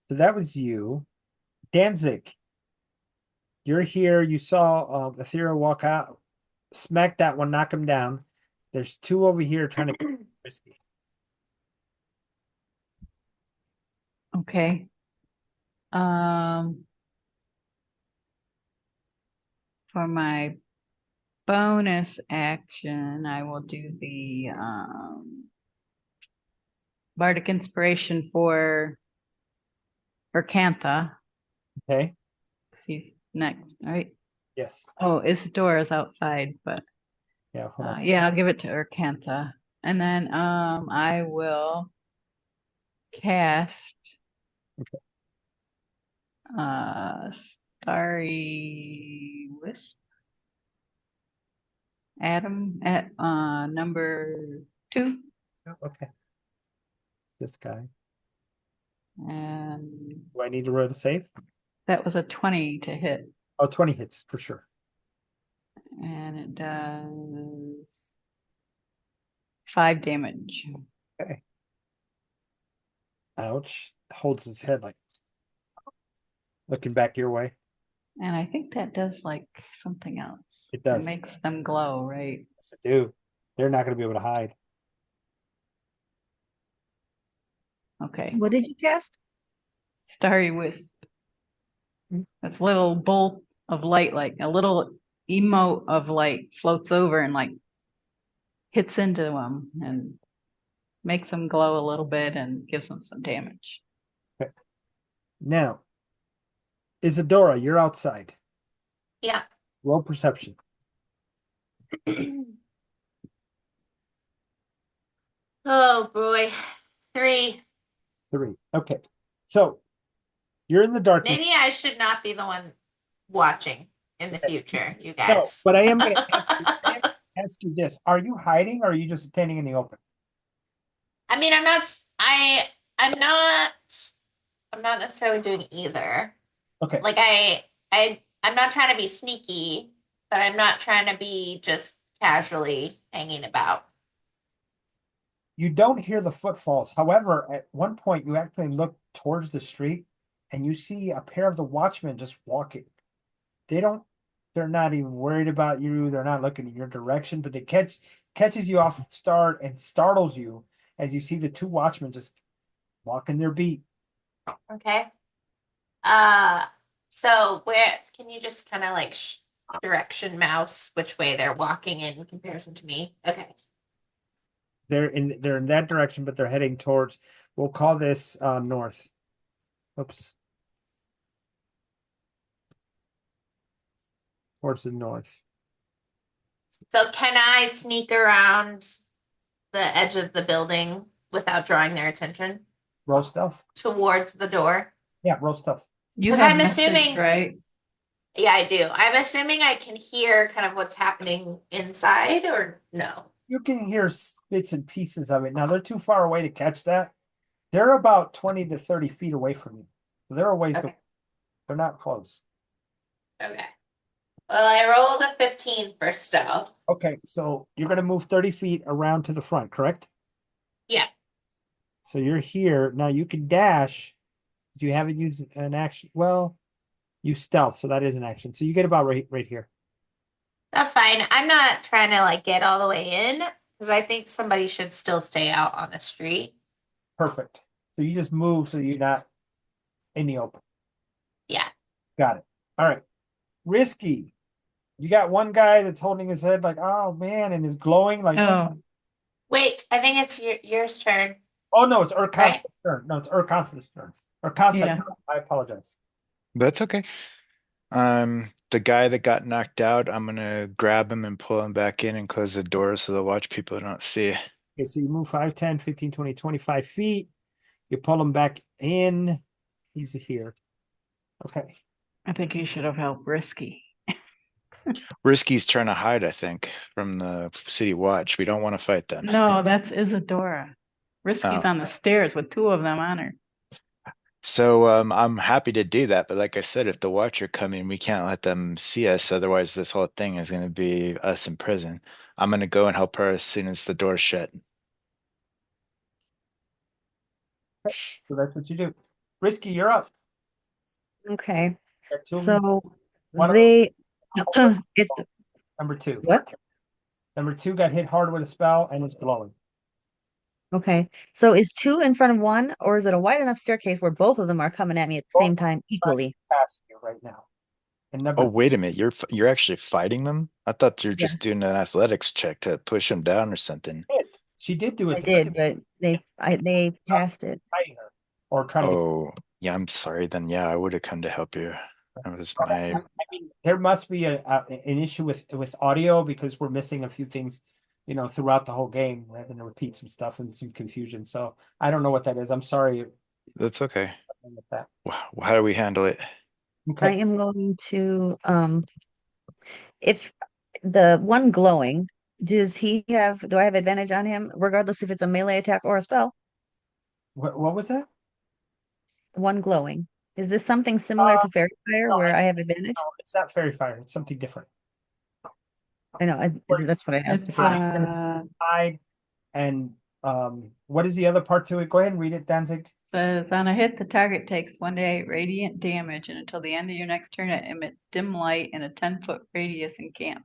[SPEAKER 1] So that was you. Danzig. You're here. You saw Ethereal walk out, smack that one, knock him down. There's two over here trying to get Risky.
[SPEAKER 4] Okay. For my bonus action, I will do the Bardic Inspiration for Urkantha.
[SPEAKER 1] Okay.
[SPEAKER 4] He's next, right?
[SPEAKER 1] Yes.
[SPEAKER 4] Oh, Isadora's outside, but
[SPEAKER 1] Yeah. Hold on.
[SPEAKER 4] yeah, I'll give it to Urkantha. And then I will cast
[SPEAKER 1] Okay.
[SPEAKER 4] Starry Wisp. Adam at number 2.
[SPEAKER 1] Okay. This guy.
[SPEAKER 4] And
[SPEAKER 1] Do I need to roll to save?
[SPEAKER 4] that was a 20 to hit.
[SPEAKER 1] Oh, 20 hits for sure.
[SPEAKER 4] And it does 5 damage.
[SPEAKER 1] Okay. Ouch. Holds his head like looking back your way.
[SPEAKER 4] And I think that does like something else.
[SPEAKER 1] It does.
[SPEAKER 4] It makes them glow, right?
[SPEAKER 1] Yes, I do. They're not going to be able to hide.
[SPEAKER 4] Okay.
[SPEAKER 2] What did you cast?
[SPEAKER 4] Starry Wisp.
[SPEAKER 1] Hmm.
[SPEAKER 4] This little bolt of light, like a little emote of light floats over and like hits into them and makes them glow a little bit and gives them some damage.
[SPEAKER 1] Okay. Now, Isadora, you're outside.
[SPEAKER 5] Yeah.
[SPEAKER 1] Roll perception.
[SPEAKER 5] Oh boy. 3.
[SPEAKER 1] 3. Okay. So you're in the darkness.
[SPEAKER 5] Maybe I should not be the one watching in the future, you
[SPEAKER 1] No,
[SPEAKER 5] guys.
[SPEAKER 1] but I am going to ask you this. Are you hiding or are you just standing in the open?
[SPEAKER 5] I mean, I'm not necessarily doing either.
[SPEAKER 1] Okay.
[SPEAKER 5] Like I'm not trying to be sneaky, but I'm not trying to be just casually hanging about.
[SPEAKER 1] You don't hear the footfalls. However, at one point you actually look towards the street and you see a pair of the watchmen just walking. They're not even worried about you. They're not looking in your direction, but they catches you off start and startles you as you see the two watchmen just walking their beat.
[SPEAKER 5] Okay. So where can you just kind of like direction mouse which way they're walking in comparison to me? Okay.
[SPEAKER 1] They're in that direction, but they're heading towards, we'll call this north. Oops. Towards the north.
[SPEAKER 5] So can I sneak around the edge of the building without drawing their attention
[SPEAKER 1] Roll stealth.
[SPEAKER 5] towards the door?
[SPEAKER 1] Yeah, roll stealth.
[SPEAKER 4] You
[SPEAKER 5] 'Cause
[SPEAKER 4] have
[SPEAKER 5] I'm
[SPEAKER 4] message,
[SPEAKER 5] assuming-
[SPEAKER 4] right?
[SPEAKER 5] Yeah, I do. I'm assuming I can hear kind of what's happening inside, or no?
[SPEAKER 1] You can hear bits and pieces of it. Now they're too far away to catch that. They're about 20 to 30 feet away from you. So they're a ways
[SPEAKER 5] Okay.
[SPEAKER 1] away. They're not close.
[SPEAKER 5] Okay. Well, I rolled a 15 for stealth.
[SPEAKER 1] Okay, so you're going to move 30 feet around to the front, correct?
[SPEAKER 5] Yeah.
[SPEAKER 1] So you're here. Now you can dash. Do you haven't used an action? Well, you stealth, so that is an action. So you get about right here.
[SPEAKER 5] That's fine. I'm not trying to like get all the way in because I think somebody should still stay out on the street.
[SPEAKER 1] Perfect. So you just move so you're not in the open.
[SPEAKER 5] Yeah.
[SPEAKER 1] Got it. All right. Risky. You got one guy that's holding his head like, oh man, and is glowing like,
[SPEAKER 4] Oh,
[SPEAKER 5] Wait, I think it's yours turn.
[SPEAKER 1] oh no, it's Urkon's
[SPEAKER 5] Right.
[SPEAKER 1] turn. No, it's Urkon's turn. Urkon's
[SPEAKER 4] Yeah.
[SPEAKER 1] I apologize.
[SPEAKER 7] That's okay. The guy that got knocked out, I'm gonna grab him and pull him back in and close the door so the watch people don't see.
[SPEAKER 1] Okay, so you move 5, 10, 15, 20, 25 feet. You pull him back in. He's here. Okay.
[SPEAKER 4] I think you should have helped Risky.
[SPEAKER 7] Risky's trying to hide, I think, from the city watch. We don't want to fight them.
[SPEAKER 4] No, that's Isadora. Risky's
[SPEAKER 7] Oh.
[SPEAKER 4] on the stairs with 2 of them on her.
[SPEAKER 7] So I'm happy to do that, but like I said, if the watch are coming, we can't let them see us. Otherwise, this whole thing is going to be us in prison. I'm going to go and help her as soon as the door's shut.
[SPEAKER 1] So that's what you do. Risky, you're up.
[SPEAKER 2] Okay.
[SPEAKER 1] Got two of them.
[SPEAKER 2] So
[SPEAKER 1] One of
[SPEAKER 2] they it's
[SPEAKER 1] Number 2.
[SPEAKER 2] what?
[SPEAKER 1] Number 2 got hit hard with a spell and is glowing.
[SPEAKER 2] Okay. So is 2 in front of 1, or is it a wide enough staircase where both of them are coming at me at the same time equally?
[SPEAKER 1] Past you right now. And number
[SPEAKER 7] Oh, wait a minute. You're actually fighting them? I thought you were
[SPEAKER 2] Yeah.
[SPEAKER 7] just doing an athletics check to push them down or something.
[SPEAKER 1] she did do it.
[SPEAKER 2] I did, but they passed it.
[SPEAKER 1] Fighting her or trying to.
[SPEAKER 7] Oh, yeah, I'm sorry then. Yeah, I would have come to help you. That was my
[SPEAKER 1] I mean, there must be an issue with audio because we're missing a few things, throughout the whole game. We're having to repeat some stuff and some confusion. So I don't know what that is. I'm sorry
[SPEAKER 7] That's okay.
[SPEAKER 1] with that.
[SPEAKER 7] How do we handle it?
[SPEAKER 2] I
[SPEAKER 1] Okay.
[SPEAKER 2] am going to if the one glowing, do I have advantage on him, regardless if it's a melee attack or a spell?
[SPEAKER 1] What was that?
[SPEAKER 2] The one glowing. Is this something similar to Fairy Fire
[SPEAKER 1] No,
[SPEAKER 2] where I have advantage?
[SPEAKER 1] no, it's not fairy fire. It's something different.
[SPEAKER 2] I know, that's what I asked.
[SPEAKER 4] It's
[SPEAKER 2] If it was similar.
[SPEAKER 1] Hide and what is the other part to it? Go ahead and read it, Danzig.
[SPEAKER 4] says on a hit, the target takes 1d8 radiant damage, and until the end of your next turn, it emits dim light in a 10-foot radius in camp.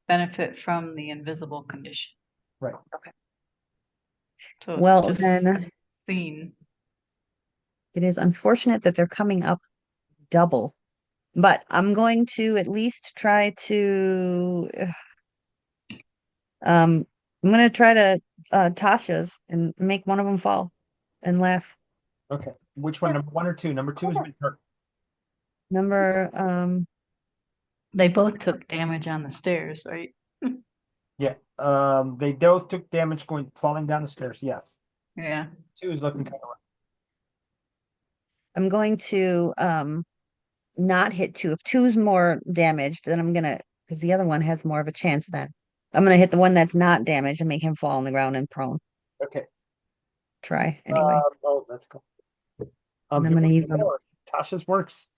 [SPEAKER 4] Benefit from the invisible condition.
[SPEAKER 1] Right.
[SPEAKER 2] Okay.
[SPEAKER 4] So it's
[SPEAKER 2] Well,
[SPEAKER 4] just
[SPEAKER 2] then
[SPEAKER 4] seen.
[SPEAKER 2] it is unfortunate that they're coming up double, but I'm going to at least try to I'm gonna try to Tasha's and make one of them fall and laugh.
[SPEAKER 1] Okay. Which one? Number 1 or 2? Number 2 has been hurt.
[SPEAKER 2] Number
[SPEAKER 4] They both took damage on the stairs, right?
[SPEAKER 1] Yeah. They both took damage falling down the stairs. Yes.
[SPEAKER 4] Yeah.
[SPEAKER 1] 2 is looking kind of rough.
[SPEAKER 2] I'm going to not hit 2. If 2's more damaged, then I'm gonna, because the other one has more of a chance then. I'm gonna hit the one that's not damaged and make him fall on the ground and prone.
[SPEAKER 1] Okay.
[SPEAKER 2] Try anyway.
[SPEAKER 1] Oh, that's cool.
[SPEAKER 2] And I'm
[SPEAKER 1] Here
[SPEAKER 2] gonna
[SPEAKER 1] we
[SPEAKER 2] use them.
[SPEAKER 1] go. Tasha's works.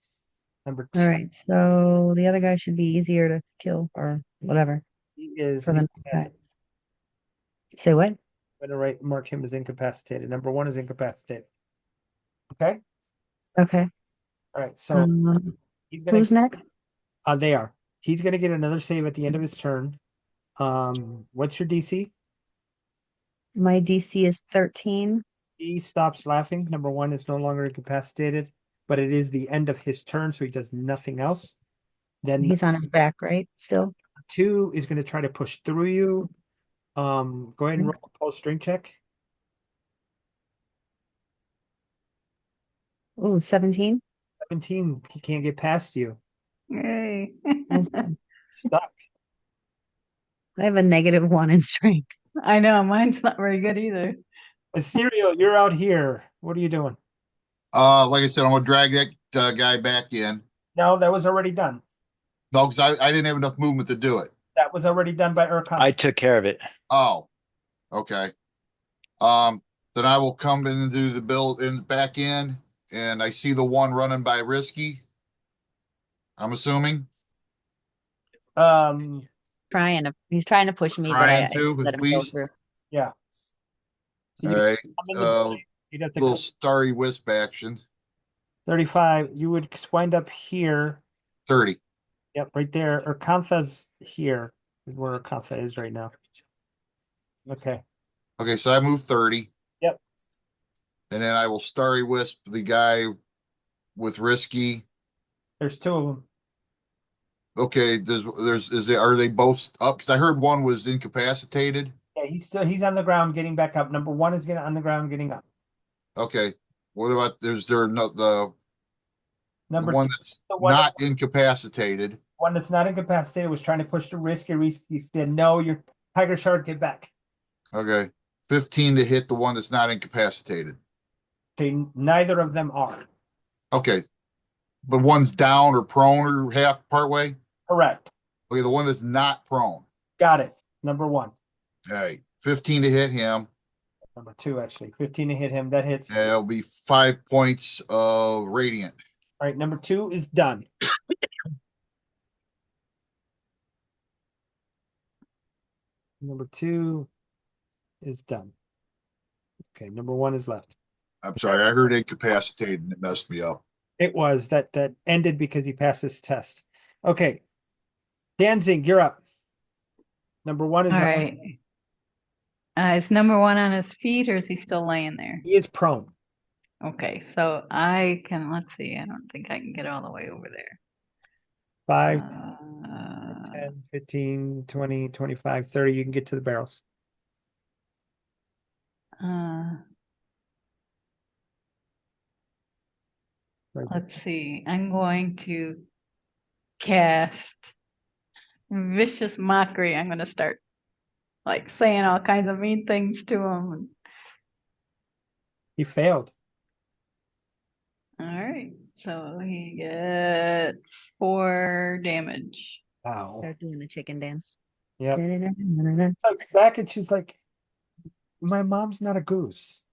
[SPEAKER 1] Number 2.
[SPEAKER 2] All right, so the other guy should be easier to kill or whatever
[SPEAKER 1] He is
[SPEAKER 2] for the next guy.
[SPEAKER 1] incapacitated.
[SPEAKER 2] Say what?
[SPEAKER 1] I'm gonna mark him as incapacitated. Number 1 is incapacitated. Okay.
[SPEAKER 2] Okay.
[SPEAKER 1] All right. So he's gonna.
[SPEAKER 2] Who's next?
[SPEAKER 1] They are. He's gonna get another save at the end of his turn. What's your DC?
[SPEAKER 2] My DC is 13.
[SPEAKER 1] He stops laughing. Number 1 is no longer incapacitated, but it is the end of his turn, so he does nothing else. Then
[SPEAKER 2] He's on his back, right? Still.
[SPEAKER 1] 2 is going to try to push through you. Go ahead and roll a pulse string check.
[SPEAKER 2] Ooh, 17.
[SPEAKER 1] 17. He can't get past you.
[SPEAKER 4] Yay.
[SPEAKER 2] Okay.
[SPEAKER 1] Stuck.
[SPEAKER 2] I have a -1 in strength.
[SPEAKER 4] I know, mine's not very good either.
[SPEAKER 1] Ethereal, you're out here. What are you doing?
[SPEAKER 3] Like I said, I'm gonna drag that guy back in.
[SPEAKER 1] No, that was already done.
[SPEAKER 3] No, because I didn't have enough movement to do it.
[SPEAKER 1] That was already done by Urkon.
[SPEAKER 7] I took care of it.
[SPEAKER 3] Oh, okay. Then I will come in and do the build in back in, and I see the one running by Risky. I'm assuming.
[SPEAKER 2] He's trying to push me, but I
[SPEAKER 3] Trying to,
[SPEAKER 2] let him go
[SPEAKER 3] please.
[SPEAKER 2] through.
[SPEAKER 1] Yeah. So
[SPEAKER 3] All right.
[SPEAKER 1] come in the you'd have to
[SPEAKER 3] Little
[SPEAKER 1] come
[SPEAKER 3] starry wisp action.
[SPEAKER 1] 35. You would wind up here.
[SPEAKER 3] 30.
[SPEAKER 1] Yep, right there. Urkantha's here. Is where Urkantha is right now. Okay.
[SPEAKER 3] Okay, so I move 30.
[SPEAKER 1] Yep.
[SPEAKER 3] And then I will starry wisp the guy with Risky.
[SPEAKER 1] There's 2 of them.
[SPEAKER 3] Okay, are they both up? Because I heard one was incapacitated.
[SPEAKER 1] Yeah, he's on the ground getting back up. Number 1 is getting on the ground getting up.
[SPEAKER 3] Okay. What about the
[SPEAKER 1] Number
[SPEAKER 3] one
[SPEAKER 1] 2,
[SPEAKER 3] that's
[SPEAKER 1] the one
[SPEAKER 3] not incapacitated?
[SPEAKER 1] one that's not incapacitated was trying to push the Risky. Risky said, "No, your Tiger Shark, get back."
[SPEAKER 3] Okay. 15 to hit the one that's not incapacitated.
[SPEAKER 1] Okay, neither of them are.
[SPEAKER 3] Okay. But one's down or prone or half part way?
[SPEAKER 1] Correct.
[SPEAKER 3] Okay, the one that's not prone.
[SPEAKER 1] Got it. Number 1.
[SPEAKER 3] All right. 15 to hit him.
[SPEAKER 1] Number 2, actually. 15 to hit him. That hits.
[SPEAKER 3] And it'll be 5 points of radiant.
[SPEAKER 1] All right, number 2 is done. Number 2 is done. Okay, number 1 is left.
[SPEAKER 3] I'm sorry, I heard incapacitated and it messed me up.
[SPEAKER 1] It was that ended because he passed his test. Okay. Danzig, you're up. Number one is
[SPEAKER 4] All
[SPEAKER 1] up.
[SPEAKER 4] right. Is number one on his feet or is he still laying there?
[SPEAKER 1] He is prone.
[SPEAKER 4] Okay, so I can, let's see, I don't think I can get all the way over there.
[SPEAKER 1] 5,
[SPEAKER 4] Uh,
[SPEAKER 1] 10, 15, 20, 25, 30. You can get to the barrels.
[SPEAKER 4] uh,
[SPEAKER 1] Right.
[SPEAKER 4] let's see, I'm going to cast Vicious Mockery. I'm going to start like saying all kinds of mean things to him.
[SPEAKER 1] He failed.
[SPEAKER 4] All right, so he gets 4 damage.
[SPEAKER 1] Wow.
[SPEAKER 2] Start doing the chicken dance.
[SPEAKER 1] Yep.
[SPEAKER 2] Da-da-da-da-da-da.
[SPEAKER 1] Looks back and she's like, my mom's not a goose.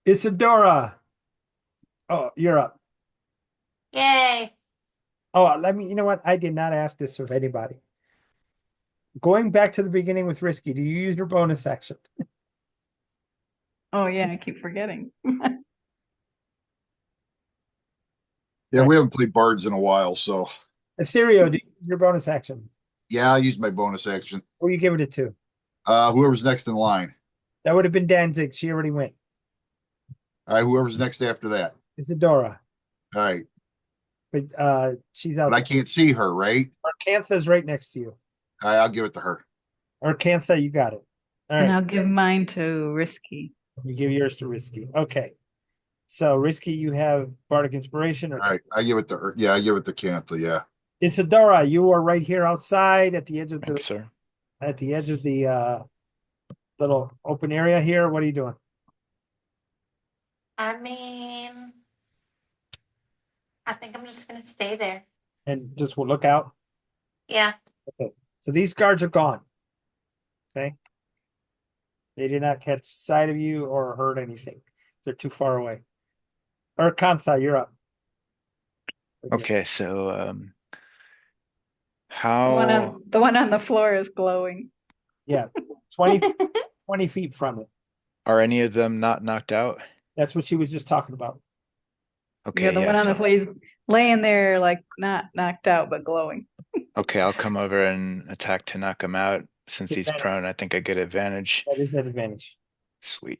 [SPEAKER 1] Isadora. Oh, you're up.
[SPEAKER 5] Yay.
[SPEAKER 1] Oh, you know what? I did not ask this of anybody. Going back to the beginning with Risky, do you use your bonus action?
[SPEAKER 4] Oh yeah, I keep forgetting.
[SPEAKER 3] Yeah, we haven't played Bards in a while, so
[SPEAKER 1] Ethereal, do you use your bonus action?
[SPEAKER 3] yeah, I used my bonus action.
[SPEAKER 1] Who are you giving it to?
[SPEAKER 3] Whoever's next in line.
[SPEAKER 1] That would have been Danzig. She already went.
[SPEAKER 3] All right, whoever's next after that.
[SPEAKER 1] Isadora.
[SPEAKER 3] All right,
[SPEAKER 1] But she's
[SPEAKER 3] but I
[SPEAKER 1] out.
[SPEAKER 3] can't see her, right?
[SPEAKER 1] Arcantha's right next to you.
[SPEAKER 3] All right, I'll give it to her.
[SPEAKER 1] Arcantha, you got it. All
[SPEAKER 4] And
[SPEAKER 1] right.
[SPEAKER 4] I'll give mine to Risky.
[SPEAKER 1] You give yours to Risky. Okay. So Risky, you have Bardic Inspiration. Or
[SPEAKER 3] All right, I give it to her. Yeah, I give it to Cantha. Yeah.
[SPEAKER 1] Isadora, you are right here outside at the edge of
[SPEAKER 7] Thanks,
[SPEAKER 1] the
[SPEAKER 7] sir.
[SPEAKER 1] little open area here. What are you doing?
[SPEAKER 5] I mean, I think I'm just gonna stay there.
[SPEAKER 1] And just will look out.
[SPEAKER 5] Yeah.
[SPEAKER 1] Okay. So these guards are gone. Okay. They did not catch sight of you or heard anything. They're too far away. Urkantha, you're up.
[SPEAKER 7] Okay, so
[SPEAKER 4] The one on the floor is glowing.
[SPEAKER 1] Yeah. 20 feet from it.
[SPEAKER 7] are any of them not knocked out?
[SPEAKER 1] That's what she was just talking about.
[SPEAKER 7] Okay,
[SPEAKER 4] Yeah, the
[SPEAKER 7] yeah,
[SPEAKER 4] one on the
[SPEAKER 7] so
[SPEAKER 4] floor is laying there like not knocked out but glowing.
[SPEAKER 7] okay, I'll come over and attack to knock him out. Since he's
[SPEAKER 1] Advantage.
[SPEAKER 7] prone, I think I get advantage.
[SPEAKER 1] That is an advantage.
[SPEAKER 7] Sweet.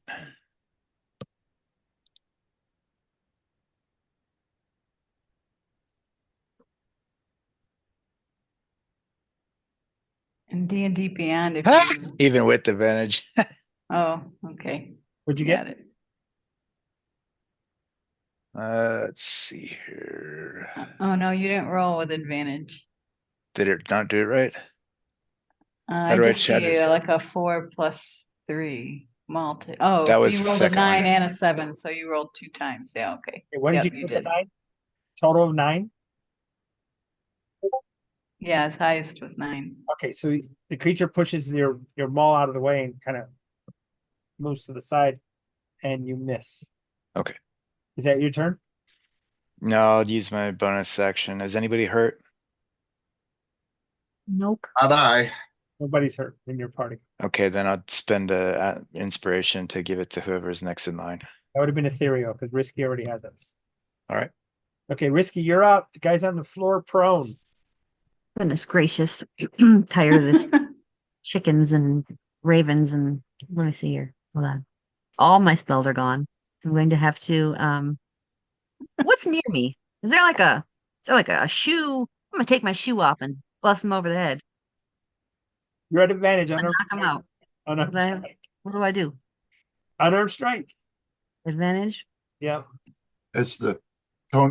[SPEAKER 4] And D&D Beyond, if
[SPEAKER 7] Ah!
[SPEAKER 4] you...
[SPEAKER 7] Even with advantage.
[SPEAKER 4] Oh, okay.
[SPEAKER 1] What'd you
[SPEAKER 4] Got
[SPEAKER 1] get?
[SPEAKER 4] it.
[SPEAKER 7] Let's see here.
[SPEAKER 4] Oh, no, you didn't roll with advantage.
[SPEAKER 7] Did it not do it right?
[SPEAKER 4] I
[SPEAKER 7] do I
[SPEAKER 4] just
[SPEAKER 7] chat
[SPEAKER 4] see
[SPEAKER 7] it?
[SPEAKER 4] like a 4 plus 3 multi. Oh,
[SPEAKER 7] That was
[SPEAKER 4] you
[SPEAKER 7] the
[SPEAKER 4] rolled a
[SPEAKER 7] second one.
[SPEAKER 4] 9 and a 7, so you rolled 2 times. Yeah, okay.
[SPEAKER 1] Okay, what did
[SPEAKER 4] Yep,
[SPEAKER 1] you
[SPEAKER 4] you
[SPEAKER 1] get?
[SPEAKER 4] did.
[SPEAKER 1] 9? Total of 9?
[SPEAKER 4] Yeah, his highest was 9.
[SPEAKER 1] Okay, so the creature pushes your maul out of the way and kind of moves to the side, and you miss.
[SPEAKER 7] Okay.
[SPEAKER 1] Is that your turn?
[SPEAKER 7] No, I'll use my bonus action. Is anybody hurt?
[SPEAKER 2] Nope.
[SPEAKER 3] Not I.
[SPEAKER 1] Nobody's hurt in your party.
[SPEAKER 7] Okay, then I'll spend a inspiration to give it to whoever's next in line.
[SPEAKER 1] That would have been Ethereal because Risky already has it.
[SPEAKER 7] All right.
[SPEAKER 1] Okay, Risky, you're up. The guy's on the floor prone.
[SPEAKER 2] Goodness gracious. Tired of this chickens and ravens and let me see here. Hold on. All my spells are gone. I'm going to have to what's near me? Is there like a shoe? I'm gonna take my shoe off and bust him over the head.
[SPEAKER 1] You're at advantage.
[SPEAKER 2] And knock him out.
[SPEAKER 1] Unarmed
[SPEAKER 2] What do I-
[SPEAKER 1] strike.
[SPEAKER 2] What do I do?
[SPEAKER 1] Unarmed strike.
[SPEAKER 2] Advantage?
[SPEAKER 1] Yeah.
[SPEAKER 3] It's the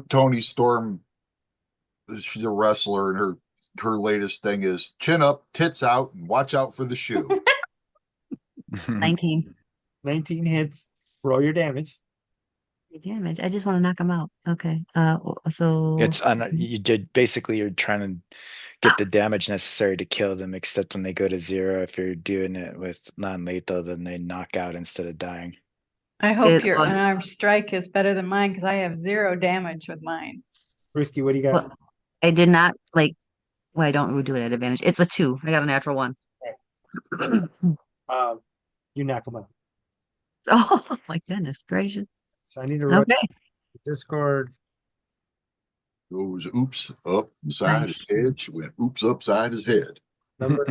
[SPEAKER 3] Tony Storm. She's a wrestler, and her latest thing is chin up, tits out, and watch out for the shoe.
[SPEAKER 2] 19.
[SPEAKER 1] 19 hits. Roll your damage.
[SPEAKER 2] Damage. I just want to knock him out. Okay. So
[SPEAKER 7] You did basically you're trying to get the damage necessary to kill them, except when they go to 0, if you're doing it with non-lethal, then they knock out instead of dying.
[SPEAKER 4] I hope
[SPEAKER 2] It
[SPEAKER 4] your
[SPEAKER 2] was-
[SPEAKER 4] unarmed strike is better than mine because I have 0 damage with mine.
[SPEAKER 1] Risky, what do you got?
[SPEAKER 2] well, I did not like. Well, I don't do it at advantage. It's a 2. I got a natural 1.
[SPEAKER 1] You knock him out.
[SPEAKER 2] Oh my goodness gracious.
[SPEAKER 1] So I need to write
[SPEAKER 2] Okay.
[SPEAKER 1] Discord.
[SPEAKER 3] Goes oops upside his
[SPEAKER 2] Nice.
[SPEAKER 3] head. She went oops upside his head.
[SPEAKER 1] Number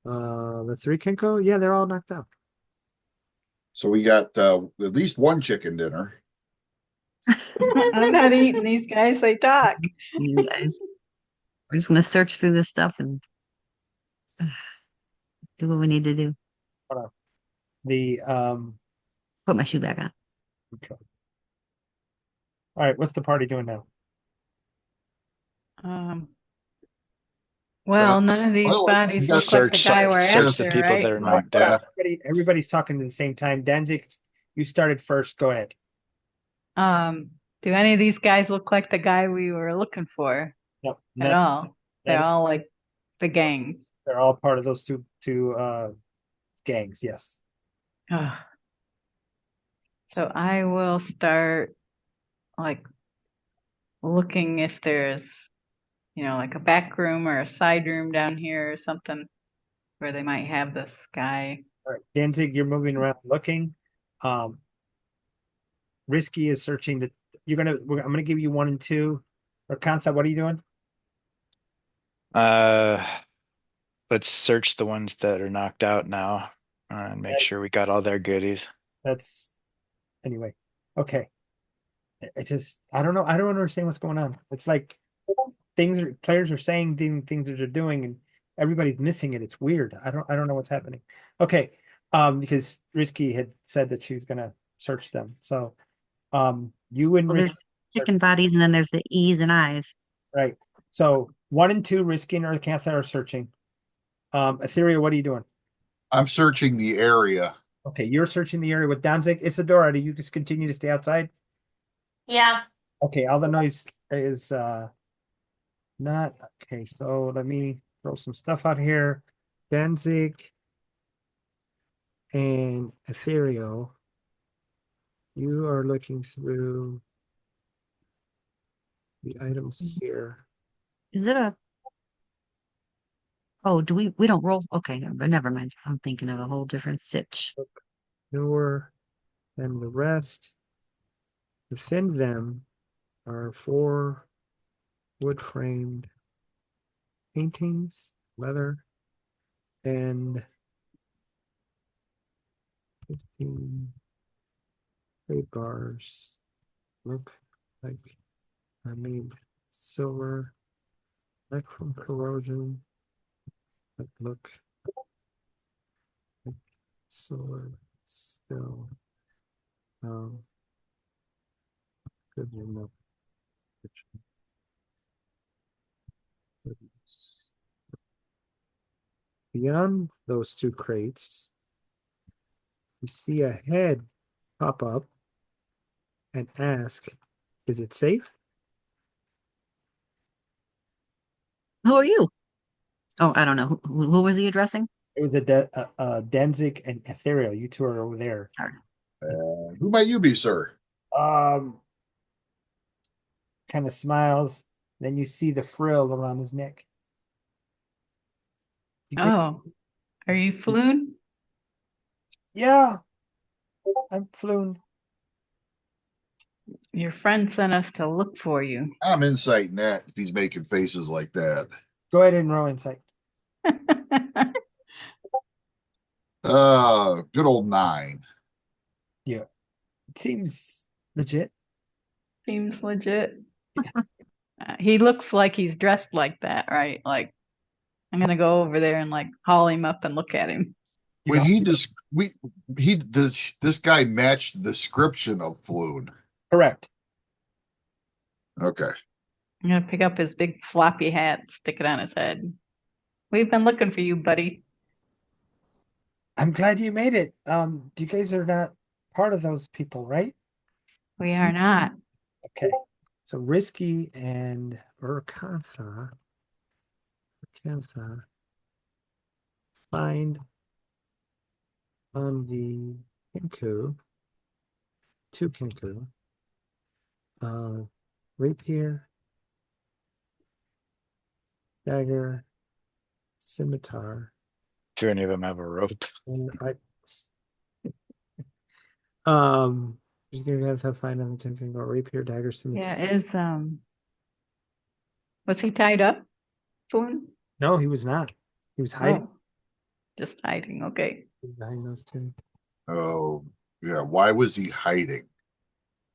[SPEAKER 1] the three Kinko, yeah, they're all knocked out.
[SPEAKER 3] So we got at least one chicken dinner.
[SPEAKER 4] I'm not eating these guys. They talk.
[SPEAKER 2] You guys, we're just gonna search through this stuff and do what we need to do.
[SPEAKER 1] Hold on. The
[SPEAKER 2] Put my shoe back on.
[SPEAKER 1] okay. All right, what's the party doing now?
[SPEAKER 4] Um, well, none of these
[SPEAKER 3] Well, you
[SPEAKER 4] bodies
[SPEAKER 3] got
[SPEAKER 4] look like the guy we're
[SPEAKER 7] search the
[SPEAKER 4] after,
[SPEAKER 7] people that
[SPEAKER 4] right?
[SPEAKER 7] are knocked out.
[SPEAKER 1] Everybody's talking at the same time. Danzig, you started first. Go ahead.
[SPEAKER 4] Do any of these guys look like the guy we were looking for
[SPEAKER 1] Yep.
[SPEAKER 4] at all? They're
[SPEAKER 1] none-
[SPEAKER 4] all like the gangs.
[SPEAKER 1] they're all part of those two gangs. Yes.
[SPEAKER 4] Ugh. So I will start like looking if there's, like a back room or a side room down here or something where they might have this guy.
[SPEAKER 1] All right, Danzig, you're moving around looking. Um, Risky is searching the. I'm gonna give you 1 and 2. Or Kantha, what are you doing?
[SPEAKER 7] Uh, let's search the ones that are knocked out now and make
[SPEAKER 1] Okay,
[SPEAKER 7] sure we got all their goodies.
[SPEAKER 1] that's anyway. Okay. It just I don't know. I don't understand what's going on. It's like players are saying things that they're doing and everybody's missing it. It's weird. I don't know what's happening. Okay. Because Risky had said that she was gonna search them. So you and
[SPEAKER 2] Well, there's
[SPEAKER 1] Risky
[SPEAKER 2] chicken bodies and then there's the E's and I's.
[SPEAKER 1] right. So 1 and 2, Risky and Earthcantha are searching. Etheria, what are you doing?
[SPEAKER 3] I'm searching the area.
[SPEAKER 1] Okay, you're searching the area with Danzig. Isadora, do you just continue to stay outside?
[SPEAKER 5] Yeah.
[SPEAKER 1] Okay, all the noise is not okay. So let me throw some stuff out here. Danzig and Ethereal, you are looking through the items here.
[SPEAKER 2] Is it a? Oh, do we don't roll? Okay, but never mind. I'm thinking of a whole different sitch.
[SPEAKER 1] Newer than the rest. Within them are 4 wood framed paintings, leather, and 15 trade bars. Look like are made silver, like from corrosion, but look like silver still. Good enough. Beyond those 2 crates, you see a head pop up and ask, "Is it safe?"
[SPEAKER 2] Who are you? Oh, I don't know. Who was he addressing?
[SPEAKER 1] It was Danzig and Ethereal. You two are over there.
[SPEAKER 2] Sorry.
[SPEAKER 3] Who might you be, sir?
[SPEAKER 1] Um, Kind of smiles. Then you see the frill around his neck. You think,
[SPEAKER 4] Oh, are you Floon?
[SPEAKER 1] yeah, I'm Floon.
[SPEAKER 4] Your friend sent us to look for you.
[SPEAKER 3] I'm inciting that if he's making faces like that.
[SPEAKER 1] Go ahead and roll insight.
[SPEAKER 3] Good old 9.
[SPEAKER 1] Yeah, it seems legit.
[SPEAKER 4] Seems legit. He looks like he's dressed like that, right? Like, I'm gonna go over there and like haul him up and look at him.
[SPEAKER 1] You
[SPEAKER 3] When
[SPEAKER 1] know,
[SPEAKER 3] he does this guy match the description of Floon?
[SPEAKER 1] correct.
[SPEAKER 3] Okay.
[SPEAKER 4] I'm gonna pick up his big floppy hat, stick it on his head. We've been looking for you, buddy.
[SPEAKER 1] I'm glad you made it. You guys are not part of those people, right?
[SPEAKER 4] We are not.
[SPEAKER 1] Okay. So Risky and Urkantha find on the Kinku, 2 Kinku, rapier, dagger, scimitar,
[SPEAKER 7] Do any of them have a rope?
[SPEAKER 1] and I, um, Just gonna have to find on the Tim can go rapier, dagger,
[SPEAKER 4] Yeah,
[SPEAKER 1] scimitar.
[SPEAKER 4] was he tied up? Floon?
[SPEAKER 1] No, he was not. He was hiding
[SPEAKER 4] Oh, just hiding. Okay.
[SPEAKER 1] behind those two.
[SPEAKER 3] Oh, yeah. Why was he hiding?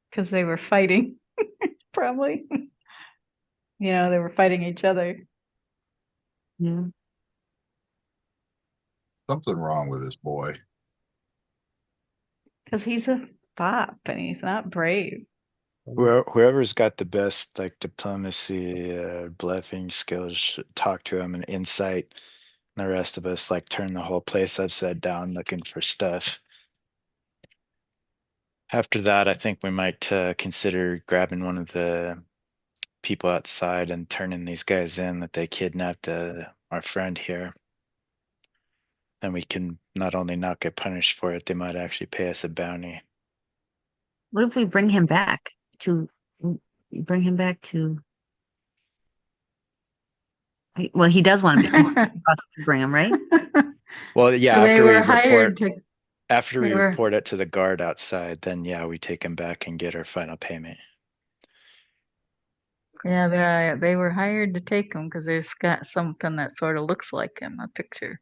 [SPEAKER 4] Because they were fighting, probably. They were fighting each other.
[SPEAKER 2] Yeah.
[SPEAKER 3] Something wrong with this boy.
[SPEAKER 4] Because he's a fop and he's not brave.
[SPEAKER 7] Whoever's got the best like diplomacy, bluffing skills should talk to him and insight. And the rest of us like turn the whole place upside down looking for stuff. After that, I think we might consider grabbing one of the people outside and turning these guys in that they kidnapped our friend here. And we can not only not get punished for it, they might actually pay us a bounty.
[SPEAKER 2] What if we bring him back to bring him back to well, he does want to be us to bring him, right?
[SPEAKER 7] Well, yeah,
[SPEAKER 4] They were hired to.
[SPEAKER 7] after we
[SPEAKER 4] They were.
[SPEAKER 7] report it to the guard outside, then yeah, we take him back and get our final payment.
[SPEAKER 4] Yeah, they were hired to take him because there's got something that sort of looks like him, a picture.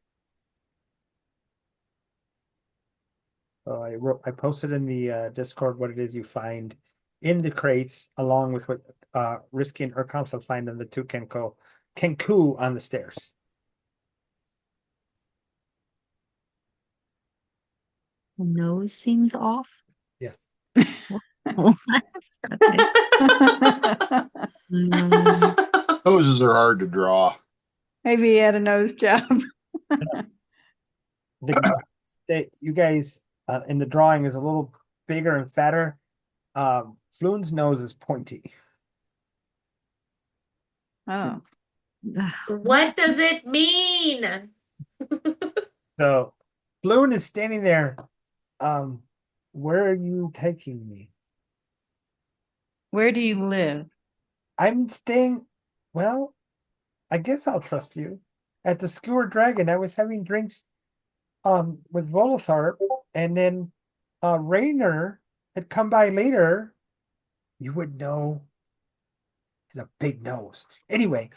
[SPEAKER 1] So I posted in the Discord what it is you find in the crates, along with what Risky and Urkamp will find on the two Kenku on the stairs.
[SPEAKER 2] The nose seems off.
[SPEAKER 1] Yes.
[SPEAKER 2] What? Okay.
[SPEAKER 3] Noses are hard to draw.
[SPEAKER 4] Maybe he had a nose job.
[SPEAKER 1] You guys in the drawing is a little bigger and fatter. Floon's nose is pointy.
[SPEAKER 4] Oh.
[SPEAKER 5] What does it mean?
[SPEAKER 1] So Floon is standing there. Where are you taking me?
[SPEAKER 4] Where do you live?
[SPEAKER 1] I'm staying. Well, I guess I'll trust you. At the Skewer Dragon, I was having drinks with Volotharp, and then Rainer had come by later. You would know. He's a big nose. Anyway,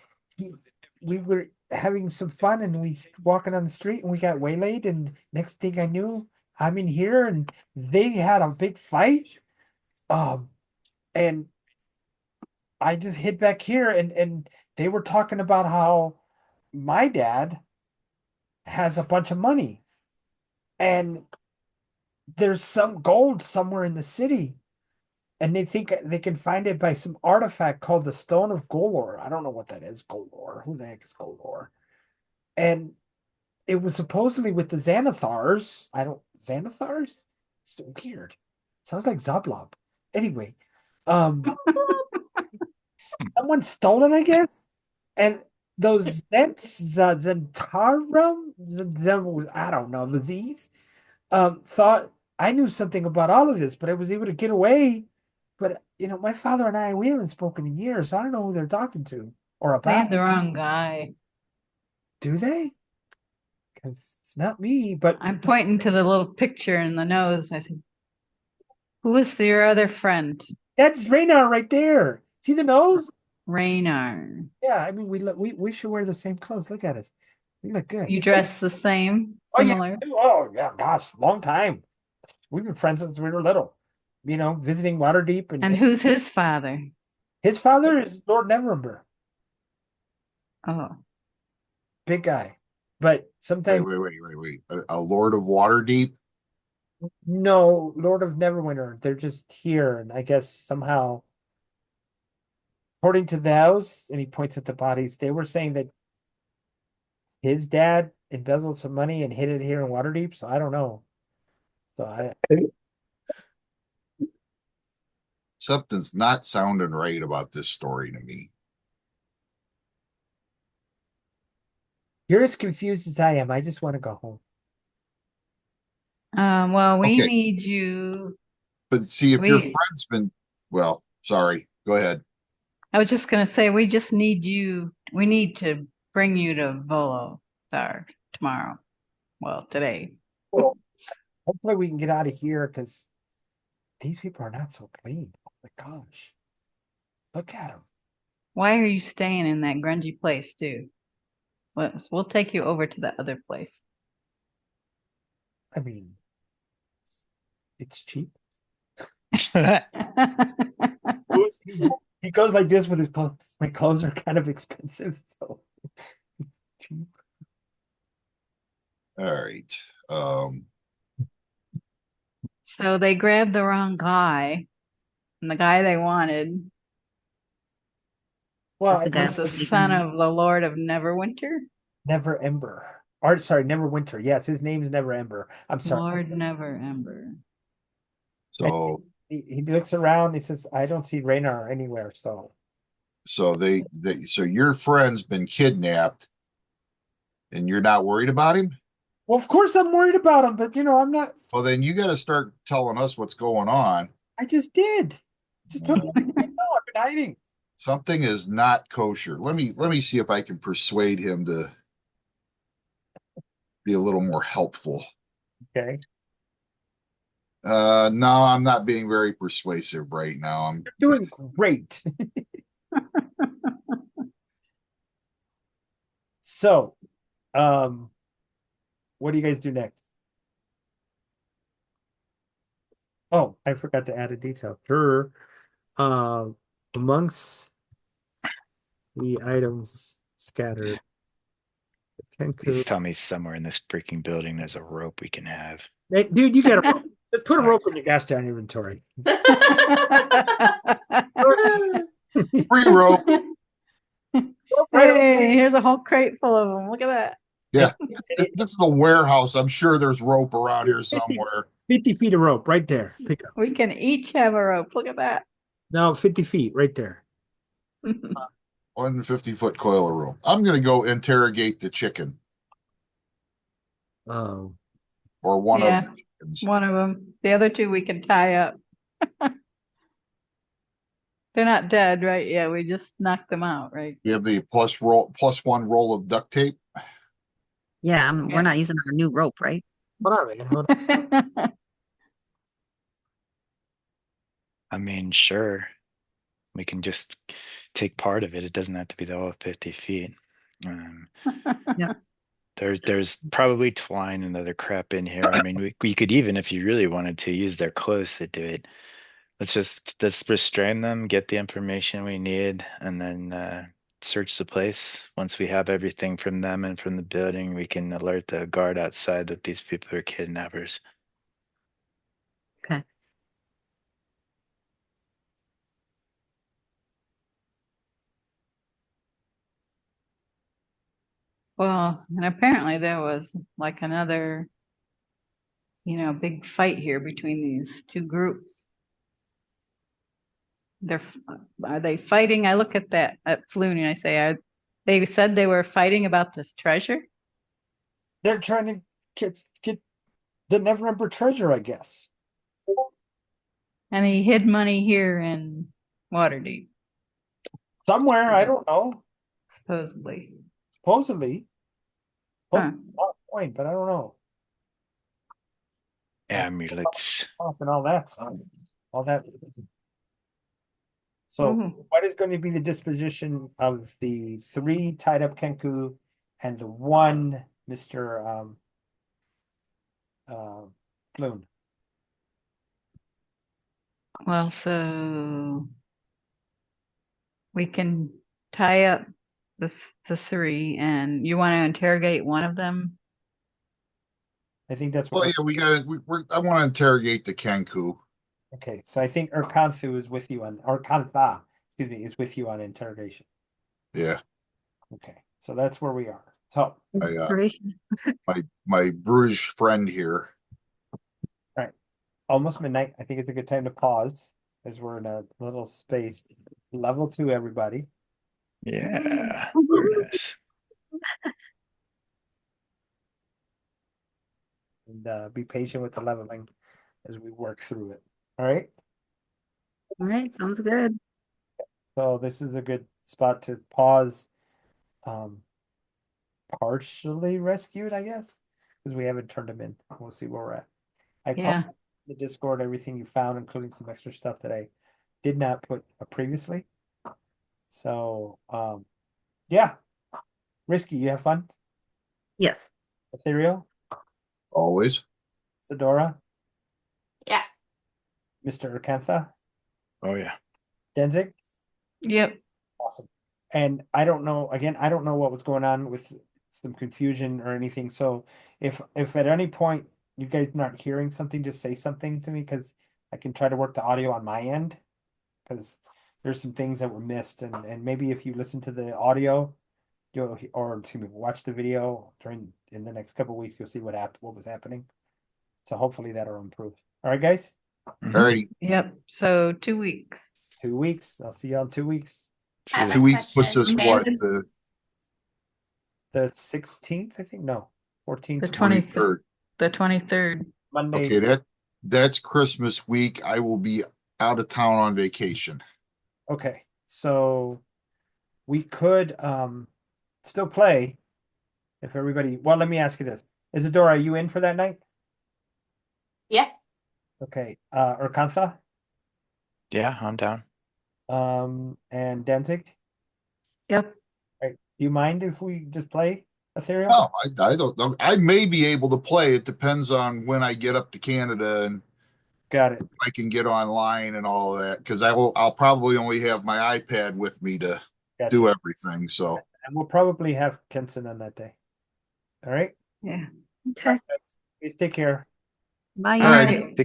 [SPEAKER 1] we were having some fun, and we walking on the street, and we got waylaid, and next thing I knew, I'm in here, and they had a big fight. And I just hid back here, and they were talking about how my dad has a bunch of money, and there's some gold somewhere in the city, and they think they can find it by some artifact called the Stone of Golor. I don't know what that is, Golor. Who the heck is Golor? And it was supposedly with the Xanathars. Xanathars? It's weird. Sounds like Zablob. Anyway, someone stole it, I guess. And those Zentarum, I don't know, disease, thought I knew something about all of this, but I was able to get away. But my father and we haven't spoken in years. So I don't know who they're talking to or
[SPEAKER 4] They
[SPEAKER 1] about.
[SPEAKER 4] had the wrong guy.
[SPEAKER 1] Do they? Because it's not me, but
[SPEAKER 4] I'm pointing to the little picture in the nose. I said, "Who is your other friend?"
[SPEAKER 1] that's Raynar right there. See the nose?
[SPEAKER 4] Raynar.
[SPEAKER 1] Yeah, I mean we should wear the same clothes. Look at us. We look good.
[SPEAKER 4] You dress the same, similar.
[SPEAKER 1] Oh yeah, gosh, long time. We've been friends since we were little. Visiting Waterdeep,
[SPEAKER 4] And who's his father?
[SPEAKER 1] his father is Lord Neverember.
[SPEAKER 4] Oh,
[SPEAKER 1] Big guy. But sometimes
[SPEAKER 3] Wait. A Lord of Waterdeep?
[SPEAKER 1] no, Lord of Neverwinter. They're just here, and I guess somehow, according to the house, and he points at the bodies, they were saying that his dad embezzled some money and hid it here in Waterdeep. So I don't know. So
[SPEAKER 3] Something's not sounding right about this story to me.
[SPEAKER 1] you're as confused as I am. I just want to go home.
[SPEAKER 4] well, we
[SPEAKER 3] Okay.
[SPEAKER 4] need you.
[SPEAKER 3] But see, if your
[SPEAKER 4] We.
[SPEAKER 3] friend's been, well, sorry, go ahead.
[SPEAKER 4] I was just gonna say we just need you. We need to bring you to Volothar tomorrow. Well, today.
[SPEAKER 1] Well, hopefully we can get out of here because These people are not so clean. Oh my gosh. Look at them.
[SPEAKER 4] Why are you staying in that grungy place too? We'll take you over to the other place.
[SPEAKER 1] I mean, it's cheap. He goes like this with his clothes. My clothes are kind of expensive, so cheap.
[SPEAKER 3] All right.
[SPEAKER 4] So they grabbed the wrong guy, and the guy they wanted
[SPEAKER 1] Well,
[SPEAKER 2] The guy
[SPEAKER 4] was the son of the Lord of Neverwinter.
[SPEAKER 1] Never Ember. Or sorry, Never Winter. Yes, his name's Never Ember. I'm sorry.
[SPEAKER 4] Lord Never Ember.
[SPEAKER 3] So
[SPEAKER 1] He looks around. He says, "I don't see Raynar anywhere." So
[SPEAKER 3] so your friend's been kidnapped, and you're not worried about him?
[SPEAKER 1] well, of course I'm worried about him, but I'm not.
[SPEAKER 3] Well, then you got to start telling us what's going on.
[SPEAKER 1] I just did. Just told you everything I know. I've been hiding.
[SPEAKER 3] Something is not kosher. Let me see if I can persuade him to be a little more helpful.
[SPEAKER 1] Okay,
[SPEAKER 3] No, I'm not being very persuasive right now.
[SPEAKER 1] you're doing great. So, what do you guys do next? Oh, I forgot to add a detail. Sure. Amongst the items scattered, Kenku.
[SPEAKER 7] Please tell me somewhere in this freaking building there's a rope we can have.
[SPEAKER 1] Hey, dude, you got a rope. Just put a rope in the gas down inventory.
[SPEAKER 3] Free rope.
[SPEAKER 4] Hey, here's a whole crate full of them. Look at that.
[SPEAKER 3] Yeah, this is a warehouse. I'm sure there's rope around here somewhere.
[SPEAKER 1] 50 feet of rope right there. Pick up.
[SPEAKER 4] We can each have a rope. Look at that.
[SPEAKER 1] No, 50 feet right there.
[SPEAKER 3] 150-foot coil of rope. I'm going to go interrogate the chicken
[SPEAKER 1] Oh,
[SPEAKER 3] or one
[SPEAKER 4] Yeah.
[SPEAKER 3] of the chickens.
[SPEAKER 4] One of them. The other two we can tie up. They're not dead, right? Yeah, we just knocked them out, right?
[SPEAKER 3] We have the plus one roll of duct tape.
[SPEAKER 2] Yeah, we're not using our new rope, right?
[SPEAKER 1] hold on, man. Hold on.
[SPEAKER 7] I mean, sure. We can just take part of it. It doesn't have to be the whole 50 feet.
[SPEAKER 2] Yeah.
[SPEAKER 7] There's probably twine and other crap in here. I mean, we could even, if you really wanted to, use their clothes to do it. Let's restrain them, get the information we need, and then search the place. Once we have everything from them and from the building, we can alert the guard outside that these people are kidnappers.
[SPEAKER 2] Okay.
[SPEAKER 4] Well, and apparently there was like another, big fight here between these two groups. Are they fighting? I look at that at Floon and I say, they said they were fighting about this treasure?
[SPEAKER 1] They're trying to get the Never Ember treasure, I guess.
[SPEAKER 4] And he hid money here in Waterdeep,
[SPEAKER 1] Somewhere, I don't know.
[SPEAKER 4] supposedly.
[SPEAKER 1] Supposedly.
[SPEAKER 4] Huh.
[SPEAKER 1] Point, but I don't know.
[SPEAKER 7] Yeah, I mean, let's.
[SPEAKER 1] And all that stuff. All that. So, what is going to be the disposition of the 3 tied up Kenku and the 1 Mr. Floon?
[SPEAKER 4] Well, so we can tie up the 3, and you want to interrogate one of them?
[SPEAKER 1] I think that's
[SPEAKER 3] Well,
[SPEAKER 1] what.
[SPEAKER 3] yeah, I want to interrogate the Kenku.
[SPEAKER 1] Okay, so I think Urkanthu is with you on, or Kantha, excuse me, is with you on interrogation.
[SPEAKER 3] Yeah,
[SPEAKER 1] Okay, so that's where we are. So,
[SPEAKER 2] Inspiration.
[SPEAKER 3] my Bruges friend here.
[SPEAKER 1] almost midnight. I think it's a good time to pause as we're in a little space. Level 2, everybody.
[SPEAKER 7] Yeah. Very nice.
[SPEAKER 1] And be patient with the leveling as we work through it. All right.
[SPEAKER 2] All right, sounds good.
[SPEAKER 1] So this is a good spot to pause. Partially rescued, I guess, because we haven't turned them in. We'll see where we're at.
[SPEAKER 4] Yeah.
[SPEAKER 1] the Discord everything you found, including some extra stuff that I did not put previously. So, yeah, Risky, you have fun.
[SPEAKER 2] Yes.
[SPEAKER 1] Ethereal,
[SPEAKER 3] Always.
[SPEAKER 1] Sedora,
[SPEAKER 5] Yeah.
[SPEAKER 1] Mr. Urkantha,
[SPEAKER 7] Oh yeah.
[SPEAKER 1] Denzig.
[SPEAKER 4] Yep.
[SPEAKER 1] Awesome. And I don't know, again, I don't know what was going on with some confusion or anything. So if at any point you guys not hearing something, just say something to me because I can try to work the audio on my end. Because there's some things that were missed, and maybe if you listen to the audio, you'll or excuse me, watch the video in the next couple of weeks, you'll see what was happening. So hopefully that'll improve. All right, guys.
[SPEAKER 7] Mhm.
[SPEAKER 3] Alrighty.
[SPEAKER 4] Yep. So 2 weeks.
[SPEAKER 1] 2 weeks. I'll see you in 2 weeks.
[SPEAKER 5] I have
[SPEAKER 7] See
[SPEAKER 5] a
[SPEAKER 3] 2 weeks puts
[SPEAKER 5] question,
[SPEAKER 3] us
[SPEAKER 5] Dan.
[SPEAKER 3] what, the
[SPEAKER 1] The 16th, I think. No, 14th.
[SPEAKER 4] The 23rd.
[SPEAKER 3] 23rd.
[SPEAKER 4] The 23rd.
[SPEAKER 1] Monday.
[SPEAKER 3] Okay, that's Christmas week. I will be out of town on vacation.
[SPEAKER 1] Okay, so we could still play if everybody. Well, let me ask you this: Isadora, are you in for that night?
[SPEAKER 5] Yeah.
[SPEAKER 1] Okay, Urkantha,
[SPEAKER 7] Yeah, I'm down.
[SPEAKER 1] and Danzig.
[SPEAKER 4] Yep.
[SPEAKER 1] Right. Do you mind if we just play Ethereal?
[SPEAKER 3] No, I don't know. I may be able to play. It depends on when I get up to Canada and
[SPEAKER 1] Got it.
[SPEAKER 3] I can get online and all that. Because I'll probably only have my iPad with me to
[SPEAKER 1] Gotcha.
[SPEAKER 3] do everything. So
[SPEAKER 1] And we'll probably have Kenson on that day. All right.
[SPEAKER 4] Yeah.
[SPEAKER 2] Okay.
[SPEAKER 1] Guys, please take care.
[SPEAKER 2] Bye.
[SPEAKER 4] All right.
[SPEAKER 7] Take care.